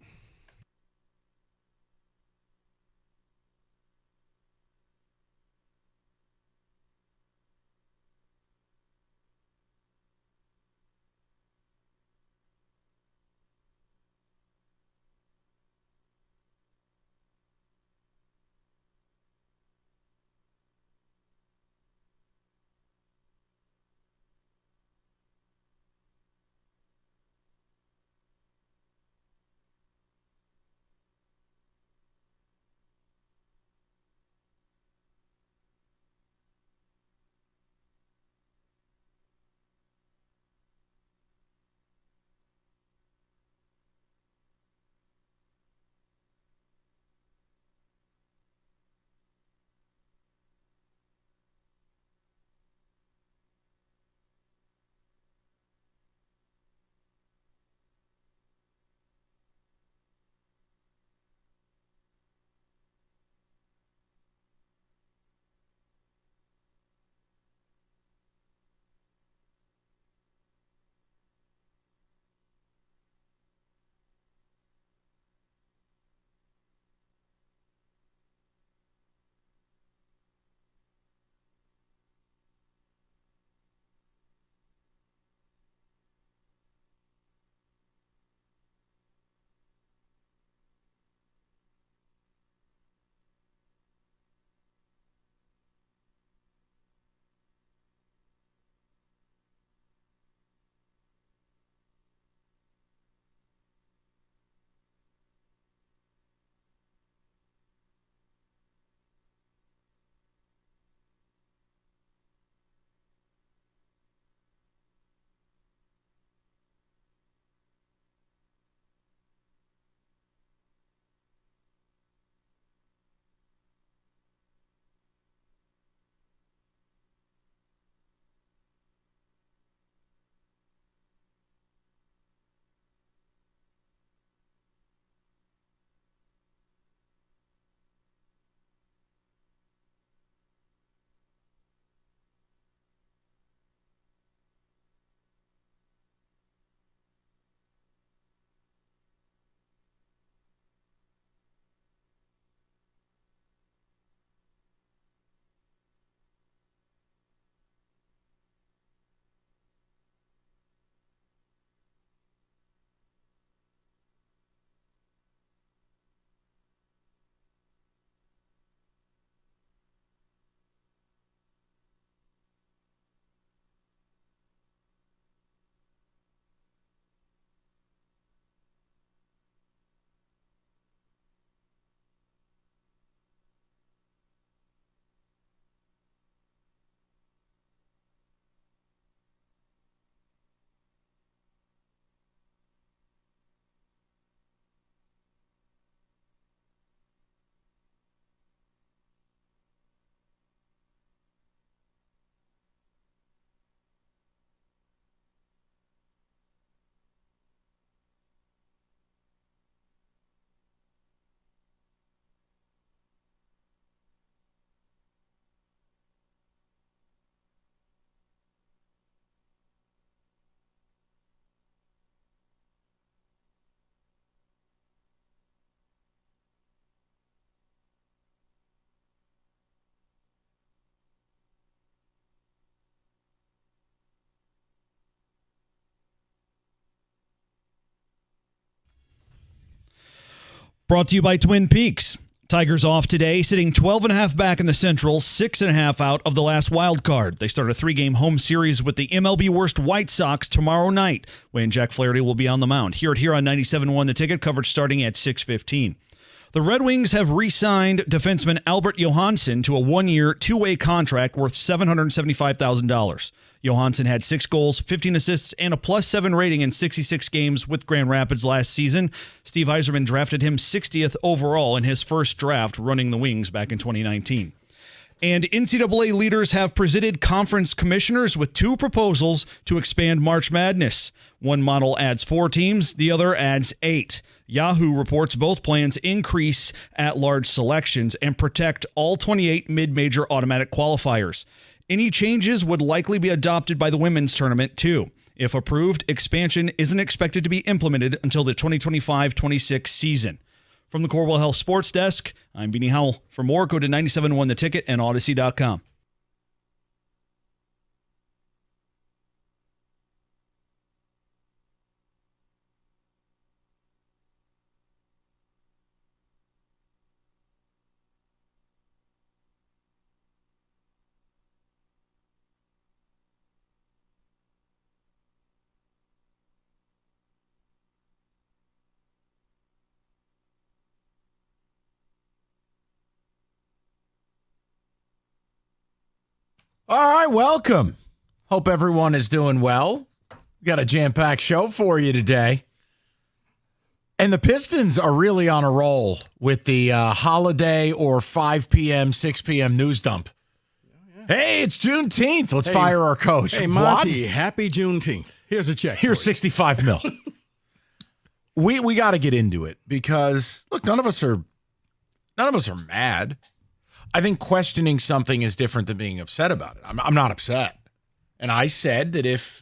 S14: Brought to you by Twin Peaks. Tigers off today, sitting 12.5 back in the Central, 6.5 out of the last wild card. They start a 3-game home series with the MLB worst White Sox tomorrow night, when Jack Flaherty will be on the mound. Here on 97.1 The Ticket, coverage starting at 6:15. The Red Wings have re-signed defenseman Albert Johansson to a 1-year, 2-way contract worth $775,000. Johansson had 6 goals, 15 assists, and a +7 rating in 66 games with Grand Rapids last season. Steve Yzerman drafted him 60th overall in his first draft running the Wings back in 2019. And NCAA leaders have presented conference commissioners with 2 proposals to expand March Madness. One model adds 4 teams, the other adds 8. Yahoo reports both plans increase at-large selections and protect all 28 mid-major automatic qualifiers. Any changes would likely be adopted by the women's tournament, too. If approved, expansion isn't expected to be implemented until the 2025-26 season. From the Corwell Health Sports Desk, I'm Beanie Howell. For more, go to 97.1 The Ticket and Odyssey.com.
S16: All right, welcome. Hope everyone is doing well. We got a jam-packed show for you today. And the Pistons are really on a roll with the holiday or 5 p.m., 6 p.m. news dump. Hey, it's Juneteenth. Let's fire our coach.
S15: Hey, Monty, happy Juneteenth. Here's a check.
S16: Here's $65 million. We got to get into it because, look, none of us are mad. I think questioning something is different than being upset about it. I'm not upset. And I said that if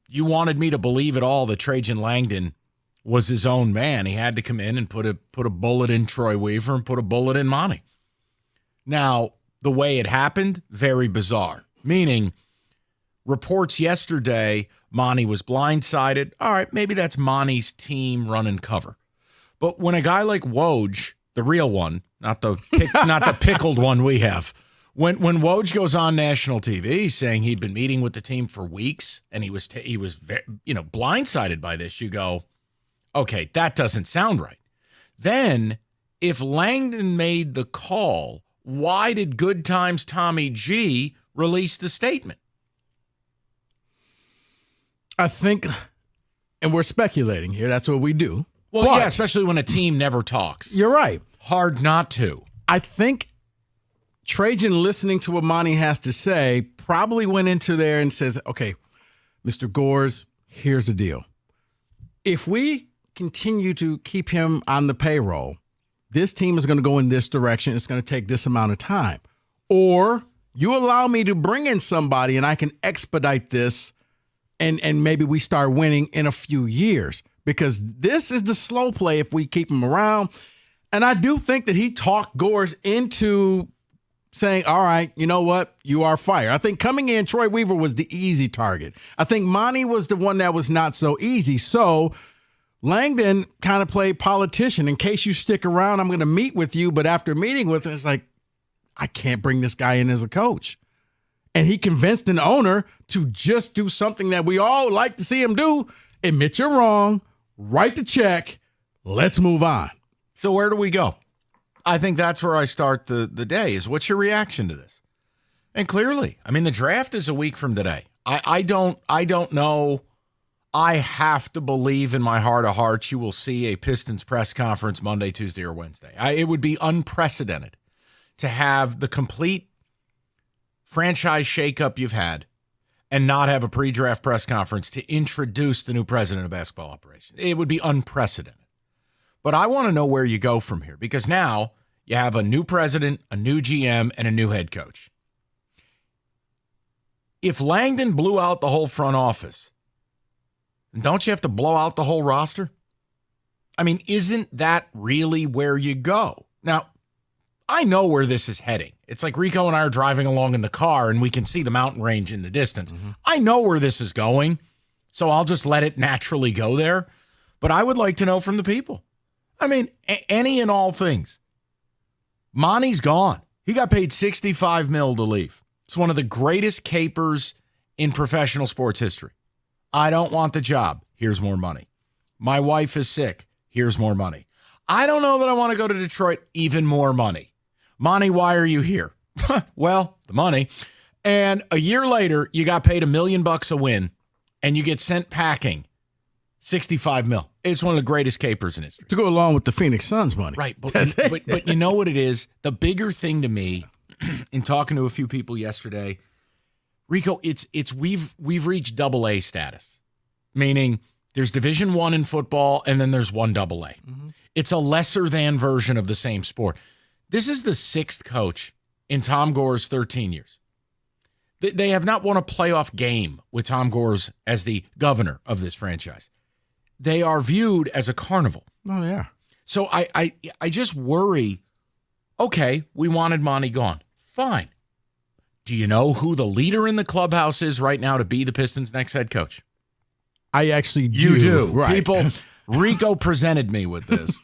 S16: you wanted me to believe at all that Trajan Langdon was his own man, he had to come in and put a bullet in Troy Weaver and put a bullet in Monty. Now, the way it happened, very bizarre. Meaning, reports yesterday, Monty was blindsided. All right, maybe that's Monty's team running cover. But when a guy like Woj, the real one, not the pickled one we have. When Woj goes on national TV saying he'd been meeting with the team for weeks and he was blindsided by this, you go, okay, that doesn't sound right. Then, if Langdon made the call, why did Good Times Tommy G release the statement?
S15: I think, and we're speculating here, that's what we do.
S16: Well, yeah, especially when a team never talks.
S15: You're right.
S16: Hard not to.
S15: I think Trajan, listening to what Monty has to say, probably went into there and says, okay, Mr. Gores, here's the deal. If we continue to keep him on the payroll, this team is going to go in this direction. It's going to take this amount of time. Or you allow me to bring in somebody and I can expedite this and maybe we start winning in a few years. Because this is the slow play if we keep him around. And I do think that he talked Gores into saying, all right, you know what? You are fired. I think coming in, Troy Weaver was the easy target. I think Monty was the one that was not so easy. So Langdon kind of played politician. In case you stick around, I'm going to meet with you. But after meeting with him, it's like, I can't bring this guy in as a coach. And he convinced an owner to just do something that we all like to see him do. Admit you're wrong. Write the check. Let's move on.
S16: So where do we go? I think that's where I start the day is what's your reaction to this? And clearly, I mean, the draft is a week from today. I don't know. I have to believe in my heart of hearts you will see a Pistons press conference Monday, Tuesday, or Wednesday. It would be unprecedented to have the complete franchise shakeup you've had and not have a pre-draft press conference to introduce the new president of basketball operations. It would be unprecedented. But I want to know where you go from here because now you have a new president, a new GM, and a new head coach. If Langdon blew out the whole front office, then don't you have to blow out the whole roster? I mean, isn't that really where you go? Now, I know where this is heading. It's like Rico and I are driving along in the car and we can see the mountain range in the distance. Mm-hmm. I know where this is going, so I'll just let it naturally go there. But I would like to know from the people. I mean, any and all things. Monty's gone. He got paid $65 million to leave. It's one of the greatest capers in professional sports history. I don't want the job. Here's more money. My wife is sick. Here's more money. I don't know that I want to go to Detroit. Even more money. Monty, why are you here? Well, the money. And a year later, you got paid $1 million a win, and you get sent packing $65 million. It's one of the greatest capers in history.
S15: To go along with the Phoenix Suns money.
S16: Right. But you know what it is? The bigger thing to me, in talking to a few people yesterday, Rico, it's we've reached AA status, meaning there's Division I in football, and then there's 1 AA. Mm-hmm. It's a lesser than version of the same sport. This is the 6th coach in Tom Gore's 13 years. They have not won a playoff game with Tom Gores as the governor of this franchise. They are viewed as a carnival.
S15: Oh, yeah.
S16: So I just worry, okay, we wanted Monty gone. Fine. Do you know who the leader in the clubhouse is right now to be the Pistons' next head coach?
S15: I actually do.
S16: You do.
S15: Right.
S16: People, Rico presented me with this.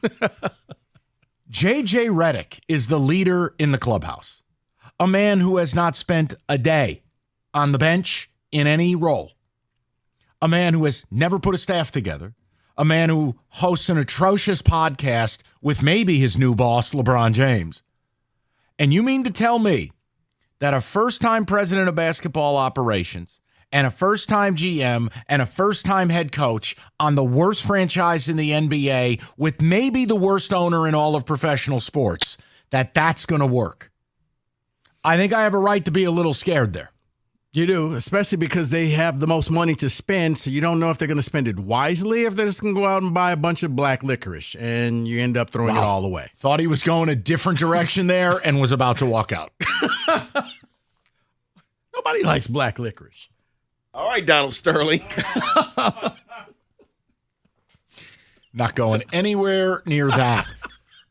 S16: J.J. Redick is the leader in the clubhouse. A man who has not spent a day on the bench in any role. A man who has never put a staff together. A man who hosts an atrocious podcast with maybe his new boss, LeBron James. And you mean to tell me that a first-time president of basketball operations and a first-time GM and a first-time head coach on the worst franchise in the NBA with maybe the worst owner in all of professional sports, that's going to work? I think I have a right to be a little scared there.
S15: You do, especially because they have the most money to spend, so you don't know if they're going to spend it wisely, if they're just going to go out and buy a bunch of black licorice, and you end up throwing it all away.
S16: Thought he was going a different direction there and was about to walk out.
S15: Nobody likes black licorice.
S17: All right, Donald Sterling.
S16: Not going anywhere near that.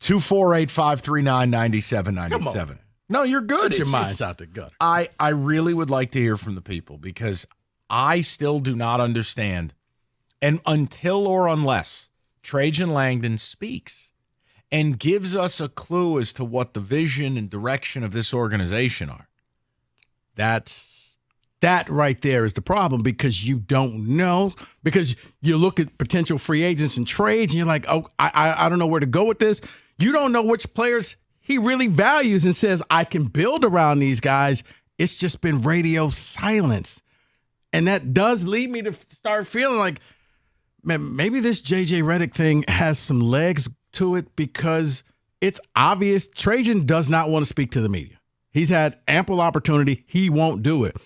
S16: 248-539-9797. No, you're good.
S15: Put your minds out the gutter.
S16: I really would like to hear from the people because I still do not understand. And until or unless Trajan Langdon speaks and gives us a clue as to what the vision and direction of this organization are.
S15: That right there is the problem because you don't know. Because you look at potential free agents and trades and you're like, oh, I don't know where to go with this. You don't know which players he really values and says, I can build around these guys. It's just been radio silence. And that does lead me to start feeling like, man, maybe this J.J. Redick thing has some legs to it because it's obvious Trajan does not want to speak to the media. He's had ample opportunity. He won't do it.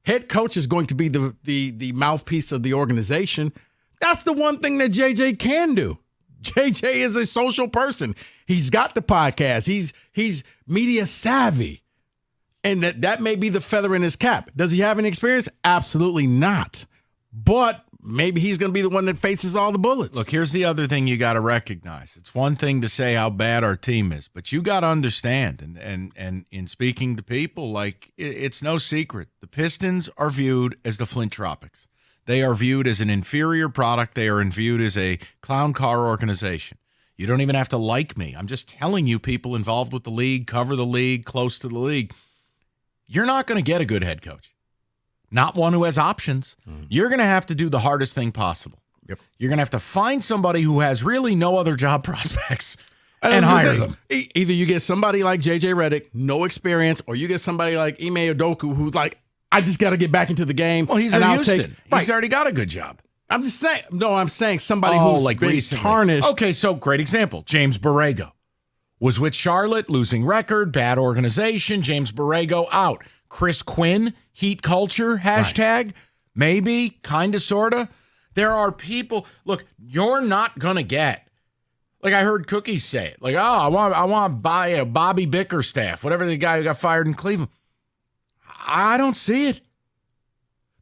S15: Head coach is going to be the mouthpiece of the organization. That's the one thing that J.J. can do. J.J. is a social person. He's got the podcast. He's media savvy. And that may be the feather in his cap. Does he have any experience? Absolutely not. But maybe he's going to be the one that faces all the bullets.
S16: Look, here's the other thing you got to recognize. It's one thing to say how bad our team is, but you got to understand, and in speaking to people, like, it's no secret. The Pistons are viewed as the Flint Tropics. They are viewed as an inferior product. They are viewed as a clown car organization. You don't even have to like me. I'm just telling you, people involved with the league, cover the league, close to the league, you're not going to get a good head coach. Not one who has options. You're going to have to do the hardest thing possible.
S15: Yep.
S16: You're going to have to find somebody who has really no other job prospects and hire them.
S15: Either you get somebody like J.J. Redick, no experience, or you get somebody like Ime Udoka, who's like, I just got to get back into the game.
S16: Well, he's in Houston. He's already got a good job.
S15: I'm just saying. No, I'm saying somebody who's like been tarnished.
S16: Okay, so great example. James Borrego was with Charlotte, losing record, bad organization. James Borrego out. Chris Quinn, heat culture, hashtag. Maybe, kind of, sort of. There are people. Look, you're not going to get. Like I heard Cookies say it. Like, oh, I want to buy a Bobby Bickerstaff, whatever the guy who got fired in Cleveland. I don't see it.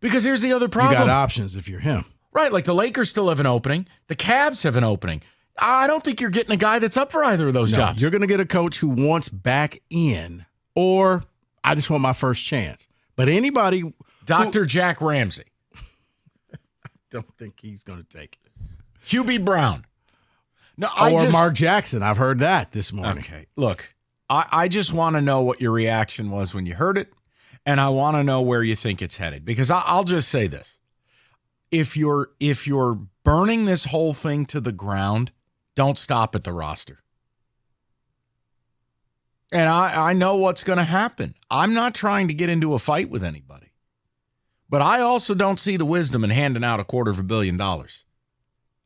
S16: Because here's the other problem.
S15: You got options if you're him.
S16: Right, like the Lakers still have an opening. The Cavs have an opening. I don't think you're getting a guy that's up for either of those jobs.
S15: You're going to get a coach who wants back in, or I just want my first chance. But anybody.
S16: Dr. Jack Ramsey.
S15: I don't think he's going to take it.
S16: Hubie Brown. No,
S15: Or Mark Jackson. I've heard that this morning.
S16: Okay, look, I just want to know what your reaction was when you heard it, and I want to know where you think it's headed. Because I'll just say this: if you're burning this whole thing to the ground, don't stop at the roster. And I know what's going to happen. I'm not trying to get into a fight with anybody. But I also don't see the wisdom in handing out $250 million.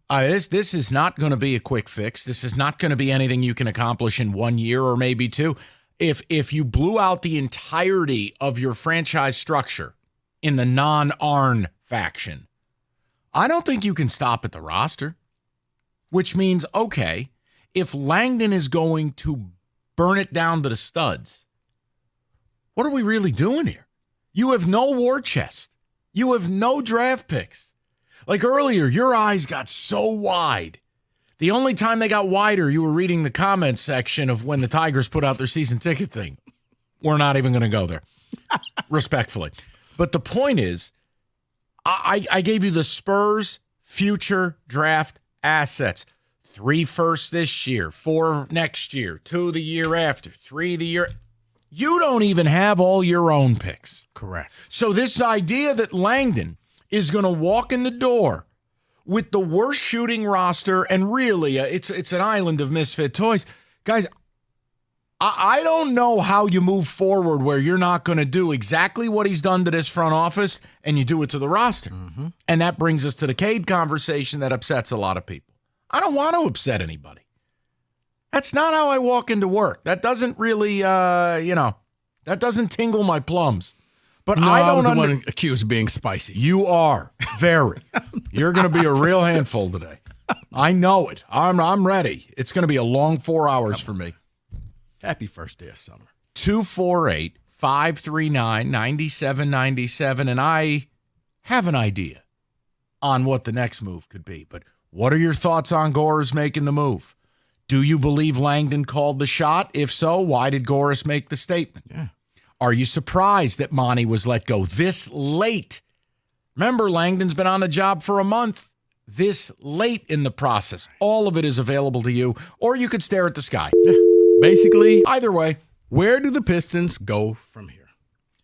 S16: This is not going to be a quick fix. This is not going to be anything you can accomplish in 1 year or maybe two. If you blew out the entirety of your franchise structure in the non-Arn faction, I don't think you can stop at the roster. Which means, okay, if Langdon is going to burn it down to the studs, what are we really doing here? You have no war chest. You have no draft picks. Like earlier, your eyes got so wide. The only time they got wider, you were reading the comments section of when the Tigers put out their season ticket thing. We're not even going to go there, respectfully. But the point is, I gave you the Spurs future draft assets. 3 firsts this year, 4 next year, 2 the year after, 3 the year. You don't even have all your own picks.
S15: Correct.
S16: So this idea that Langdon is going to walk in the door with the worst shooting roster, and really, it's an island of misfit toys. Guys, I don't know how you move forward where you're not going to do exactly what he's done to this front office, and you do it to the roster. Mm-hmm. And that brings us to the Cade conversation that upsets a lot of people. I don't want to upset anybody. That's not how I walk into work. That doesn't really, that doesn't tingle my plums. But
S15: no,
S16: I
S15: was
S16: don't
S15: the one accused of being spicy.
S16: You are very. You're going to be a real handful today. I know it. I'm ready. It's going to be a long 4 hours for me.
S15: Happy first day of summer.
S16: 248-539-9797, and I have an idea on what the next move could be. But what are your thoughts on Goris making the move? Do you believe Langdon called the shot? If so, why did Goris make the statement?
S15: Yeah.
S16: Are you surprised that Monty was let go this late? Remember, Langdon's been on the job for a month. This late in the process. All of it is available to you, or you could stare at the sky.
S15: Basically,
S16: either way.
S15: Where do the Pistons go from here?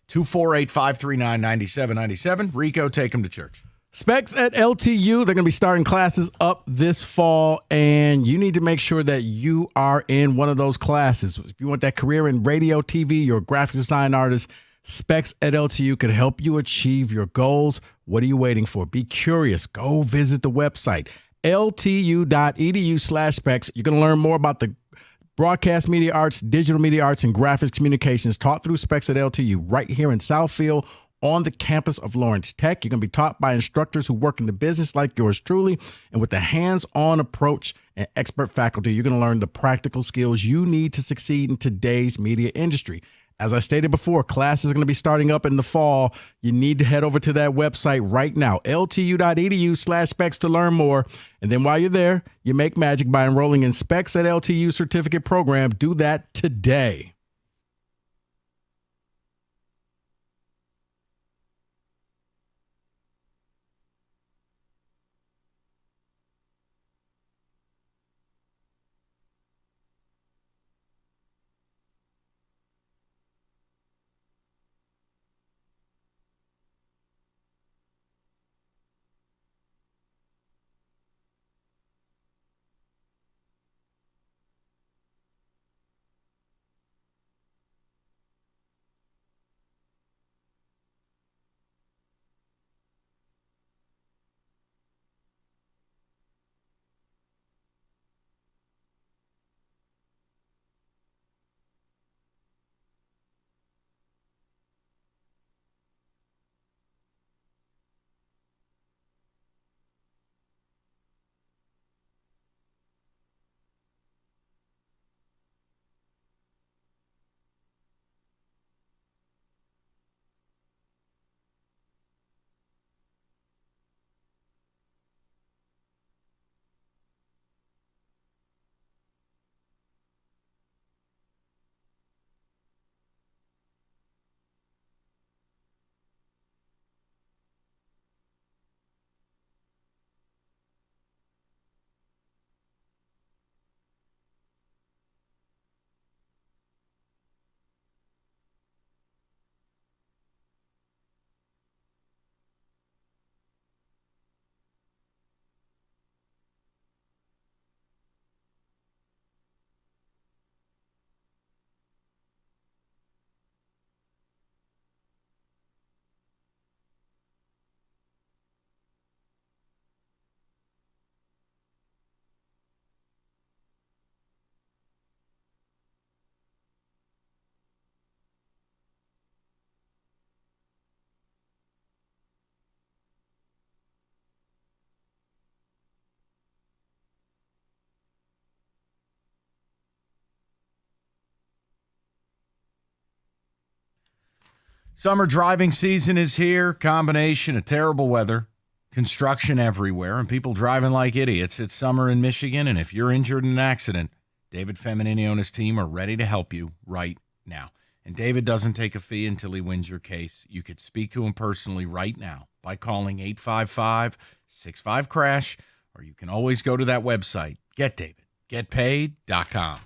S16: 248-539-9797. Rico, take them to church.
S15: Specs at LTU, they're going to be starting classes up this fall, and you need to make sure that you are in one of those classes. If you want that career in radio, TV, you're a graphic design artist, Specs at LTU could help you achieve your goals. What are you waiting for? Be curious. Go visit the website, ltu.edu/specs. You're going to learn more about the broadcast media arts, digital media arts, and graphics communications taught through Specs at LTU right here in Southfield, on the campus of Lawrence Tech. You're going to be taught by instructors who work in the business like yours truly. And with a hands-on approach and expert faculty, you're going to learn the practical skills you need to succeed in today's media industry. As I stated before, classes are going to be starting up in the fall. You need to head over to that website right now, ltu.edu/specs to learn more. And then while you're there, you make magic by enrolling in Specs at LTU certificate program. Do that today.
S16: Summer driving season is here. Combination of terrible weather, construction everywhere, and people driving like idiots. It's summer in Michigan, and if you're injured in an accident, David Feminini and his team are ready to help you right now. And David doesn't take a fee until he wins your case. You could speak to him personally right now by calling 855-65-CRASH, or you can always go to that website, getdavidgetpaid.com.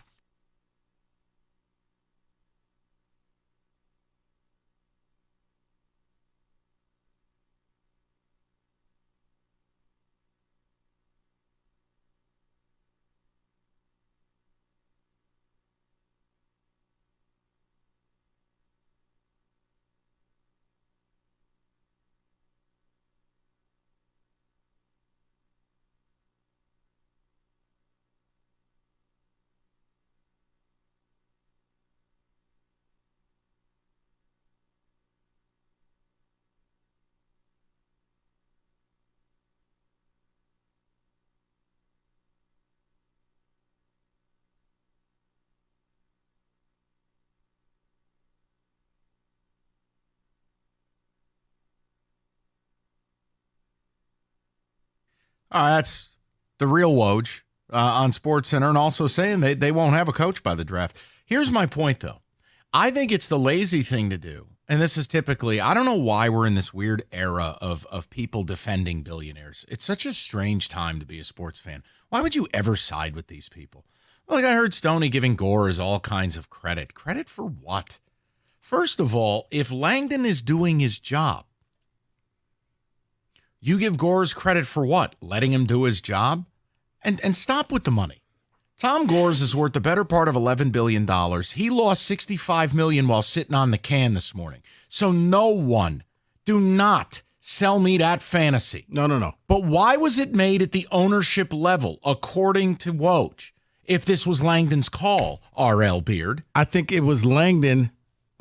S16: All right, that's the real Woj on SportsCenter, and also saying they won't have a coach by the draft. Here's my point, though. I think it's the lazy thing to do, and this is typically, I don't know why we're in this weird era of people defending billionaires. It's such a strange time to be a sports fan. Why would you ever side with these people? Like I heard Stoney giving Gores all kinds of credit. Credit for what? First of all, if Langdon is doing his job, you give Gores credit for what? Letting him do his job? And stop with the money. Tom Gores is worth the better part of $11 billion. He lost $65 million while sitting on the can this morning. So no one, do not sell me that fantasy.
S15: No.
S16: But why was it made at the ownership level, according to Woj, if this was Langdon's call, R.L. Beard?
S15: I think it was Langdon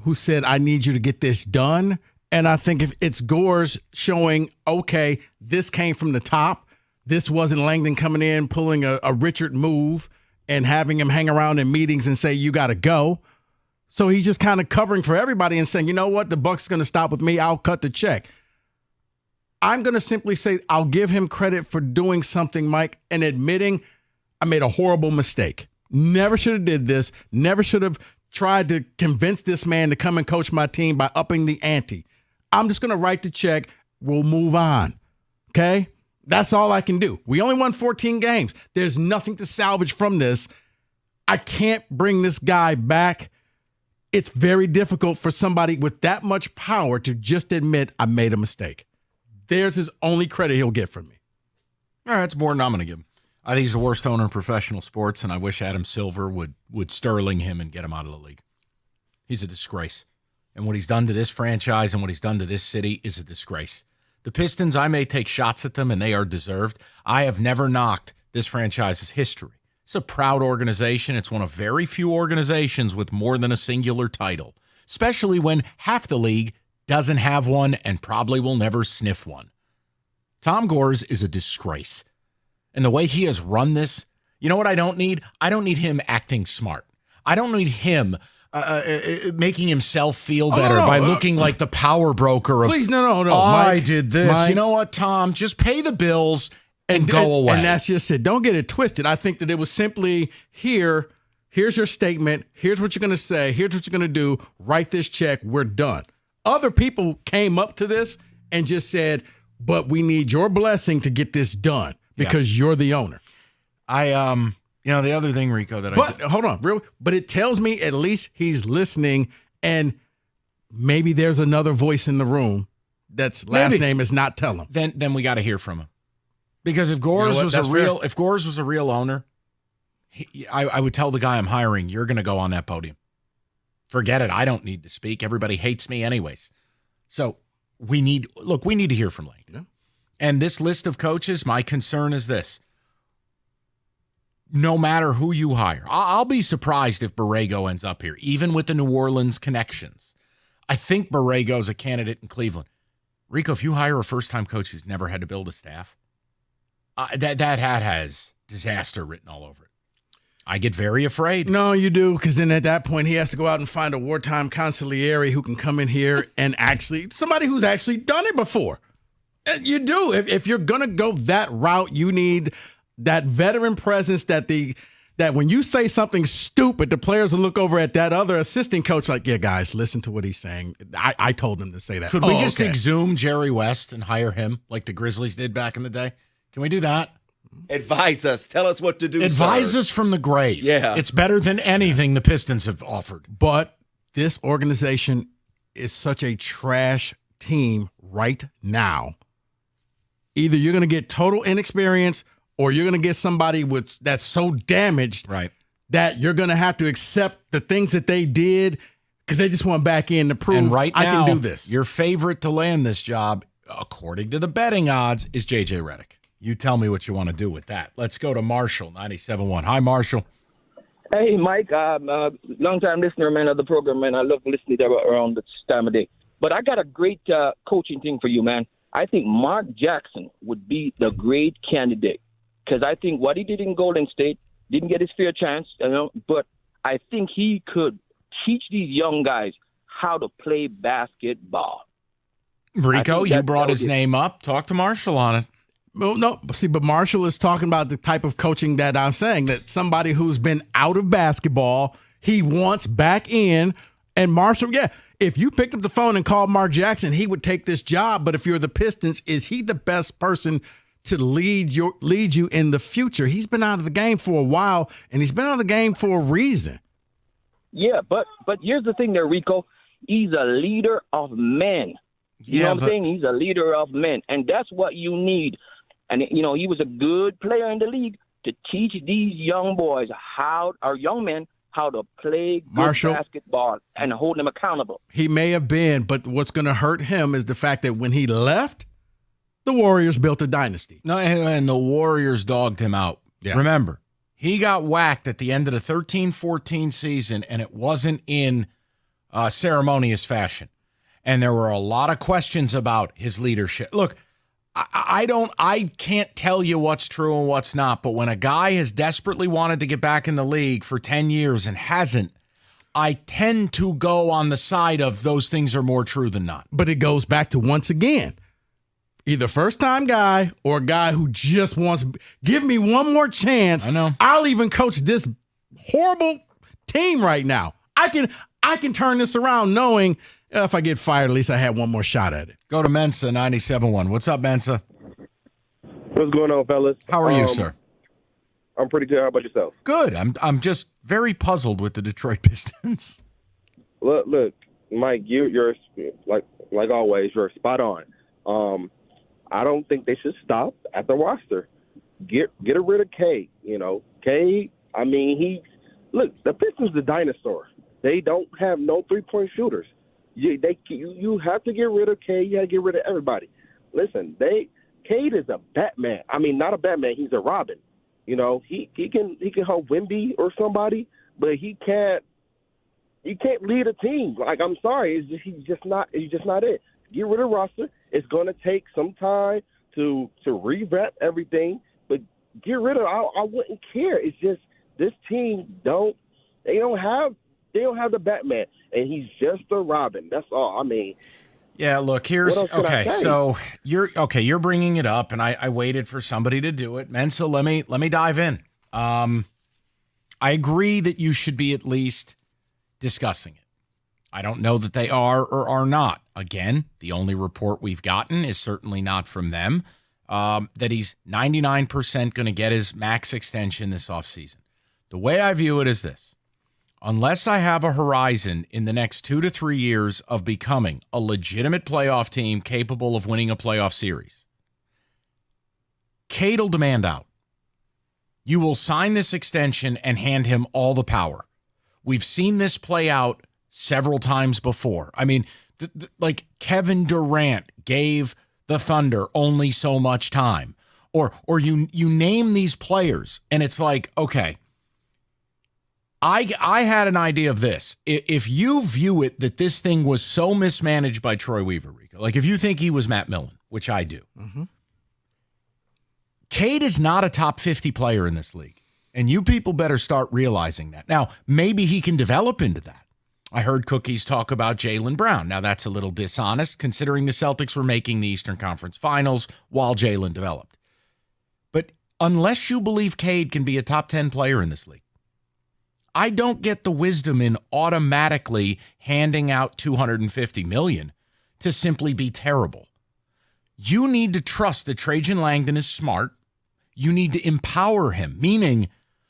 S15: who said, I need you to get this done. And I think if it's Gores showing, okay, this came from the top. This wasn't Langdon coming in, pulling a Richard move and having him hang around in meetings and say, you got to go. So he's just kind of covering for everybody and saying, you know what? The buck's going to stop with me. I'll cut the check. I'm going to simply say I'll give him credit for doing something, Mike, and admitting I made a horrible mistake. Never should have did this. Never should have tried to convince this man to come and coach my team by upping the ante. I'm just going to write the check. We'll move on. Okay? That's all I can do. We only won 14 games. There's nothing to salvage from this. I can't bring this guy back. It's very difficult for somebody with that much power to just admit I made a mistake. There's his only credit he'll get from me.
S16: All right, that's more than I'm going to give him. I think he's the worst owner in professional sports, and I wish Adam Silver would Sterling him and get him out of the league. He's a disgrace. And what he's done to this franchise and what he's done to this city is a disgrace. The Pistons, I may take shots at them, and they are deserved. I have never knocked this franchise's history. It's a proud organization. It's one of very few organizations with more than a singular title, especially when half the league doesn't have one and probably will never sniff one. Tom Gores is a disgrace. And the way he has run this, you know what I don't need? I don't need him acting smart. I don't need him making himself feel better by looking like the power broker of,
S15: please, no.
S16: I
S15: Mike,
S16: did this.
S15: Mike,
S16: you know what, Tom? Just pay the bills and go away.
S15: And that's just it. Don't get it twisted. I think that it was simply here's your statement. Here's what you're going to say. Here's what you're going to do. Write this check. We're done. Other people came up to this and just said, but we need your blessing to get this done because you're the owner.
S16: The other thing, Rico,
S15: hold on, but it tells me at least he's listening, and maybe there's another voice in the room that's last name is not telling.
S16: Then we got to hear from him, because if Gores was a real owner, I would tell the guy I'm hiring, you're going to go on that podium. Forget it. I don't need to speak. Everybody hates me anyways. So we need to hear from Langdon.
S15: Yeah.
S16: And this list of coaches, my concern is this. No matter who you hire, I'll be surprised if Borrego ends up here, even with the New Orleans connections. I think Borrego's a candidate in Cleveland. Rico, if you hire a first-time coach who's never had to build a staff, that hat has disaster written all over it. I get very afraid.
S15: No, you do, because then at that point he has to go out and find a wartime consigliere who can come in here and somebody who's actually done it before. You do. If you're gonna go that route, you need that veteran presence that when you say something stupid, the players will look over at that other assistant coach like, yeah, guys, listen to what he's saying. I told him to say that.
S16: Could we just exhume Jerry West and hire him like the Grizzlies did back in the day? Can we do that?
S17: Advise us. Tell us what to do.
S16: Advise
S17: sir.
S16: us from the grave.
S17: Yeah.
S16: It's better than anything the Pistons have offered.
S15: But this organization is such a trash team right now. Either you're going to get total inexperience or you're going to get somebody that's so damaged that you're going to have to accept the things that they did because they just want back in to prove
S16: And right
S15: I
S16: now,
S15: can do this.
S16: Your favorite to land this job, according to the betting odds, is J.J. Redick. You tell me what you want to do with that. Let's go to Marshall, 97.1. Hi, Marshall.
S18: Hey, Mike. Long-time listener, man, of the program, man. I love listening to you around this time of day. But I got a great coaching thing for you, man. I think Mark Jackson would be the great candidate because I think what he did in Golden State didn't get his fair chance, but I think he could teach these young guys how to play basketball.
S16: Rico, you brought his name up. Talk to Marshall on it.
S15: Well, no, see, but Marshall is talking about the type of coaching that I'm saying, that somebody who's been out of basketball, he wants back in. And Marshall, if you picked up the phone and called Mark Jackson, he would take this job. But if you're the Pistons, is he the best person to lead you in the future? He's been out of the game for a while, and he's been out of the game for a reason.
S18: Yeah, but here's the thing there, Rico. He's a leader of men. You know what I'm saying? He's a leader of men, and that's what you need. And, he was a good player in the league to teach these young boys young men how to play good basketball and hold them accountable.
S15: He may have been, but what's going to hurt him is the fact that when he left, the Warriors built a dynasty.
S16: No, and the Warriors dogged him out. Yeah. Remember, he got whacked at the end of the 13-14 season, and it wasn't in ceremonious fashion. And there were a lot of questions about his leadership. Look, I can't tell you what's true and what's not, but when a guy has desperately wanted to get back in the league for 10 years and hasn't, I tend to go on the side of those things are more true than not.
S15: But it goes back to, once again, either first-time guy or a guy who just wants, give me one more chance.
S16: I know.
S15: I'll even coach this horrible team right now. I can turn this around knowing if I get fired, at least I had one more shot at it.
S16: Go to Mensa, 97.1. What's up, Mensa?
S19: What's going on, fellas?
S16: How are you, sir?
S19: I'm pretty good. How about yourself?
S16: Good. I'm just very puzzled with the Detroit Pistons.
S19: Look, Mike, you're like always, you're spot on. I don't think they should stop at the roster. Get rid of K. K. I mean, the Pistons the dinosaur. They don't have no 3-point shooters. You have to get rid of Cade. You got to get rid of everybody. Listen, Cade is a Batman. I mean, not a Batman. He's a Robin. He can help Wemby or somebody, but he can't lead a team. Like, I'm sorry, he's just not it. Get rid of the roster. It's going to take some time to revamp everything, but get rid of. I wouldn't care. It's just this team don't have the Batman, and he's just a Robin. That's all. I mean,
S16: yeah. Look, here's okay. So you're bringing it up, and I waited for somebody to do it. Mensa, let me dive in. I agree that you should be at least discussing it. I don't know that they are or are not. Again, the only report we've gotten is certainly not from them that he's 99% going to get his max extension this offseason. The way I view it is this. Unless I have a horizon in the next 2 to 3 years of becoming a legitimate playoff team capable of winning a playoff series, Cade will demand out. You will sign this extension and hand him all the power. We've seen this play out several times before. I mean, like Kevin Durant gave the Thunder only so much time. Or you name these players, and it's like, okay, I had an idea of this. If you view it that this thing was so mismanaged by Troy Weaver, Rico, like if you think he was Matt Millen, which I do, Cade is not a top 50 player in this league. And you people better start realizing that. Now, maybe he can develop into that. I heard Cookies talk about Jaylen Brown. Now, that's a little dishonest considering the Celtics were making the Eastern Conference Finals while Jaylen developed. But unless you believe Cade can be a top 10 player in this league, I don't get the wisdom in automatically handing out $250 million to simply be terrible. You need to trust that Trajan Langdon is smart. You need to empower him, meaning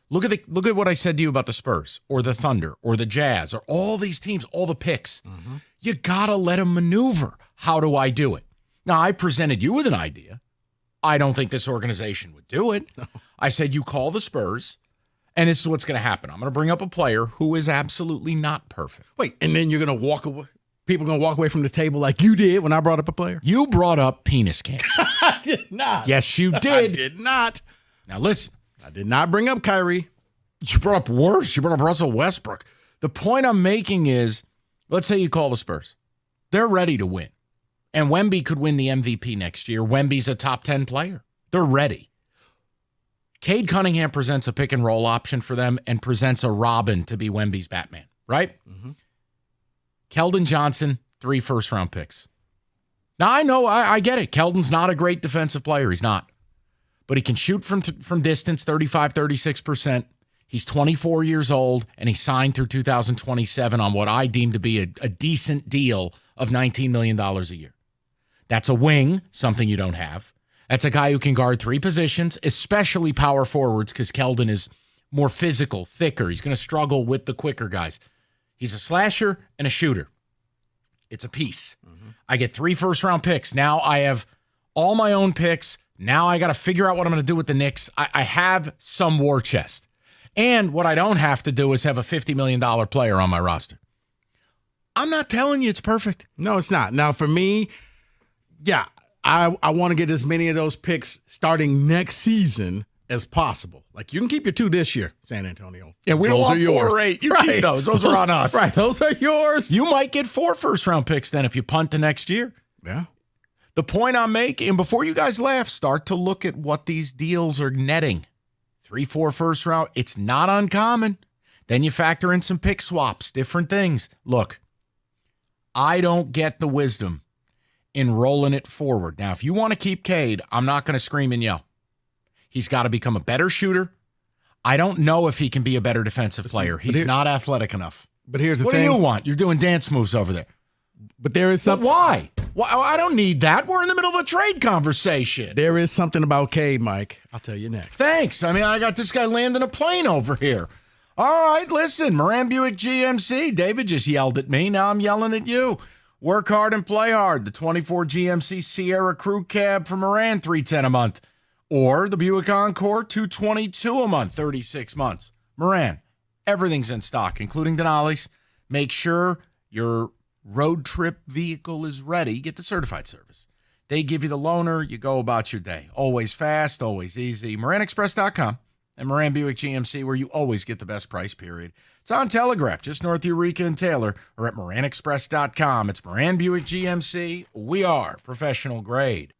S16: look at what I said to you about the Spurs or the Thunder or the Jazz or all these teams, all the picks. Mm-hmm. You got to let him maneuver. How do I do it? Now, I presented you with an idea. I don't think this organization would do it. No. I said, you call the Spurs, and this is what's going to happen. I'm going to bring up a player who is absolutely not perfect.
S15: Wait, and then you're going to walk away? People going to walk away from the table like you did when I brought up a player?
S16: You brought up penis cancer.
S15: I did not.
S16: Yes, you did.
S15: I did not.
S16: Now, listen.
S15: I did not bring up Kyrie.
S16: You brought up worse. You brought up Russell Westbrook. The point I'm making is, let's say you call the Spurs. They're ready to win. And Wemby could win the MVP next year. Wemby's a top 10 player. They're ready. Cade Cunningham presents a pick and roll option for them and presents a Robin to be Wemby's Batman, right? Mm-hmm. Keldon Johnson, 3 first-round picks. Now, I know, I get it. Keldon's not a great defensive player. He's not. But he can shoot from distance, 35, 36%. He's 24 years old, and he signed through 2027 on what I deem to be a decent deal of $19 million a year. That's a wing, something you don't have. That's a guy who can guard 3 positions, especially power forwards, because Keldon is more physical, thicker. He's going to struggle with the quicker guys. He's a slasher and a shooter. It's a piece. Mm-hmm. I get 3 first-round picks. Now I have all my own picks. Now I got to figure out what I'm going to do with the Knicks. I have some war chest. And what I don't have to do is have a $50 million player on my roster. I'm not telling you it's perfect.
S15: No, it's not. Now, for me, yeah, I want to get as many of those picks starting next season as possible. Like, you can keep your 2 this year, San Antonio.
S16: Yeah, we don't want 4 or 8. You keep those. Those are on us.
S15: Right, those are yours.
S16: You might get 4 first-round picks then if you punt the next year.
S15: Yeah.
S16: The point I'm making, and before you guys laugh, start to look at what these deals are netting. 3, 4 first round. It's not uncommon. Then you factor in some pick swaps, different things. Look, I don't get the wisdom in rolling it forward. Now, if you want to keep Cade, I'm not going to scream and yell. He's got to become a better shooter. I don't know if he can be a better defensive player. He's not athletic enough.
S15: But here's the
S16: thing. What do you want? You're doing dance moves over there.
S15: But there is something.
S16: But why? I don't need that. We're in the middle of a trade conversation.
S15: There is something about Cade, Mike. I'll tell you next.
S16: Thanks. I mean, I got this guy landing a plane over here. All right, listen, Moran Buick GMC. David just yelled at me. Now I'm yelling at you. Work hard and play hard. The 24 GMC Sierra Crew Cab from Moran, $310 a month. Or the Buick Encore, $222 a month, 36 months. Moran, everything's in stock, including Denali's. Make sure your road trip vehicle is ready. Get the certified service. They give you the loaner. You go about your day. Always fast, always easy. MoranExpress.com and Moran Buick GMC, where you always get the best price, period. It's on Telegraph, just north of Eureka and Taylor, or at MoranExpress.com. It's Moran Buick GMC. We are professional grade.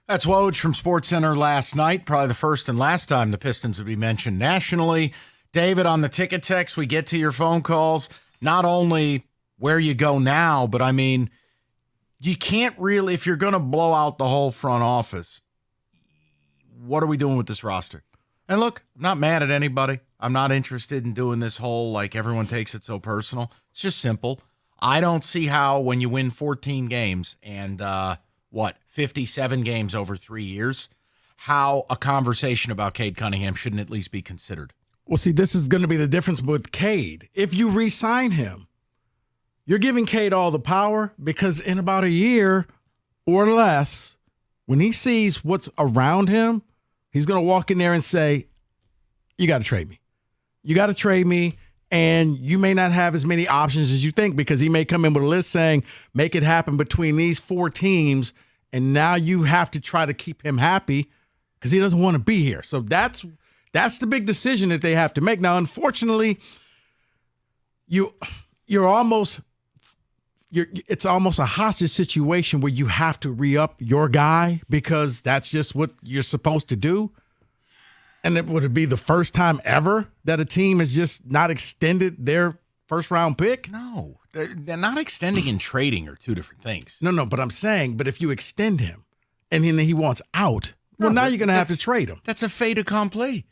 S16: That's Woj from SportsCenter last night. Probably the first and last time the Pistons would be mentioned nationally. David, on the ticket text, we get to your phone calls. Not only where you go now, but I mean, you can't really, if you're going to blow out the whole front office, what are we doing with this roster? And look, I'm not mad at anybody. I'm not interested in doing this whole, like, everyone takes it so personal. It's just simple. I don't see how when you win 14 games and, 57 games over 3 years, how a conversation about Cade Cunningham shouldn't at least be considered.
S15: Well, see, this is going to be the difference with Cade. If you re-sign him, you're giving Cade all the power, because in about a year or less, when he sees what's around him, he's going to walk in there and say, you got to trade me. You got to trade me, and you may not have as many options as you think, because he may come in with a list saying, make it happen between these 4 teams, and now you have to try to keep him happy because he doesn't want to be here. So that's the big decision that they have to make. Now, unfortunately, it's almost a hostage situation where you have to re-up your guy because that's just what you're supposed to do. And would it be the first time ever that a team has just not extended their first-round pick?
S16: No. They're not extending and trading are two different things.
S15: No, but I'm saying, but if you extend him and then he wants out, now you're going to have to trade him.
S16: That's a fait accompli.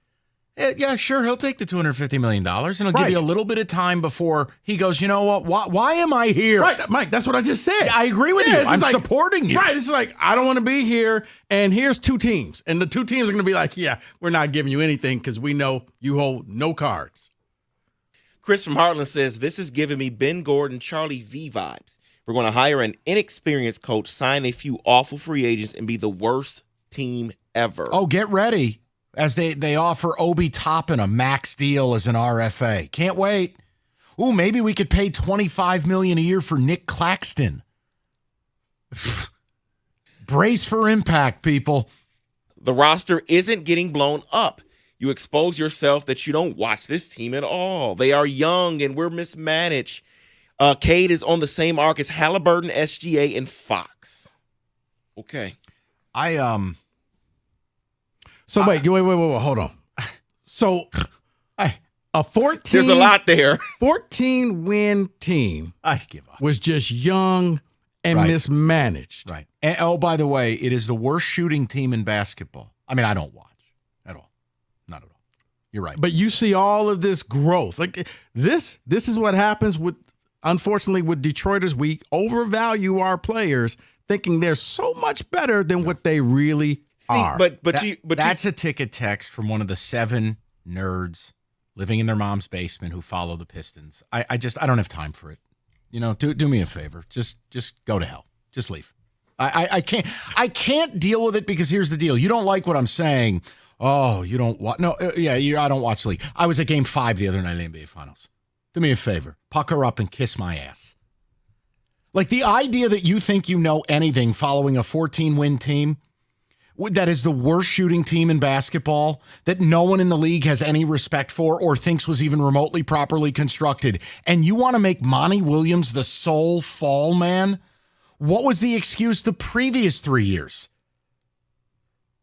S16: Yeah, sure, he'll take the $250 million, and he'll give you a little bit of time before he goes, you know what, why am I here?
S15: Right, Mike, that's what I just said.
S16: Yeah, I agree with you. I'm supporting you.
S15: Right, it's like, I don't want to be here, and here's 2 teams. And the 2 teams are going to be like, yeah, we're not giving you anything because we know you hold no cards.
S17: Chris from Heartland says, this is giving me Ben Gordon, Charlie V vibes. We're going to hire an inexperienced coach, sign a few awful free agents, and be the worst team ever.
S16: Oh, get ready. As they offer Obi Toppin a max deal as an RFA. Can't wait. Ooh, maybe we could pay $25 million a year for Nick Claxton. Brace for impact, people.
S17: The roster isn't getting blown up. You expose yourself that you don't watch this team at all. They are young and we're mismanaged. Cade is on the same arc as Halliburton, SGA, and Fox. Okay.
S15: So wait, hold on. So a 14
S17: there's a lot there.
S15: 14-win team
S16: I give up.
S15: Was just young and mismanaged.
S16: Right. And, oh, by the way, it is the worst shooting team in basketball. I mean, I don't watch at all. Not at all. You're right.
S15: But you see all of this growth. Like this is what happens unfortunately with Detroiters. We overvalue our players thinking they're so much better than what they really are.
S17: But
S16: that's a ticket text from one of the 7 nerds living in their mom's basement who follow the Pistons. I don't have time for it. You know, do me a favor. Just go to hell. Just leave. I can't deal with it because here's the deal. You don't like what I'm saying. Oh, you don't watch. No, I don't watch the league. I was at Game 5 the other night in the NBA Finals. Do me a favor. Pucker up and kiss my ass. Like the idea that you think you know anything following a 14-win team that is the worst shooting team in basketball, that no one in the league has any respect for or thinks was even remotely properly constructed, and you want to make Monty Williams the sole fall man? What was the excuse the previous 3 years?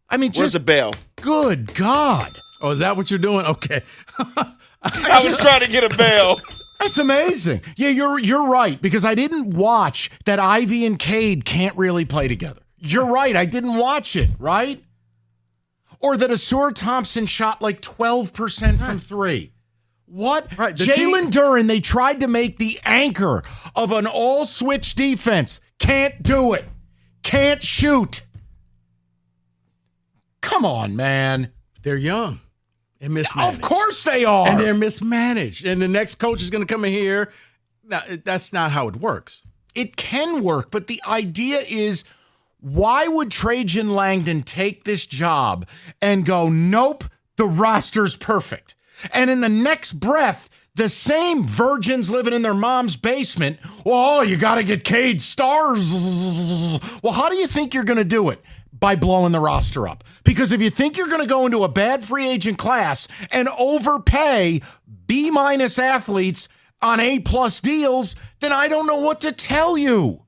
S16: I mean,
S17: where's the bell?
S16: Good God.
S15: Oh, is that what you're doing? Okay.
S17: I was trying to get a bell.
S16: That's amazing. Yeah, you're right, because I didn't watch that Ivy and Cade can't really play together. You're right. I didn't watch it, right? Or that Asur Thompson shot like 12% from 3. What?
S15: Right.
S16: Jalen Duren, they tried to make the anchor of an all-switch defense. Can't do it. Can't shoot. Come on, man.
S15: They're young and mismanaged.
S16: Of course they are.
S15: And they're mismanaged. And the next coach is going to come in here. Now, that's not how it works.
S16: It can work, but the idea is, why would Trajan Langdon take this job and go, nope, the roster's perfect? And in the next breath, the same virgins living in their mom's basement, well, you got to get Cade stars. Well, how do you think you're going to do it? By blowing the roster up. Because if you think you're going to go into a bad free agent class and overpay B- athletes on A+ deals, then I don't know what to tell you.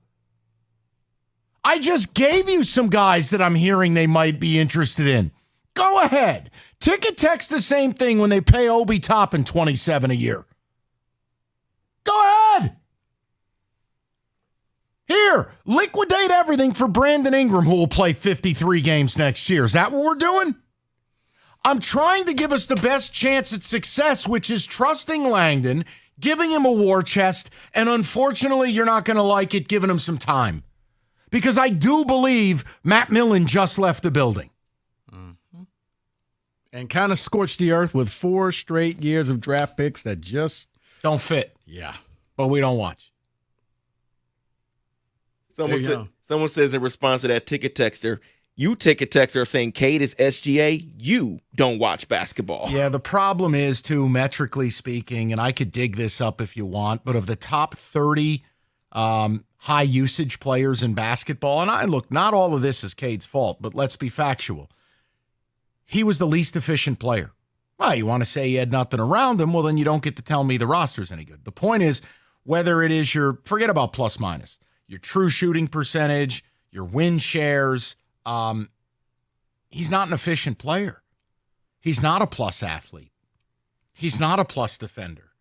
S16: I just gave you some guys that I'm hearing they might be interested in. Go ahead. Ticket text the same thing when they pay Obi Toppin $27 a year. Go ahead. Here, liquidate everything for Brandon Ingram, who will play 53 games next year. Is that what we're doing? I'm trying to give us the best chance at success, which is trusting Langdon, giving him a war chest, and unfortunately, you're not going to like it, giving him some time. Because I do believe Matt Millen just left the building.
S15: And kind of scorched the earth with 4 straight years of draft picks that just
S16: don't fit.
S15: Yeah.
S16: But we don't watch.
S17: Someone says in response to that ticket texter, you ticket texter are saying Cade is SGA. You don't watch basketball.
S16: Yeah, the problem is, too, metrically speaking, and I could dig this up if you want, but of the top 30 high usage players in basketball, and look, not all of this is Cade's fault, but let's be factual. He was the least efficient player. Well, you want to say he had nothing around him, well, then you don't get to tell me the roster's any good. The point is, whether it is forget about plus minus, your true shooting percentage, your win shares, he's not an efficient player. He's not a plus athlete. He's not a plus defender.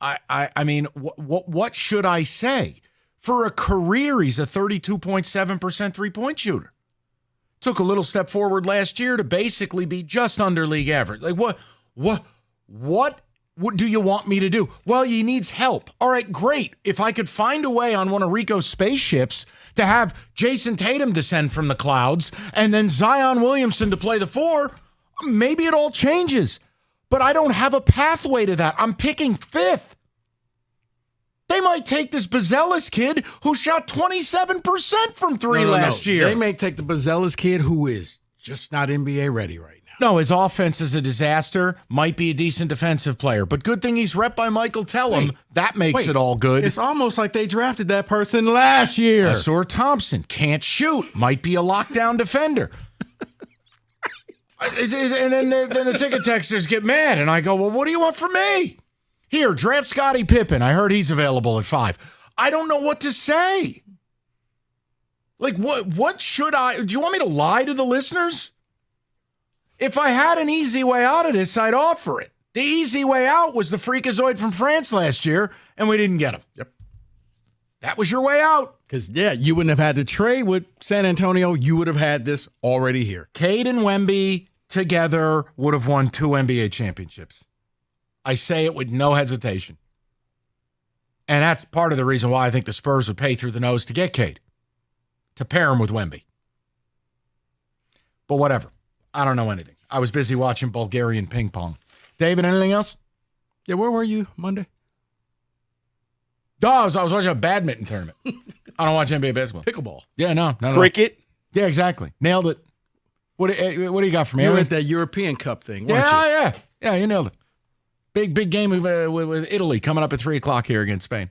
S16: I mean, what should I say? For a career, he's a 32.7% three-point shooter. Took a little step forward last year to basically be just under league average. Like, what do you want me to do? Well, he needs help. All right, great. If I could find a way on one of Rico's spaceships to have Jason Tatum descend from the clouds and then Zion Williamson to play the 4, maybe it all changes. But I don't have a pathway to that. I'm picking 5th. They might take this Bazelis kid who shot 27% from 3 last year.
S15: They may take the Bazelis kid who is just not NBA ready right now.
S16: No, his offense is a disaster. Might be a decent defensive player, but good thing he's rep by Michael Tellum. That makes it all good.
S15: It's almost like they drafted that person last year.
S16: Asur Thompson can't shoot. Might be a lockdown defender. And then the ticket texters get mad, and I go, well, what do you want from me? Here, draft Scottie Pippen. I heard he's available at 5. I don't know what to say. Like, what should I... Do you want me to lie to the listeners? If I had an easy way out of this, I'd offer it. The easy way out was the freakazoid from France last year, and we didn't get him.
S15: Yep.
S16: That was your way out.
S15: Because, you wouldn't have had to trade with San Antonio. You would have had this already here.
S16: Cade and Wemby together would have won 2 NBA championships. I say it with no hesitation. And that's part of the reason why I think the Spurs would pay through the nose to get Cade, to pair him with Wemby. But whatever. I don't know anything. I was busy watching Bulgarian ping pong. David, anything else?
S15: Yeah, where were you Monday?
S16: Oh, I was watching a badminton tournament. I don't watch NBA basketball.
S15: Pickleball.
S16: Yeah, no.
S17: Cricket.
S16: Yeah, exactly. Nailed it. What do you got for me?
S15: You were at that European Cup thing, weren't you?
S16: Yeah, you nailed it. Big game with Italy coming up at 3 o'clock here against Spain.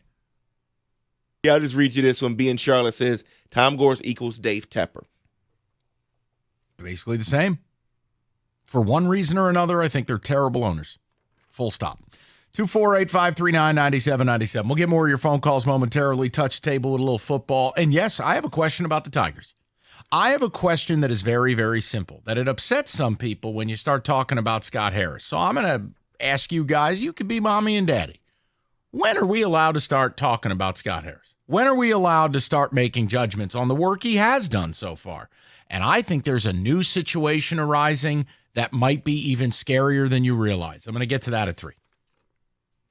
S17: Yeah, I'll just read you this one. B in Charlotte says, Tom Gores equals Dave Tepper.
S16: Basically the same. For one reason or another, I think they're terrible owners. Full stop. 248-539-9797. We'll get more of your phone calls momentarily. Touch table with a little football. And yes, I have a question about the Tigers. I have a question that is very, very simple. That it upsets some people when you start talking about Scott Harris. So I'm going to ask you guys, you could be mommy and daddy. When are we allowed to start talking about Scott Harris? When are we allowed to start making judgments on the work he has done so far? And I think there's a new situation arising that might be even scarier than you realize. I'm going to get to that at 3.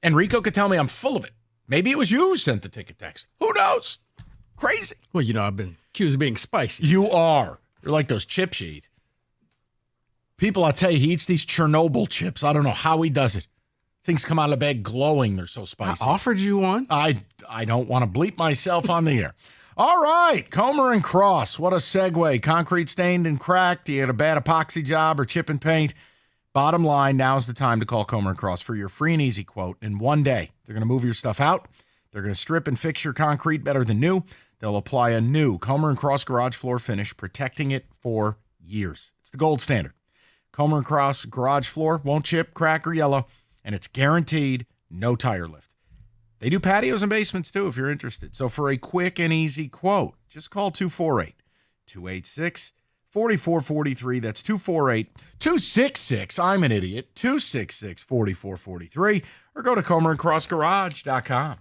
S16: And Rico could tell me I'm full of it. Maybe it was you who sent the ticket text. Who knows? Crazy.
S15: Well, I've been accused of being spicy.
S16: You are. You're like those chips you eat. People, I tell you, he eats these Chernobyl chips. I don't know how he does it. Things come out of the bag glowing. They're so spicy.
S15: I offered you one.
S16: I don't want to bleep myself on the air. All right, Comer and Cross. What a segue. Concrete stained and cracked. You had a bad epoxy job or chip and paint. Bottom line, now's the time to call Comer and Cross for your free and easy quote. In one day, they're going to move your stuff out. They're going to strip and fix your concrete better than new. They'll apply a new Comer and Cross garage floor finish, protecting it for years. It's the gold standard. Comer and Cross garage floor won't chip, crack, or yellow, and it's guaranteed no tire lift. They do patios and basements too if you're interested. So for a quick and easy quote, just call 248-286-4443. That's 248-266. I'm an idiot. 266-4443. Or go to ComerandCrossGarage.com.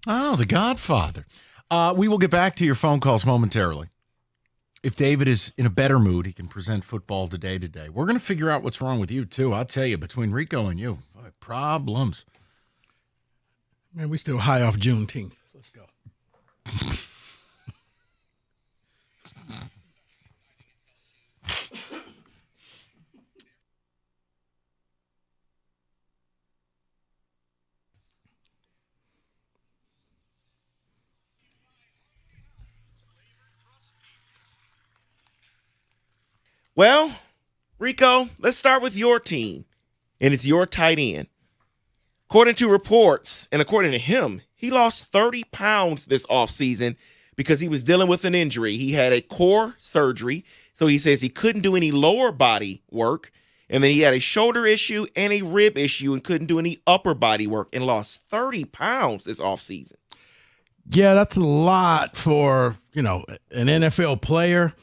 S16: Oh, The Godfather. We will get back to your phone calls momentarily. If David is in a better mood, he can present football today. We're going to figure out what's wrong with you, too. I'll tell you, between Rico and you, problems.
S15: Man, we still high off Juneteenth. Let's go.
S17: Well, Rico, let's start with your team, and it's your tight end. According to reports, and according to him, he lost 30 pounds this offseason because he was dealing with an injury. He had a core surgery, so he says he couldn't do any lower body work, And then he had a shoulder issue and a rib issue and couldn't do any upper body work and lost 30 pounds this offseason.
S15: Yeah, that's a lot for, an NFL player.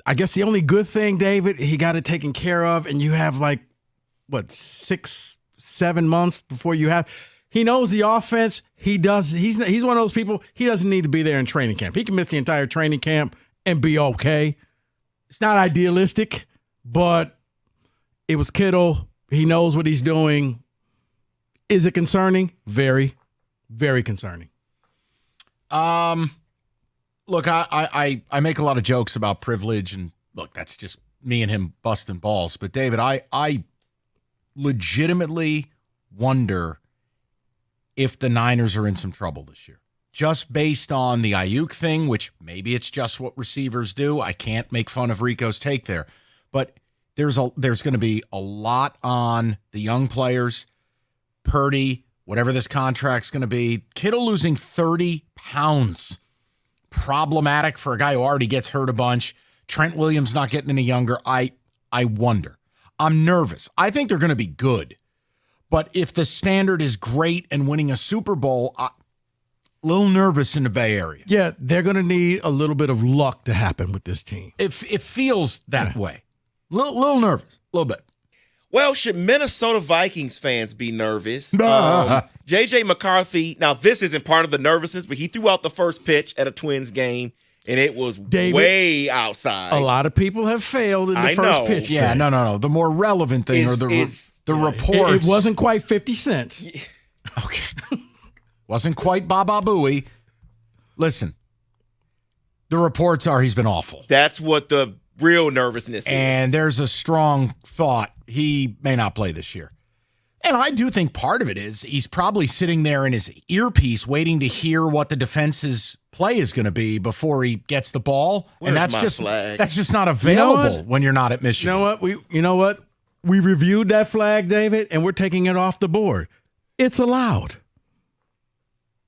S15: I guess the only good thing, David, he got it taken care of, and you have 6-7 months before you have. He knows the offense. He's one of those people. He doesn't need to be there in training camp. He can miss the entire training camp and be okay. It's not idealistic, but it was Kittle. He knows what he's doing. Is it concerning? Very, very concerning.
S16: Look, I make a lot of jokes about privilege, and look, that's just me and him busting balls. But David, I legitimately wonder if the Niners are in some trouble this year. Just based on the Ayuk thing, which maybe it's just what receivers do. I can't make fun of Rico's take there. But there's going to be a lot on the young players. Purdy, whatever this contract's going to be. Kittle losing 30 pounds. Problematic for a guy who already gets hurt a bunch. Trent Williams not getting any younger. I wonder. I'm nervous. I think they're going to be good. But if the standard is great and winning a Super Bowl, a little nervous in the Bay Area.
S15: Yeah, they're going to need a little bit of luck to happen with this team.
S16: It feels that way. Little nervous, a little bit.
S17: Well, should Minnesota Vikings fans be nervous? J.J. McCarthy, now this isn't part of the nervousness, but he threw out the first pitch at a Twins game, and it was way outside.
S15: A lot of people have failed in the first pitch.
S16: Yeah, no. The more relevant thing are the reports.
S15: It wasn't quite 50 cents.
S16: Okay. Wasn't quite Baba Booey. Listen, the reports are he's been awful.
S17: That's what the real nervousness is.
S16: And there's a strong thought he may not play this year. And I do think part of it is he's probably sitting there in his earpiece waiting to hear what the defense's play is going to be before he gets the ball.
S17: Where's
S16: and that's
S17: my
S16: just
S17: flag?
S16: That's just not available when you're not at Michigan.
S15: You know what? We reviewed that flag, David, and we're taking it off the board. It's allowed.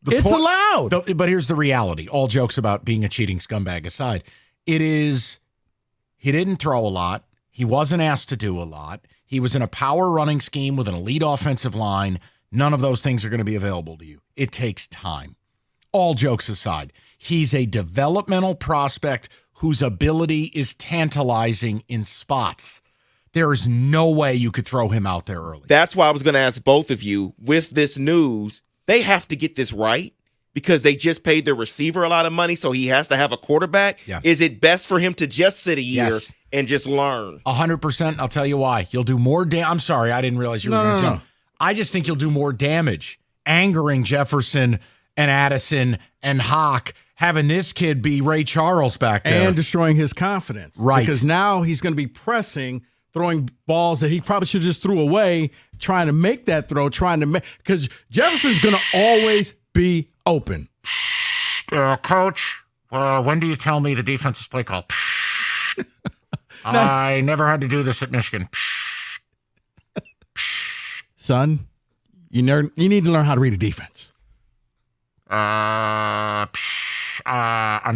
S15: It's allowed.
S16: But here's the reality. All jokes about being a cheating scumbag aside, he didn't throw a lot. He wasn't asked to do a lot. He was in a power running scheme with an elite offensive line. None of those things are going to be available to you. It takes time. All jokes aside, he's a developmental prospect whose ability is tantalizing in spots. There is no way you could throw him out there early.
S17: That's why I was going to ask both of you, with this news, they have to get this right because they just paid their receiver a lot of money, so he has to have a quarterback.
S16: Yeah.
S17: Is it best for him to just sit a year
S16: Yes.
S17: and just learn?
S16: 100%. I'll tell you why. You'll do more I'm sorry, I didn't realize you were going to jump. I just think you'll do more damage angering Jefferson and Addison and Hawk, having this kid be Ray Charles back there.
S15: And destroying his confidence.
S16: Right.
S15: Because now he's going to be pressing, throwing balls that he probably should just threw away, trying to make that throw, because Jefferson's going to always be open.
S16: Coach, when do you tell me the defense's play call? I never had to do this at Michigan.
S15: Son, you need to learn how to read a defense.
S16: I'm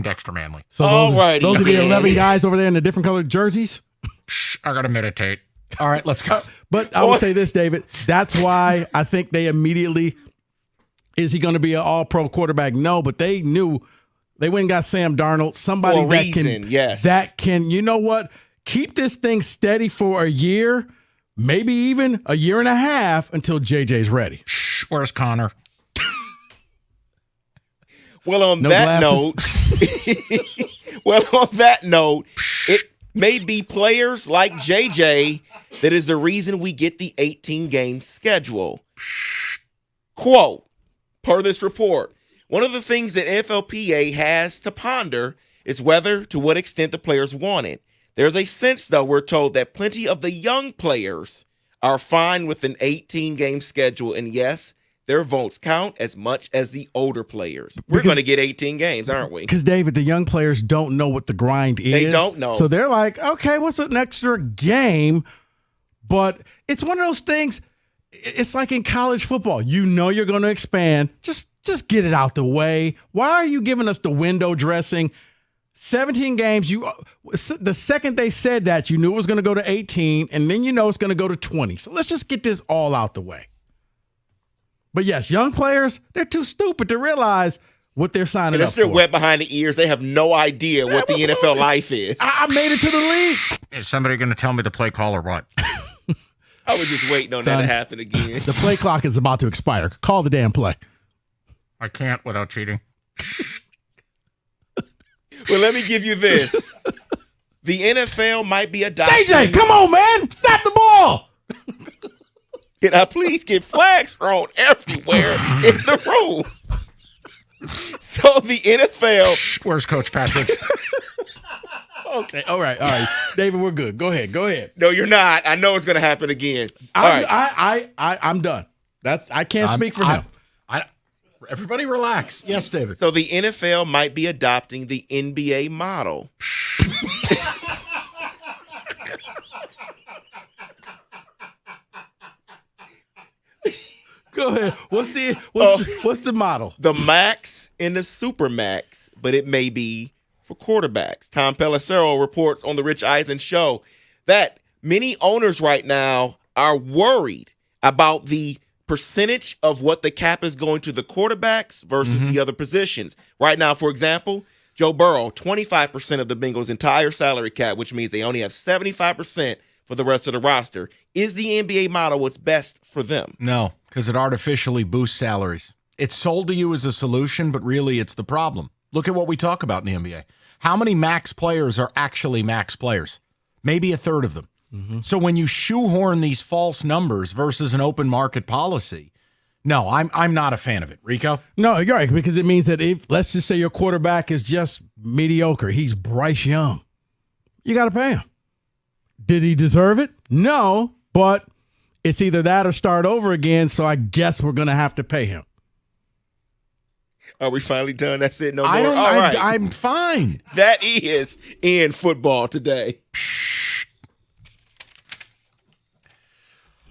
S16: Dexter Manley.
S15: So those are the 11 guys over there in the different colored jerseys.
S16: I got to meditate. All right, let's go.
S15: But I will say this, David. That's why I think they immediately, is he going to be an all-pro quarterback? No, but they knew they went and got Sam Darnold, somebody
S17: For a reason, yes.
S15: that can, you know what, keep this thing steady for a year, maybe even a year and a half until JJ's ready.
S16: Where's Connor?
S17: Well, on
S15: No
S17: that note, it may be players like JJ that is the reason we get the 18-game schedule. Quote, per this report, one of the things that NFLPA has to ponder is whether to what extent the players want it. There's a sense, though, we're told that plenty of the young players are fine with an 18-game schedule, and yes, their votes count as much as the older players. We're going to get 18 games, aren't we?
S15: Because, David, the young players don't know what the grind is.
S17: They don't know.
S15: So they're like, okay, what's an extra game? But it's one of those things, it's like in college football. You know you're going to expand. Just get it out the way. Why are you giving us the window dressing?
S20: 17 games. The second they said that, you knew it was going to go to 18, and then you know it's going to go to 20. So let's just get this all out the way. But yes, young players, they're too stupid to realize what they're signing up for.
S17: They're wet behind the ears. They have no idea what the NFL life is.
S20: I made it to the league.
S16: Is somebody going to tell me the play call or what?
S17: I was just waiting on that to happen again.
S20: The play clock is about to expire. Call the damn play.
S16: I can't without cheating.
S17: Well, let me give you this. The NFL might be adopting.
S20: JJ, come on, man. Snap the ball.
S17: Can I please get flags thrown everywhere in the room? So the NFL.
S16: Where's Coach Patrick?
S20: Okay. All right. David, we're good. Go ahead.
S17: No, you're not. I know it's going to happen again.
S20: I'm done. I can't speak for him.
S16: Everybody relax. Yes, David.
S17: So the NFL might be adopting the NBA model.
S20: Go ahead. What's the model?
S17: The max and the super max, but it may be for quarterbacks. Tom Pelissero reports on the Rich Eisen show that many owners right now are worried about the percentage of what the cap is going to the quarterbacks versus the other positions. Right now, for example, Joe Burrow, 25% of the Bengals' entire salary cap, which means they only have 75% for the rest of the roster. Is the NBA model what's best for them?
S16: No, because it artificially boosts salaries. It's sold to you as a solution, but really it's the problem. Look at what we talk about in the NBA. How many max players are actually max players? Maybe a third of them. So when you shoehorn these false numbers versus an open market policy, no, I'm not a fan of it. Rico?
S20: No, you're right, because it means that if, let's just say your quarterback is just mediocre, he's Bryce Young, you got to pay him. Did he deserve it? No, but it's either that or start over again, so I guess we're going to have to pay him.
S17: Are we finally done? That's it. No more.
S16: I'm fine.
S17: That is in football today.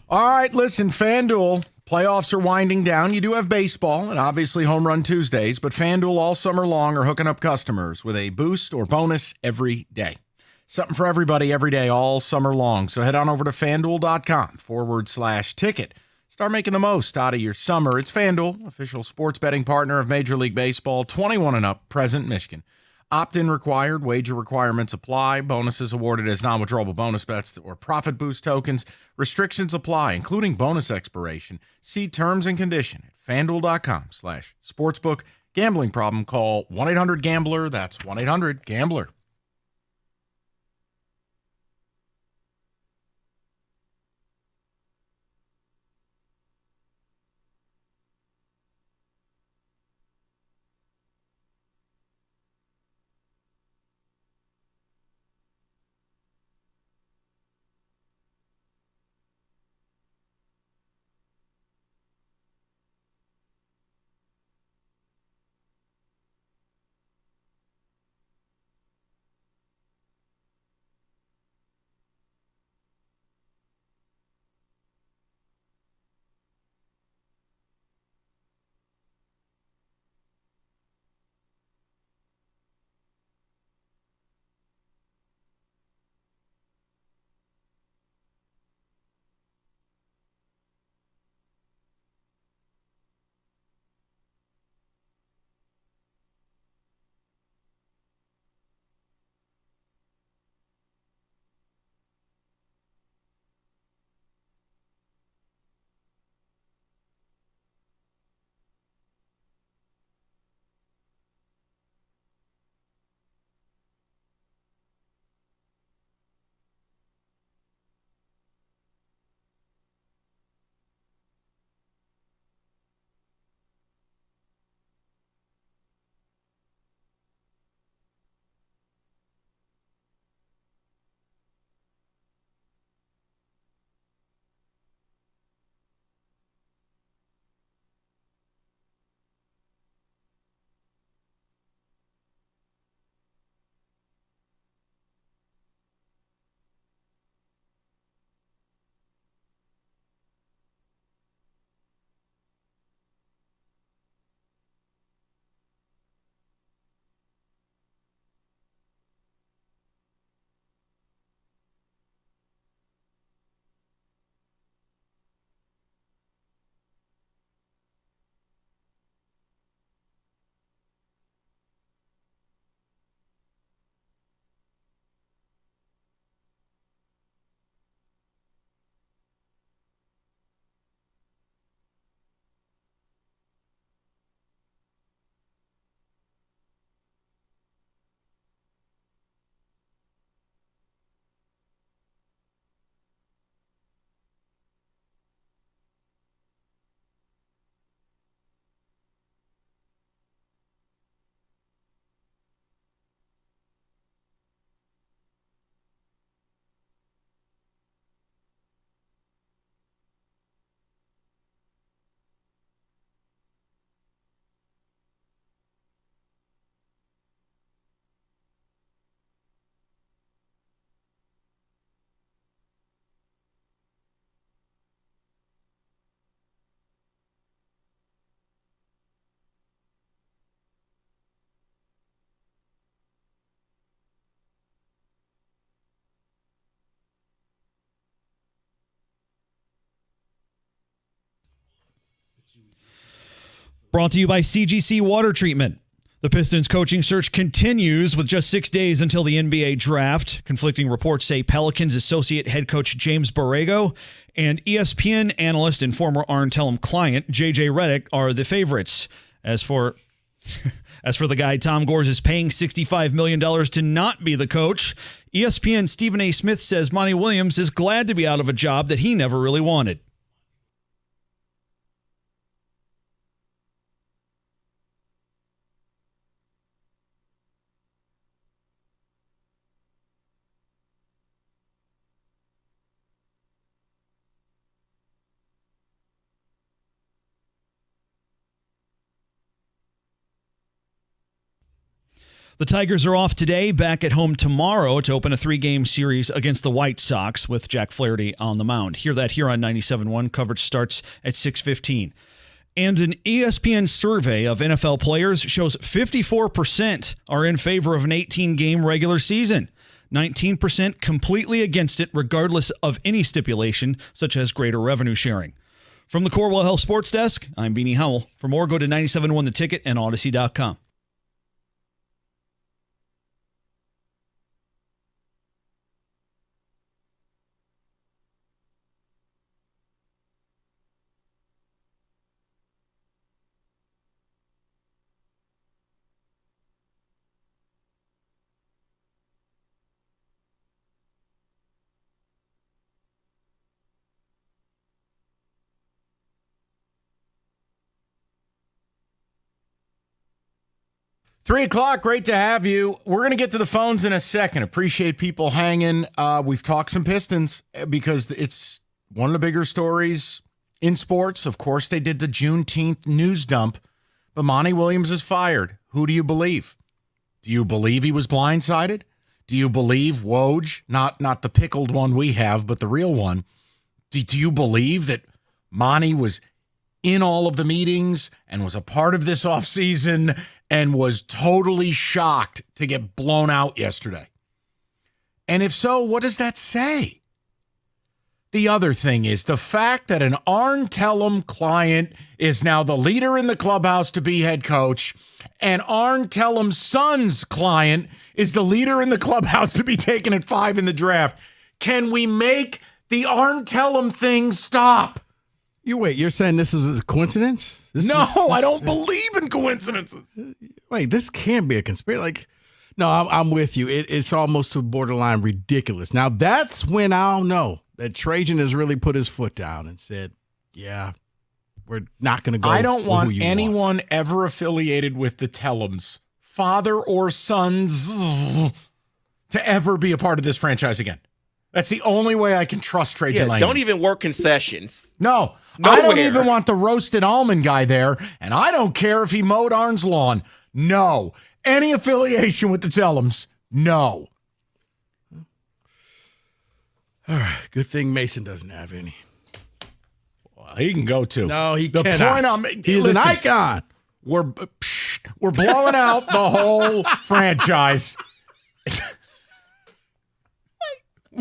S16: All right, listen, FanDuel, playoffs are winding down. You do have baseball and obviously Home Run Tuesdays, but FanDuel all summer long are hooking up customers with a boost or bonus every day. Something for everybody every day all summer long. So head on over to FanDuel.com/ticket. Start making the most out of your summer. It's FanDuel, official sports betting partner of Major League Baseball, 21 and up, present Michigan. Opt-in required, wager requirements apply, bonuses awarded as non-withdrawable bonus bets or profit boost tokens. Restrictions apply, including bonus expiration. See terms and condition at FanDuel.com/sportsbook. Gambling problem, call 1-800-GAMBLER. That's 1-800-GAMBLER.
S14: Brought to you by CGC Water Treatment. The Pistons coaching search continues with just 6 days until the NBA draft. Conflicting reports say Pelicans associate head coach James Borrego and ESPN analyst and former Arn Tellem client JJ Redick are the favorites. As for the guy Tom Gores is paying $65 million to not be the coach, ESPN Stephen A. Smith says Monty Williams is glad to be out of a job that he never really wanted. The Tigers are off today, back at home tomorrow to open a 3-game series against the White Sox with Jack Flaherty on the mound. Hear that here on 97.1. Coverage starts at 6:15. And an ESPN survey of NFL players shows 54% are in favor of an 18-game regular season. 19% completely against it, regardless of any stipulation, such as greater revenue sharing. From the Corewell Health Sports Desk, I'm Beanie Howell. For more, go to 97.1 The Ticket and Odyssey.com.
S16: Three o'clock, great to have you. We're going to get to the phones in a second. Appreciate people hanging. We've talked some Pistons because it's one of the bigger stories in sports. Of course, they did the Juneteenth news dump, but Monty Williams is fired. Who do you believe? Do you believe he was blindsided? Do you believe Woj, not the pickled one we have, but the real one? Do you believe that Monty was in all of the meetings and was a part of this offseason and was totally shocked to get blown out yesterday? And if so, what does that say? The other thing is the fact that an Arn Tellem client is now the leader in the clubhouse to be head coach, and Arn Tellem's son's client is the leader in the clubhouse to be taken at 5 in the draft. Can we make the Arn Tellem thing stop?
S20: You're saying this is a coincidence?
S16: I don't believe in coincidences.
S20: Wait, this can't be a conspiracy. No, I'm with you. It's almost to borderline ridiculous. Now, that's when I'll know that Trajan has really put his foot down and said, yeah, we're not going to go.
S16: I don't want anyone ever affiliated with the Tellems, father or sons, to ever be a part of this franchise again. That's the only way I can trust Trajan Langdon.
S17: Don't even work concessions.
S16: No.
S17: Nowhere.
S16: I don't even want the roasted almond guy there, and I don't care if he mowed Arn's lawn. No. Any affiliation with the Tellems? No.
S20: All right. Good thing Mason doesn't have any.
S16: Well, he can go too.
S20: No, he
S16: the
S20: cannot.
S16: Point I'm making,
S20: He's an icon.
S16: We're blowing out the whole franchise.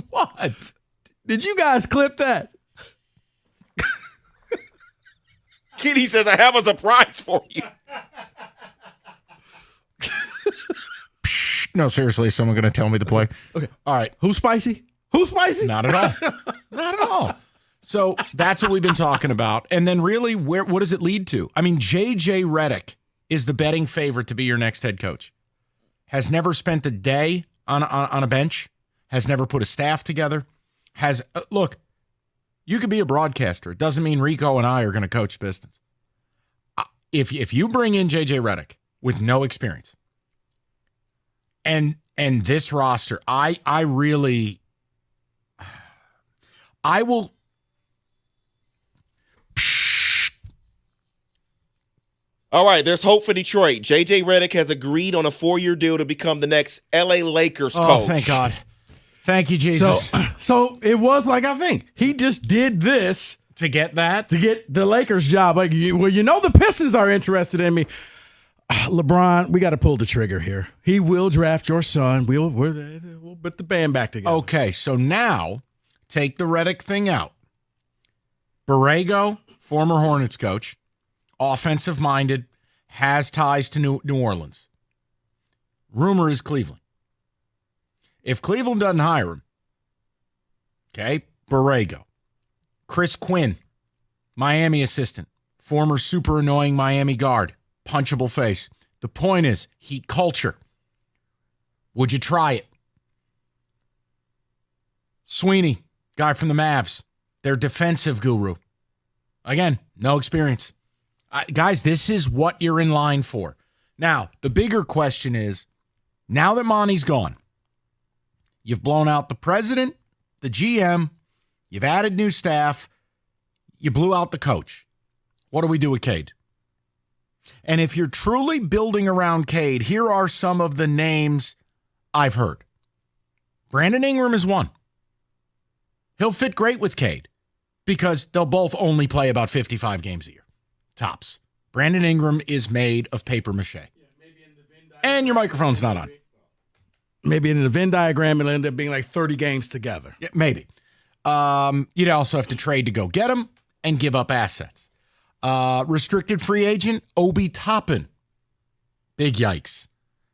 S16: What?
S20: Did you guys clip that?
S17: Kitty says, I have a surprise for you.
S16: No, seriously, is someone going to tell me the play?
S20: Okay.
S16: All right.
S20: Who's spicy? Who's spicy?
S16: Not at all. Not at all. So that's what we've been talking about. And then really, what does it lead to? I mean, JJ Redick is the betting favorite to be your next head coach. Has never spent a day on a bench. Has never put a staff together. Look, you could be a broadcaster. It doesn't mean Rico and I are going to coach Pistons. If you bring in JJ Redick with no experience and this roster, I will.
S17: All right, there's hope for Detroit. JJ Redick has agreed on a 4-year deal to become the next LA Lakers coach.
S16: Oh, thank God. Thank you, Jesus.
S20: So it was like, I think he just did this
S16: to get that,
S20: to get the Lakers job. Like, the Pistons are interested in me. LeBron, we got to pull the trigger here. He will draft your son. We'll put the band back together.
S16: Okay, so now take the Redick thing out. Borrego, former Hornets coach, offensive-minded, has ties to New Orleans. Rumor is Cleveland. If Cleveland doesn't hire him, okay, Borrego, Chris Quinn, Miami assistant, former super annoying Miami guard, punchable face. The point is, Heat culture. Would you try it? Sweeney, guy from the Mavs, their defensive guru. Again, no experience. Guys, this is what you're in line for. Now, the bigger question is, now that Monty's gone, you've blown out the president, the GM, you've added new staff, you blew out the coach. What do we do with Cade? And if you're truly building around Cade, here are some of the names I've heard. Brandon Ingram is one. He'll fit great with Cade because they'll both only play about 55 games a year. Tops. Brandon Ingram is made of paper mache. And your microphone's not on.
S20: Maybe in the Venn diagram, it'll end up being like 30 games together.
S16: Yeah, maybe. You'd also have to trade to go get him and give up assets. Restricted free agent, Obi Toppin. Big yikes.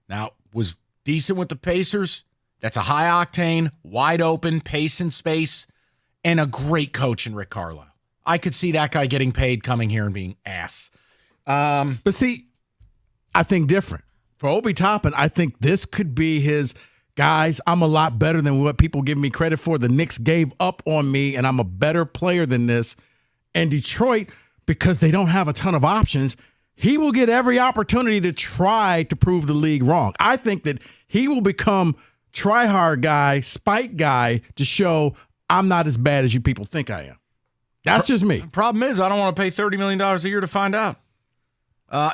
S16: Now, was decent with the Pacers. That's a high-octane, wide-open, pace and space, and a great coach in Rick Carlisle. I could see that guy getting paid, coming here and being ass.
S20: But see, I think different. For Obi Toppin, I think this could be his, guys, I'm a lot better than what people give me credit for. The Knicks gave up on me, and I'm a better player than this. And Detroit, because they don't have a ton of options, he will get every opportunity to try to prove the league wrong. I think that he will become try-hard guy, spike guy to show I'm not as bad as you people think I am. That's just me.
S16: The problem is I don't want to pay $30 million a year to find out.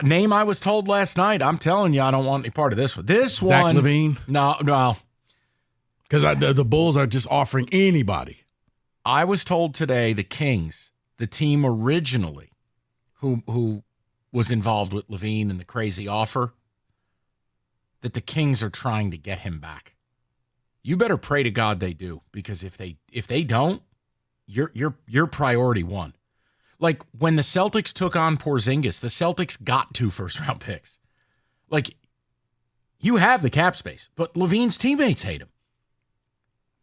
S16: Name I was told last night. I'm telling you, I don't want any part of this one. This
S20: Zach
S16: one.
S20: LaVine?
S16: No.
S20: Because the Bulls are just offering anybody.
S16: I was told today the Kings, the team originally who was involved with LaVine and the crazy offer, that the Kings are trying to get him back. You better pray to God they do, because if they don't, you're priority one. Like when the Celtics took on Porzingis, the Celtics got 2 first-round picks. Like, you have the cap space, but LaVine's teammates hate him.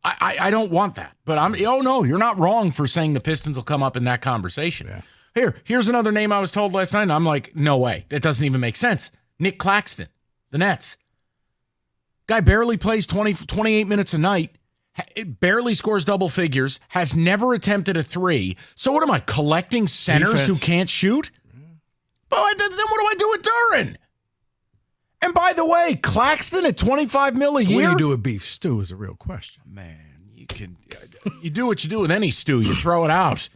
S16: I don't want that. But no, you're not wrong for saying the Pistons will come up in that conversation. Yeah. Here's another name I was told last night, and I'm like, no way. That doesn't even make sense. Nick Claxton, the Nets. Guy barely plays 28 minutes a night. It barely scores double figures, has never attempted a 3. So what am I, collecting centers who can't shoot? But then what do I do with Duran? And by the way, Claxton at $25 million a year?
S20: What do you do with beef stew is a real question.
S16: Man, you do what you do with any stew. You throw it out.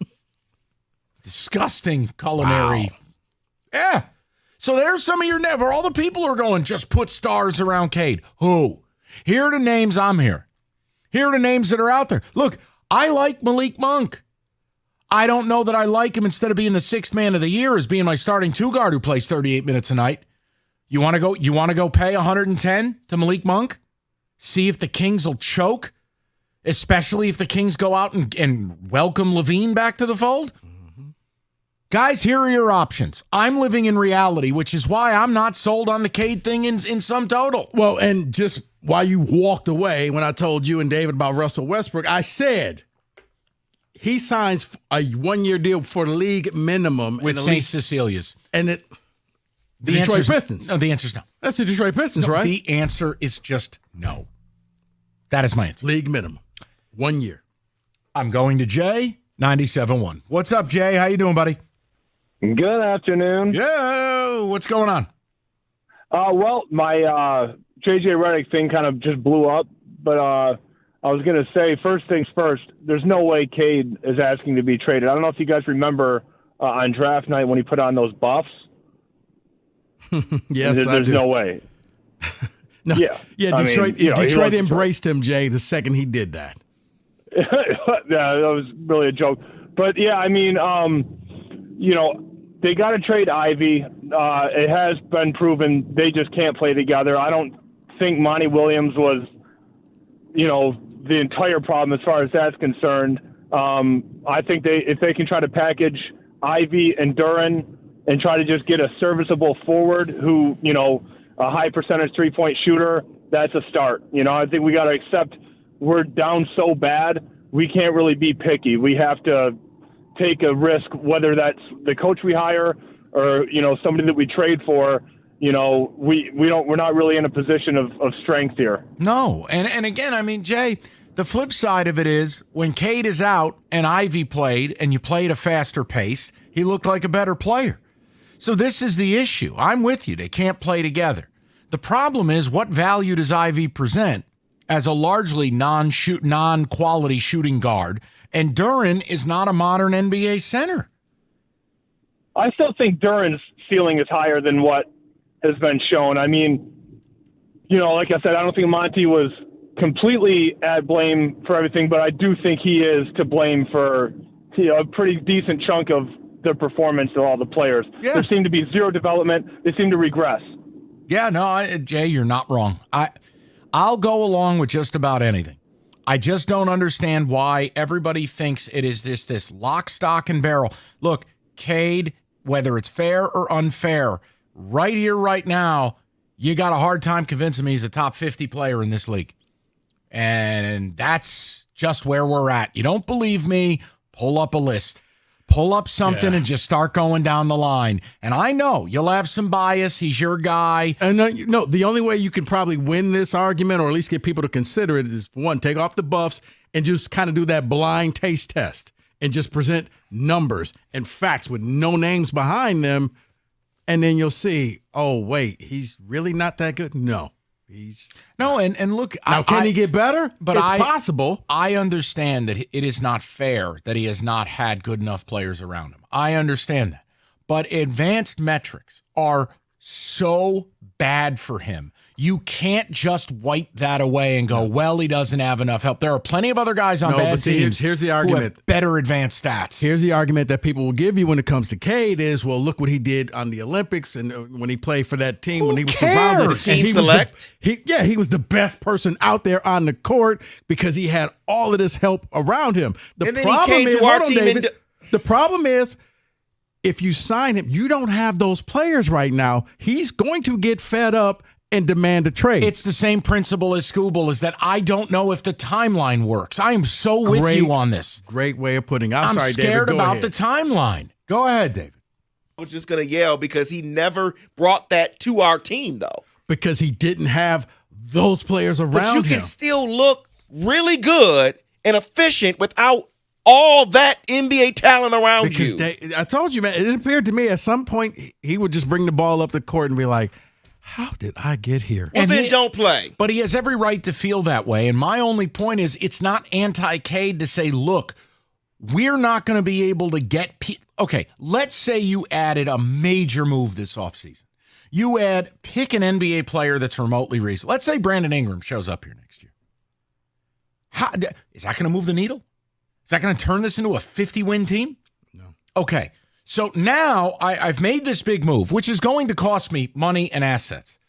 S16: Disgusting culinary. Wow. Yeah. So there's some of your never. All the people are going, just put stars around Cade. Who? Here are the names I'm hearing. Here are the names that are out there. Look, I like Malik Monk. I don't know that I like him instead of being the 6th man of the year as being my starting 2 guard who plays 38 minutes a night. You want to go pay $110 to Malik Monk? See if the Kings will choke, especially if the Kings go out and welcome LaVine back to the fold? Mm-hmm. Guys, here are your options. I'm living in reality, which is why I'm not sold on the Cade thing in sum total.
S20: Well, and just while you walked away when I told you and David about Russell Westbrook, I said he signs a 1-year deal for the league minimum.
S16: With St. Cecilia's.
S20: And the Detroit Pistons.
S16: No, the answer is no.
S20: That's the Detroit Pistons, right?
S16: The answer is just no. That is my answer.
S20: League minimum. 1 year.
S16: I'm going to Jay, 97.1. What's up, Jay? How you doing, buddy?
S21: Good afternoon.
S16: Yeah, what's going on?
S21: Well, my J.J. Redick thing kind of just blew up, but I was going to say, first things first, there's no way Cade is asking to be traded. I don't know if you guys remember on draft night when he put on those buffs.
S20: Yes,
S21: there's no way.
S20: No.
S21: Yeah.
S20: Yeah, Detroit embraced him, Jay, the second he did that.
S21: Yeah, that was really a joke. But, yeah, I mean, they got to trade Ivy. It has been proven they just can't play together. I don't think Monty Williams was, the entire problem as far as that's concerned. I think if they can try to package Ivy and Duran and try to just get a serviceable forward who, a high percentage 3-point shooter, that's a start. I think we got to accept we're down so bad, we can't really be picky. We have to take a risk, whether that's the coach we hire or, somebody that we trade for. We're not really in a position of strength here.
S16: No. And again, I mean, Jay, the flip side of it is when Cade is out and Ivy played and you played a faster pace, he looked like a better player. So this is the issue. I'm with you. They can't play together. The problem is, what value does Ivy present as a largely non-quality shooting guard? And Duren is not a modern NBA center.
S21: I still think Duren's ceiling is higher than what has been shown. I mean, like I said, I don't think Monty was completely at blame for everything, but I do think he is to blame for a pretty decent chunk of the performance of all the players. Yeah. There seemed to be zero development. They seem to regress.
S16: Yeah, no, Jay, you're not wrong. I'll go along with just about anything. I just don't understand why everybody thinks it is this lock, stock, and barrel. Look, Cade, whether it's fair or unfair, right here, right now, you got a hard time convincing me he's a top 50 player in this league. And that's just where we're at. You don't believe me? Pull up a list. Pull up something and just start going down the line. And I know you'll have some bias. He's your guy.
S15: And the only way you can probably win this argument, or at least get people to consider it, is one, take off the buffs and just kind of do that blind taste test and just present numbers and facts with no names behind them. And then you'll see, oh, wait, he's really not that good? No.
S16: And look,
S15: now can he get better?
S16: But
S15: it's possible.
S16: I understand that it is not fair that he has not had good enough players around him. I understand that. But advanced metrics are so bad for him. You can't just wipe that away and go, well, he doesn't have enough help. There are plenty of other guys on bad teams
S15: here's the argument.
S16: who have better advanced stats.
S15: Here's the argument that people will give you when it comes to Cade is, well, look what he did on the Olympics and when he played for that team, when he was surrounded.
S17: Team select?
S15: He was the best person out there on the court because he had all of this help around him. The problem is, if you sign him, you don't have those players right now. He's going to get fed up and demand a trade.
S16: It's the same principle as Scooble, is that I don't know if the timeline works. I am so with you on this.
S15: Great way of putting it.
S16: I'm
S15: sorry,
S16: scared
S15: David,
S16: about the timeline. Go ahead, David.
S17: I was just going to yell because he never brought that to our team, though.
S15: Because he didn't have those players around him.
S17: But you can still look really good and efficient without all that NBA talent around you.
S15: I told you, man, it appeared to me at some point he would just bring the ball up the court and be like, how did I get here?
S17: Well, then don't play.
S16: But he has every right to feel that way. And my only point is, it's not anti-Cade to say, look, we're not going to be able to get okay, let's say you added a major move this offseason. You pick an NBA player that's remotely reasonable. Let's say Brandon Ingram shows up here next year. Is that going to move the needle? Is that going to turn this into a 50-win team?
S15: No.
S16: Okay. So now I've made this big move, which is going to cost me money and assets.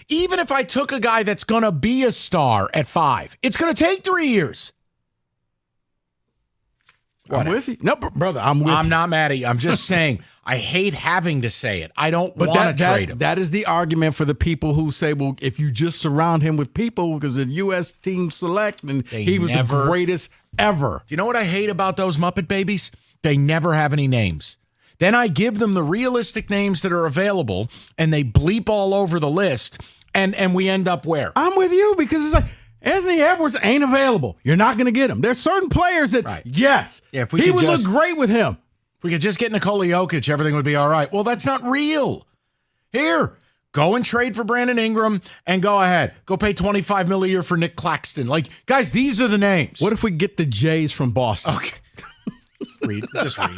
S16: Even if I took a guy that's going to be a star at 5, it's going to take 3 years.
S15: I'm with you. No, brother, I'm
S16: not mad at you. I'm just saying, I hate having to say it. I don't want to trade him.
S15: That is the argument for the people who say, well, if you just surround him with people, because the U.S. team select, and he was the greatest ever.
S16: Do you know what I hate about those Muppet babies? They never have any names. Then I give them the realistic names that are available, and they bleep all over the list, and we end up where?
S15: I'm with you, because it's like, Anthony Edwards ain't available. You're not going to get him. There's certain players that, yes,
S16: if
S15: he would look great with him.
S16: If we could just get Nikola Jokic, everything would be all right. Well, that's not real. Here, go and trade for Brandon Ingram, and go ahead. Go pay $25 million a year for Nick Claxton. Like, guys, these are the names.
S15: What if we get the Jays from Boston?
S16: Okay. Just read.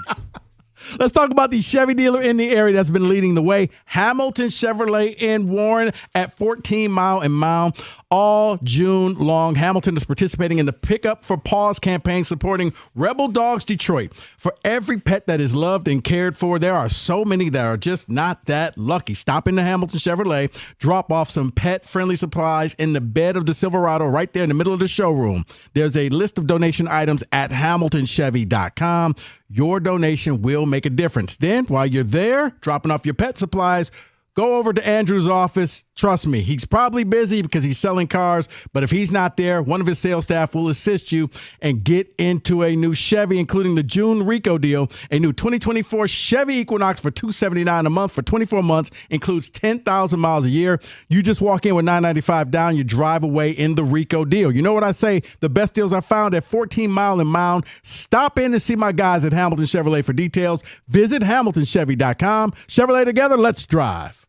S15: Let's talk about the Chevy dealer in the area that's been leading the way. Hamilton Chevrolet in Warren at 14 Mile and Mound.
S20: all June long. Hamilton is participating in the Pick Up for Paws campaign supporting Rebel Dogs Detroit. For every pet that is loved and cared for, there are so many that are just not that lucky. Stop into Hamilton Chevrolet, drop off some pet-friendly supplies in the bed of the Silverado right there in the middle of the showroom. There's a list of donation items at hamiltonchevy.com. Your donation will make a difference. Then, while you're there, dropping off your pet supplies, go over to Andrew's office. Trust me, he's probably busy because he's selling cars, but if he's not there, one of his sales staff will assist you and get into a new Chevy, including the June Rico deal. A new 2024 Chevy Equinox for $279 a month for 24 months, includes 10,000 miles a year. You just walk in with $995 down, you drive away in the Rico deal. You know what I say? The best deals are found at 14 Mile and Mound. Stop in and see my guys at Hamilton Chevrolet for details. Visit hamiltonchevy.com. Chevrolet together, let's drive.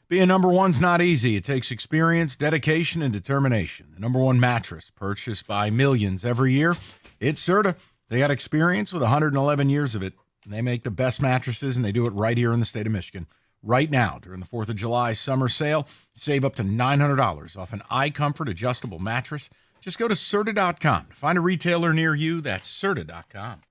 S16: Being number one's not easy. It takes experience, dedication, and determination. The number one mattress purchased by millions every year, it's Serta. They got experience with 111 years of it. And they make the best mattresses, and they do it right here in the state of Michigan. Right now, during the 4th of July summer sale, save up to $900 off an iComfort adjustable mattress. Just go to Serta.com to find a retailer near you. That's Serta.com.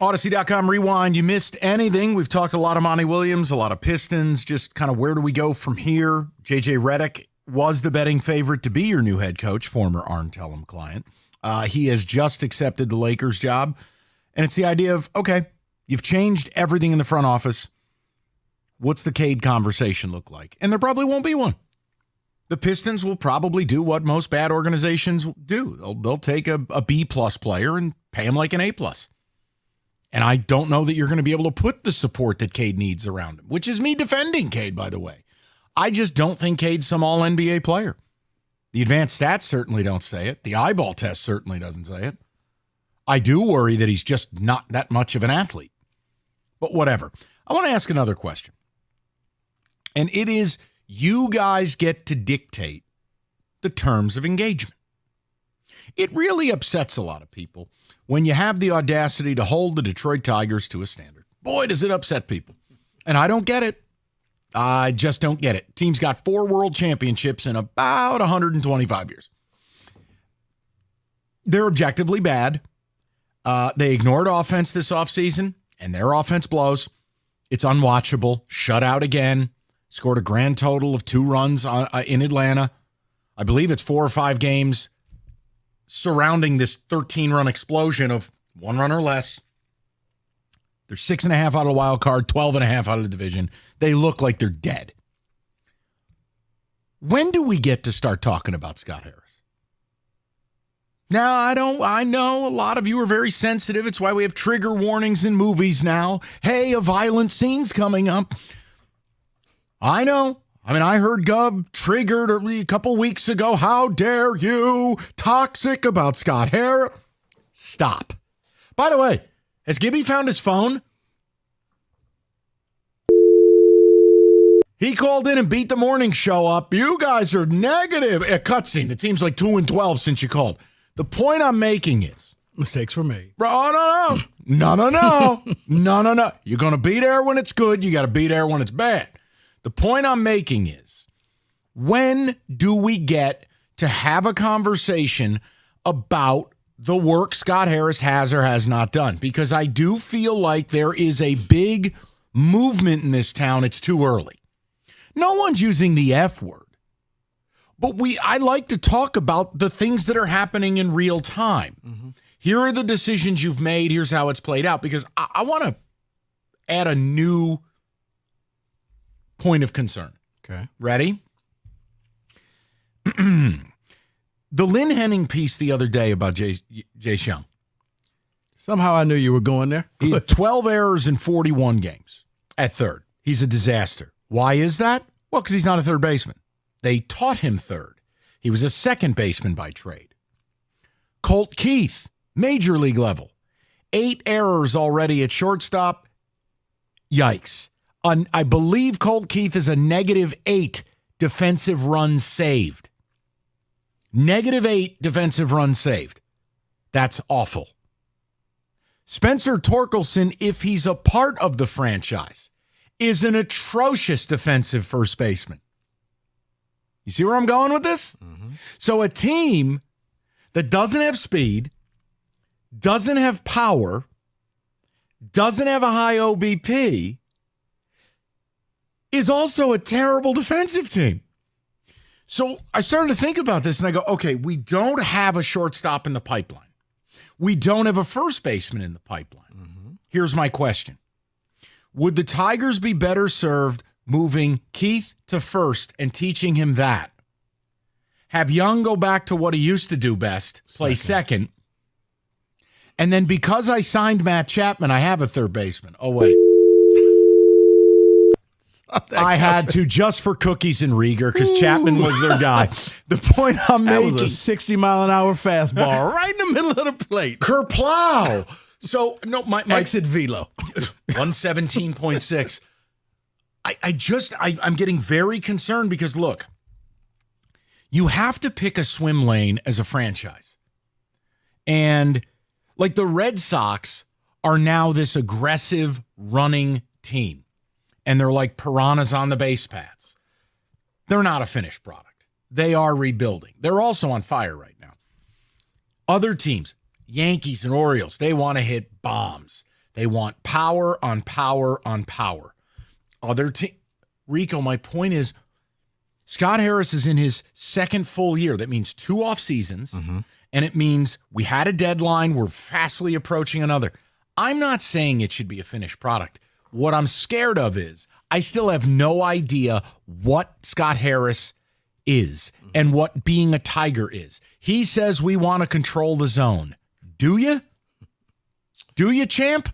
S16: Odyssey.com rewind. You missed anything. We've talked a lot of Monty Williams, a lot of Pistons, just kind of where do we go from here? JJ Redick was the betting favorite to be your new head coach, former Arn Tellem client. He has just accepted the Lakers job. And it's the idea of, okay, you've changed everything in the front office. What's the Cade conversation look like? And there probably won't be one. The Pistons will probably do what most bad organizations do. They'll take a B-plus player and pay him like an A-plus. And I don't know that you're going to be able to put the support that Cade needs around him, which is me defending Cade, by the way. I just don't think Cade's some all-NBA player. The advanced stats certainly don't say it. The eyeball test certainly doesn't say it. I do worry that he's just not that much of an athlete. But whatever. I want to ask another question. And it is, you guys get to dictate the terms of engagement. It really upsets a lot of people when you have the audacity to hold the Detroit Tigers to a standard. Boy, does it upset people. And I don't get it. I just don't get it. Team's got 4 world championships in about 125 years. They're objectively bad. They ignored offense this offseason, and their offense blows. It's unwatchable. Shut out again. Scored a grand total of 2 runs in Atlanta. I believe it's 4 or 5 games surrounding this 13-run explosion of 1 run or less. They're 6.5 out of the wild card, 12.5 out of the division. They look like they're dead. When do we get to start talking about Scott Harris? Now, I know a lot of you are very sensitive. It's why we have trigger warnings in movies now. Hey, a violent scene's coming up. I know. I mean, I heard Gov triggered a couple weeks ago. How dare you? Toxic about Scott Harris. Stop. By the way, has Gibby found his phone? He called in and beat the morning show up. You guys are negative. A cutscene. The team's like 2-12 since you called. The point I'm making is
S15: mistakes were made.
S16: No. You're going to be there when it's good. You got to be there when it's bad. The point I'm making is, when do we get to have a conversation about the work Scott Harris has or has not done? Because I do feel like there is a big movement in this town. It's too early. No one's using the F word. But I like to talk about the things that are happening in real time. Mm-hmm. Here are the decisions you've made. Here's how it's played out. Because I want to add a new point of concern.
S15: Okay.
S16: Ready? The Lynn Henning piece the other day about Jay Young.
S15: Somehow I knew you were going there.
S16: He had 12 errors in 41 games at third. He's a disaster. Why is that? Well, because he's not a third baseman. They taught him third. He was a second baseman by trade. Colt Keith, major league level. 8 errors already at shortstop. Yikes. I believe Colt Keith is a -8 defensive runs saved. -8 defensive runs saved. That's awful. Spencer Torkelson, if he's a part of the franchise, is an atrocious defensive first baseman. You see where I'm going with this? Mm-hmm. So a team that doesn't have speed, doesn't have power, doesn't have a high OBP, is also a terrible defensive team. So I started to think about this and I go, okay, we don't have a shortstop in the pipeline. We don't have a first baseman in the pipeline. Mm-hmm. Here's my question. Would the Tigers be better served moving Keith to first and teaching him that? Have Young go back to what he used to do best, play second. And then because I signed Matt Chapman, I have a third baseman. Oh, wait. I had to just for cookies and Rieger because Chapman was their guy. The point I'm making.
S15: That was a 60-mile-an-hour fastball right in the middle of the plate.
S16: Kerplow. So, no, my
S15: exit velo.
S16: 117.6. I'm getting very concerned because, look, you have to pick a swim lane as a franchise. And, like, the Red Sox are now this aggressive running team. And they're like piranhas on the base paths. They're not a finished product. They are rebuilding. They're also on fire right now. Other teams, Yankees and Orioles, they want to hit bombs. They want power on power on power. Rico, my point is, Scott Harris is in his second full year. That means 2 off seasons, and it means we had a deadline. We're fastly approaching another. I'm not saying it should be a finished product. What I'm scared of is I still have no idea what Scott Harris is and what being a Tiger is. He says we want to control the zone. Do you? Do you, champ?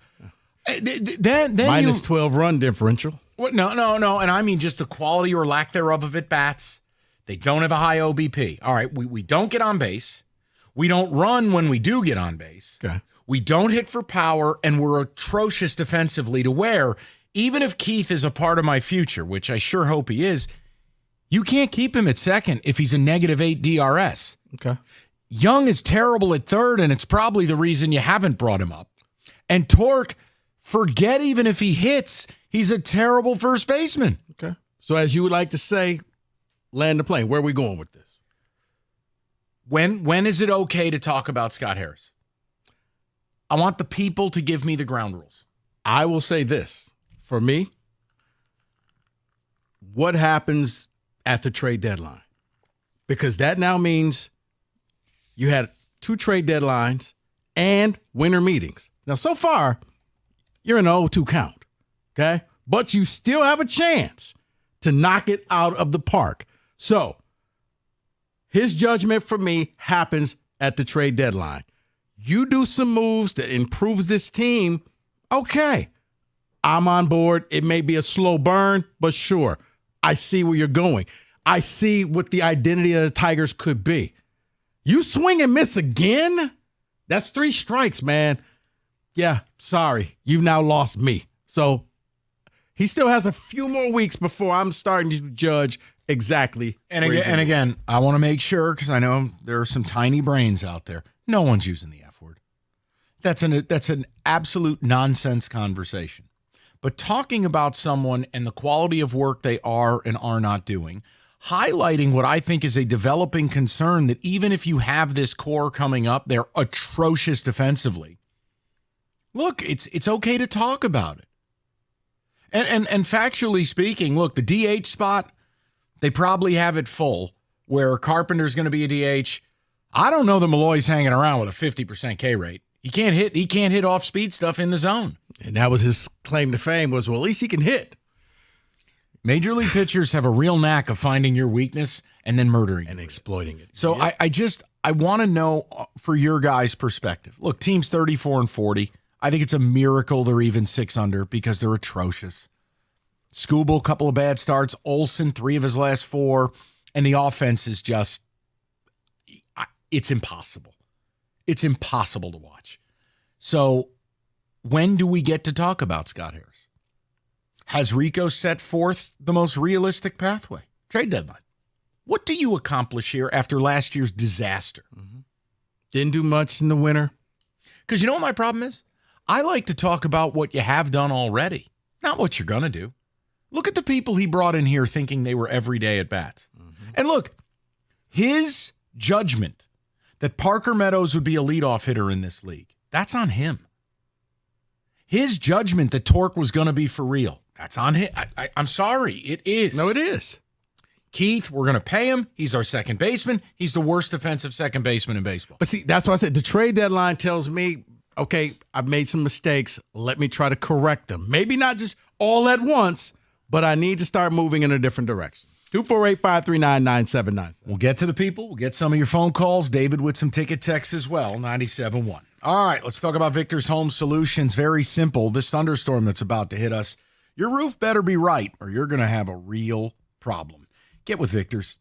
S16: Then
S20: minus 12 run differential.
S16: What? No. And I mean just the quality or lack thereof of at bats. They don't have a high OBP. All right, we don't get on base. We don't run when we do get on base.
S20: Okay.
S16: We don't hit for power, and we're atrocious defensively to where, even if Keith is a part of my future, which I sure hope he is, you can't keep him at second if he's a -8 DRS.
S20: Okay.
S16: Young is terrible at third, and it's probably the reason you haven't brought him up. And Torque, forget even if he hits, he's a terrible first baseman.
S20: Okay. So as you would like to say, land the plane. Where are we going with this?
S16: When is it okay to talk about Scott Harris? I want the people to give me the ground rules.
S20: I will say this. For me, what happens at the trade deadline? Because that now means you had 2 trade deadlines and winter meetings. Now, so far, you're in the 0-2 count, okay? But you still have a chance to knock it out of the park. So his judgment for me happens at the trade deadline. You do some moves that improves this team, okay, I'm on board. It may be a slow burn, but sure, I see where you're going. I see what the identity of the Tigers could be. You swing and miss again? That's 3 strikes, man. Yeah, sorry. You've now lost me. So he still has a few more weeks before I'm starting to judge exactly.
S16: And again, I want to make sure, because I know there are some tiny brains out there. No one's using the F word. That's an absolute nonsense conversation. But talking about someone and the quality of work they are and are not doing, highlighting what I think is a developing concern that even if you have this core coming up, they're atrocious defensively. Look, it's okay to talk about it. And factually speaking, look, the DH spot, they probably have it full where Carpenter's going to be a DH. I don't know that Malloy's hanging around with a 50% K rate. He can't hit off speed stuff in the zone.
S20: And that was his claim to fame was, well, at least he can hit.
S16: Major league pitchers have a real knack of finding your weakness and then murdering
S20: and exploiting it.
S16: So yep. I want to know for your guys' perspective. Look, team's 34-40. I think it's a miracle they're even 6 under because they're atrocious. Skubal, couple of bad starts. Olsen, 3 of his last 4. And the offense is just, it's impossible. It's impossible to watch. So when do we get to talk about Scott Harris? Has Rico set forth the most realistic pathway? Trade deadline. What do you accomplish here after last year's disaster?
S20: Mm-hmm. Didn't do much in the winter.
S16: Because you know what my problem is? I like to talk about what you have done already, not what you're going to do. Look at the people he brought in here thinking they were everyday at bats. Mm-hmm. And look, his judgment that Parker Meadows would be a leadoff hitter in this league, that's on him. His judgment that Torque was going to be for real, that's on him. I'm sorry, it is.
S20: No, it is.
S16: Keith, we're going to pay him. He's our second baseman. He's the worst defensive second baseman in baseball.
S20: But see, that's why I said the trade deadline tells me, okay, I've made some mistakes. Let me try to correct them. Maybe not just all at once, but I need to start moving in a different direction. 248-539-9797.
S16: We'll get to the people. We'll get some of your phone calls. David with some ticket texts as well, 97.1. All right, let's talk about Victor's Home Solutions. Very simple. This thunderstorm that's about to hit us, your roof better be right or you're going to have a real problem. Get with Victor's.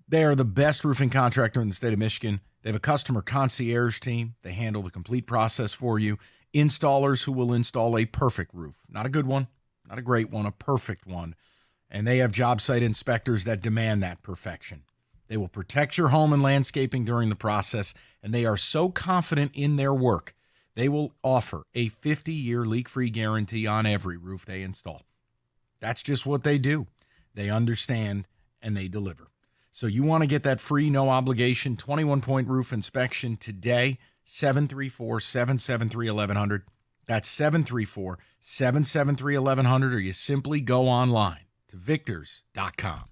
S16: They are the best roofing contractor in the state of Michigan. They have a customer concierge team. They handle the complete process for you. Installers who will install a perfect roof. Not a good one, not a great one, a perfect one. And they have job site inspectors that demand that perfection. They will protect your home and landscaping during the process, and they are so confident in their work, they will offer a 50-year leak-free guarantee on every roof they install. That's just what they do. They understand, and they deliver. So you want to get that free, no-obligation 21-point roof inspection today, 734-773-1100. That's 734-773-1100, or you simply go online to victors.com.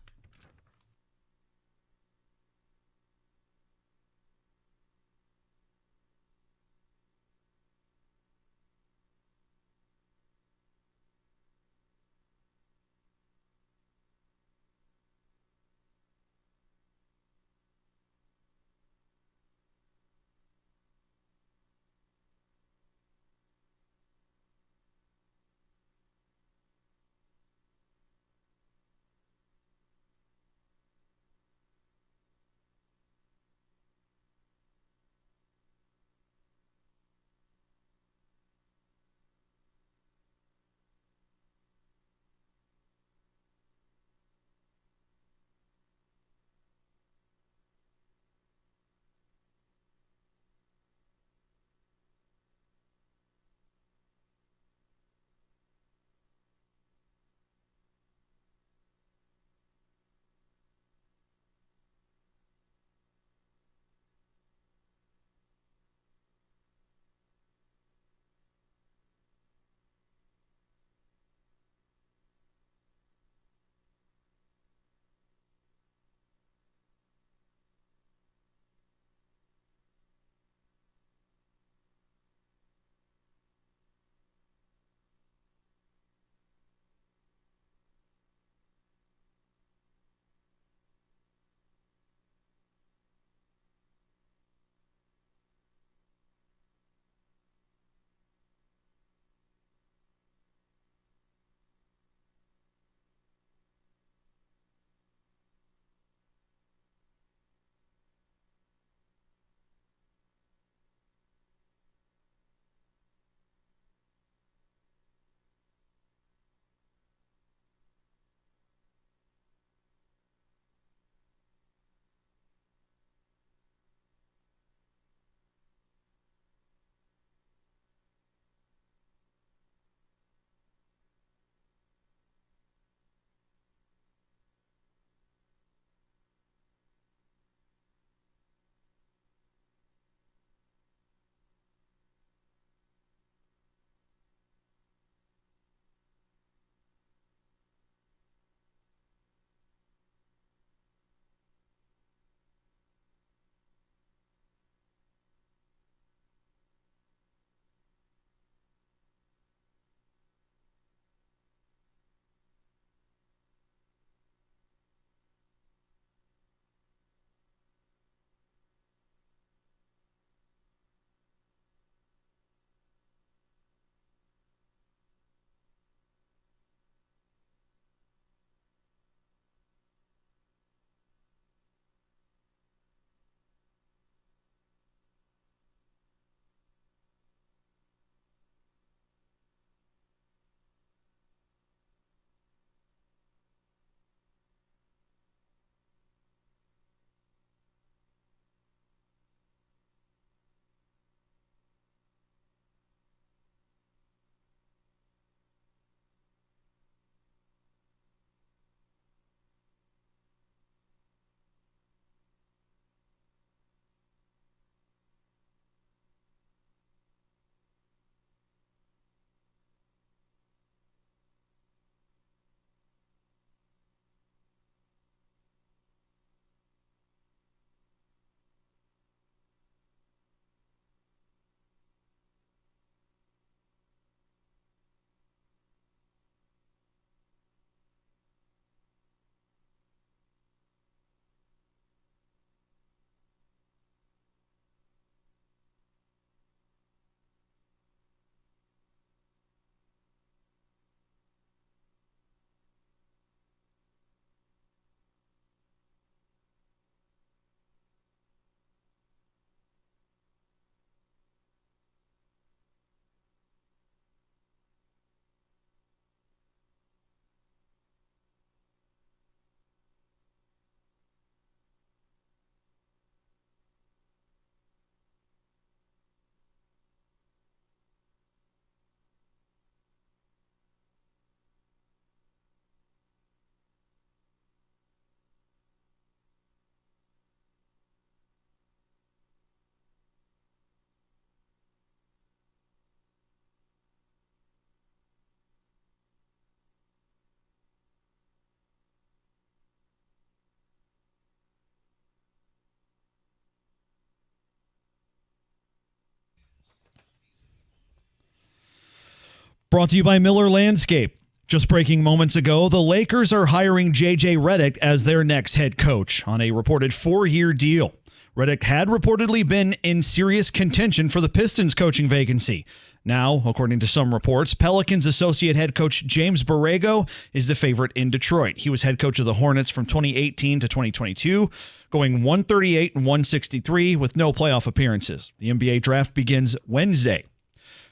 S14: Brought to you by Miller Landscape. Just breaking moments ago, the Lakers are hiring J.J. Redick as their next head coach on a reported 4-year deal. Redick had reportedly been in serious contention for the Pistons coaching vacancy. Now, according to some reports, Pelicans associate head coach James Borrego is the favorite in Detroit. He was head coach of the Hornets from 2018 to 2022, going 138 and 163 with no playoff appearances. The NBA draft begins Wednesday.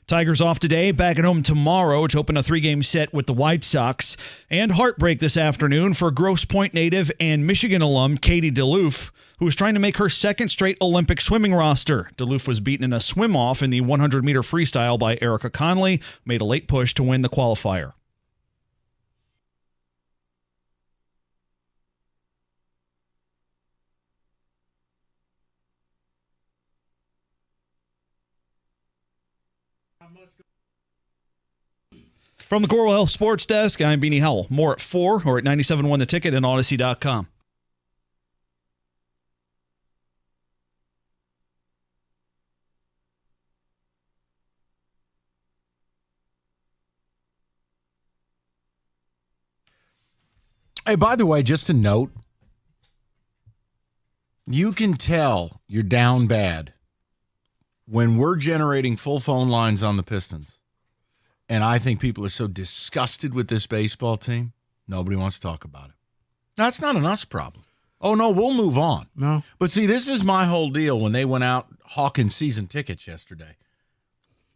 S14: Tigers off today, back at home tomorrow to open a 3-game set with the White Sox. And heartbreak this afternoon for Grosse Pointe native and Michigan alum Katie DeLoof, who is trying to make her second straight Olympic swimming roster. DeLoof was beaten in a swim-off in the 100-meter freestyle by Erica Conley, made a late push to win the qualifier. From the Coral Health Sports Desk, I'm Beanie Howell. More at 4 or at 97.1 The Ticket and Odyssey.com.
S16: Hey, by the way, just a note, you can tell you're down bad when we're generating full phone lines on the Pistons. And I think people are so disgusted with this baseball team, nobody wants to talk about it. That's not an us problem. Oh, no, we'll move on.
S20: No.
S16: But see, this is my whole deal when they went out hawking season tickets yesterday.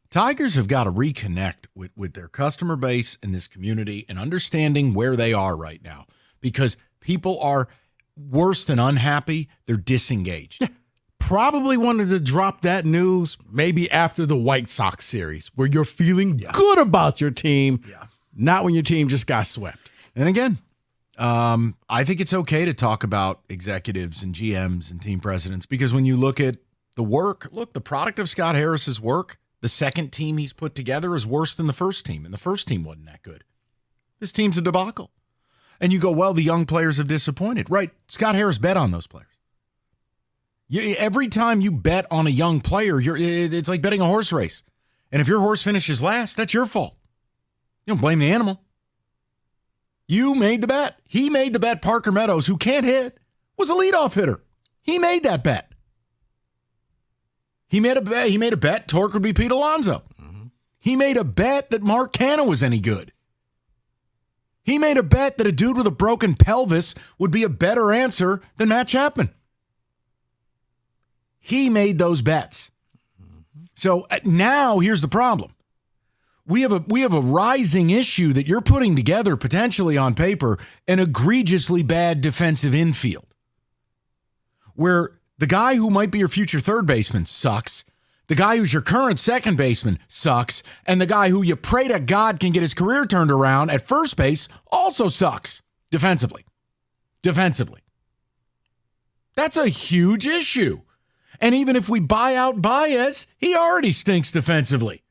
S16: Tigers have got to reconnect with their customer base in this community and understanding where they are right now, because people are worse than unhappy. They're disengaged.
S20: Yeah. Probably wanted to drop that news maybe after the White Sox series, where you're feeling good about your team, not when your team just got swept.
S16: And again, I think it's okay to talk about executives and GMs and team presidents, because when you look at the work, the product of Scott Harris's work, the second team he's put together is worse than the first team, and the first team wasn't that good. This team's a debacle. And you go, well, the young players have disappointed. Right, Scott Harris bet on those players. Every time you bet on a young player, it's like betting a horse race. And if your horse finishes last, that's your fault. You don't blame the animal. You made the bet. He made the bet. Parker Meadows, who can't hit, was a leadoff hitter. He made that bet. He made a bet Torque would be Pete Alonso. Mm-hmm. He made a bet that Mark Canha was any good. He made a bet that a dude with a broken pelvis would be a better answer than Matt Chapman. He made those bets. So now here's the problem. We have a rising issue that you're putting together potentially on paper an egregiously bad defensive infield, where the guy who might be your future third baseman sucks, the guy who's your current second baseman sucks, and the guy who you pray to God can get his career turned around at first base also sucks defensively. That's a huge issue. And even if we buy out Baez, he already stinks defensively.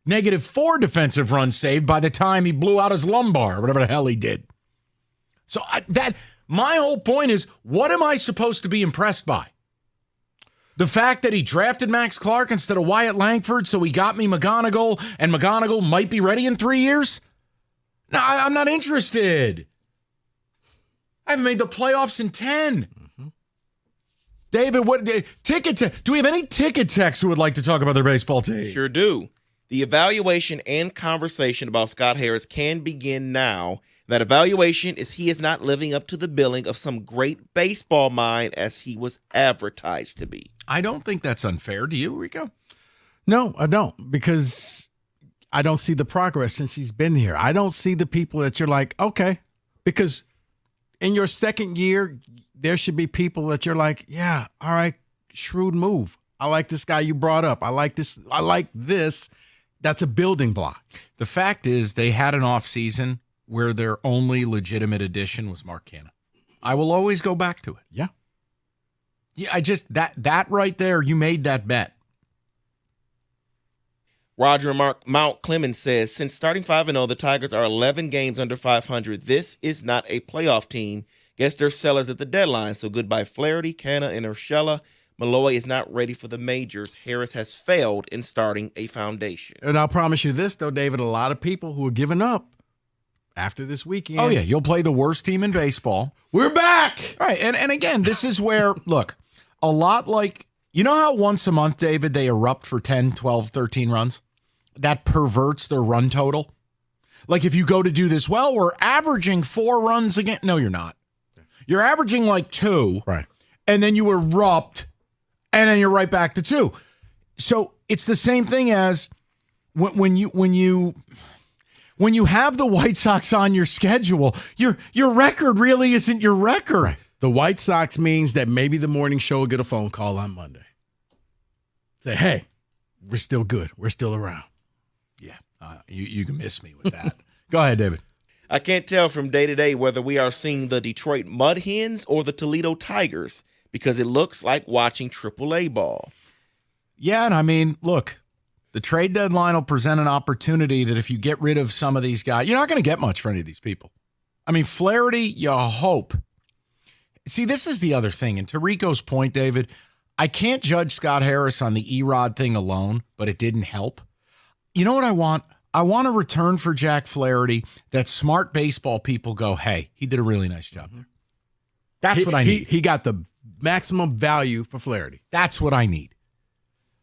S16: -4 defensive runs saved by the time he blew out his lumbar, or whatever the hell he did. So my whole point is, what am I supposed to be impressed by? The fact that he drafted Max Clark instead of Wyatt Langford, so he got me McGonigal, and McGonigal might be ready in 3 years? No, I'm not interested. I haven't made the playoffs in 10. David, do we have any ticket techs who would like to talk about their baseball team?
S17: Sure do. The evaluation and conversation about Scott Harris can begin now. That evaluation is he is not living up to the billing of some great baseball mind as he was advertised to be.
S16: I don't think that's unfair. Do you, Rico?
S20: No, I don't, because I don't see the progress since he's been here. I don't see the people that you're like, okay, because in your second year, there should be people that you're like, yeah, all right, shrewd move. I like this guy you brought up. I like this. That's a building block.
S16: The fact is, they had an offseason where their only legitimate addition was Mark Canha. I will always go back to it.
S20: Yeah.
S16: Yeah, that right there, you made that bet.
S17: Roger Mount Clemens says, since starting 5-0, the Tigers are 11 games under 500. This is not a playoff team. Guess they're sellers at the deadline, so goodbye Flaherty, Canha, and Urshela. Malloy is not ready for the majors. Harris has failed in starting a foundation.
S20: And I'll promise you this, though, David, a lot of people who are giving up after this weekend.
S8: Oh, yeah, you'll play the worst team in baseball.
S20: We're back.
S8: All right, and again, this is where, look, a lot like, you know how once a month, David, they erupt for 10, 12, 13 runs? That perverts their run total. Like if you go to do this, well, we're averaging 4 runs again. No, you're not. You're averaging like 2.
S20: Right.
S8: And then you erupt, and then you're right back to 2. So it's the same thing as when you have the White Sox on your schedule, your record really isn't your record.
S20: Right. The White Sox means that maybe the morning show will get a phone call on Monday. Say, hey, we're still good. We're still around.
S8: Yeah, you can miss me with that. Go ahead, David.
S17: I can't tell from day to day whether we are seeing the Detroit Mud Hens or the Toledo Tigers because it looks like watching AAA ball.
S8: Yeah, and I mean, look, the trade deadline will present an opportunity that if you get rid of some of these guys, you're not going to get much for any of these people. I mean, Flaherty, you hope. See, this is the other thing. And to Rico's point, David, I can't judge Scott Harris on the Erod thing alone, but it didn't help. You know what I want? I want a return for Jack Flaherty that smart baseball people go, hey, he did a really nice job there. That's what I need.
S20: He got the maximum value for Flaherty.
S8: That's what I need.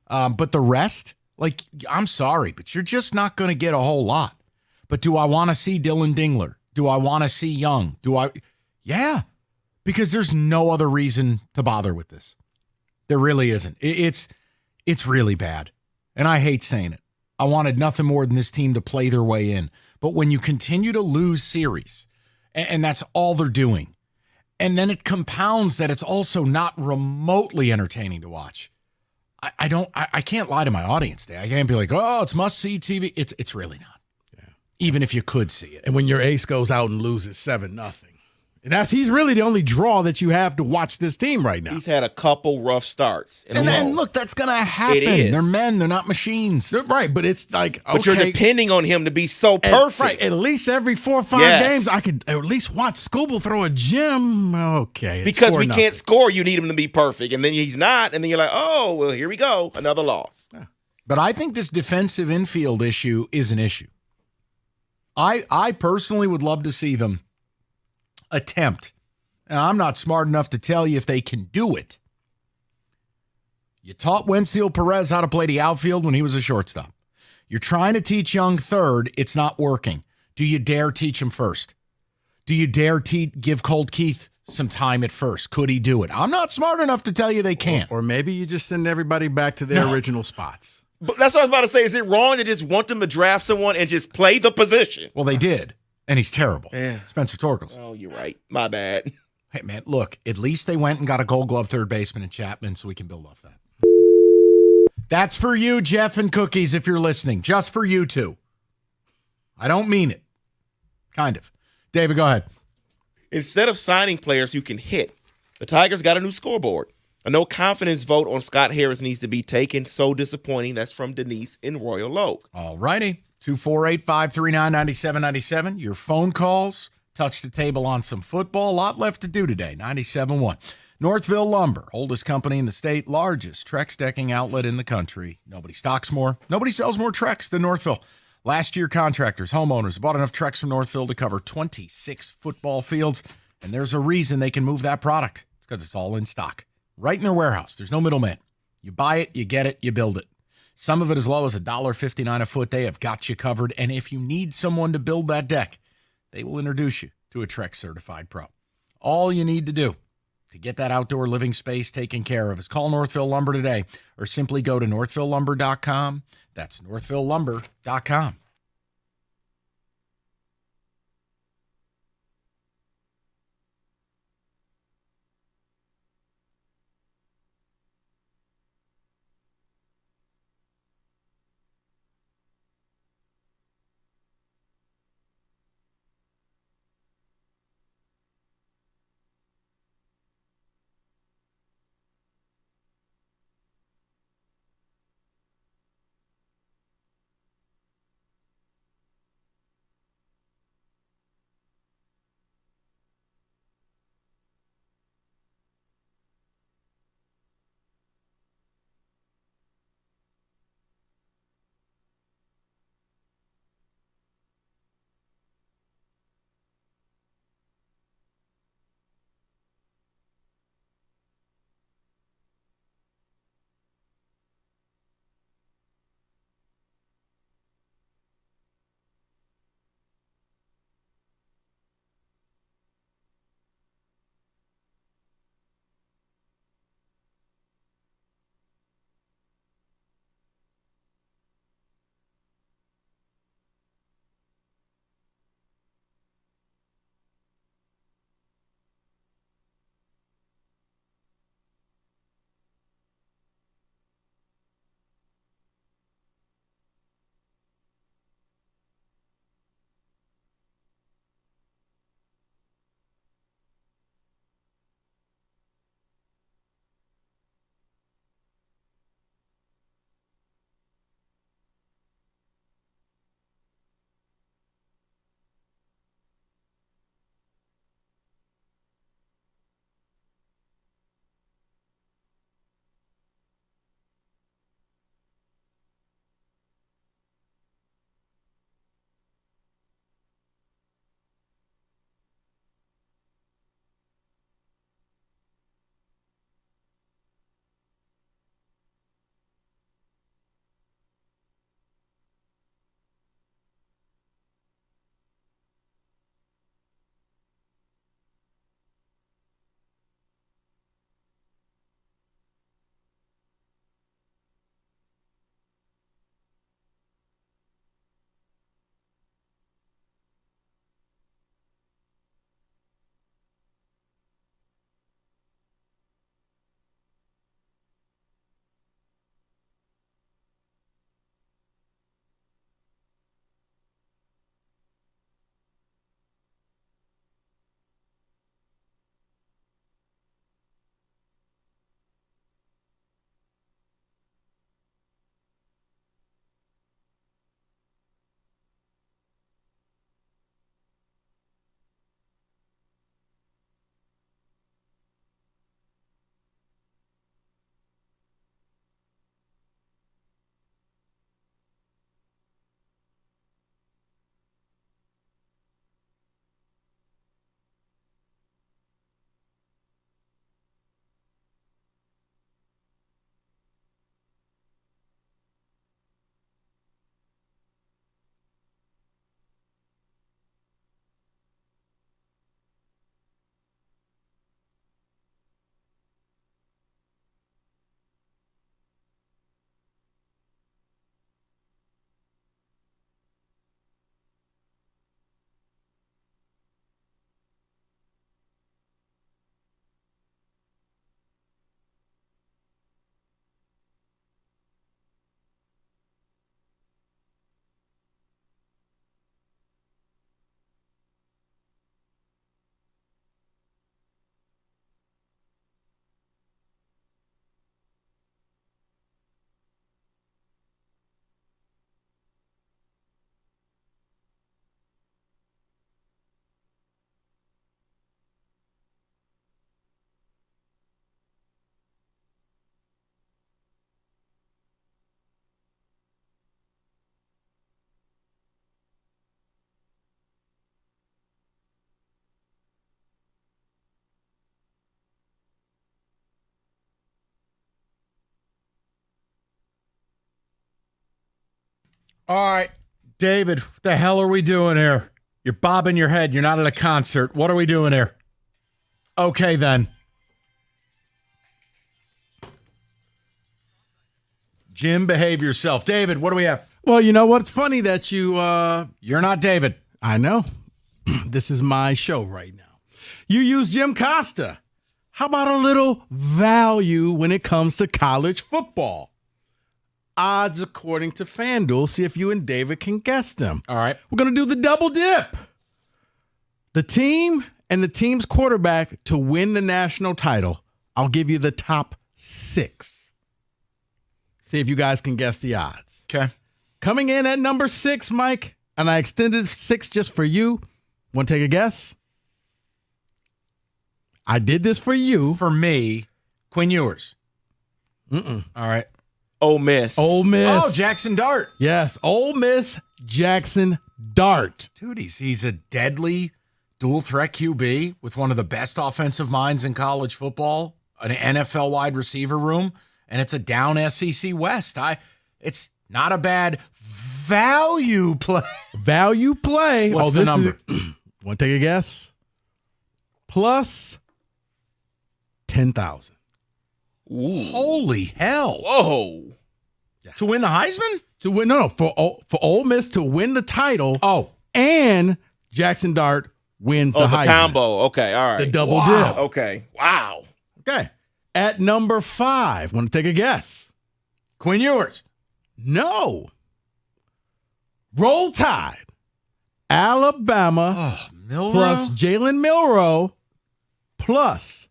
S8: But the rest, like, I'm sorry, but you're just not going to get a whole lot. But do I want to see Dylan Dingler? Do I want to see Young? Yeah, because there's no other reason to bother with this. There really isn't. It's really bad. And I hate saying it. I wanted nothing more than this team to play their way in. But when you continue to lose series, and that's all they're doing, and then it compounds that it's also not remotely entertaining to watch. I can't lie to my audience there. I can't be like, oh, it's must-see TV. It's really not. Yeah. Even if you could see it.
S20: And when your ace goes out and loses 7-0. And he's really the only draw that you have to watch this team right now.
S17: He's had a couple rough starts.
S8: And look, that's going to happen.
S17: It is.
S8: They're men. They're not machines.
S20: Right, but it's like, okay.
S17: But you're depending on him to be so perfect.
S20: Right, at least every 4 or 5 games, I could at least watch Scooble throw a gem. Okay.
S17: Because we can't score, you need him to be perfect. And then he's not. And then you're like, oh, well, here we go. Another loss.
S20: Yeah.
S8: But I think this defensive infield issue is an issue. I personally would love to see them attempt. And I'm not smart enough to tell you if they can do it. You taught Wenzel Perez how to play the outfield when he was a shortstop. You're trying to teach Young third. It's not working. Do you dare teach him first? Do you dare give Colt Keith some time at first? Could he do it? I'm not smart enough to tell you they can't.
S20: Or maybe you just send everybody back to their original spots.
S17: But that's what I was about to say. Is it wrong to just want them to draft someone and just play the position?
S8: Well, they did. And he's terrible.
S17: Yeah.
S8: Spencer Torkels.
S17: Oh, you're right. My bad.
S8: Hey, man, look, at least they went and got a Gold Glove third baseman in Chapman, so we can build off that. That's for you, Jeff and Cookies, if you're listening. Just for you two. I don't mean it. Kind of. David, go ahead.
S17: Instead of signing players who can hit, the Tigers got a new scoreboard. A no-confidence vote on Scott Harris needs to be taken. So disappointing. That's from Denise in Royal Oak.
S8: All righty. 248-539-9797. Your phone calls. Touch the table on some football. A lot left to do today. 97.1. Northville Lumber, oldest company in the state, largest Trex decking outlet in the country. Nobody stocks more. Nobody sells more Trex than Northville. Last year, contractors, homeowners bought enough Trex from Northville to cover 26 football fields, and there's a reason they can move that product. It's because it's all in stock. Right in their warehouse. There's no middleman. You buy it, you get it, you build it. Some of it as low as $1.59 a foot. They have got you covered, and if you need someone to build that deck, they will introduce you to a Trex certified pro. All you need to do to get that outdoor living space taken care of is call Northville Lumber today or simply go to northvillelumber.com. That's northvillelumber.com.
S16: All right, David, what the hell are we doing here? You're bobbing your head. You're not at a concert. What are we doing here? Okay, then. Jim, behave yourself. David, what do we have?
S20: Well, you know what? It's funny that
S16: You're not David.
S20: I know. This is my show right now. You use Jim Costa. How about a little value when it comes to college football? Odds according to FanDuel. See if you and David can guess them.
S16: All right.
S20: We're going to do the double dip. The team and the team's quarterback to win the national title. I'll give you the top 6. See if you guys can guess the odds.
S16: Okay.
S20: Coming in at number 6, Mike, and I extended 6 just for you. Want to take a guess? I did this for you.
S16: For me, Quinn Ewers.
S20: Mm-mm.
S16: All right.
S17: Ole Miss.
S20: Ole Miss.
S16: Oh, Jackson Dart.
S20: Yes, Ole Miss, Jackson Dart.
S16: Dude, he's a deadly dual threat QB with one of the best offensive minds in college football, an NFL wide receiver room, and it's a down SEC West. It's not a bad value play.
S20: Value play.
S16: What's the number?
S20: Want to take a guess? Plus 10,000.
S16: Holy hell.
S17: Whoa.
S16: To win the Heisman?
S20: To win, no, for Ole Miss to win the title.
S16: Oh.
S20: And Jackson Dart wins the Heisman.
S17: Combo. Okay, all right.
S20: The double dip.
S17: Okay. Wow.
S20: Okay. At number 5, want to take a guess?
S16: Quinn Ewers.
S20: No. Roll Tide. Alabama
S16: Milroe?
S20: plus Jalen Milroe plus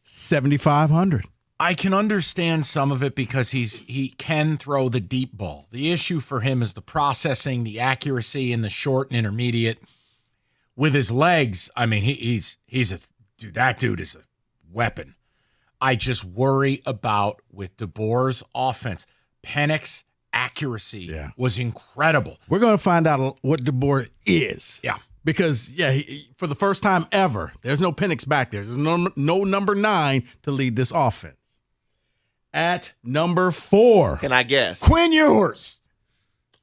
S20: 7,500.
S16: I can understand some of it because he can throw the deep ball. The issue for him is the processing, the accuracy in the short and intermediate. With his legs, I mean, that dude is a weapon. I just worry about with DeBoer's offense. Penix's accuracy was incredible.
S20: We're going to find out what DeBoer is.
S16: Yeah.
S20: Because, for the first time ever, there's no Penix back there. There's no number 9 to lead this offense. At number 4.
S17: Can I guess?
S16: Quinn Ewers.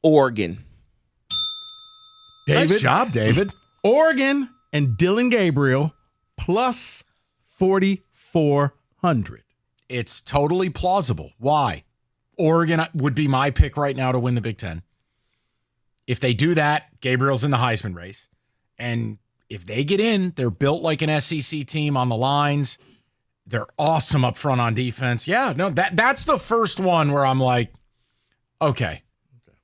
S17: Oregon.
S20: David,
S16: nice job, David.
S20: Oregon and Dylan Gabriel plus 4,400.
S16: It's totally plausible. Why? Oregon would be my pick right now to win the Big Ten. If they do that, Gabriel's in the Heisman race. And if they get in, they're built like an SEC team on the lines. They're awesome up front on defense. Yeah, no, that's the first one where I'm like, okay.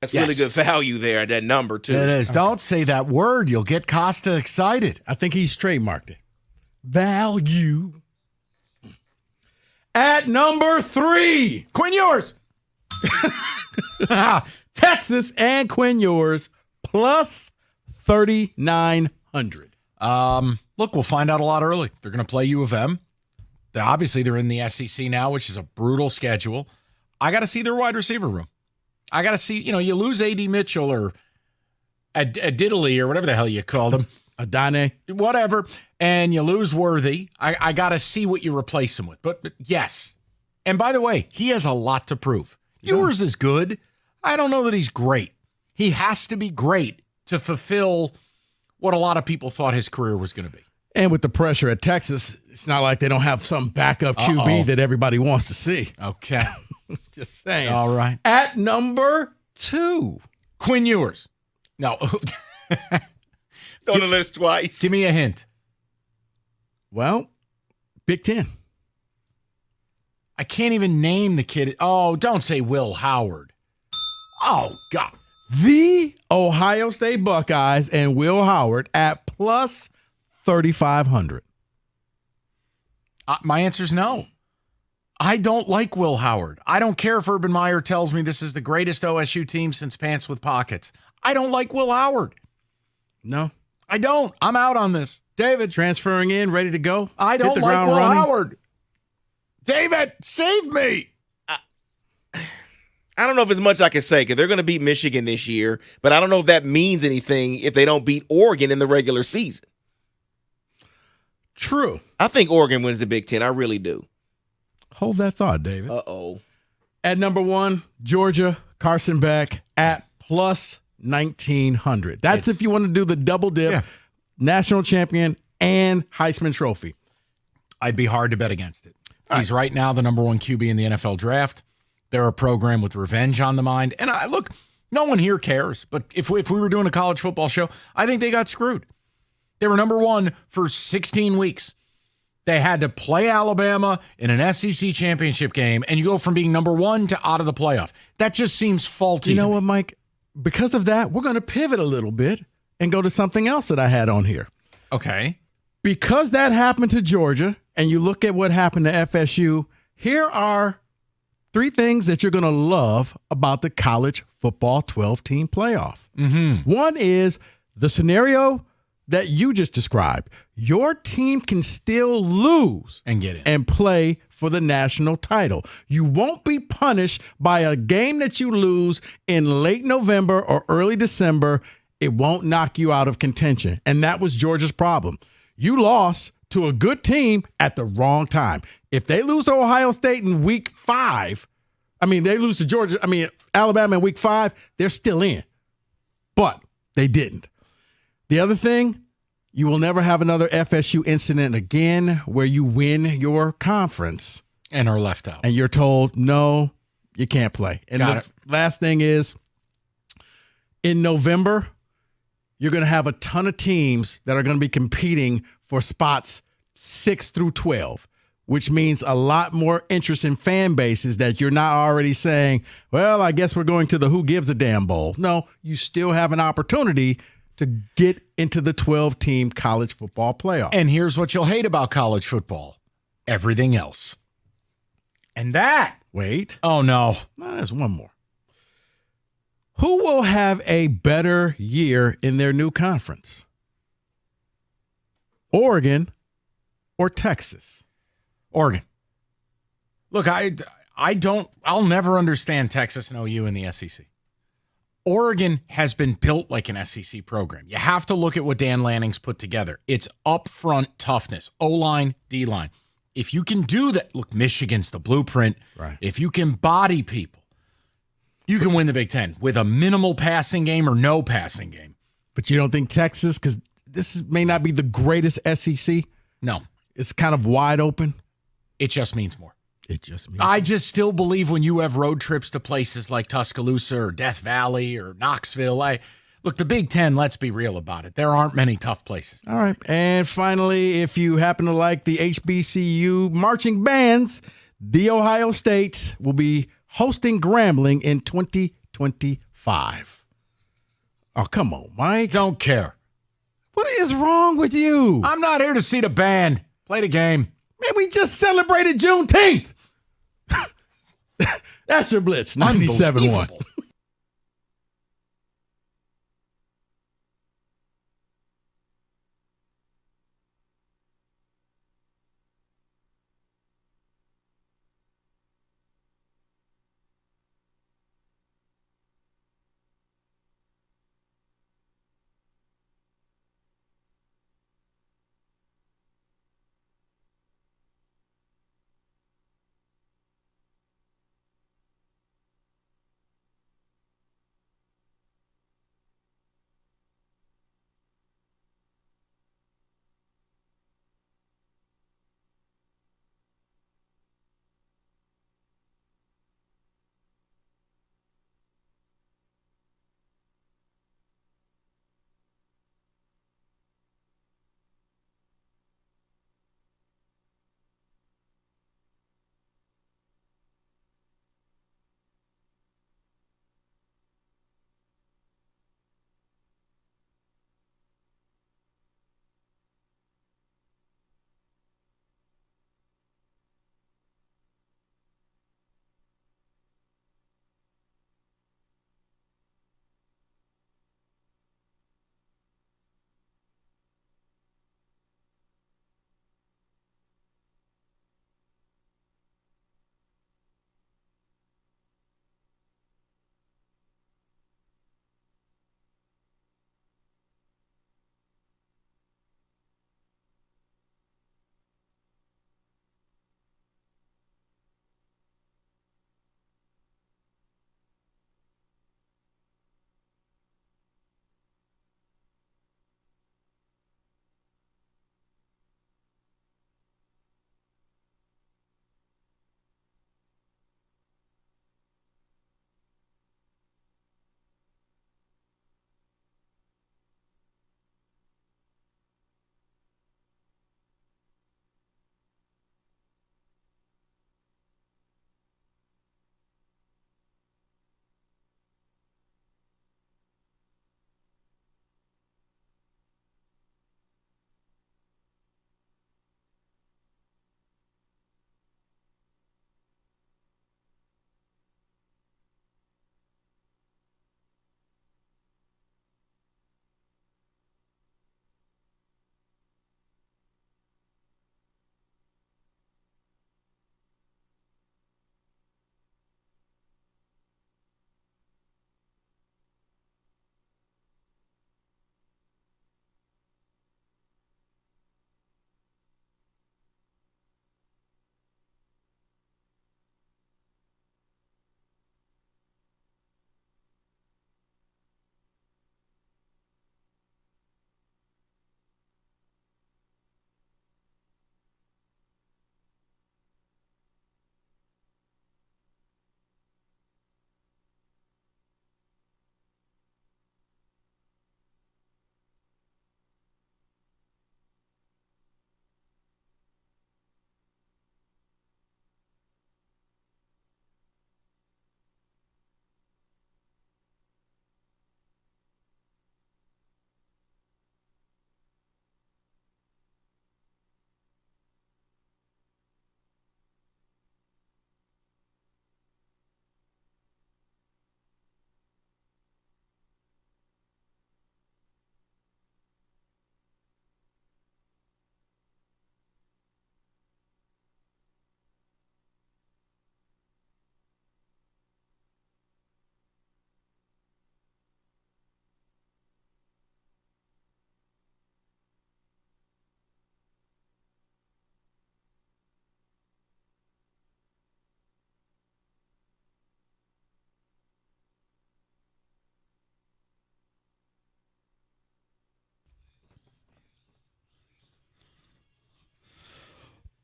S17: That's really good value there at that number, too.
S16: It is. Okay. Don't say that word. You'll get Costa excited.
S20: I think he's trademarked it. Value. At number 3,
S16: Quinn Ewers.
S20: Texas and Quinn Ewers plus 3,900.
S16: Look, we'll find out a lot early. They're going to play U of M. Obviously, they're in the SEC now, which is a brutal schedule. I got to see their wide receiver room. I got to see, you lose A.D. Mitchell or a Diddley or whatever the hell you called him.
S20: Adane.
S16: Whatever. And you lose Worthy. I got to see what you replace him with. But yes. And by the way, he has a lot to prove. Ewers is good. I don't know that he's great. He has to be great to fulfill what a lot of people thought his career was going to be.
S20: And with the pressure at Texas, it's not like they don't have some backup QB that everybody wants to see.
S16: Okay.
S20: Just saying.
S16: All right.
S20: At number 2.
S16: Quinn Ewers. No.
S17: On the list twice.
S16: Give me a hint.
S20: Well, Big Ten.
S16: I can't even name the kid. Oh, don't say Will Howard. Oh, God.
S20: The Ohio State Buckeyes and Will Howard at plus 3,500.
S16: My answer is no. I don't like Will Howard. I don't care if Urban Meyer tells me this is the greatest OSU team since Pants with Pockets. I don't like Will Howard.
S20: No.
S16: I don't. I'm out on this. David.
S20: Transferring in, ready to go.
S16: I don't like Will Howard. David, save me.
S17: I don't know if there's much I can say because they're going to beat Michigan this year, but I don't know if that means anything if they don't beat Oregon in the regular season.
S20: True.
S17: I think Oregon wins the Big Ten. I really do.
S20: Hold that thought, David.
S17: Uh-oh.
S20: At number 1, Georgia, Carson Beck at plus 1,900. That's if you want to do the double dip, national champion and Heisman Trophy.
S16: I'd be hard to bet against it. He's right now the number 1 QB in the NFL draft. They're a program with revenge on the mind. And look, no one here cares. But if we were doing a college football show, I think they got screwed. They were number 1 for 16 weeks. They had to play Alabama in an SEC championship game, and you go from being number 1 to out of the playoff. That just seems faulty.
S20: You know what, Mike? Because of that, we're going to pivot a little bit and go to something else that I had on here.
S16: Okay.
S20: Because that happened to Georgia, and you look at what happened to FSU, here are 3 things that you're going to love about the college football 12-team playoff.
S16: Mm-hmm.
S20: One is the scenario that you just described. Your team can still lose
S16: and get in
S20: and play for the national title. You won't be punished by a game that you lose in late November or early December. It won't knock you out of contention. And that was Georgia's problem. You lost to a good team at the wrong time. If they lose to Ohio State in week 5, they lose to Alabama in week 5, they're still in. But they didn't. The other thing, you will never have another FSU incident again where you win your conference
S16: and are left out.
S20: And you're told, no, you can't play. And the last thing is, in November, you're going to have a ton of teams that are going to be competing for spots 6 through 12, which means a lot more interest in fan bases that you're not already saying, well, I guess we're going to the Who Gives a Damn Bowl. No, you still have an opportunity to get into the 12-team college football playoff.
S16: And here's what you'll hate about college football. Everything else. And that.
S20: Wait.
S16: Oh, no.
S20: There's one more. Who will have a better year in their new conference? Oregon or Texas?
S16: Oregon. Look, I'll never understand Texas and OU in the SEC. Oregon has been built like an SEC program. You have to look at what Dan Lanning's put together. It's upfront toughness, O-line, D-line. If you can do that, look, Michigan's the blueprint.
S20: Right.
S16: If you can body people, you can win the Big Ten with a minimal passing game or no passing game.
S20: But you don't think Texas, because this may not be the greatest SEC?
S16: No.
S20: It's kind of wide open?
S16: It just means more.
S20: It just means
S16: I just still believe when you have road trips to places like Tuscaloosa or Death Valley or Knoxville, look, the Big Ten, let's be real about it. There aren't many tough places.
S20: All right. And finally, if you happen to like the HBCU marching bands, the Ohio State will be hosting Grambling in 2025. Oh, come on, Mike.
S16: Don't care.
S20: What is wrong with you?
S16: I'm not here to see the band. Play the game.
S20: Man, we just celebrated Juneteenth. That's your Blitz, 97.1.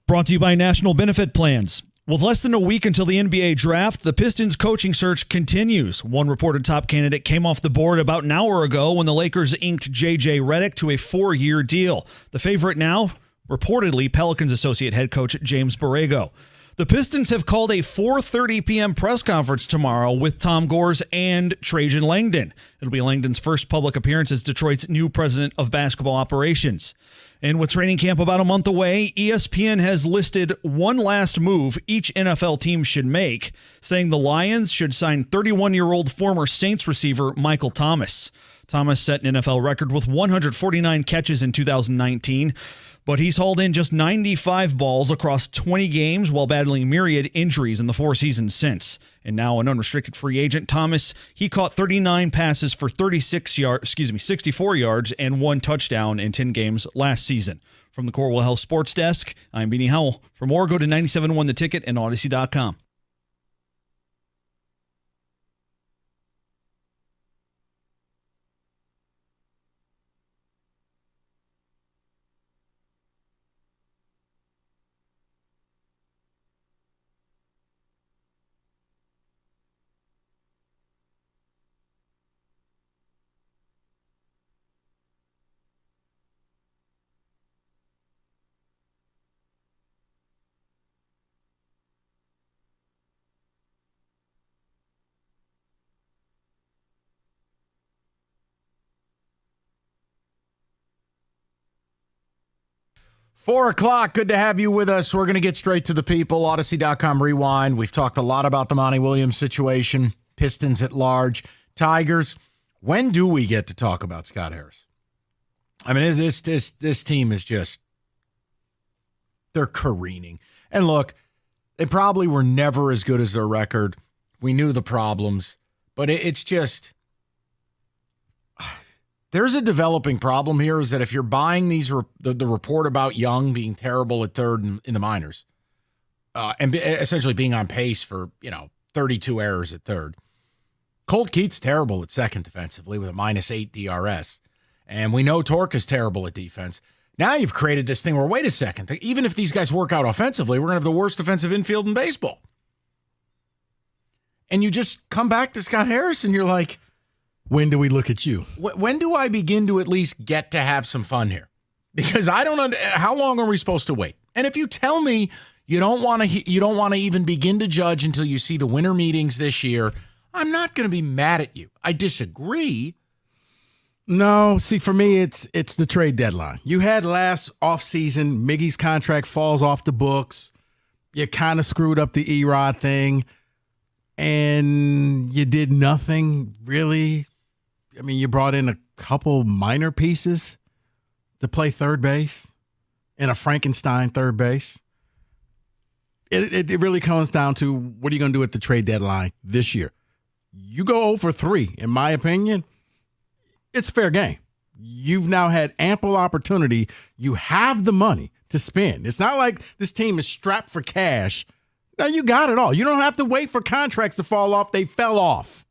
S14: Brought to you by National Benefit Plans. With less than a week until the NBA draft, the Pistons coaching search continues. One reported top candidate came off the board about an hour ago when the Lakers inked J.J. Redick to a 4-year deal. The favorite now, reportedly, Pelicans associate head coach James Borrego. The Pistons have called a 4:30 p.m. press conference tomorrow with Tom Gores and Trajan Langdon. It'll be Langdon's first public appearance as Detroit's new president of basketball operations. And with training camp about a month away, ESPN has listed one last move each NFL team should make, saying the Lions should sign 31-year-old former Saints receiver Michael Thomas. Thomas set an NFL record with 149 catches in 2019, but he's hauled in just 95 balls across 20 games while battling myriad injuries in the 4 seasons since. And now an unrestricted free agent, Thomas, he caught 39 passes for 64 yards and 1 touchdown in 10 games last season. From the Corwell Health Sports Desk, I'm Beanie Howell. For more, go to 97.1 The Ticket and Odyssey.com.
S16: Four o'clock. Good to have you with us. We're going to get straight to the people. Odyssey.com Rewind. We've talked a lot about the Monty Williams situation, Pistons at large, Tigers. When do we get to talk about Scott Harris? I mean, this team is just, they're careening. And look, they probably were never as good as their record. We knew the problems, but it's just, there's a developing problem here is that if you're buying these, the report about Young being terrible at third in the minors, and essentially being on pace for, 32 errors at third. Colt Keats terrible at second defensively with a -8 DRS. And we know Torque is terrible at defense. Now you've created this thing where, wait a second, even if these guys work out offensively, we're going to have the worst defensive infield in baseball. And you just come back to Scott Harris and you're like,
S20: when do we look at you?
S16: When do I begin to at least get to have some fun here? Because I don't know, how long are we supposed to wait? And if you tell me you don't want to even begin to judge until you see the winter meetings this year, I'm not going to be mad at you. I disagree.
S20: No, see, for me, it's the trade deadline. You had last offseason, Miggy's contract falls off the books. You kind of screwed up the Erod thing, and you did nothing really. I mean, you brought in a couple minor pieces to play third base and a Frankenstein third base. It really comes down to what are you going to do at the trade deadline this year? You go 0 for 3, in my opinion, it's fair game. You've now had ample opportunity. You have the money to spend. It's not like this team is strapped for cash. Now you got it all. You don't have to wait for contracts to fall off. They fell off.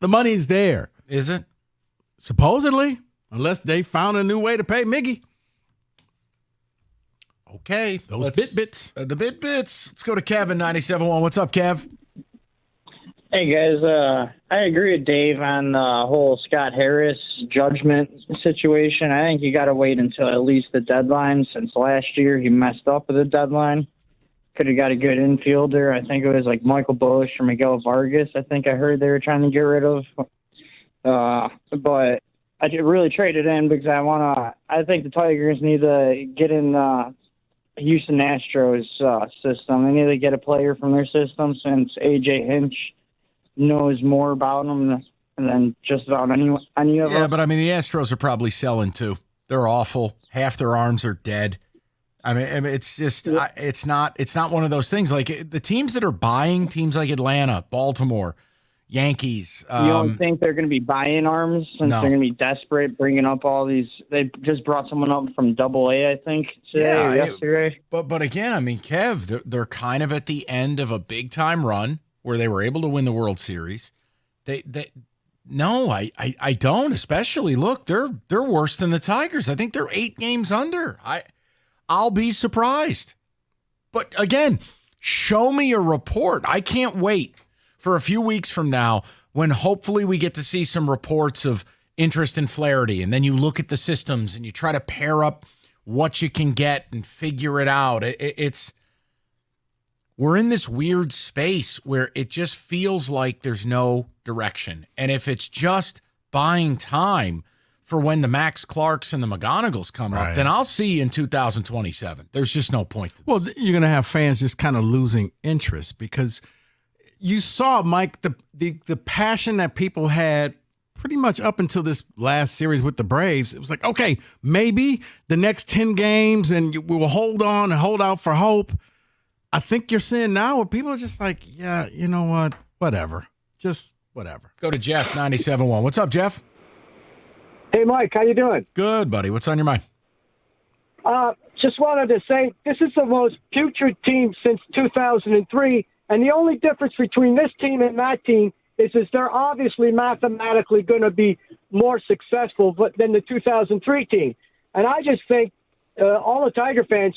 S20: The money's there.
S16: Is it?
S20: Supposedly, unless they found a new way to pay Miggy.
S16: Okay.
S20: Those bits.
S16: The bits. Let's go to Kevin, 97.1. What's up, Kev?
S4: Hey, guys. I agree with Dave on the whole Scott Harris judgment situation. I think you got to wait until at least the deadline, since last year he messed up with the deadline. Could have got a good infielder. I think it was like Michael Bush or Miguel Vargas. I think I heard they were trying to get rid of. But I really traded in because I think the Tigers need to get in Houston Astros system. They need to get a player from their system, since A.J. Hinch knows more about them than just about any of them.
S16: Yeah, but I mean, the Astros are probably selling too. They're awful. Half their arms are dead. I mean, it's just, it's not one of those things. Like the teams that are buying, teams like Atlanta, Baltimore, Yankees.
S4: You don't think they're going to be buying arms since they're going to be desperate, bringing up all these? They just brought someone up from Double-A, I think, today or yesterday.
S16: But again, I mean, Kev, they're kind of at the end of a big time run where they were able to win the World Series. No, I don't. Especially, look, they're worse than the Tigers. I think they're 8 games under. I'll be surprised. But again, show me a report. I can't wait for a few weeks from now when hopefully we get to see some reports of interest in Flaherty. And then you look at the systems and you try to pair up what you can get and figure it out. We're in this weird space where it just feels like there's no direction. And if it's just buying time for when the Max Clarks and the McGonagalls come up, then I'll see you in 2027. There's just no point to this.
S20: Well, you're going to have fans just kind of losing interest because you saw, Mike, the passion that people had pretty much up until this last series with the Braves. It was like, okay, maybe the next 10 games and we'll hold on and hold out for hope. I think you're seeing now where people are just like, yeah, you know what? Whatever. Just whatever.
S16: Go to Jeff, 97.1. What's up, Jeff?
S6: Hey, Mike, how you doing?
S16: Good, buddy. What's on your mind?
S6: Just wanted to say this is the most putrid team since 2003, and the only difference between this team and that team is they're obviously mathematically going to be more successful than the 2003 team. And I just think all the Tiger fans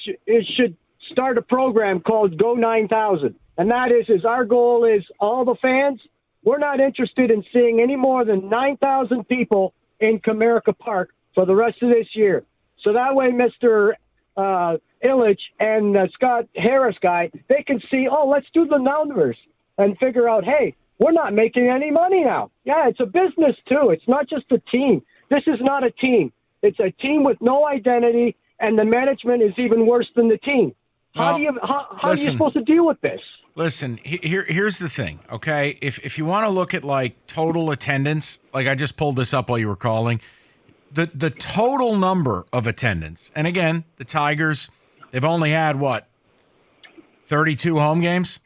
S6: should start a program called Go 9,000. And that is our goal is all the fans, we're not interested in seeing any more than 9,000 people in Comerica Park for the rest of this year. So that way, Mr. Illich and Scott Harris guy, they can see, let's do the numbers and figure out, hey, we're not making any money now. Yeah, it's a business too. It's not just a team. This is not a team. It's a team with no identity, and the management is even worse than the team. How are you supposed to deal with this?
S16: Listen, here's the thing, okay? If you want to look at like total attendance, like I just pulled this up while you were calling, the total number of attendance, and again, the Tigers, they've only had 32 home games.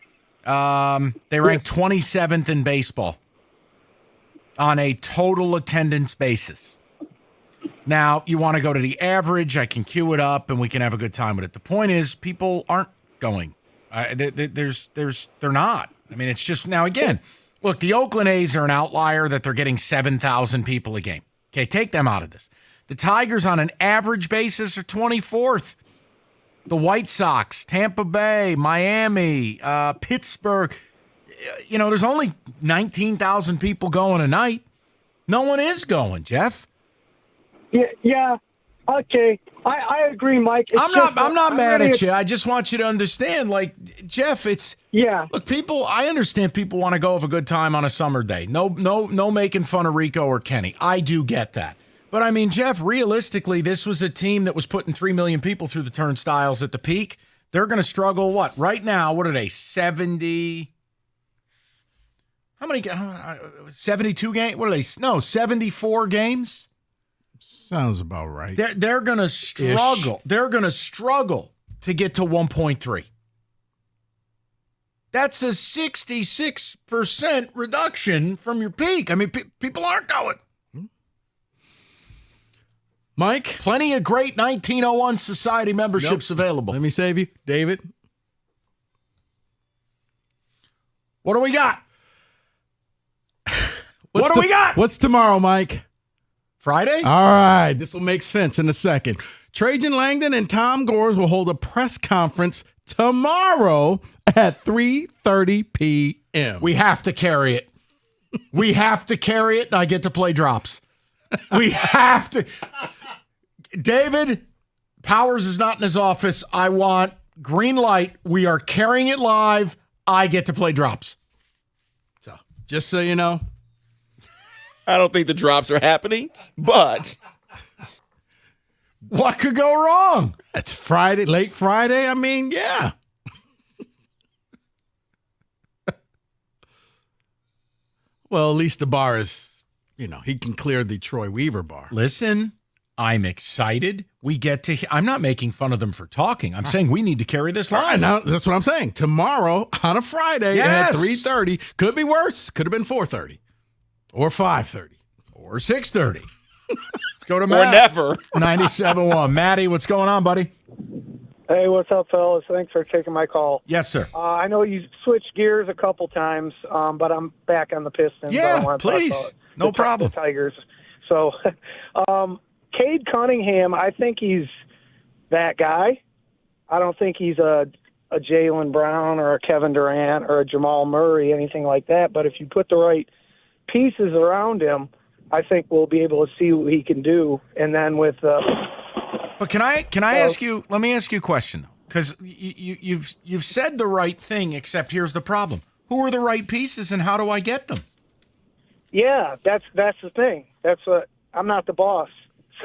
S16: They ranked 27th in baseball on a total attendance basis. Now, you want to go to the average, I can queue it up and we can have a good time with it. The point is, people aren't going. They're not. I mean, it's just, now again, look, the Oakland A's are an outlier that they're getting 7,000 people a game. Okay, take them out of this. The Tigers on an average basis are 24th. The White Sox, Tampa Bay, Miami, Pittsburgh, there's only 19,000 people going a night. No one is going, Jeff.
S6: Yeah. Okay. I agree, Mike.
S16: I'm not mad at you. I just want you to understand, like, Jeff, look, I understand people want to go have a good time on a summer day. No making fun of Rico or Kenny. I do get that. But I mean, Jeff, realistically, this was a team that was putting 3 million people through the turnstiles at the peak. They're going to struggle. Right now, what are they? 70? How many? 72 games? What are they? No, 74 games.
S20: Sounds about right.
S16: They're going to struggle. Ish. They're going to struggle to get to 1.3. That's a 66% reduction from your peak. I mean, people aren't going.
S20: Mike?
S16: Plenty of great 1901 Society memberships available.
S20: Let me save you. David?
S16: What do we got? What do we got?
S20: What's tomorrow, Mike?
S16: Friday?
S20: All right. This will make sense in a second. Trajan Langdon and Tom Gores will hold a press conference tomorrow at 3:30 p.m.
S16: We have to carry it. We have to carry it, and I get to play drops. We have to. David, Powers is not in his office. I want green light. We are carrying it live. I get to play drops.
S20: So, just so you know.
S17: I don't think the drops are happening, but
S16: what could go wrong?
S20: It's Friday, late Friday. I mean, yeah. Well, at least the bar is, he can clear the Troy Weaver bar.
S16: Listen, I'm excited. We get to, I'm not making fun of them for talking. I'm saying we need to carry this live.
S20: Right, now, that's what I'm saying. Tomorrow on a Friday at 3:30. Could be worse. Could have been 4:30 or 5:30
S16: or 6:30. Let's go to Matt.
S17: Or never.
S16: 97.1. Matty, what's going on, buddy?
S11: Hey, what's up, fellas? Thanks for taking my call.
S16: Yes, sir.
S11: I know you switched gears a couple times, but I'm back on the Pistons.
S16: Yeah, please. No problem.
S11: The Tigers. So, Cade Cunningham, I think he's that guy. I don't think he's a
S6: a Jaylen Brown or a Kevin Durant or a Jamal Murray, anything like that. But if you put the right pieces around him, I think we'll be able to see what he can do. And then with
S16: But can I ask you? Let me ask you a question, because you've said the right thing. Except here's the problem: who are the right pieces, and how do I get them?
S6: yeah, that's the thing. That's what I'm not the boss.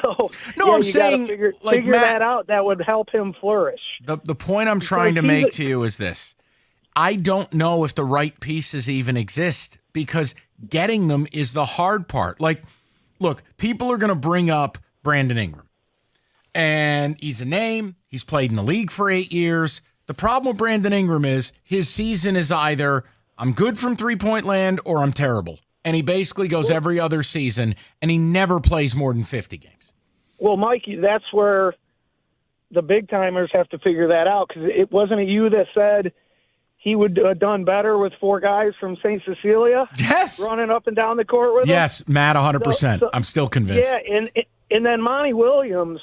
S6: So
S16: No,
S6: yeah,
S16: I'm
S6: you
S16: saying,
S6: gotta
S16: like,
S6: figure
S16: Matt-
S6: that out. That would help him flourish.
S16: The point I'm trying to make to you is this: I don't know if the right pieces even exist, because getting them is the hard part. Like, look, people are going to bring up Brandon Ingram, and he's a name. He's played in the league for 8 years. The problem with Brandon Ingram is his season is either I'm good from three-point land or I'm terrible. And he basically goes every other season, and he never plays more than 50 games.
S6: Well, Mike, that's where the big timers have to figure that out, because it wasn't you that said he would have done better with 4 guys from St. Cecilia.
S16: Yes,
S6: running up and down the court with him.
S16: Yes, Matt, 100%.
S6: So-
S16: I'm still convinced.
S6: Yeah, and then Monty Williams,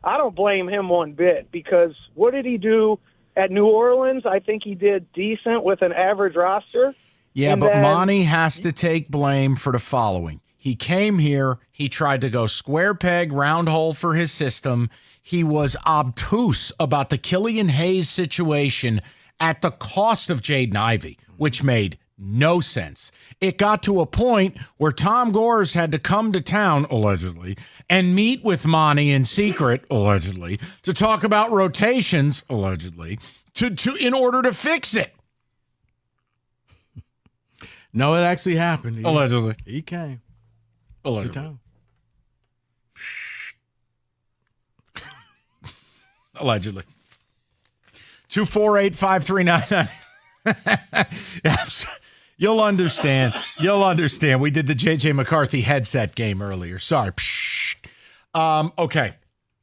S6: I don't blame him one bit, because what did he do at New Orleans? I think he did decent with an average roster.
S16: Yeah,
S6: And
S16: but
S6: then-
S16: Monty has to take blame for the following. He came here, he tried to go square peg, round hole for his system. He was obtuse about the Killian Hayes situation at the cost of Jaden Ivey, which made no sense. It got to a point where Tom Gores had to come to town, allegedly, and meet with Monty in secret, allegedly, to talk about rotations, allegedly, to in order to fix it.
S15: No, it actually happened.
S16: Allegedly.
S15: He came.
S16: Allegedly.
S15: To town.
S16: Allegedly. 248-5399. You'll understand. You'll understand. We did the J.J. McCarthy headset game earlier. Sorry. Okay.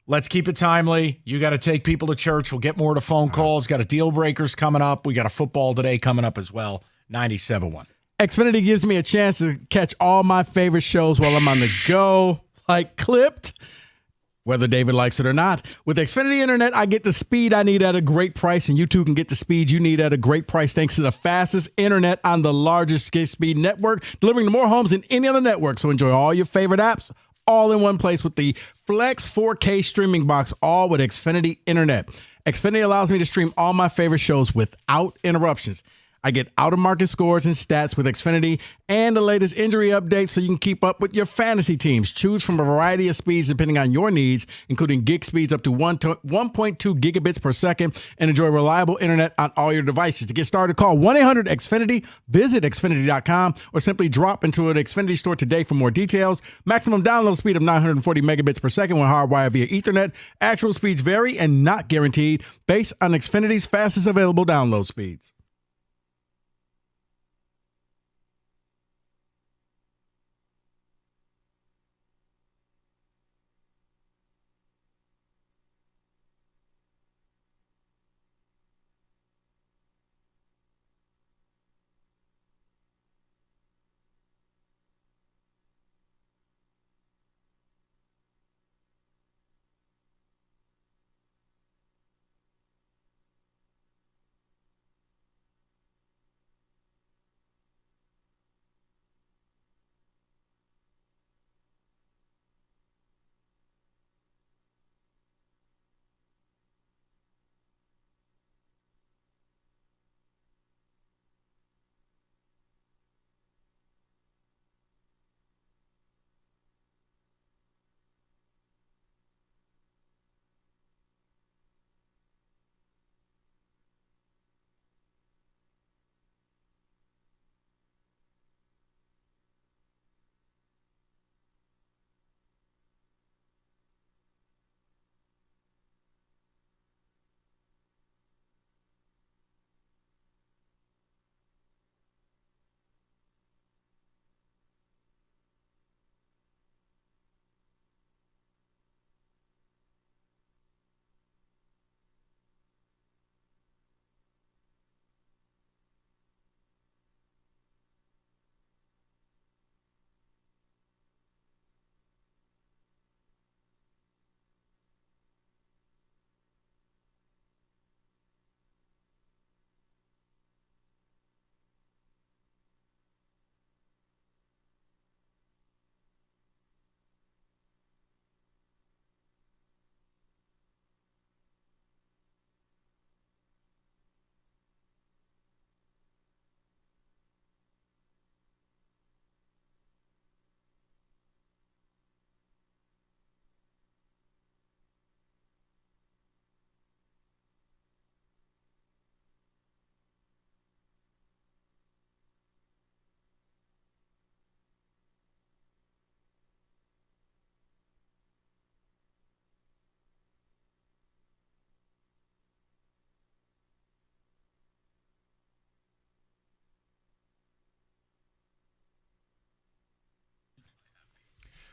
S16: Let's keep it timely. You got to take people to church. We'll get more to phone calls. Got a deal breakers coming up. We got a football today coming up as well. 97.1.
S15: Xfinity gives me a chance to catch all my favorite shows while I'm on the go, like Clipped, whether David likes it or not. With Xfinity Internet, I get the speed I need at a great price, and you too can get the speed you need at a great price thanks to the fastest internet on the largest speed network, delivering to more homes than any other network. So enjoy all your favorite apps all in one place with the Flex 4K streaming box, all with Xfinity Internet. Xfinity allows me to stream all my favorite shows without interruptions. I get out-of-market scores and stats with Xfinity and the latest injury updates so you can keep up with your fantasy teams. Choose from a variety of speeds depending on your needs, including gig speeds up to 1.2 gigabits per second, and enjoy reliable internet on all your devices. To get started, call 1-800-XFINITY, visit Xfinity.com, or simply drop into an Xfinity store today for more details. Maximum download speed of 940 megabits per second when hardwired via Ethernet. Actual speeds vary and not guaranteed based on Xfinity's fastest available download speeds.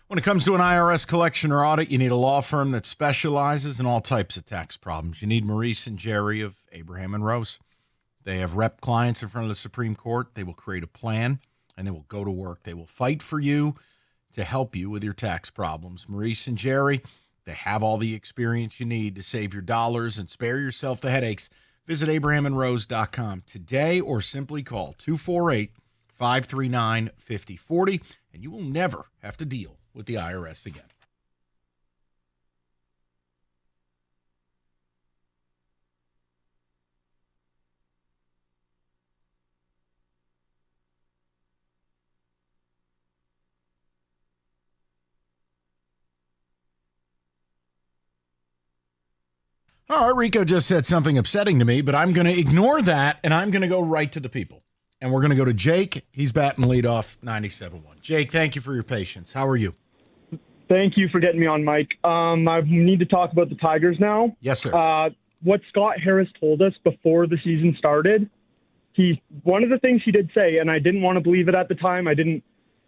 S16: When it comes to an IRS collection or audit, you need a law firm that specializes in all types of tax problems. You need Maurice and Jerry of Abraham and Rose. They have rep clients in front of the Supreme Court. They will create a plan, and they will go to work. They will fight for you to help you with your tax problems. Maurice and Jerry, they have all the experience you need to save your dollars and spare yourself the headaches. Visit abrahamandrose.com today or simply call 248-539-5040, and you will never have to deal with the IRS again. All right, Rico just said something upsetting to me, but I'm going to ignore that, and I'm going to go right to the people. And we're going to go to Jake. He's batting leadoff, 97.1. Jake, thank you for your patience. How are you?
S1: Thank you for getting me on, Mike. I need to talk about the Tigers now.
S16: Yes, sir.
S1: What Scott Harris told us before the season started, one of the things he did say, and I didn't want to believe it at the time,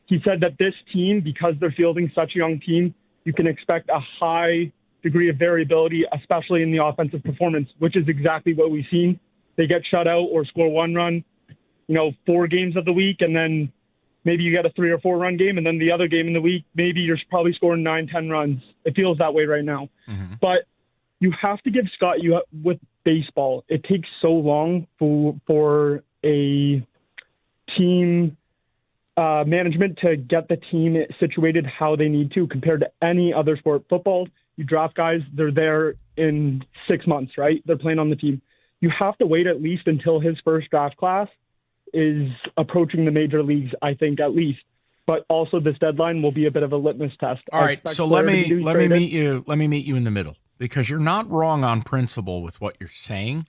S1: he said that this team, because they're fielding such a young team, you can expect a high degree of variability, especially in the offensive performance, which is exactly what we've seen. They get shut out or score one run, 4 games of the week, and then maybe you get a 3 or 4 run game, and then the other game in the week, maybe you're probably scoring 9-10 runs. It feels that way right now.
S16: Mm-hmm.
S1: But you have to give Scott, with baseball, it takes so long for a team management to get the team situated how they need to compared to any other sport. Football, you draft guys, they're there in 6 months, right? They're playing on the team. You have to wait at least until his first draft class is approaching the major leagues, I think, at least. But also this deadline will be a bit of a litmus test.
S16: All right, so let me meet you in the middle, because you're not wrong on principle with what you're saying.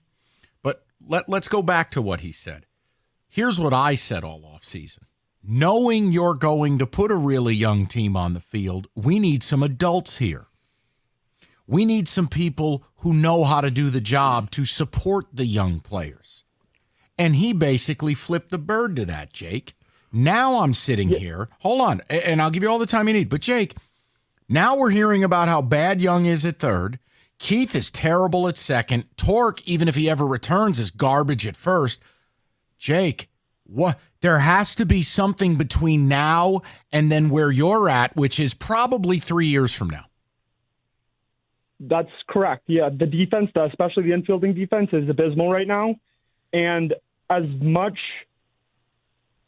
S16: But let's go back to what he said. Here's what I said all offseason. Knowing you're going to put a really young team on the field, we need some adults here. We need some people who know how to do the job to support the young players. And he basically flipped the bird to that, Jake. Now I'm sitting here. Hold on, and I'll give you all the time you need. But, Jake, now we're hearing about how bad Young is at third. Keith is terrible at second. Torque, even if he ever returns, is garbage at first. Jake, what? There has to be something between now and then where you're at, which is probably 3 years from now.
S1: That's correct. Yeah, the defense, especially the infielding defense, is abysmal right now. And as much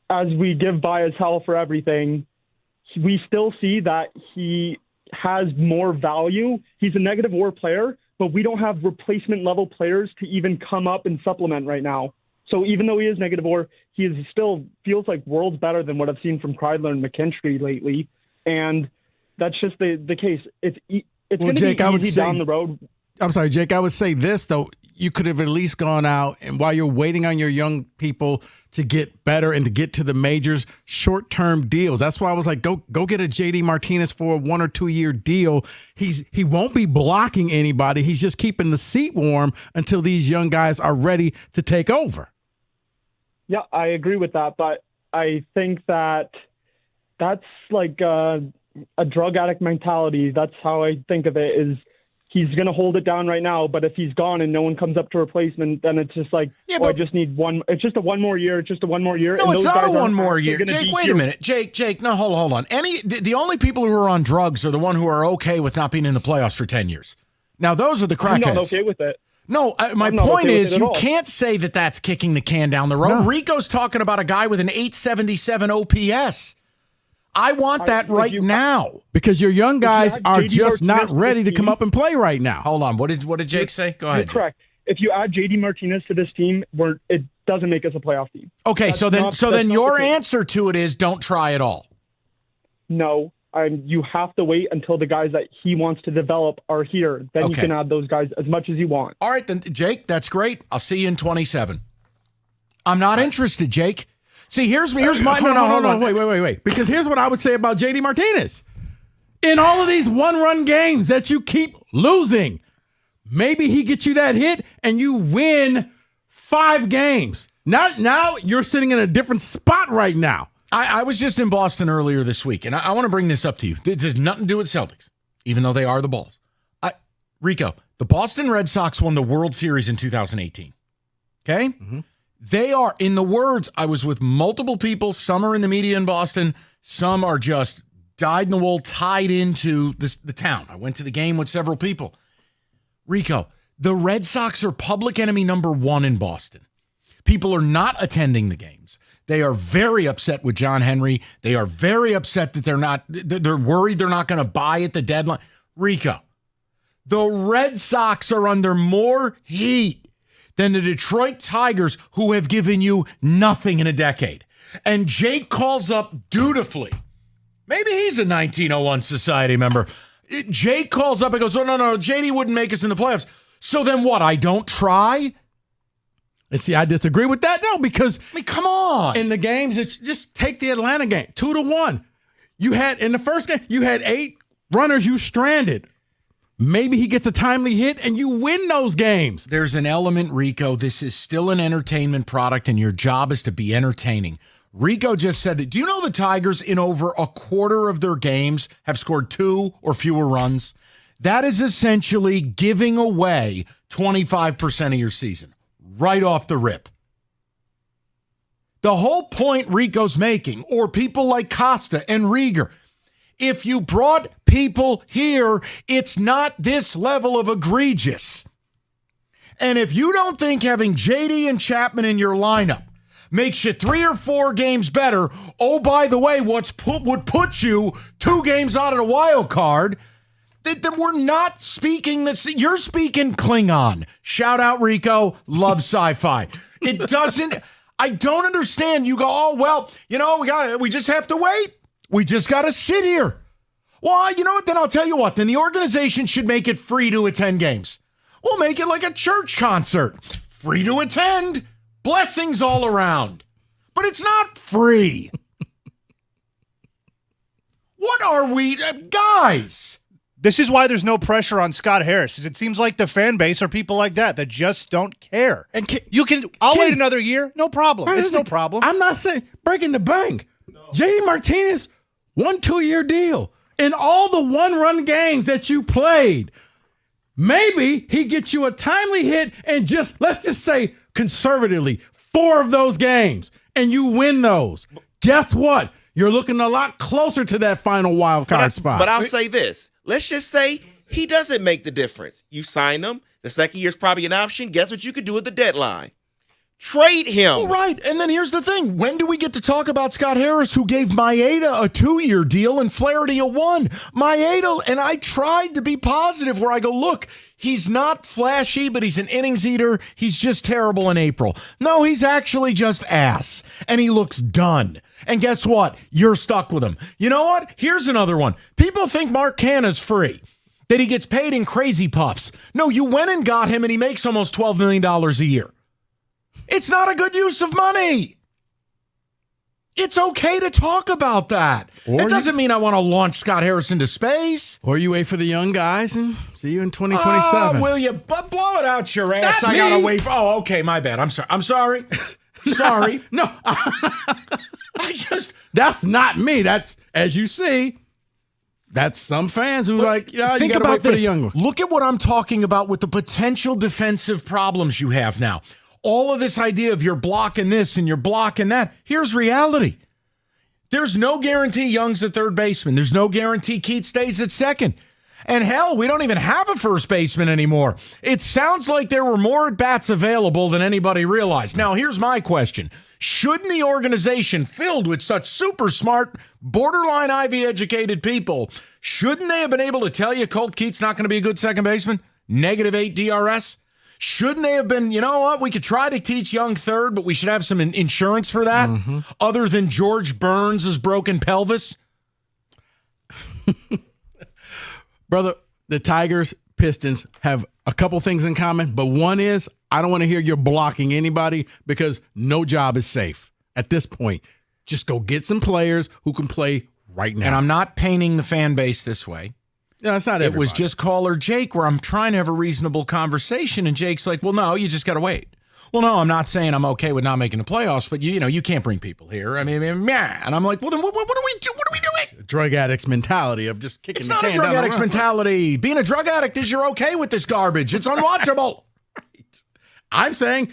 S1: as we give Baez hell for everything, we still see that he has more value. He's a negative WAR player, but we don't have replacement level players to even come up and supplement right now. So even though he is negative WAR, he is still feels like worlds better than what I've seen from Kreidler and McKinstry lately. And that's just the case. It's going to be easy down the road.
S20: I'm sorry, Jake. I would say this, though. You could have at least gone out, and while you're waiting on your young people to get better and to get to the majors, short-term deals. That's why I was like, go get a JD Martinez for a 1 or 2 year deal. He won't be blocking anybody. He's just keeping the seat warm until these young guys are ready to take over.
S1: Yeah, I agree with that, but I think that's like a drug addict mentality. That's how I think of it, is he's going to hold it down right now, but if he's gone and no one comes up to replacement, then it's just like, I just need one. It's just a 1 more year. It's just a 1 more year.
S16: No, it's not a 1 more year. Jake, wait a minute. Jake, no, hold on. The only people who are on drugs are the one who are okay with not being in the playoffs for 10 years. Now, those are the crackheads.
S1: I'm not okay with it.
S16: No, my point is you can't say that that's kicking the can down the road. No. Rico's talking about a guy with an 877 OPS. I want that right now.
S20: Because your young guys are just not ready to come up and play right now.
S16: Hold on. What did Jake say? Go ahead.
S1: Correct. If you add JD Martinez to this team, it doesn't make us a playoff team.
S16: Okay, so then your answer to it is don't try at all.
S1: No. You have to wait until the guys that he wants to develop are here. Then you can add those guys as much as you want.
S16: All right, then, Jake, that's great. I'll see you in 27. I'm not interested, Jake. See, here's my... Hold on.
S20: Wait. Because here's what I would say about JD Martinez. In all of these one-run games that you keep losing, maybe he gets you that hit and you win 5 games. Now you're sitting in a different spot right now.
S16: I was just in Boston earlier this week, and I want to bring this up to you. This has nothing to do with Celtics, even though they are the Bulls. Rico, the Boston Red Sox won the World Series in 2018. Okay? Mm-hmm. They are, in the words, I was with multiple people. Some are in the media in Boston. Some are just dyed-in-the-wool, tied into the town. I went to the game with several people. Rico, the Red Sox are public enemy number 1 in Boston. People are not attending the games. They are very upset with John Henry. They are very upset that they're worried they're not going to buy at the deadline. Rico, the Red Sox are under more heat than the Detroit Tigers, who have given you nothing in a decade. And Jake calls up dutifully. Maybe he's a 1901 Society member. Jake calls up and goes, oh, no, JD wouldn't make us in the playoffs. So then what, I don't try?
S20: And see, I disagree with that. No, because
S16: come on.
S20: In the games, it's just take the Atlanta game, 2-1. You had in the first game, you had 8 runners you stranded. Maybe he gets a timely hit and you win those games.
S16: There's an element, Rico. This is still an entertainment product, and your job is to be entertaining. Rico just said that. Do you know the Tigers in over a quarter of their games have scored 2 or fewer runs? That is essentially giving away 25% of your season. Right off the rip. The whole point Rico's making, or people like Costa and Rieger, if you brought people here, it's not this level of egregious. And if you don't think having JD and Chapman in your lineup makes you 3 or 4 games better, oh, by the way, would put you 2 games out of the wild card, then we're not speaking this. You're speaking Klingon. Shout out, Rico. Love sci-fi. It doesn't. I don't understand. You go, oh, well, we just have to wait. We just got to sit here. Well, you know what? Then I'll tell you what. Then the organization should make it free to attend games. We'll make it like a church concert. Free to attend. Blessings all around. But it's not free. What are we, guys?
S3: This is why there's no pressure on Scott Harris. It seems like the fan base are people like that just don't care. And I'll wait another year, no problem. It's no problem.
S20: I'm not saying breaking the bank. JD Martinez, 1-2-year deal. In all the 1-run games that you played, maybe he gets you a timely hit and let's just say conservatively 4 of those games, and you win those. Guess what? You're looking a lot closer to that final wild card spot.
S17: But I'll say this. Let's just say he doesn't make the difference. You sign him. The second year's probably an option. Guess what you could do at the deadline? Trade him.
S16: Oh, right. And then here's the thing. When do we get to talk about Scott Harris, who gave Maeda a 2-year deal and Flaherty a 1? Maeda, and I tried to be positive where I go, look, he's not flashy, but he's an innings eater. He's just terrible in April. No, he's actually just ass. And he looks done. And guess what? You're stuck with him. You know what? Here's another one. People think Mark Canha's free, that he gets paid in crazy puffs. No, you went and got him, and he makes almost $12 million a year. It's not a good use of money. It's okay to talk about that. It doesn't mean I want to launch Scott Harris into space.
S20: Or you wait for the young guys and see you in 2027.
S16: Will you blow it out your ass? I gotta wait. Oh, okay, my bad. I'm sorry. Sorry.
S20: No. That's not me. That's, as you see, that's some fans who think you gotta
S16: about
S20: wait for
S16: this.
S20: the young one.
S16: Look at what I'm talking about with the potential defensive problems you have now. All of this idea of you're blocking this and you're blocking that. Here's reality. There's no guarantee Young's at third baseman. There's no guarantee Keith stays at second. And hell, we don't even have a first baseman anymore. It sounds like there were more at-bats available than anybody realized. Now, here's my question. Shouldn't the organization filled with such super smart, borderline Ivy-educated people, shouldn't they have been able to tell you Colt Keith's not going to be a good second baseman? -8 DRS? Shouldn't they have been, you know what, we could try to teach Young third, but we should have some insurance for that, other than George Burns' broken pelvis?
S20: Brother, the Tigers, Pistons have a couple things in common, but one is I don't want to hear you're blocking anybody because no job is safe. At this point, just go get some players who can play right now.
S16: And I'm not painting the fan base this way.
S20: No, it's not everybody.
S16: It was just caller Jake where I'm trying to have a reasonable conversation, and Jake's like, well, no, you just got to wait. well, no, I'm not saying I'm okay with not making the playoffs, but you can't bring people here. I mean, yeah. And I'm like, well, then what do we do? What are we doing?
S15: Drug addict's mentality of just kicking
S16: It's
S15: the
S16: not
S15: can
S16: a drug
S15: down the
S16: addict's
S15: road.
S16: mentality. Being a drug addict is you're okay with this garbage. It's unwatchable.
S20: I'm saying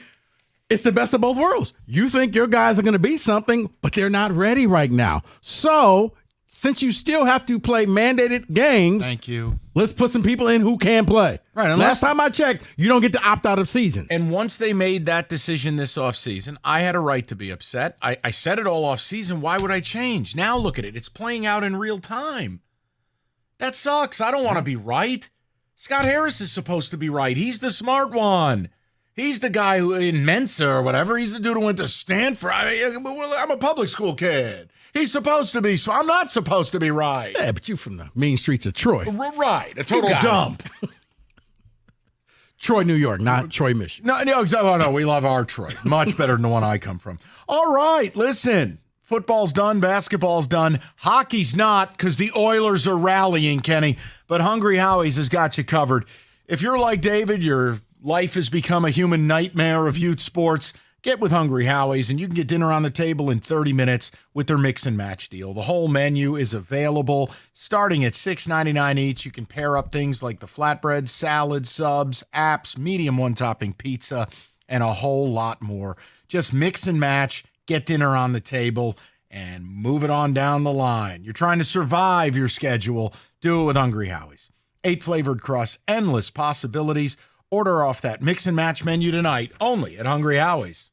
S20: it's the best of both worlds. You think your guys are going to be something, but they're not ready right now. So, since you still have to play mandated games,
S16: thank you.
S20: Let's put some people in who can play.
S16: Right.
S20: Last time I checked, you don't get to opt out of seasons.
S16: And once they made that decision this offseason, I had a right to be upset. I said it all offseason. Why would I change? Now look at it. It's playing out in real time. That sucks. I don't want to be right. Scott Harris is supposed to be right. He's the smart one. He's the guy who in Mensa or whatever. He's the dude who went to Stanford. I'm a public school kid. He's supposed to be. So I'm not supposed to be right.
S20: Yeah, but you from the mean streets of Troy.
S16: Right. A total dump.
S20: Troy, New York, not Troy, Michigan.
S16: No, exactly. Oh, no, we love our Troy. Much better than the one I come from. All right, listen. Football's done. Basketball's done. Hockey's not because the Oilers are rallying, Kenny. But Hungry Howie's has got you covered. If you're like David, your life has become a human nightmare of youth sports. Get with Hungry Howie's, and you can get dinner on the table in 30 minutes with their mix and match deal. The whole menu is available, starting at $6.99 each. You can pair up things like the flatbread, salad, subs, apps, medium one-topping pizza, and a whole lot more. Just mix and match, get dinner on the table, and move it on down the line. You're trying to survive your schedule. Do it with Hungry Howie's. 8 flavored crusts, endless possibilities. Order off that mix and match menu tonight, only at Hungry Howie's.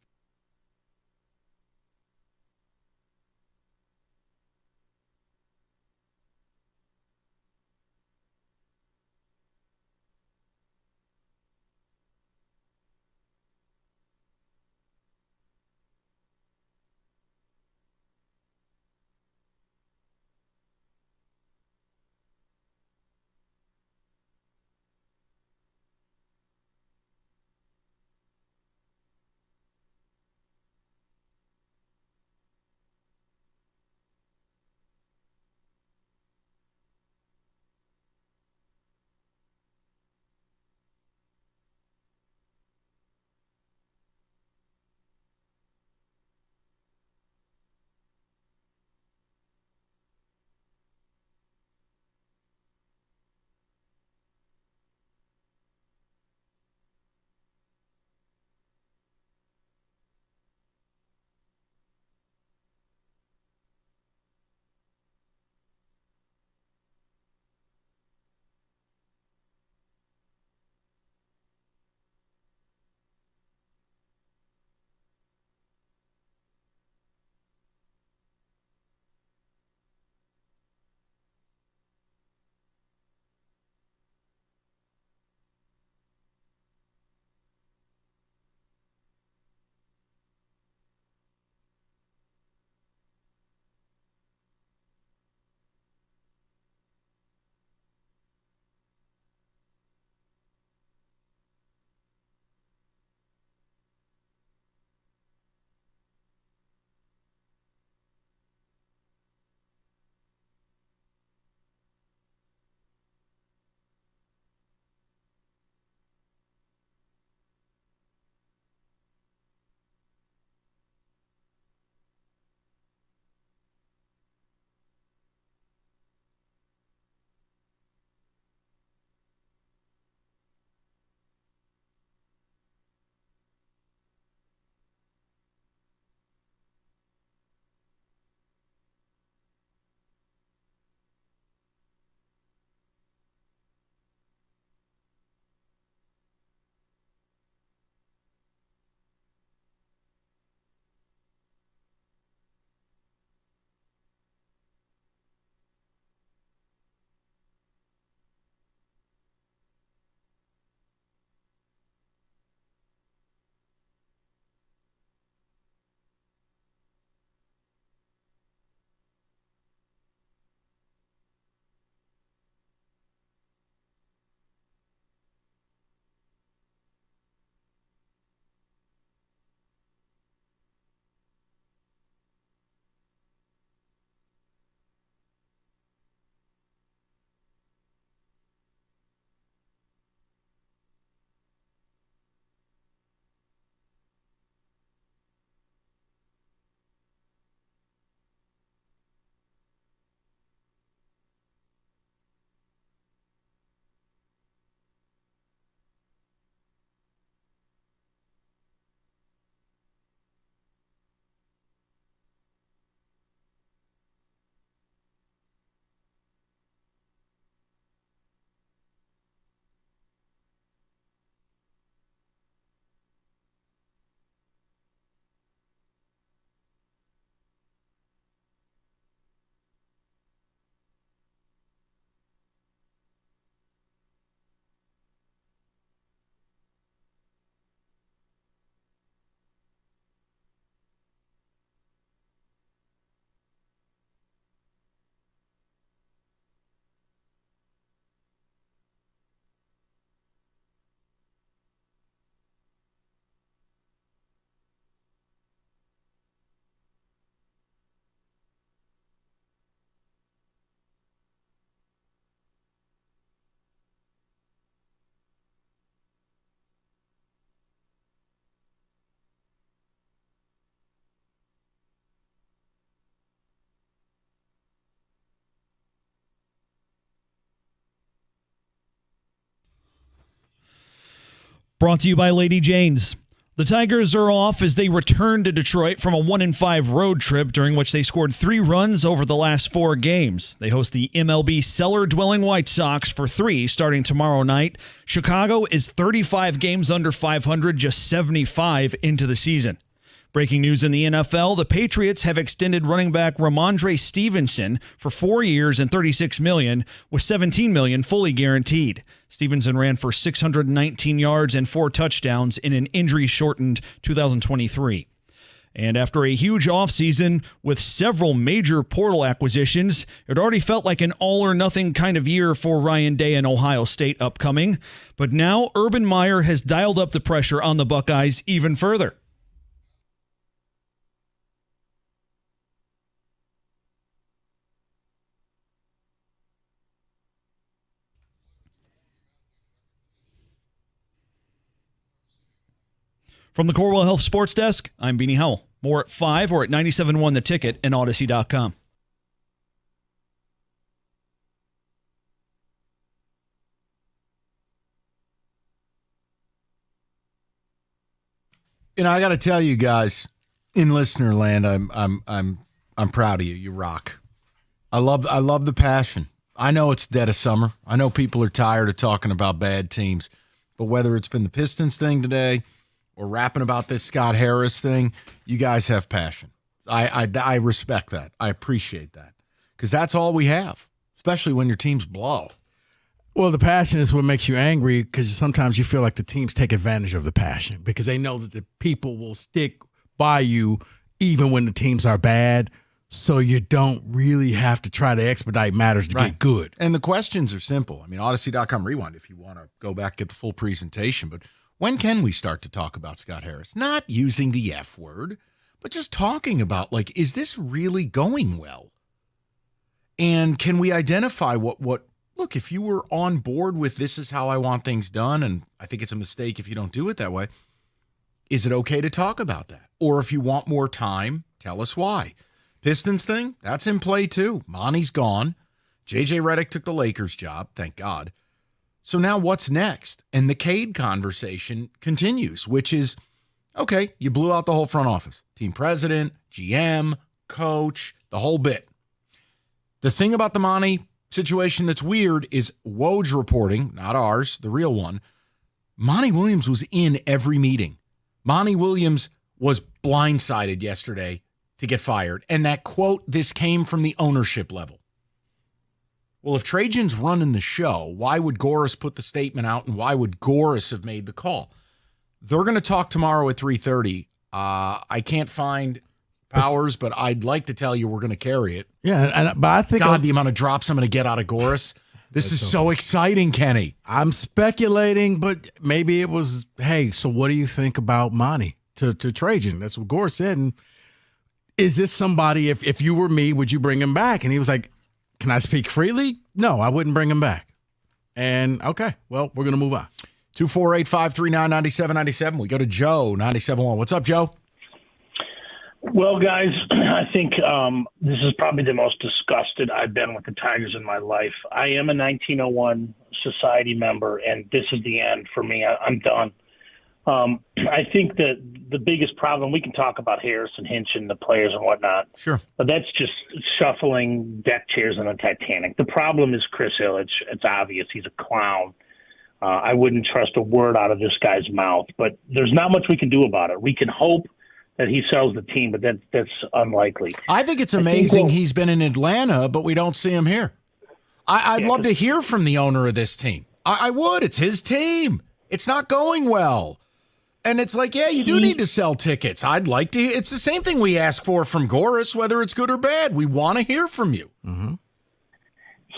S14: Brought to you by Lady Jane's. The Tigers are off as they return to Detroit from a 1-5 road trip during which they scored 3 runs over the last 4 games. They host the MLB cellar-dwelling White Sox for 3 starting tomorrow night. Chicago is 35 games under 500, just 75 into the season. Breaking news in the NFL, the Patriots have extended running back Ramondre Stevenson for 4 years and $36 million, with $17 million fully guaranteed. Stevenson ran for 619 yards and 4 touchdowns in an injury-shortened 2023. And after a huge offseason with several major portal acquisitions, it already felt like an all-or-nothing kind of year for Ryan Day and Ohio State upcoming. But now Urban Meyer has dialed up the pressure on the Buckeyes even further. From the Corewell Health Sports Desk, I'm Beanie Howell. More at 5 or at 97.1 The Ticket and Odyssey.com.
S16: You know, I got to tell you guys, in listener land, I'm proud of you. You rock. I love the passion. I know it's dead of summer. I know people are tired of talking about bad teams, but whether it's been the Pistons thing today or rapping about this Scott Harris thing, you guys have passion. I respect that. I appreciate that because that's all we have, especially when your teams blow.
S20: Well, the passion is what makes you angry because sometimes you feel like the teams take advantage of the passion because they know that the people will stick by you even when the teams are bad, so you don't really have to try to expedite matters to get good.
S16: And the questions are simple. I mean, Odyssey.com rewind if you want to go back, get the full presentation, but when can we start to talk about Scott Harris? Not using the F word, but just talking about, like, is this really going well? And can we identify what look, if you were on board with this is how I want things done, and I think it's a mistake if you don't do it that way, is it okay to talk about that? Or if you want more time, tell us why. Pistons thing, that's in play too. Monty's gone. J.J. Redick took the Lakers job, thank God. So now what's next? And the Cade conversation continues, which is, okay, you blew out the whole front office. Team president, GM, coach, the whole bit. The thing about the Monty situation that's weird is Woj reporting, not ours, the real one, Monty Williams was in every meeting. Monty Williams was blindsided yesterday to get fired. And that quote, this came from the ownership level. Well, if Trajan's running the show, why would Goris put the statement out and why would Goris have made the call? They're going to talk tomorrow at 3:30. I can't find Powers, but I'd like to tell you we're going to carry it.
S20: Yeah, but I think
S16: the amount of drops I'm going to get out of Goris. This is so exciting, Kenny.
S20: I'm speculating, but maybe it was, hey, so what do you think about Monty to Trajan? That's what Goris said. And is this somebody, if you were me, would you bring him back? And he was like, can I speak freely? No, I wouldn't bring him back. And okay, well, we're going to move on.
S16: 248-539-9797. We go to Joe, 97.1. What's up, Joe?
S2: Well, guys, I think this is probably the most disgusted I've been with the Tigers in my life. I am a 1901 society member, and this is the end for me. I'm done. I think that the biggest problem, we can talk about Harris and Hinch and the players and whatnot.
S16: Sure.
S2: But that's just shuffling deck chairs on a Titanic. The problem is Chris Ilitch. It's obvious. He's a clown. I wouldn't trust a word out of this guy's mouth. But there's not much we can do about it. We can hope that he sells the team, but that's unlikely.
S16: I think it's amazing he's been in Atlanta, but we don't see him here. I'd love to hear from the owner of this team. I would. It's his team. It's not going well. And it's like, yeah, you do need to sell tickets. I'd like to. It's the same thing we ask for from Goris, whether it's good or bad. We want to hear from you.
S20: Mm-hmm.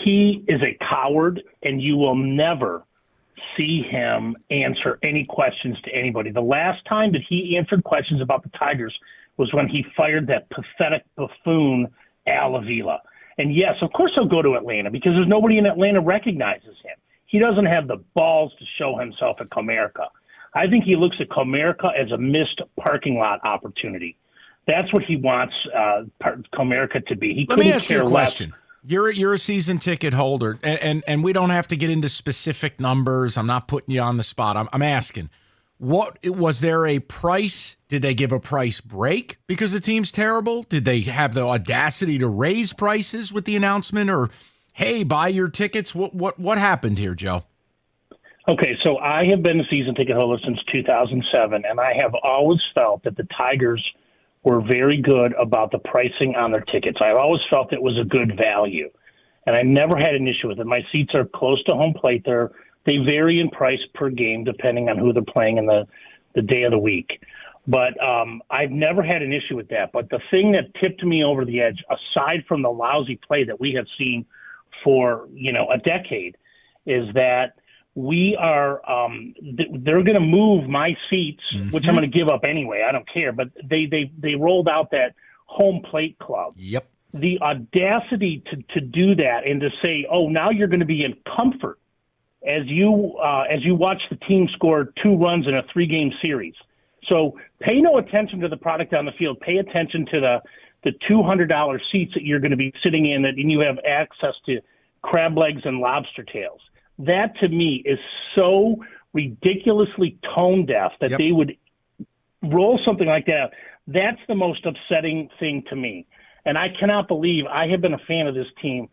S2: He is a coward, and you will never see him answer any questions to anybody. The last time that he answered questions about the Tigers was when he fired that pathetic buffoon Al Avila. And yes, of course he'll go to Atlanta because there's nobody in Atlanta recognizes him. He doesn't have the balls to show himself at Comerica. I think he looks at Comerica as a missed parking lot opportunity. That's what he wants Comerica to be.
S16: Let me ask you a question. You're a season ticket holder, and we don't have to get into specific numbers. I'm not putting you on the spot. I'm asking, What was there a price? Did they give a price break because the team's terrible? Did they have the audacity to raise prices with the announcement, or hey, buy your tickets? What happened here, Joe?
S2: Okay, so I have been a season ticket holder since 2007, and I have always felt that the Tigers were very good about the pricing on their tickets. I've always felt it was a good value, and I never had an issue with it. My seats are close to home plate. They vary in price per game depending on who they're playing in the day of the week. But I've never had an issue with that. But the thing that tipped me over the edge, aside from the lousy play that we have seen for, a decade, is that we are they're going to move my seats, which I'm going to give up anyway. I don't care. But they rolled out that home plate club.
S16: Yep.
S2: The audacity to do that and to say, oh, now you're going to be in comfort as you watch the team score 2 runs in a 3-game series. So pay no attention to the product on the field. Pay attention to the $200 seats that you're going to be sitting in, and you have access to crab legs and lobster tails. That, to me, is so ridiculously tone deaf that they would roll something like that. That's the most upsetting thing to me. And I cannot believe I have been a fan of this team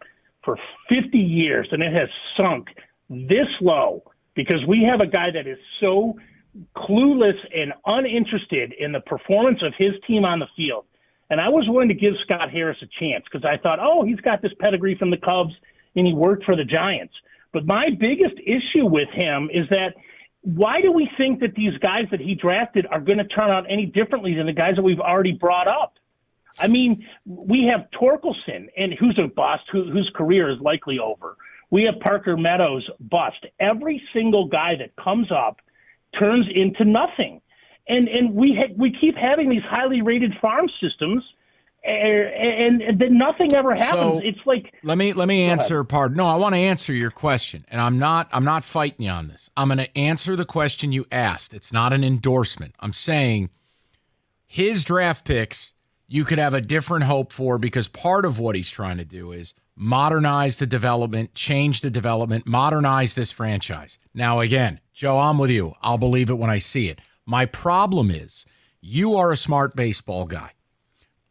S2: for 50 years, and it has sunk this low because we have a guy that is so clueless and uninterested in the performance of his team on the field. And I was willing to give Scott Harris a chance because I thought, oh, he's got this pedigree from the Cubs and he worked for the Giants. But my biggest issue with him is that why do we think that these guys that he drafted are going to turn out any differently than the guys that we've already brought up? I mean, we have Torkelson, and who's a bust, whose career is likely over. We have Parker Meadows, bust. Every single guy that comes up turns into nothing. And we keep having these highly rated farm systems, and then nothing ever happens.
S16: So,
S2: it's like
S16: let me answer part. No, I want to answer your question, and I'm not fighting you on this. I'm going to answer the question you asked. It's not an endorsement. I'm saying his draft picks you could have a different hope for because part of what he's trying to do is modernize the development, change the development, modernize this franchise. Now, again, Joe, I'm with you. I'll believe it when I see it. My problem is you are a smart baseball guy.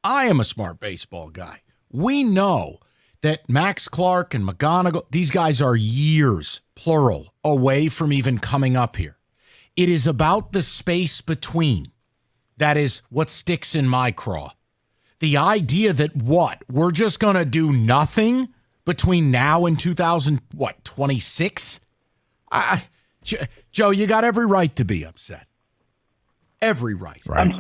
S16: I am a smart baseball guy. We know that Max Clark and McGonigal, these guys are years, plural, away from even coming up here. It is about the space between. That is what sticks in my craw. The idea that we're just going to do nothing between now and 26? Joe, you got every right to be upset. Every right.
S2: I'm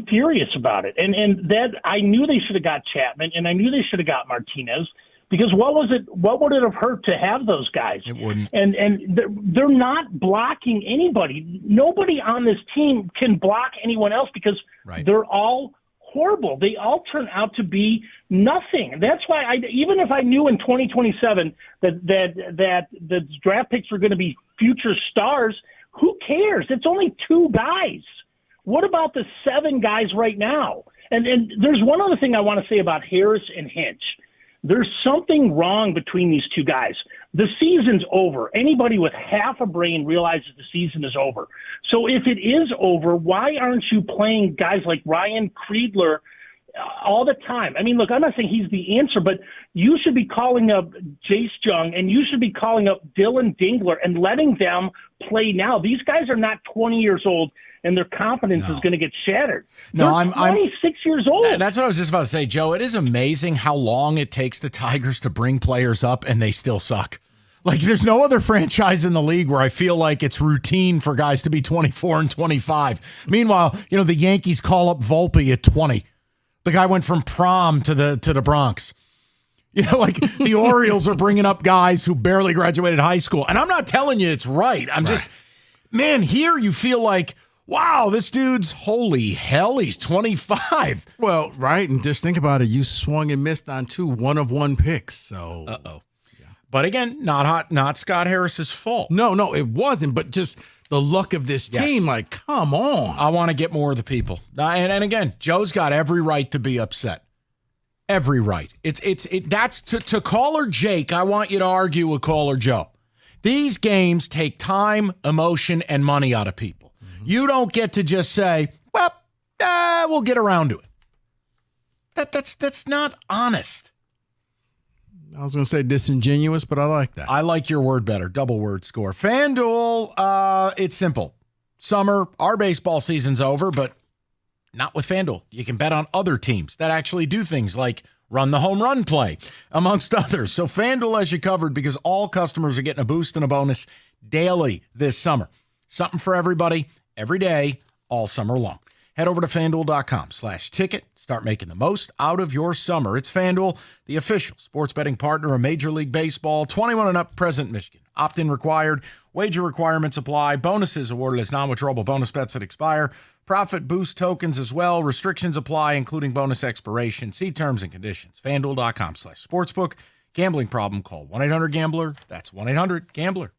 S2: furious about it. And that I knew they should have got Chapman, and I knew they should have got Martinez, because what would it have hurt to have those guys?
S16: It wouldn't.
S2: And they're not blocking anybody. Nobody on this team can block anyone else because they're all horrible. They all turn out to be nothing. That's why even if I knew in 2027 that the draft picks were going to be future stars, who cares? It's only 2 guys. What about the 7 guys right now? And there's one other thing I want to say about Harris and Hinch. There's something wrong between these 2 guys. The season's over. Anybody with half a brain realizes the season is over. So if it is over, why aren't you playing guys like Ryan Kreidler all the time? I mean, look, I'm not saying he's the answer, but you should be calling up Jace Jung and you should be calling up Dylan Dingler and letting them play now. These guys are not 20 years old and their confidence is going to get shattered.
S16: No,
S2: They're 26 years old.
S16: That's what I was just about to say, Joe. It is amazing how long it takes the Tigers to bring players up and they still suck. Like, there's no other franchise in the league where I feel like it's routine for guys to be 24 and 25. Meanwhile, the Yankees call up Volpe at 20. The guy went from prom to the Bronx. The Orioles are bringing up guys who barely graduated high school. And I'm not telling you it's right. I'm just, man, here you feel like, wow, this dude's, holy hell, he's 25.
S20: Well, right, and just think about it. You swung and missed on 2 one-of-one picks. So,
S16: But again, not Scott Harris's fault.
S20: No, it wasn't. But just the luck of this team, like, come on.
S16: I want to get more of the people. And again, Joe's got every right to be upset. Every right. That's to caller Jake. I want you to argue with caller Joe. These games take time, emotion, and money out of people. You don't get to just say, well, we'll get around to it. That's not honest.
S20: I was going to say disingenuous, but I like that.
S16: I like your word better. Double word score. FanDuel, it's simple. Summer, our baseball season's over, but not with FanDuel. You can bet on other teams that actually do things like run the home run play, amongst others. So FanDuel has you covered because all customers are getting a boost and a bonus daily this summer. Something for everybody, every day, all summer long. Head over to FanDuel.com/ticket. Start making the most out of your summer. It's FanDuel, the official sports betting partner of Major League Baseball. 21 and up, present Michigan. Opt-in required. Wager requirements apply. Bonuses awarded as non-withdrawable bonus bets that expire. Profit boost tokens as well. Restrictions apply, including bonus expiration. See terms and conditions. FanDuel.com/sportsbook. Gambling problem? Call 1-800-GAMBLER. That's 1-800-GAMBLER.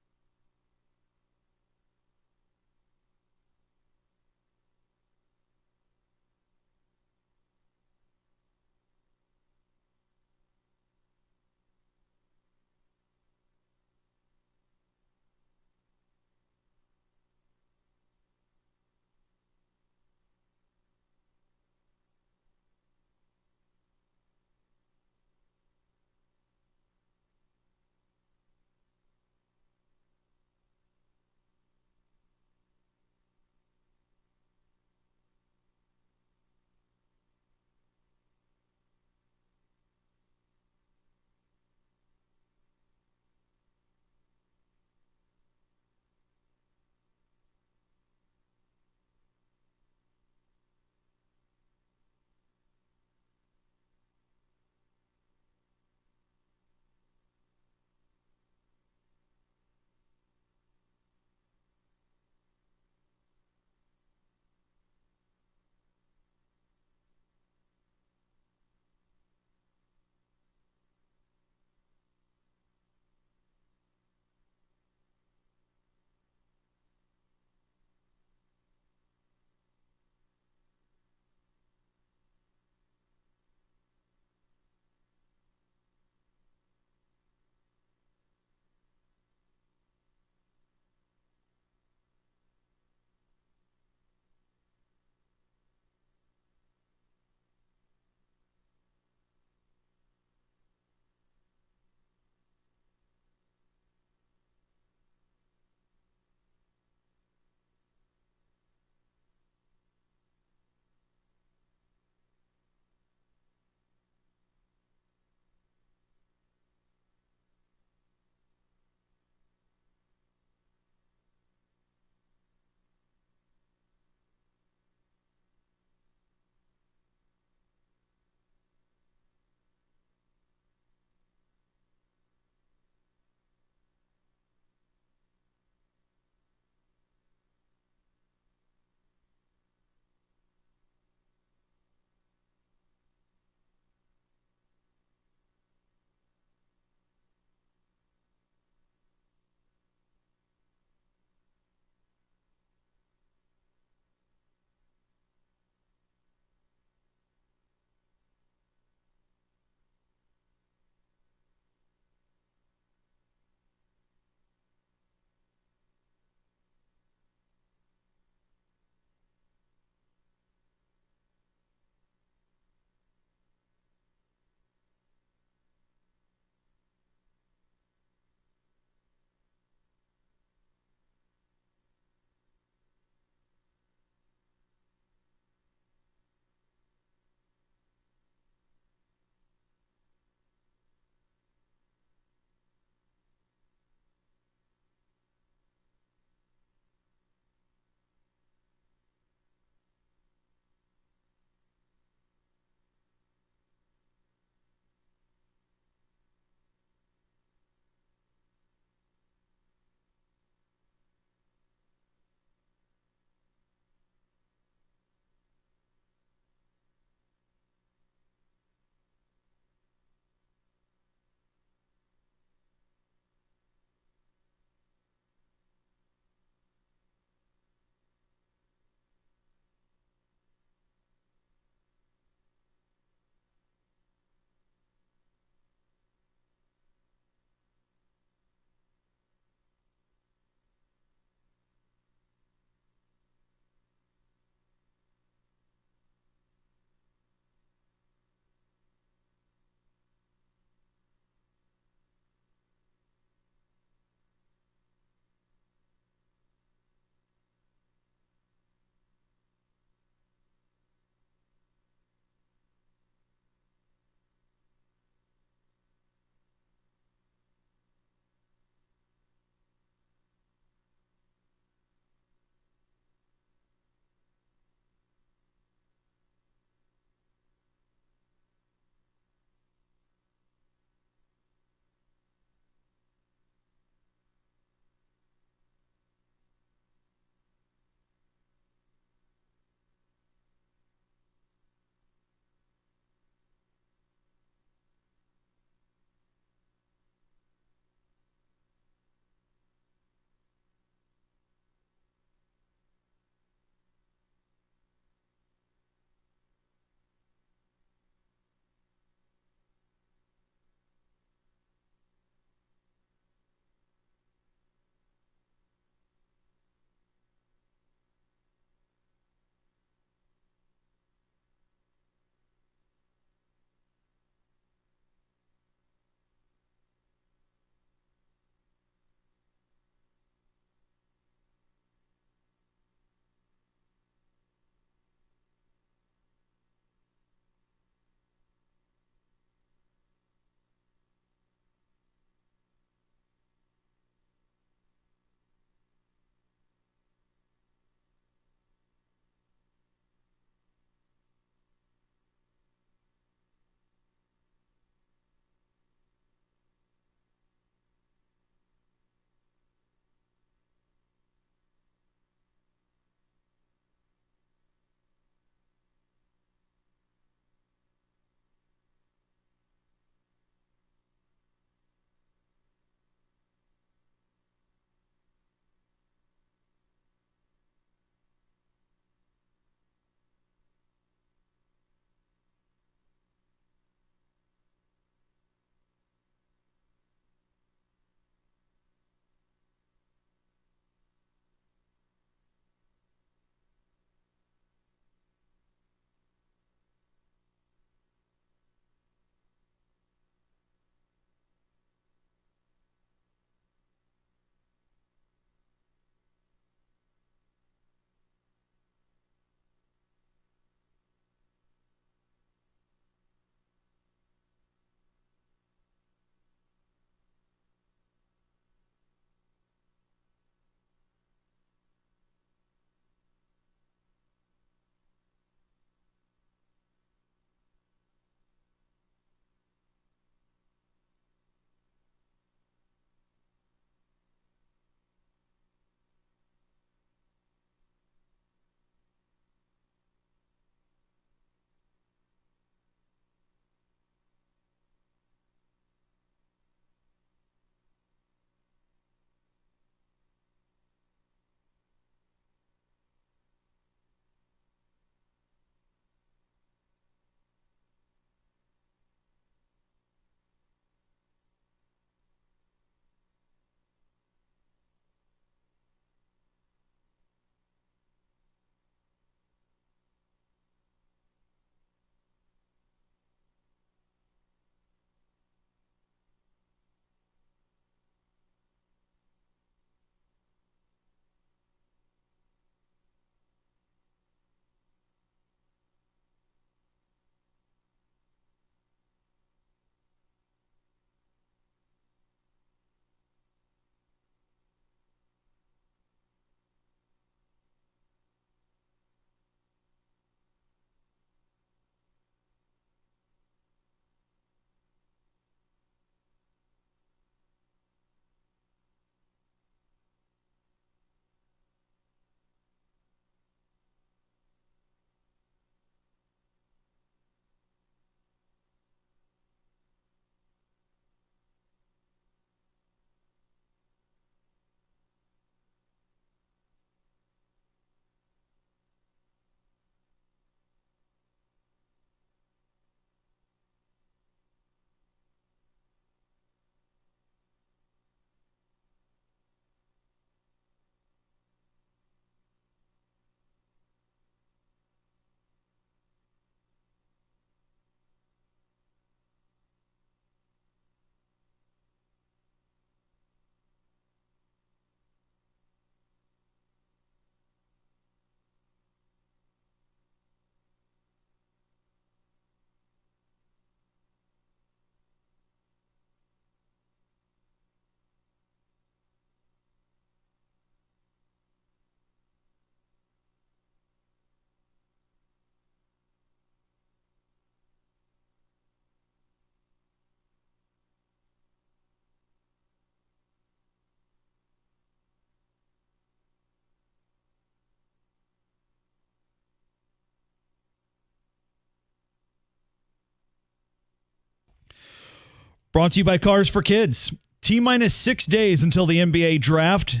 S14: Brought to you by Cars for Kids. T-minus 6 days until the NBA draft,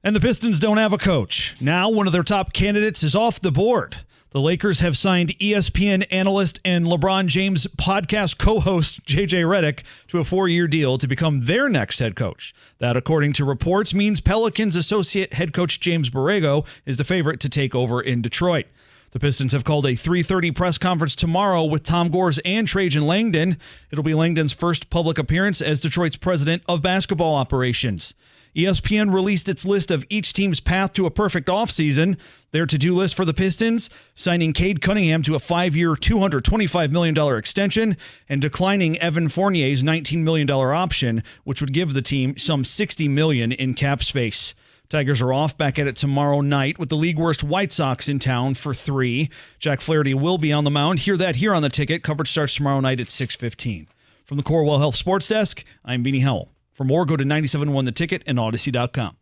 S14: and the Pistons don't have a coach. Now one of their top candidates is off the board. The Lakers have signed ESPN analyst and LeBron James podcast co-host JJ Redick to a 4-year deal to become their next head coach. That, according to reports, means Pelicans associate head coach James Borrego is the favorite to take over in Detroit. The Pistons have called a 3:30 press conference tomorrow with Tom Gores and Trajan Langdon. It'll be Langdon's first public appearance as Detroit's president of basketball operations. ESPN released its list of each team's path to a perfect offseason. Their to-do list for the Pistons: signing Cade Cunningham to a 5-year, $225 million extension and declining Evan Fournier's $19 million option, which would give the team some $60 million in cap space. Tigers are off, back at it tomorrow night with the league-worst White Sox in town for 3. Jack Flaherty will be on the mound. Hear that here on The Ticket. Coverage starts tomorrow night at 6:15. From the Corewell Health Sports Desk, I'm Beanie Howell. For more, go to 97.1 The Ticket and Odyssey.com.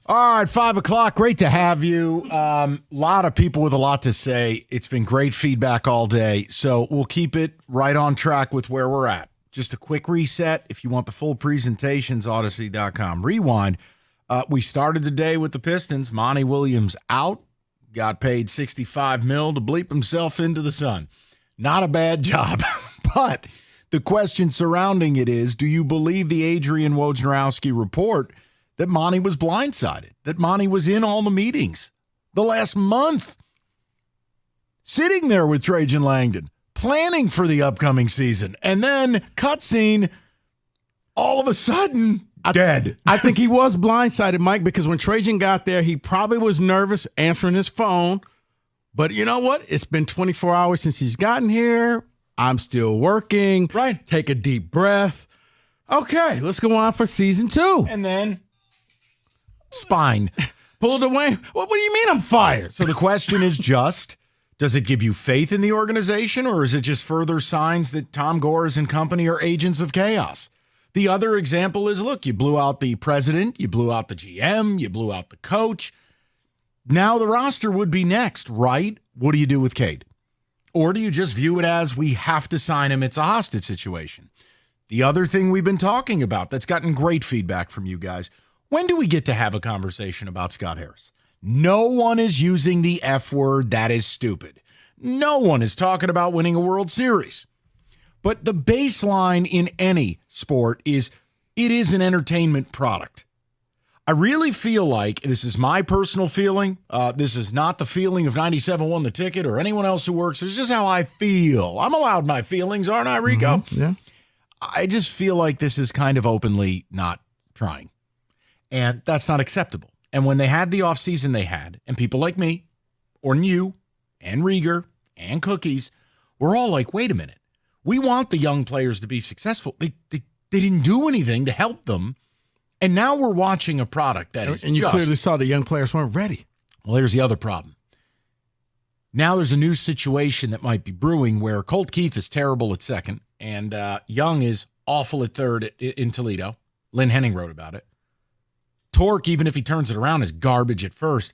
S16: All right, 5 o'clock. Great to have you. A lot of people with a lot to say. It's been great feedback all day, so we'll keep it right on track with where we're at. Just a quick reset. If you want the full presentations, Odyssey.com. Rewind. We started the day with the Pistons. Monty Williams out. Got paid $65 million to bleep himself into the sun. Not a bad job. But the question surrounding it is, do you believe the Adrian Wojnarowski report that Monty was blindsided, that Monty was in all the meetings the last month, sitting there with Trajan Langdon, planning for the upcoming season, and then cutscene, all of a sudden, dead.
S20: I think he was blindsided, Mike, because when Trajan got there, he probably was nervous answering his phone. But you know what? It's been 24 hours since he's gotten here. I'm still working.
S16: Right.
S20: Take a deep breath. Okay, let's go on for season 2.
S16: And then spine.
S20: Pulled away. What do you mean I'm fired?
S16: So the question is just, does it give you faith in the organization, or is it just further signs that Tom Gores and company are agents of chaos? The other example is, look, you blew out the president, you blew out the GM, you blew out the coach. Now the roster would be next, right? What do you do with Cade? Or do you just view it as we have to sign him? It's a hostage situation. The other thing we've been talking about that's gotten great feedback from you guys, when do we get to have a conversation about Scott Harris? No one is using the F word. That is stupid. No one is talking about winning a World Series. But the baseline in any sport is it is an entertainment product. I really feel like, this is my personal feeling, this is not the feeling of 97.1 The Ticket or anyone else who works. It's just how I feel. I'm allowed my feelings, aren't I, Rico?
S20: Mm-hmm. Yeah.
S16: I just feel like this is kind of openly not trying. And that's not acceptable. And when they had the offseason they had, and people like me, or you, and Rieger, and Cookies, we're all like, wait a minute. We want the young players to be successful. They didn't do anything to help them. And now we're watching a product that is
S20: And you clearly saw the young players weren't ready.
S16: Well, here's the other problem. Now there's a new situation that might be brewing where Colt Keith is terrible at second, and Young is awful at third in Toledo. Lynn Henning wrote about it. Torque, even if he turns it around, is garbage at first.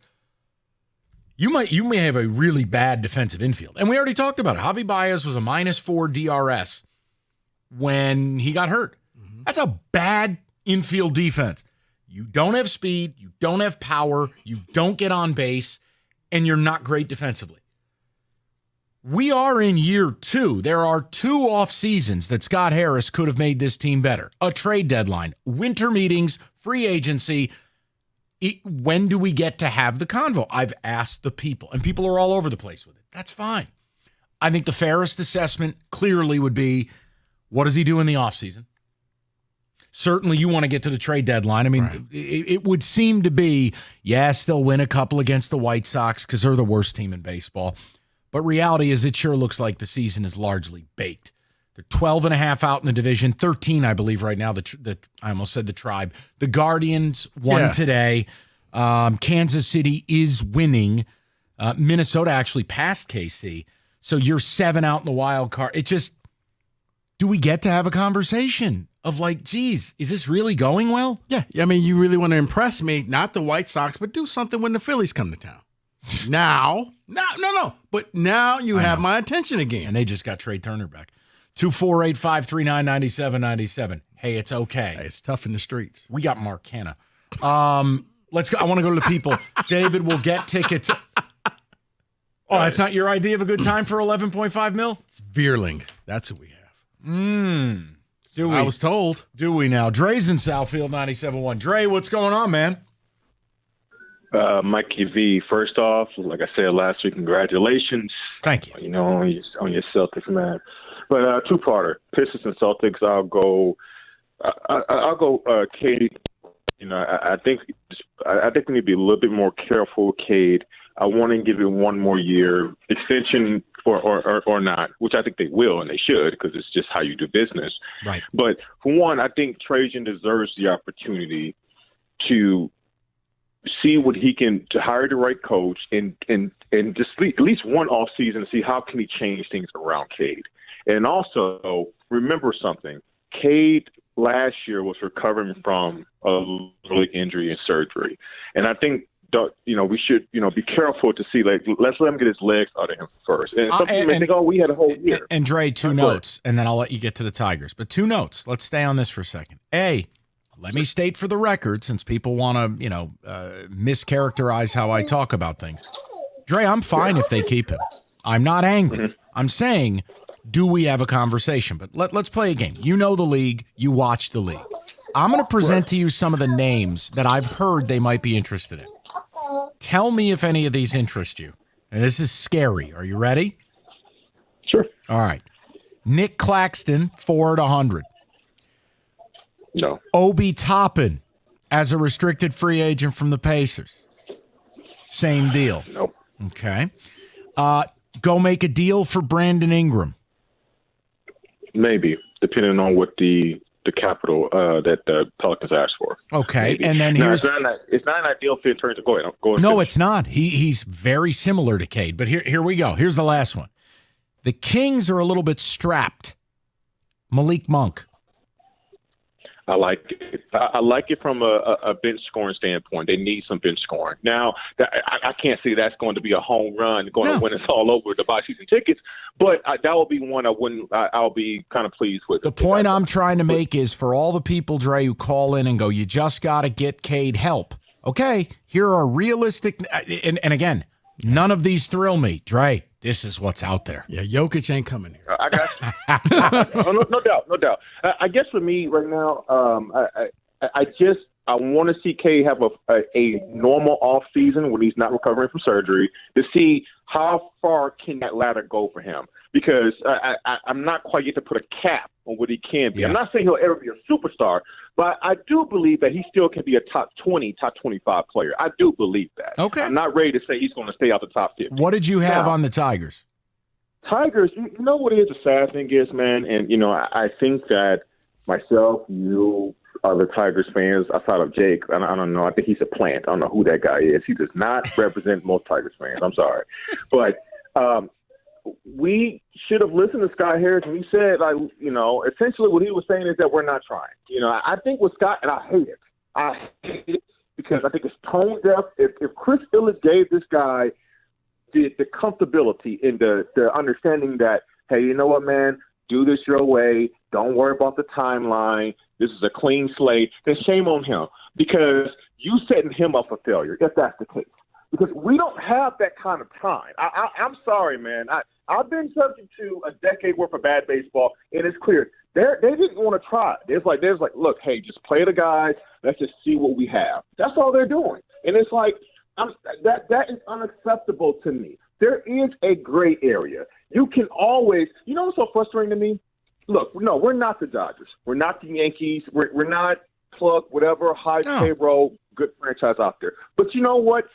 S16: You may have a really bad defensive infield. And we already talked about it. Javi Baez was a -4 DRS when he got hurt. Mm-hmm. That's a bad infield defense. You don't have speed, you don't have power, you don't get on base, and you're not great defensively. We are in year 2. There are 2 off seasons that Scott Harris could have made this team better. A trade deadline, winter meetings, free agency. When do we get to have the convo? I've asked the people, and people are all over the place with it. That's fine. I think the fairest assessment clearly would be, what does he do in the offseason? Certainly you want to get to the trade deadline. I mean, it would seem to be, yes, they'll win a couple against the White Sox because they're the worst team in baseball. But reality is it sure looks like the season is largely baked. They're 12.5 out in the division, 13, I believe, right now. I almost said the Tribe. The Guardians won today. Kansas City is winning. Minnesota actually passed KC. So you're 7 out in the wild card. It just, do we get to have a conversation of like, geez, is this really going well?
S15: Yeah. I mean, you really want to impress me, not the White Sox, but do something when the Phillies come to town. No. But now you have my attention again.
S16: And they just got Trey Turner back. 248-539-9797. Hey, it's okay.
S15: Hey, it's tough in the streets.
S16: We got Mark Hanna. Let's go. I want to go to the people. David will get tickets. Oh, that's not your idea of a good time for 11.5 mil?
S15: It's Veerling. That's who we have.
S16: Do we?
S15: I was told.
S16: Do we now? Dre's in Southfield 97.1. Dre, what's going on, man?
S9: Mikey V, first off, like I said last week, congratulations.
S16: Thank you.
S9: You know, on your Celtics, man. But two-parter, Pistons and Celtics. I'll go. Cade. You know, I think we need to be a little bit more careful, Cade. I want to give it one more year extension or not, which I think they will and they should because it's just how you do business.
S16: Right.
S9: But for one, I think Trajan deserves the opportunity to see what he can, to hire the right coach and just at least one off season to see how can he change things around Cade. And also remember something, Cade last year was recovering from a leg injury and surgery. And I think, we should, be careful to see, like, let's let him get his legs out of him first. And some people may think, we had a whole year.
S16: And Dre, two notes, and then I'll let you get to the Tigers. But 2 notes. Let's stay on this for a second. A, let me state for the record, since people want to, mischaracterize how I talk about things. Dre, I'm fine if they keep him. I'm not angry. I'm saying, do we have a conversation? But let's play a game. You know the league. You watch the league. I'm going to present to you some of the names that I've heard they might be interested in. Tell me if any of these interest you. And this is scary. Are you ready?
S9: Sure.
S16: All right. Nick Claxton, 4-100.
S9: No.
S16: Obi Toppin as a restricted free agent from the Pacers. Same deal.
S9: Nope.
S16: Okay. Go make a deal for Brandon Ingram.
S9: Maybe, depending on what the capital that the Pelicans asked for.
S16: Okay,
S9: Maybe.
S16: and then here's
S9: it's not an ideal fit in terms of go ahead.
S16: No, it's not. He's very similar to Cade. But here we go. Here's the last one. The Kings are a little bit strapped. Malik Monk.
S9: I like it. I like it from a bench scoring standpoint. They need some bench scoring. Now, I can't say that's going to be a home run going when it's all over to buy season tickets, but that will be one I'll be kind of pleased with.
S16: The point I'm trying to make is for all the people, Dre, who call in and go, you just got to get Cade help. Okay, here are realistic, and again, none of these thrill me. Dre, this is what's out there.
S15: Yeah, Jokic ain't coming here.
S9: I got you. no doubt. I guess for me right now, I want to see Cade have a normal off season when he's not recovering from surgery to see how far can that ladder go for him. Because I'm not quite yet to put a cap on what he can be. Yeah. I'm not saying he'll ever be a superstar, but I do believe that he still can be a top 20, top 25 player. I do believe that.
S16: Okay.
S9: I'm not ready to say he's going to stay out the top 50.
S16: What did you have on the Tigers?
S9: Tigers, you know what it is, the sad thing is, man, and, I think that myself, you, other Tigers fans, outside of Jake, I don't know, I think he's a plant. I don't know who that guy is. He does not represent most Tigers fans. I'm sorry. But we should have listened to Scott Harris, and he said, essentially what he was saying is that we're not trying. I think with Scott, and I hate it because I think it's tone deaf. If Chris Illich gave this guy the comfortability and the understanding that, hey, you know what, man, do this your way. Don't worry about the timeline. This is a clean slate. Then shame on him because you setting him up for failure if that's the case. Because we don't have that kind of time. I'm sorry, man. I've been subject to a decade worth of bad baseball, and it's clear they didn't want to try. There's like, look, hey, just play the guys. Let's just see what we have. That's all they're doing, and it's like that is unacceptable to me. There is a gray area. You can always, what's so frustrating to me? look, no, we're not the Dodgers. We're not the Yankees. We're not whatever high payroll good franchise out there. But you know what?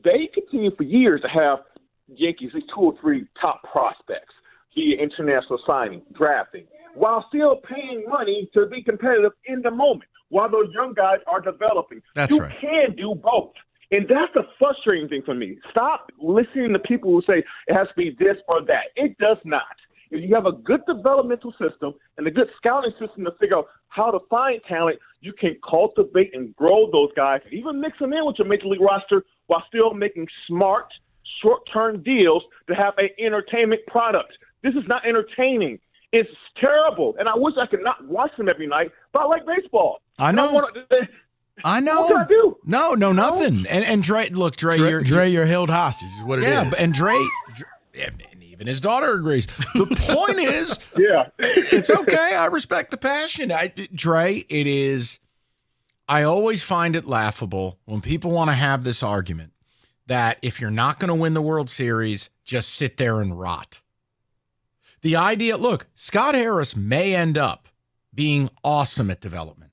S9: They continue for years to have Yankees with 2 or 3 top prospects via international signing, drafting, while still paying money to be competitive in the moment while those young guys are developing.
S16: That's right.
S9: You can do both. And that's the frustrating thing for me. Stop listening to people who say it has to be this or that. It does not. If you have a good developmental system and a good scouting system to figure out how to find talent, you can cultivate and grow those guys, and even mix them in with your major league roster while still making smart, short-term deals to have an entertainment product. This is not entertaining. It's terrible, and I wish I could not watch them every night, but I like baseball.
S16: I know. I know.
S9: What can I do?
S16: No, nothing. And Dre, look, Dre,
S20: you're held hostage is what it is.
S16: Yeah, and Dre, and even his daughter agrees. The point is,
S9: yeah,
S16: it's okay. I respect the passion. Dre, it is. I always find it laughable when people want to have this argument that if you're not going to win the World Series, just sit there and rot. The idea, look, Scott Harris may end up being awesome at development,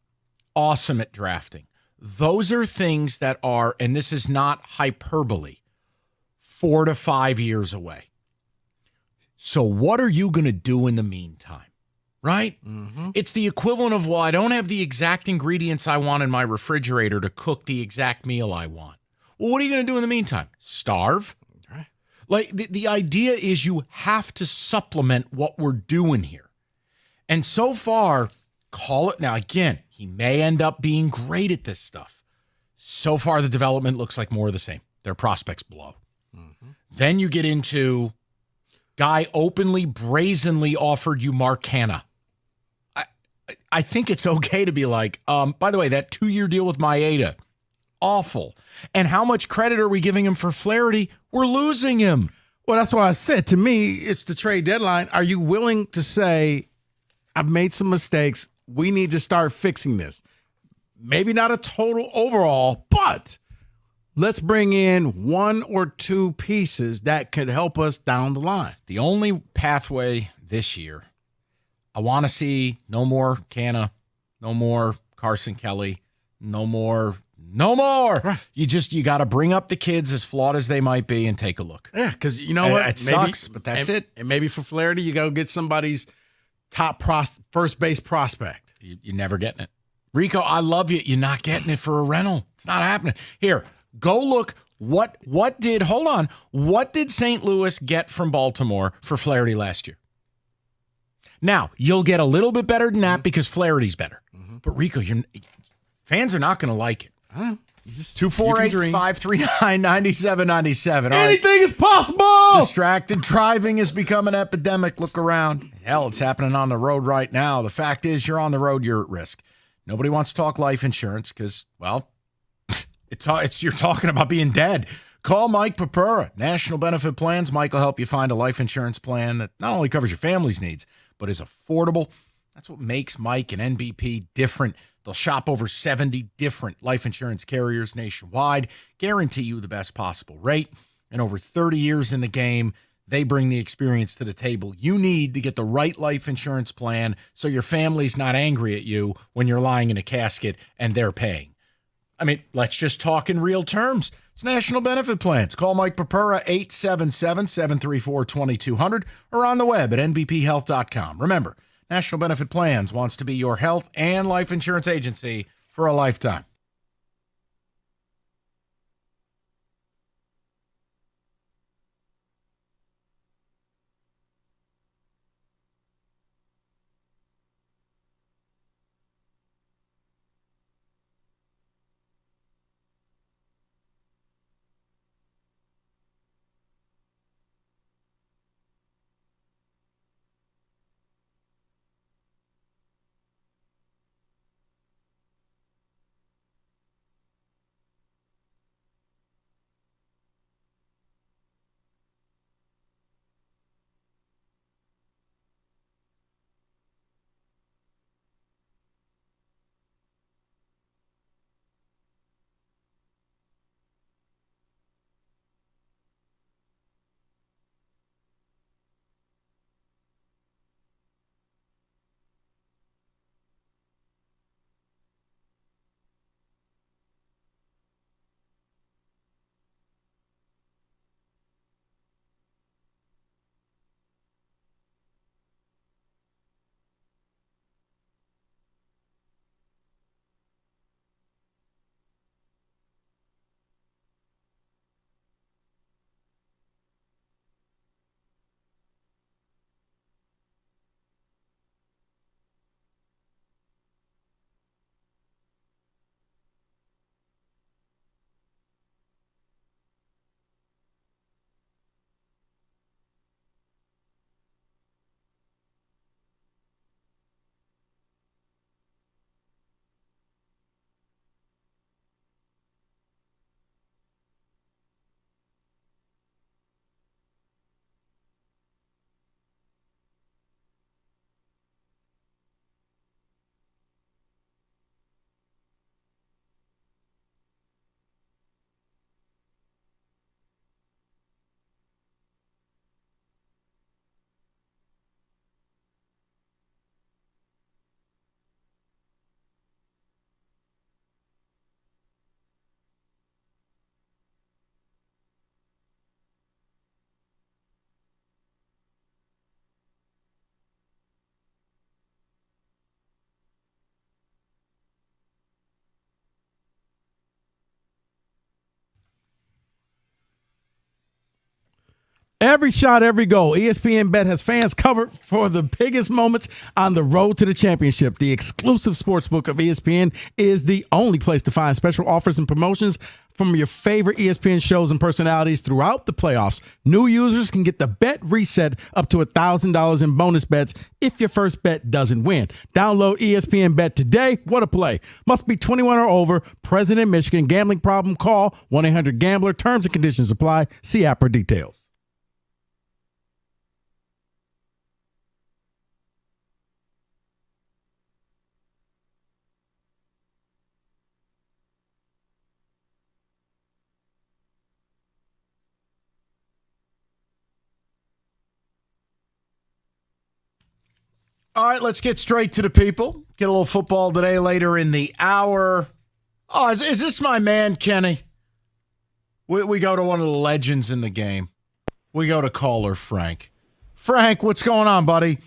S16: awesome at drafting. Those are things that are, and this is not hyperbole, 4 to 5 years away. So what are you going to do in the meantime? Right? Mm-hmm. It's the equivalent of, well, I don't have the exact ingredients I want in my refrigerator to cook the exact meal I want. Well, what are you going to do in the meantime? Starve? Right. Like the idea is you have to supplement what we're doing here. And so far, call it now. Again, he may end up being great at this stuff. So far, the development looks like more of the same. Their prospects blow. Mm-hmm. Then you get into guy openly, brazenly offered you Mark Hanna. I think it's okay to be like, by the way, that 2-year deal with Maeda, awful. And how much credit are we giving him for Flaherty? We're losing him.
S20: Well, that's why I said, to me, it's the trade deadline. Are you willing to say, I've made some mistakes. We need to start fixing this? Maybe not a total overall, but let's bring in 1 or 2 pieces that could help us down the line.
S16: The only pathway this year, I want to see no more Canna, no more Carson Kelly, no more. Right. You got to bring up the kids, as flawed as they might be, and take a look.
S20: Yeah, because you know what?
S16: It sucks, but that's it.
S20: And maybe for Flaherty, you go get somebody's top first base prospect.
S16: You're never getting it. Rico, I love you. You're not getting it for a rental. It's not happening. Here, go look. What did St. Louis get from Baltimore for Flaherty last year? Now, you'll get a little bit better than that because Flaherty's better. Mm-hmm. But Rico, fans are not going to like it. 248-539-9797.
S20: Anything is possible.
S16: Distracted driving has become an epidemic. Look around. Hell, it's happening on the road right now. The fact is, you're on the road, you're at risk. Nobody wants to talk life insurance because, well, you're talking about being dead. Call Mike Papura. National Benefit Plans. Mike will help you find a life insurance plan that not only covers your family's needs, but is affordable. That's what makes Mike and NBP different. They'll shop over 70 different life insurance carriers nationwide, guarantee you the best possible rate. And over 30 years in the game, they bring the experience to the table you need to get the right life insurance plan so your family's not angry at you when you're lying in a casket and they're paying. I mean, let's just talk in real terms. It's National Benefit Plans. Call Mike Papura, 877-734-2200, or on the web at nbphealth.com. Remember, National Benefit Plans wants to be your health and life insurance agency for a lifetime.
S20: Every shot, every goal. ESPN Bet has fans covered for the biggest moments on the road to the championship. The exclusive sportsbook of ESPN is the only place to find special offers and promotions from your favorite ESPN shows and personalities throughout the playoffs. New users can get the bet reset up to $1,000 in bonus bets if your first bet doesn't win. Download ESPN Bet today. What a play. Must be 21 or over. Present in Michigan. Gambling problem? Call 1-800-GAMBLER. Terms and conditions apply. See app for details.
S16: All right, let's get straight to the people. Get a little football today later in the hour. Oh, is this my man, Kenny? We go to one of the legends in the game. We go to caller Frank. Frank, what's going on, buddy?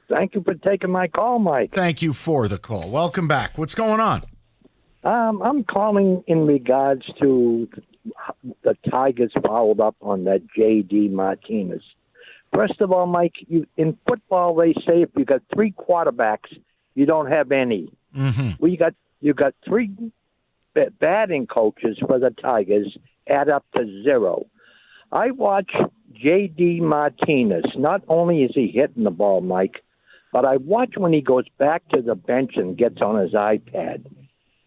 S10: Thank you for taking my call, Mike.
S16: Thank you for the call. Welcome back. What's going on?
S10: I'm calling in regards to the Tigers followed up on that J.D. Martinez. First of all, Mike, in football they say if you got three quarterbacks, you don't have any.
S16: Mm-hmm.
S10: Well, you got three batting coaches for the Tigers, add up to 0. I watch J.D. Martinez. Not only is he hitting the ball, Mike, but I watch when he goes back to the bench and gets on his iPad.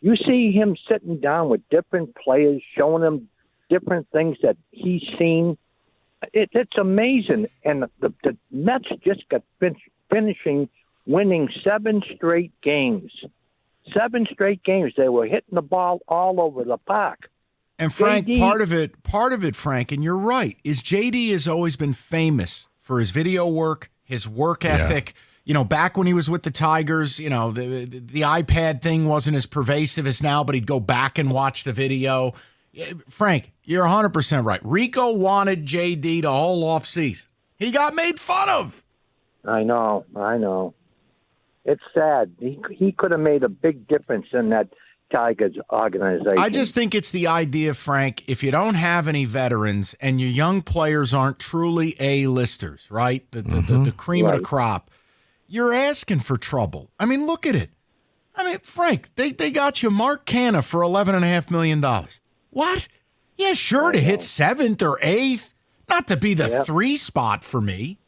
S10: You see him sitting down with different players, showing them different things that he's seen. It's amazing. And the Mets just got finishing winning 7 straight games. 7 straight games. They were hitting the ball all over the park.
S16: And Frank, part of it, Frank, and you're right, is JD has always been famous for his video work, his work ethic. You know, back when he was with the Tigers, you know, the iPad thing wasn't as pervasive as now, but he'd go back and watch the video. Frank, you're 100% right. Rico wanted JD to whole offseason. He got made fun of.
S10: I know. It's sad. He could have made a big difference in that Tigers organization.
S16: I just think it's the idea, Frank, if you don't have any veterans and your young players aren't truly A-listers, right? The cream of the crop, you're asking for trouble. I mean, look at it. I mean, Frank, they got you Mark Canna for $11.5 million. What? Yeah, sure, to hit 7th or 8th. Not to be the 3 spot for me.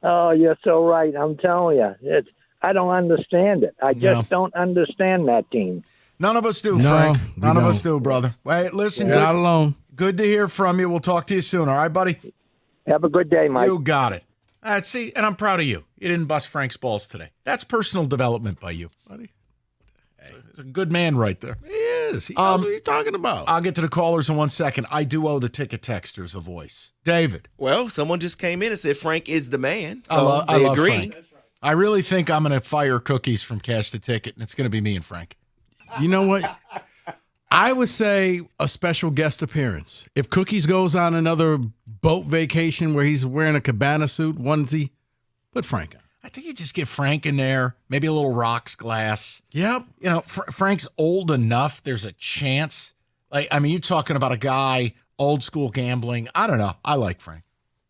S10: Oh, you're so right. I'm telling you. I don't understand it. I just don't understand that team.
S16: None of us do, Frank. None of us do, brother. Wait, listen.
S20: You're not alone.
S16: Good to hear from you. We'll talk to you soon. All right, buddy?
S10: Have a good day, Mike.
S16: You got it. See, and I'm proud of you. You didn't bust Frank's balls today. That's personal development by you, buddy. He's a good man right there.
S20: He is. He knows what he's talking about.
S16: I'll get to the callers in 1 second. I do owe the ticket texters a voice. David.
S17: Well, someone just came in and said Frank is the man. So
S16: I love
S17: agree.
S16: Frank. I really think I'm going to fire Cookies from Cash the Ticket, and it's going to be me and Frank.
S20: You know what? I would say a special guest appearance. If Cookies goes on another boat vacation where he's wearing a cabana suit, onesie, put Frank on.
S16: I think you just get Frank in there, maybe a little rocks glass.
S20: Yep.
S16: You know, Frank's old enough. There's a chance. You're talking about a guy, old school gambling. I don't know. I like Frank.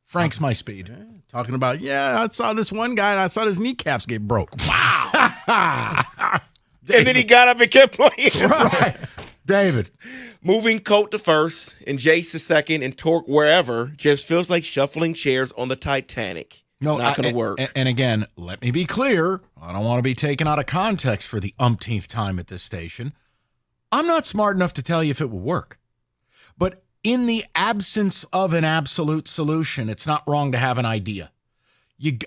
S16: Frank's my speed.
S20: Yeah. Talking about, I saw this one guy and I saw his kneecaps get broke. Wow.
S17: And then he got up and kept playing.
S16: Right. David.
S17: Moving Colt to first and Jace to second and Torque wherever just feels like shuffling chairs on the Titanic.
S16: No,
S17: not going to work.
S16: And again, let me be clear. I don't want to be taken out of context for the umpteenth time at this station. I'm not smart enough to tell you if it will work. But in the absence of an absolute solution, it's not wrong to have an idea.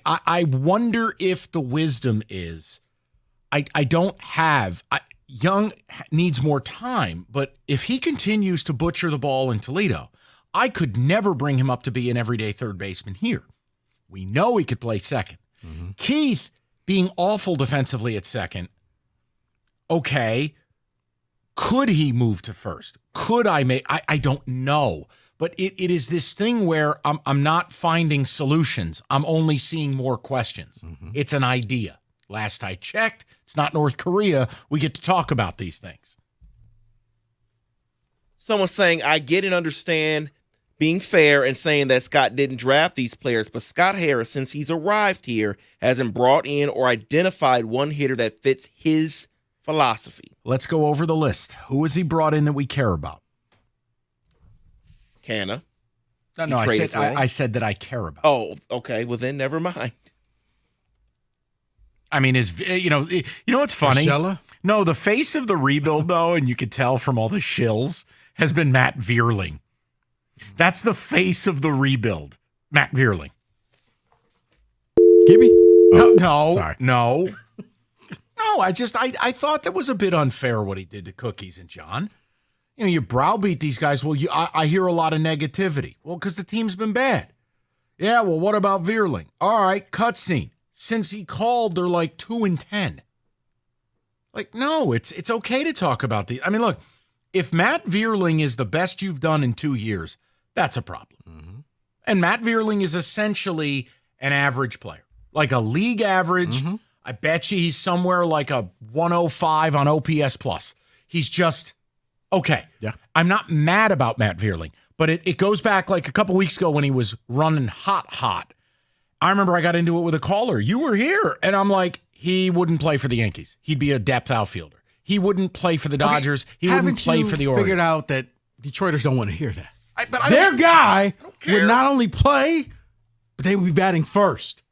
S16: I wonder if the wisdom is, Young needs more time, but if he continues to butcher the ball in Toledo, I could never bring him up to be an everyday third baseman here. We know he could play second. Mm-hmm. Keith being awful defensively at second. Okay. Could he move to first? Could I make? I don't know. But it is this thing where I'm not finding solutions. I'm only seeing more questions. Mm-hmm. It's an idea. Last I checked, it's not North Korea. We get to talk about these things.
S17: Someone saying, I get and understand being fair and saying that Scott didn't draft these players, but Scott Harris, since he's arrived here, hasn't brought in or identified one hitter that fits his philosophy.
S16: Let's go over the list. Who has he brought in that we care about?
S17: Canna.
S16: No, I said that I care about.
S17: Oh, okay. Well, then never mind.
S16: I mean, you know what's funny?
S20: Urshela?
S16: No, the face of the rebuild, though, and you could tell from all the shills, has been Matt Vierling. That's the face of the rebuild, Matt Vierling.
S20: Gibby?
S16: No. No, I thought that was a bit unfair what he did to Cookies and John. You know, you browbeat these guys. Well, I hear a lot of negativity. Well, because the team's been bad. Yeah, well, what about Vierling? All right, cutscene. Since he called, they're like 2-10. Like, no, it's okay to talk about I mean, look, if Matt Vierling is the best you've done in 2 years, that's a problem. Mm-hmm. And Matt Vierling is essentially an average player, like a league average. Mm-hmm. I bet you he's somewhere like a 105 on OPS plus. He's just okay.
S20: Yeah.
S16: I'm not mad about Matt Vierling, but it goes back like a couple weeks ago when he was running hot. I remember I got into it with a caller. You were here. And I'm like, he wouldn't play for the Yankees. He'd be a depth outfielder. He wouldn't play for the Dodgers.
S20: Okay.
S16: He wouldn't play for the Orioles.
S20: Figured out that Detroiters don't want to hear that. Their guy would not only play, but they would be batting first.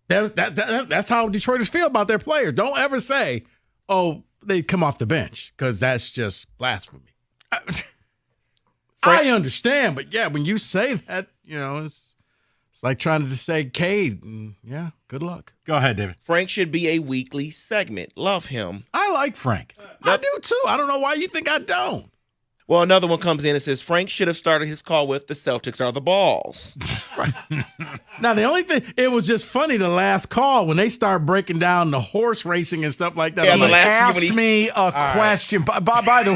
S20: That's how Detroiters feel about their players. Don't ever say, oh, they come off the bench, because that's just blasphemy. I understand, but yeah, when you say that, you know, it's like trying to say Cade. Yeah, good luck.
S16: Go ahead, David.
S17: Frank should be a weekly segment. Love him.
S16: I like Frank.
S20: I do too. I don't know why you think I don't.
S17: Well, another one comes in and says, Frank should have started his call with, the Celtics are the balls.
S20: Right. Now, the only thing, it was just funny the last call when they start breaking down the horse racing and stuff like that.
S16: Yeah, he asked me a question. By the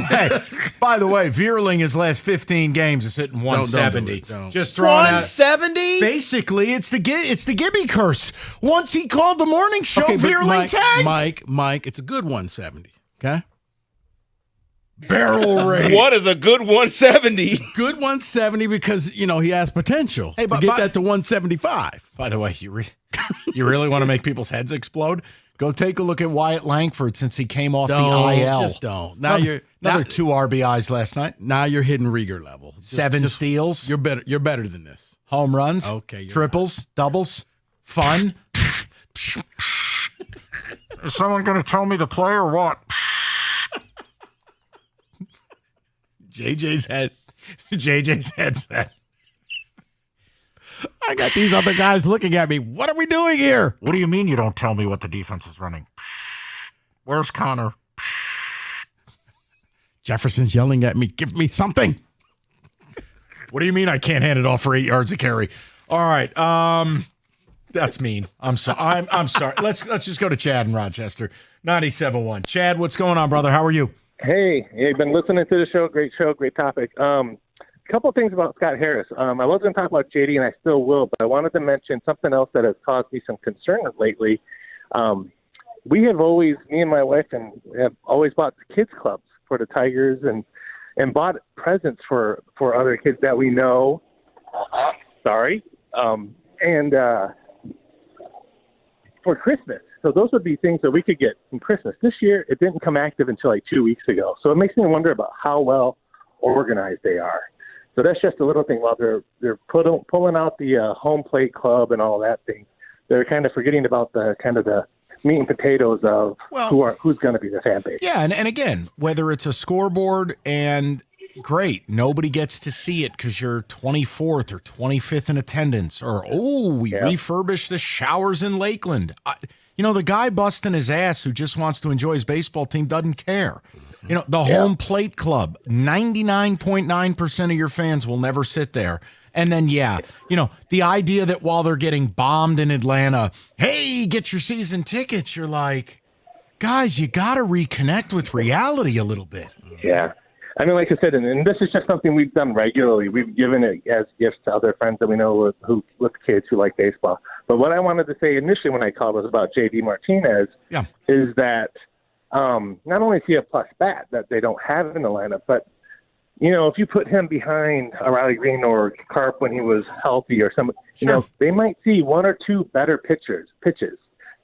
S16: way, Vierling, his last 15 games is hitting 170.
S20: Don't.
S16: Just throwing
S17: 170?
S16: Basically, it's the Gibby curse. Once he called the morning show, Vierling tagged.
S20: Mike, it's a good 170, okay?
S16: Barrel rate.
S17: What is a good 170?
S20: Good 170 because, you know, he has potential to get that to 175.
S16: By the way, you really want to make people's heads explode? Go take a look at Wyatt Langford since he came off the IL.
S20: Just don't.
S16: Another 2 RBIs last night.
S20: Now you're hitting Rieger level.
S16: 7 steals.
S20: You're better than this.
S16: Home runs.
S20: Okay.
S16: Triples, doubles, fun. Is someone going to tell me the play or what? JJ's headset.
S20: I got these other guys looking at me. What are we doing here?
S16: What do you mean you don't tell me what the defense is running? Where's Connor?
S20: Jefferson's yelling at me. Give me something.
S16: What do you mean I can't hand it off for 8 yards of carry? All right. That's mean. I'm sorry. I'm sorry. Let's just go to Chad in Rochester. 97.1. Chad, what's going on, brother? How are you?
S12: Hey, been listening to the show. Great show, great topic. Couple of things about Scott Harris. I was going to talk about JD, and I still will, but I wanted to mention something else that has caused me some concern lately. We have always, me and my wife, have always bought kids clubs for the Tigers and bought presents for other kids that we know. Sorry. And for Christmas. So those would be things that we could get from Christmas. This year, it didn't come active until like 2 weeks ago. So it makes me wonder about how well organized they are. So that's just a little thing. While they're pulling out the home plate club and all that thing, they're kind of forgetting about the meat and potatoes of who's going to be the fan base.
S16: Yeah, and again, whether it's a scoreboard and great, nobody gets to see it because you're 24th or 25th in attendance, or we refurbished the showers in Lakeland. The guy busting his ass who just wants to enjoy his baseball team doesn't care. The home plate club, 99.9% of your fans will never sit there. And then, the idea that while they're getting bombed in Atlanta, hey, get your season tickets, you're like, guys, you got to reconnect with reality a little bit.
S12: Yeah. I mean, like I said, and this is just something we've done regularly. We've given it as gifts to other friends that we know with kids who like baseball. But what I wanted to say initially when I called was about J.D. Martinez is that not only is he a plus bat that they don't have in the lineup, but if you put him behind a Riley Green or Carp when he was healthy or something, they might see one or two better pitches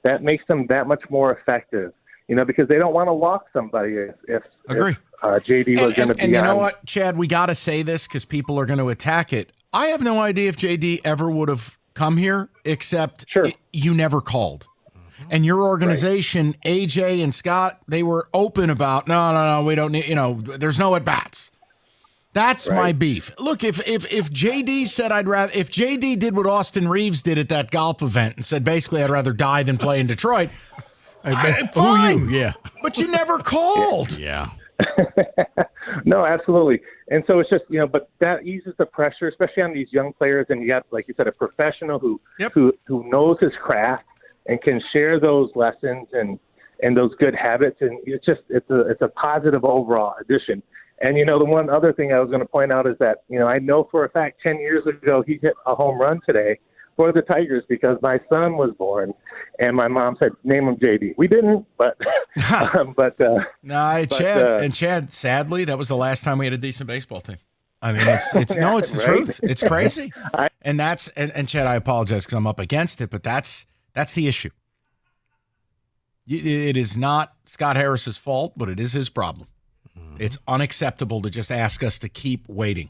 S12: that makes them that much more effective. Because they don't want to walk somebody if JD was going to be
S16: and you know
S12: on.
S16: what, Chad, we got to say this because people are going to attack it. I have no idea if JD ever would have come here, except you never called. And your organization, AJ and Scott, they were open about, no, we don't need, there's no at-bats. That's my beef. Look, if JD said if JD did what Austin Reeves did at that golf event and said, basically, I'd rather die than play in Detroit, fine.
S20: Yeah.
S16: But you never called.
S20: Yeah.
S12: No, absolutely. And so it's just, but that eases the pressure, especially on these young players. And you got, like you said, a professional who knows his craft and can share those lessons and those good habits. And it's a positive overall addition. And, the one other thing I was going to point out is that, I know for a fact 10 years ago he hit a home run today for the Tigers because my son was born, and my mom said, name him JD. We didn't, but
S16: Chad, sadly, that was the last time we had a decent baseball team. I mean, it's the truth. It's crazy. And Chad, I apologize because I'm up against it, but that's the issue. It is not Scott Harris's fault, but it is his problem. It's unacceptable to just ask us to keep waiting.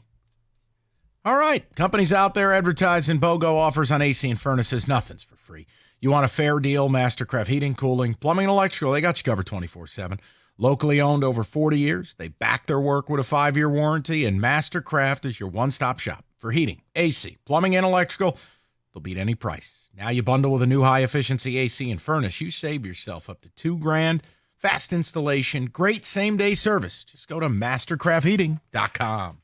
S16: All right. Companies out there advertising BOGO offers on AC and furnaces. Nothing's for free. You want a fair deal? Mastercraft Heating, Cooling, Plumbing, and Electrical. They got you covered 24/7. Locally owned over 40 years. They back their work with a 5-year warranty, and Mastercraft is your one-stop shop for heating, AC, plumbing, and electrical. They'll beat any price. Now you bundle with a new high-efficiency AC and furnace. You save yourself up to $2,000. Fast installation, great same-day service. Just go to mastercraftheating.com.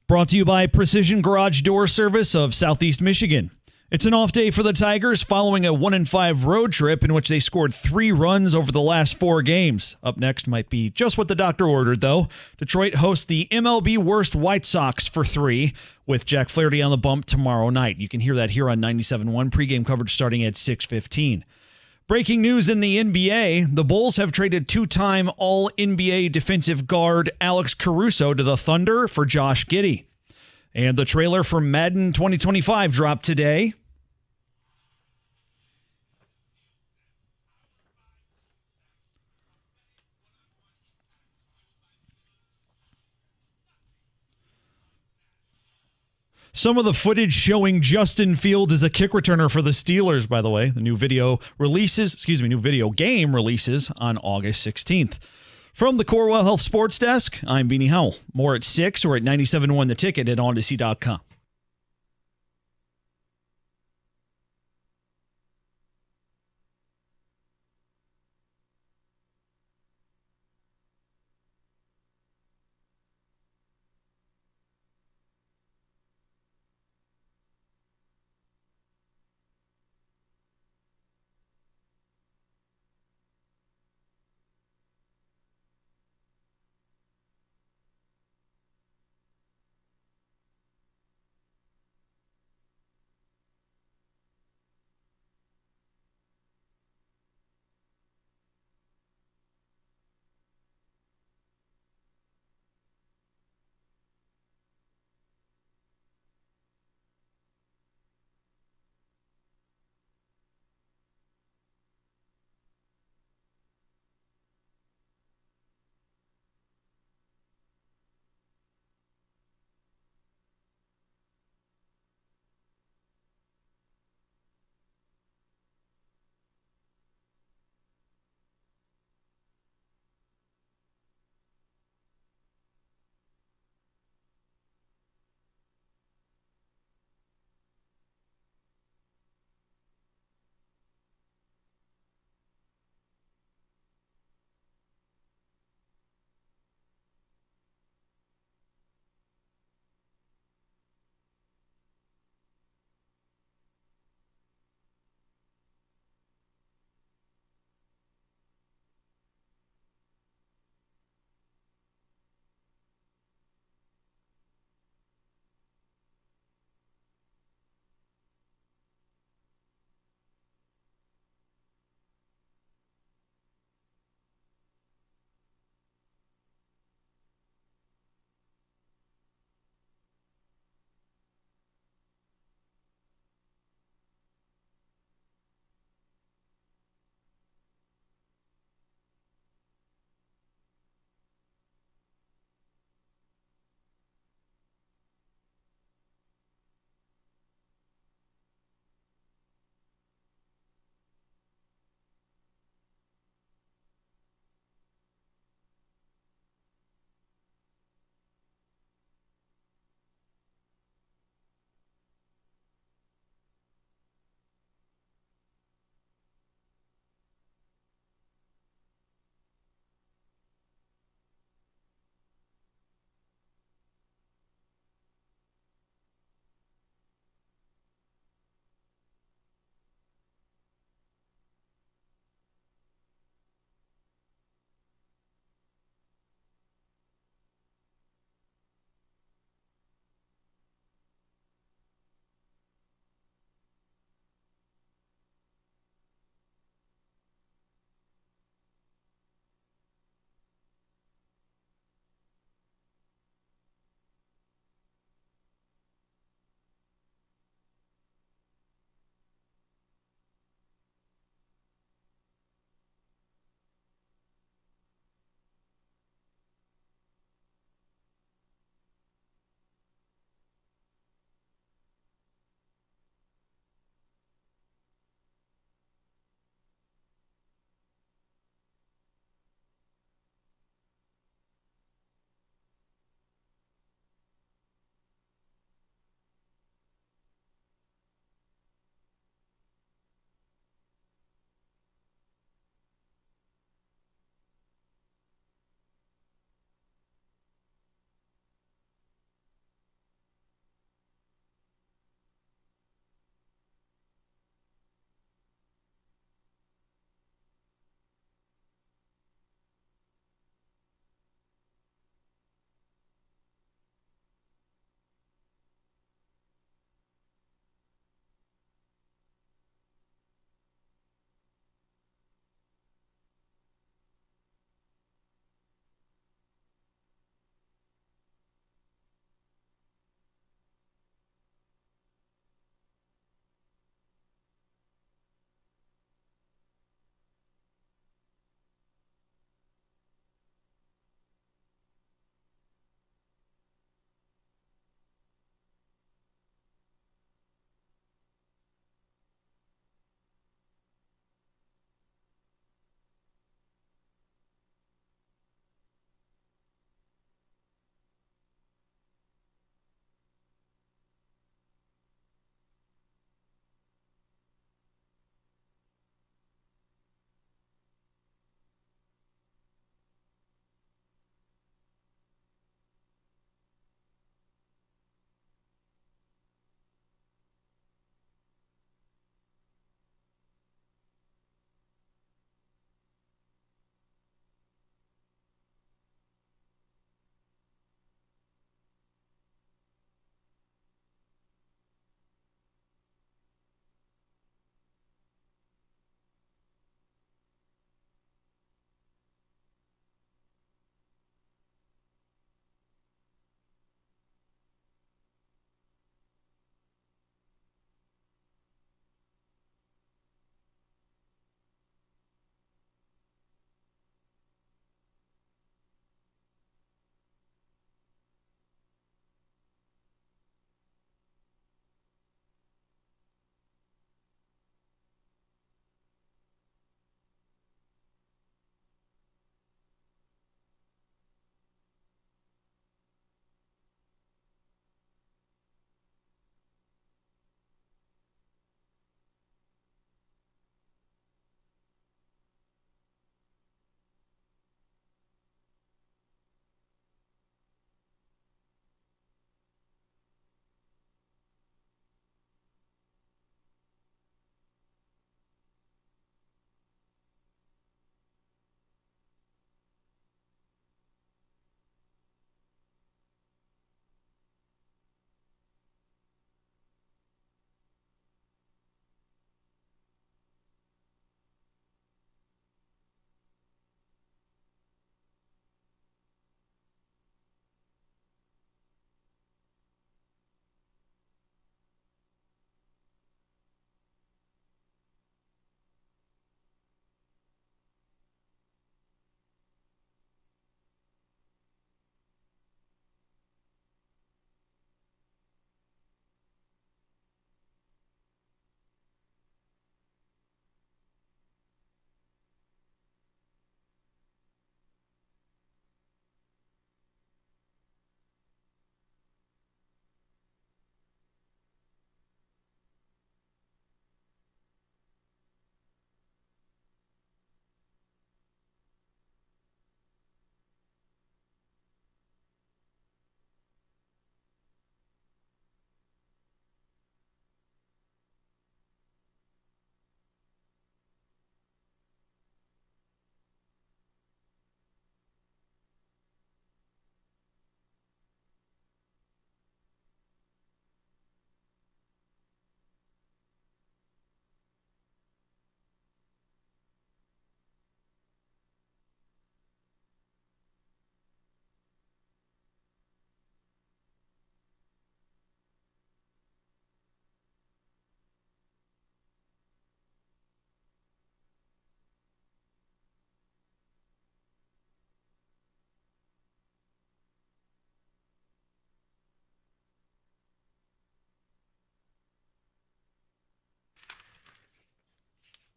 S14: Brought to you by Precision Garage Door Service of Southeast Michigan. It's an off day for the Tigers following a 1-5 road trip in which they scored 3 runs over the last 4 games. Up next might be just what the doctor ordered, though. Detroit hosts the MLB worst White Sox for 3 with Jack Flaherty on the bump tomorrow night. You can hear that here on 97.1 pregame coverage starting at 6:15. Breaking news in the NBA, the Bulls have traded 2-time All-NBA defensive guard Alex Caruso to the Thunder for Josh Giddey. And the trailer for Madden 2025 dropped today. Some of the footage showing Justin Fields as a kick returner for the Steelers, by the way. The new video game releases on August 16th. From the Corewell Health Sports Desk, I'm Beanie Howell. More at 6 or at 97.1 The Ticket at ontoc.com.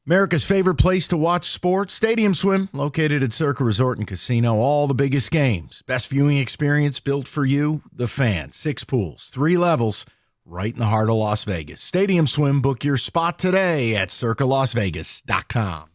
S16: America's favorite place to watch sports, Stadium Swim, located at Circa Resort and Casino. All the biggest games. Best viewing experience built for you, the fans. 6 pools, 3 levels, right in the heart of Las Vegas. Stadium Swim, book your spot today at circalasvegas.com.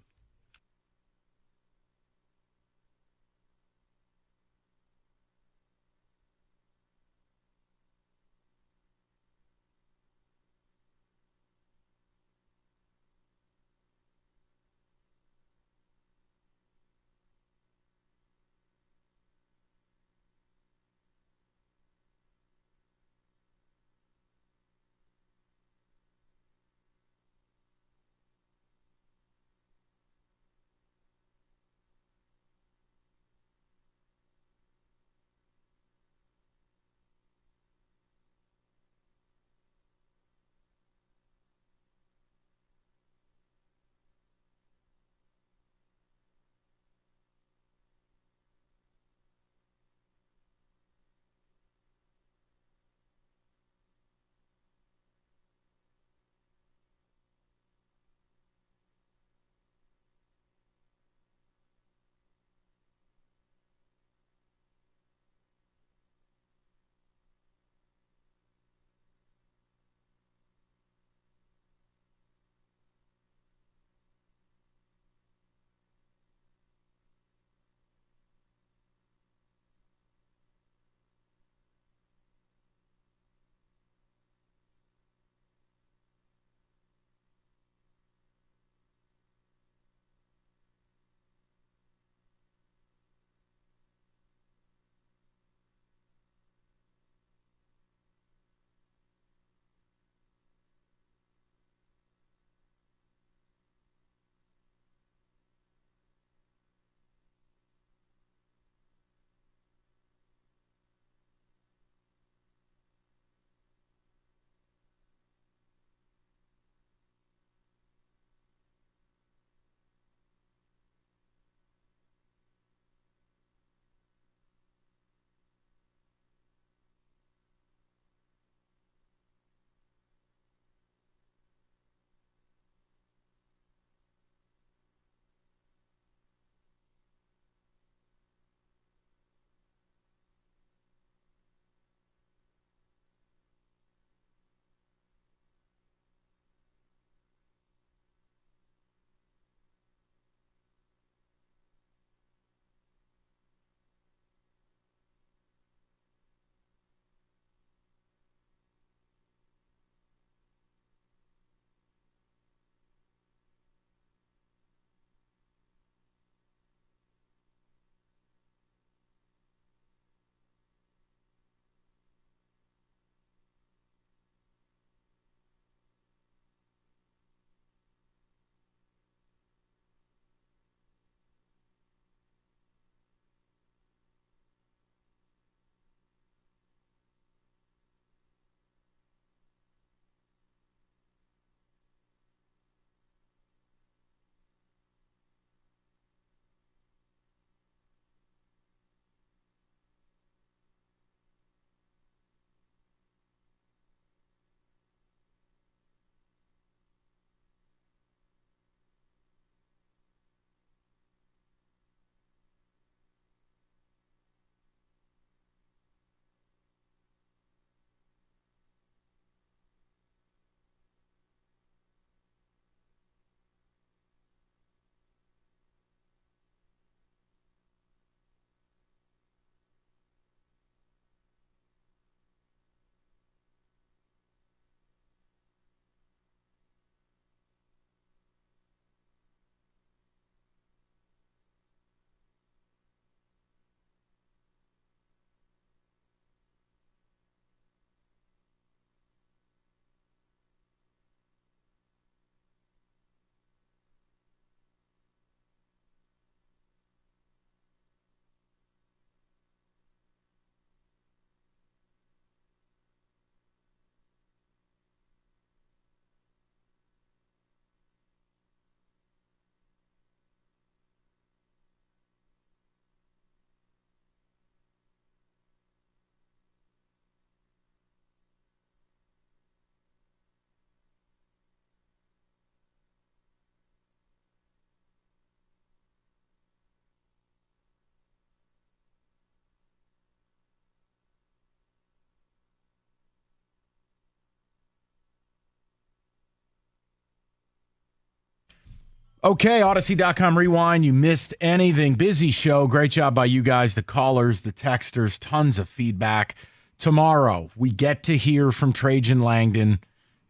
S16: Okay, Odyssey.com Rewind. You missed anything. Busy show. Great job by you guys, the callers, the texters, tons of feedback. Tomorrow, we get to hear from Trajan Langdon,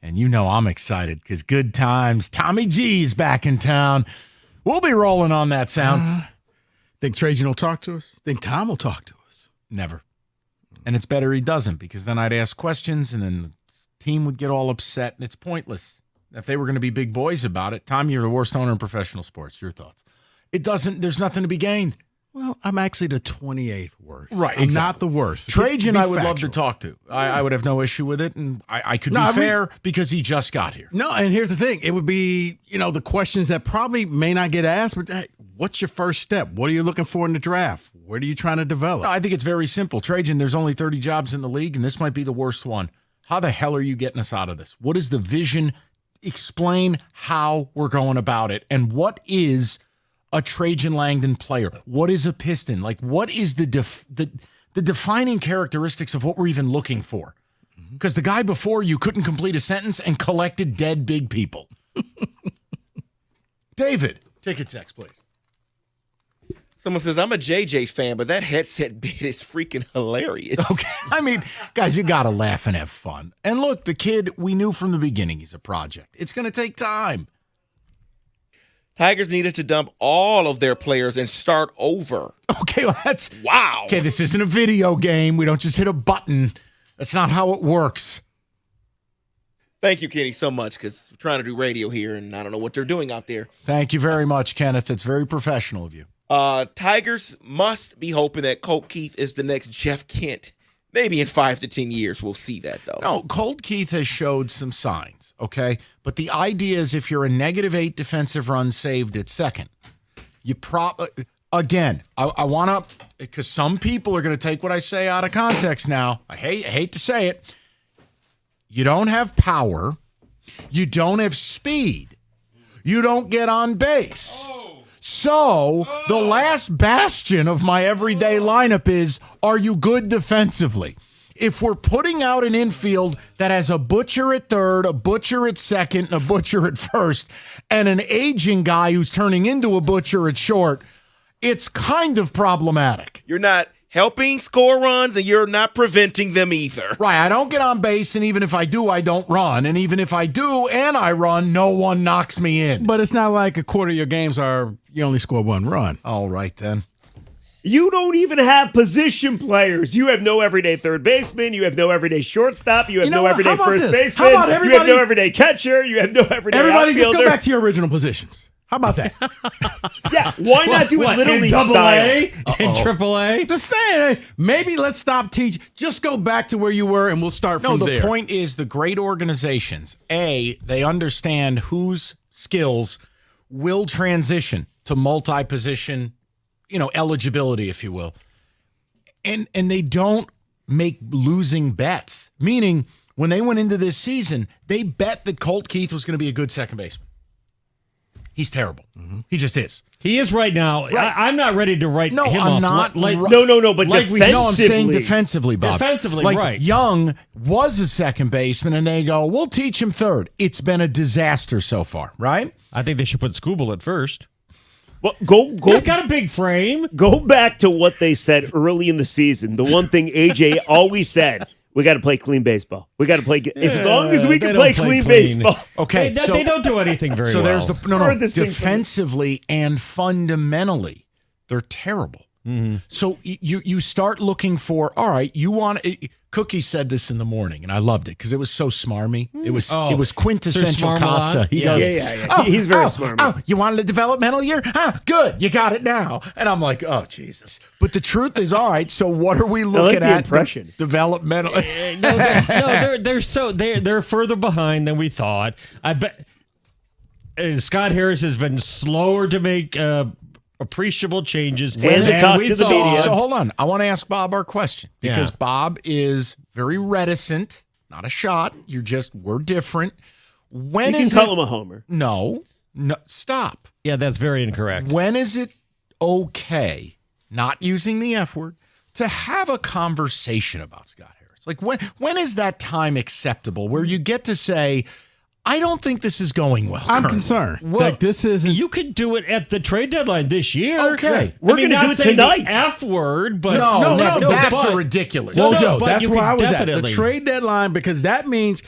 S16: and you know I'm excited because good times. Tommy G's back in town. We'll be rolling on that sound.
S20: Think Trajan will talk to us? Think Tom will talk to us?
S16: Never. And it's better he doesn't, because then I'd ask questions and then the team would get all upset, and it's pointless. If they were going to be big boys about it, Tom, you're the worst owner in professional sports. Your thoughts? There's nothing to be gained.
S20: Well, I'm actually the 28th worst.
S16: Right.
S20: I'm not the worst.
S16: Trajan, I would love to talk to. I would have no issue with it, and I could be fair because he just got here.
S20: No, and here's the thing. It would be, the questions that probably may not get asked, but hey, what's your first step? What are you looking for in the draft? What are you trying to develop?
S16: No, I think it's very simple. Trajan, there's only 30 jobs in the league, and this might be the worst one. How the hell are you getting us out of this? What is the vision? Explain how we're going about it, and what is a Trajan Langdon player? What is a Piston? Like, what is the defining characteristics of what we're even looking for? Because the guy before you couldn't complete a sentence and collected dead big people. David, take a text, please.
S17: Someone says, I'm a JJ fan, but that headset bit is freaking hilarious.
S16: Okay. I mean, guys, you got to laugh and have fun. And look, the kid, we knew from the beginning he's a project. It's going to take time.
S17: Tigers needed to dump all of their players and start over.
S16: Okay, well, that's...
S17: Wow.
S16: Okay, this isn't a video game. We don't just hit a button. That's not how it works.
S17: Thank you, Kenny, so much, because we're trying to do radio here, and I don't know what they're doing out there.
S16: Thank you very much, Kenneth. It's very professional of you.
S17: Tigers must be hoping that Colt Keith is the next Jeff Kent. Maybe in 5 to 10 years we'll see that, though.
S16: No, Colt Keith has showed some signs, okay? But the idea is if you're a -8 defensive run saved at second, you again, I want to, because some people are going to take what I say out of context now. I hate to say it. You don't have power. You don't have speed. You don't get on base. So the last bastion of my everyday lineup is, are you good defensively? If we're putting out an infield that has a butcher at third, a butcher at second, and a butcher at first, and an aging guy who's turning into a butcher at short, it's kind of problematic.
S17: You're not helping score runs, and you're not preventing them either.
S16: Right, I don't get on base, and even if I do, I don't run. And even if I do and I run, no one knocks me in.
S20: But it's not like a quarter of your games are you only score one run.
S16: All right, then.
S13: You don't even have position players. You have no everyday third baseman. You have no everyday shortstop. You have no everyday first baseman. You have no everyday catcher. You have no everyday
S20: Everybody
S13: outfielder.
S20: just go back to your original positions. How about that?
S13: Yeah, why not do it Little League style?
S20: In Triple A? Just saying, maybe let's stop teaching. Just go back to where you were, and we'll start from there.
S16: No, the point is the great organizations, they understand whose skills will transition to multi-position, eligibility, if you will. And they don't make losing bets, meaning when they went into this season, they bet that Colt Keith was going to be a good second baseman. He's terrible. Mm-hmm. He just is.
S22: He is right now. Right. I'm not ready to write him off.
S16: I'm not.
S13: No, but
S16: like
S13: defensively.
S16: No, I'm saying defensively, Bob.
S22: Defensively,
S16: like
S22: right.
S16: Young was a second baseman, and they go, we'll teach him third. It's been a disaster so far, right?
S22: I think they should put Skubal at first.
S13: Well, go.
S22: He's got a big frame.
S13: Go back to what they said early in the season. The one thing AJ always said. We got to play clean baseball. We got to play as long as we can play clean baseball.
S16: Okay,
S22: they don't do anything very well.
S16: So there's defensively and fundamentally, they're terrible.
S22: Mm-hmm.
S16: So you start looking for, all right, you want Cookie said this in the morning, and I loved it because it was so smarmy. It was quintessential Costa. He goes,
S13: he's very smarmy.
S16: Oh, you wanted a developmental year? Good, you got it now. And I'm like, oh Jesus! But the truth is, all right. So what are we looking at?
S13: Impression.
S16: Developmental.
S22: They're further behind than we thought. I bet Scott Harris has been slower to make appreciable changes.
S13: And to talk to the media.
S16: So hold on. I want to ask Bob our question because Bob is very reticent. Not a shot. We're different. When
S13: you can call him a homer.
S16: No, stop.
S22: Yeah, that's very incorrect.
S16: When is it okay, not using the F word, to have a conversation about Scott Harris? Like when is that time acceptable where you get to say, I don't think this is going well.
S20: I'm concerned. Like this isn't.
S22: You could do it at the trade deadline this year.
S16: Okay.
S22: We're going to do it tonight. F word, but
S16: no, that's ridiculous.
S20: Mojo,
S22: but
S20: that's
S22: you
S20: where
S22: could
S20: I was
S22: definitely.
S20: at. The trade deadline, because that means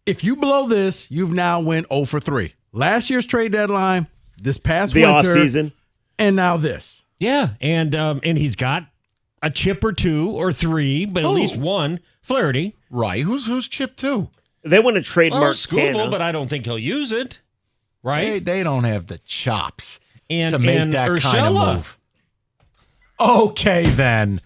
S20: if you blow this, you've now went 0 for 3. Last year's trade deadline, this past
S13: the
S20: winter,
S13: offseason,
S20: and now this.
S22: Yeah, and he's got a chip or 2 or 3, but at least one Flaherty.
S16: Right. Who's chip 2?
S13: They want to trademark
S22: Scooble, but I don't think he'll use it. Right?
S16: They don't have the chops
S22: and,
S16: to make that
S22: Urshela.
S16: kind of move. Okay, then.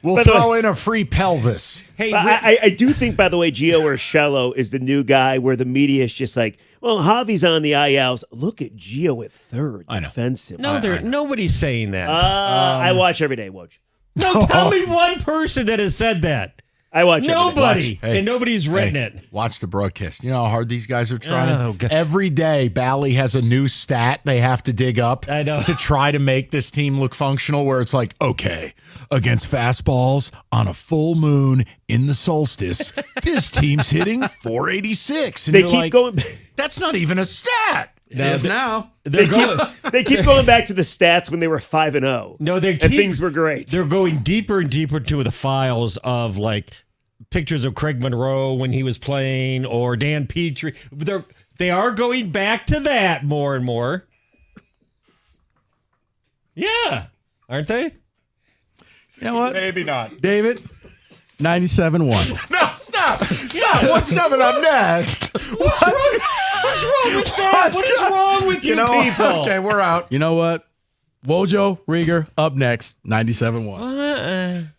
S16: We'll throw in a free pelvis.
S13: Hey, I do think, by the way, Gio Urshela is the new guy where the media is just like, well, Javi's on the ILs. Look at Gio at third. Defensive.
S22: No, nobody's saying that.
S13: I watch every day, Woj.
S22: No, tell me one person that has said that.
S13: I watch
S22: nobody, and nobody's written it.
S16: Watch the broadcast. You know how hard these guys are trying? Every day, Bally has a new stat they have to dig up to try to make this team look functional, where it's like, okay, against fastballs on a full moon in the solstice, this team's hitting 486. And
S13: they keep going.
S16: That's not even a stat.
S20: It is now.
S13: They keep going back to the stats when they were 5-0.
S22: No, and
S13: things were great.
S22: They're going deeper and deeper to the files of like pictures of Craig Monroe when he was playing or Dan Petrie. They are going back to that more and more. Yeah, aren't they?
S20: You know what?
S16: Maybe not.
S20: David, 97-1.
S16: No, stop. What's coming up next?
S22: What's wrong with that? What is wrong with you people?
S16: Okay, we're out.
S20: You know what? Wojo, Rieger, up next, 97-1.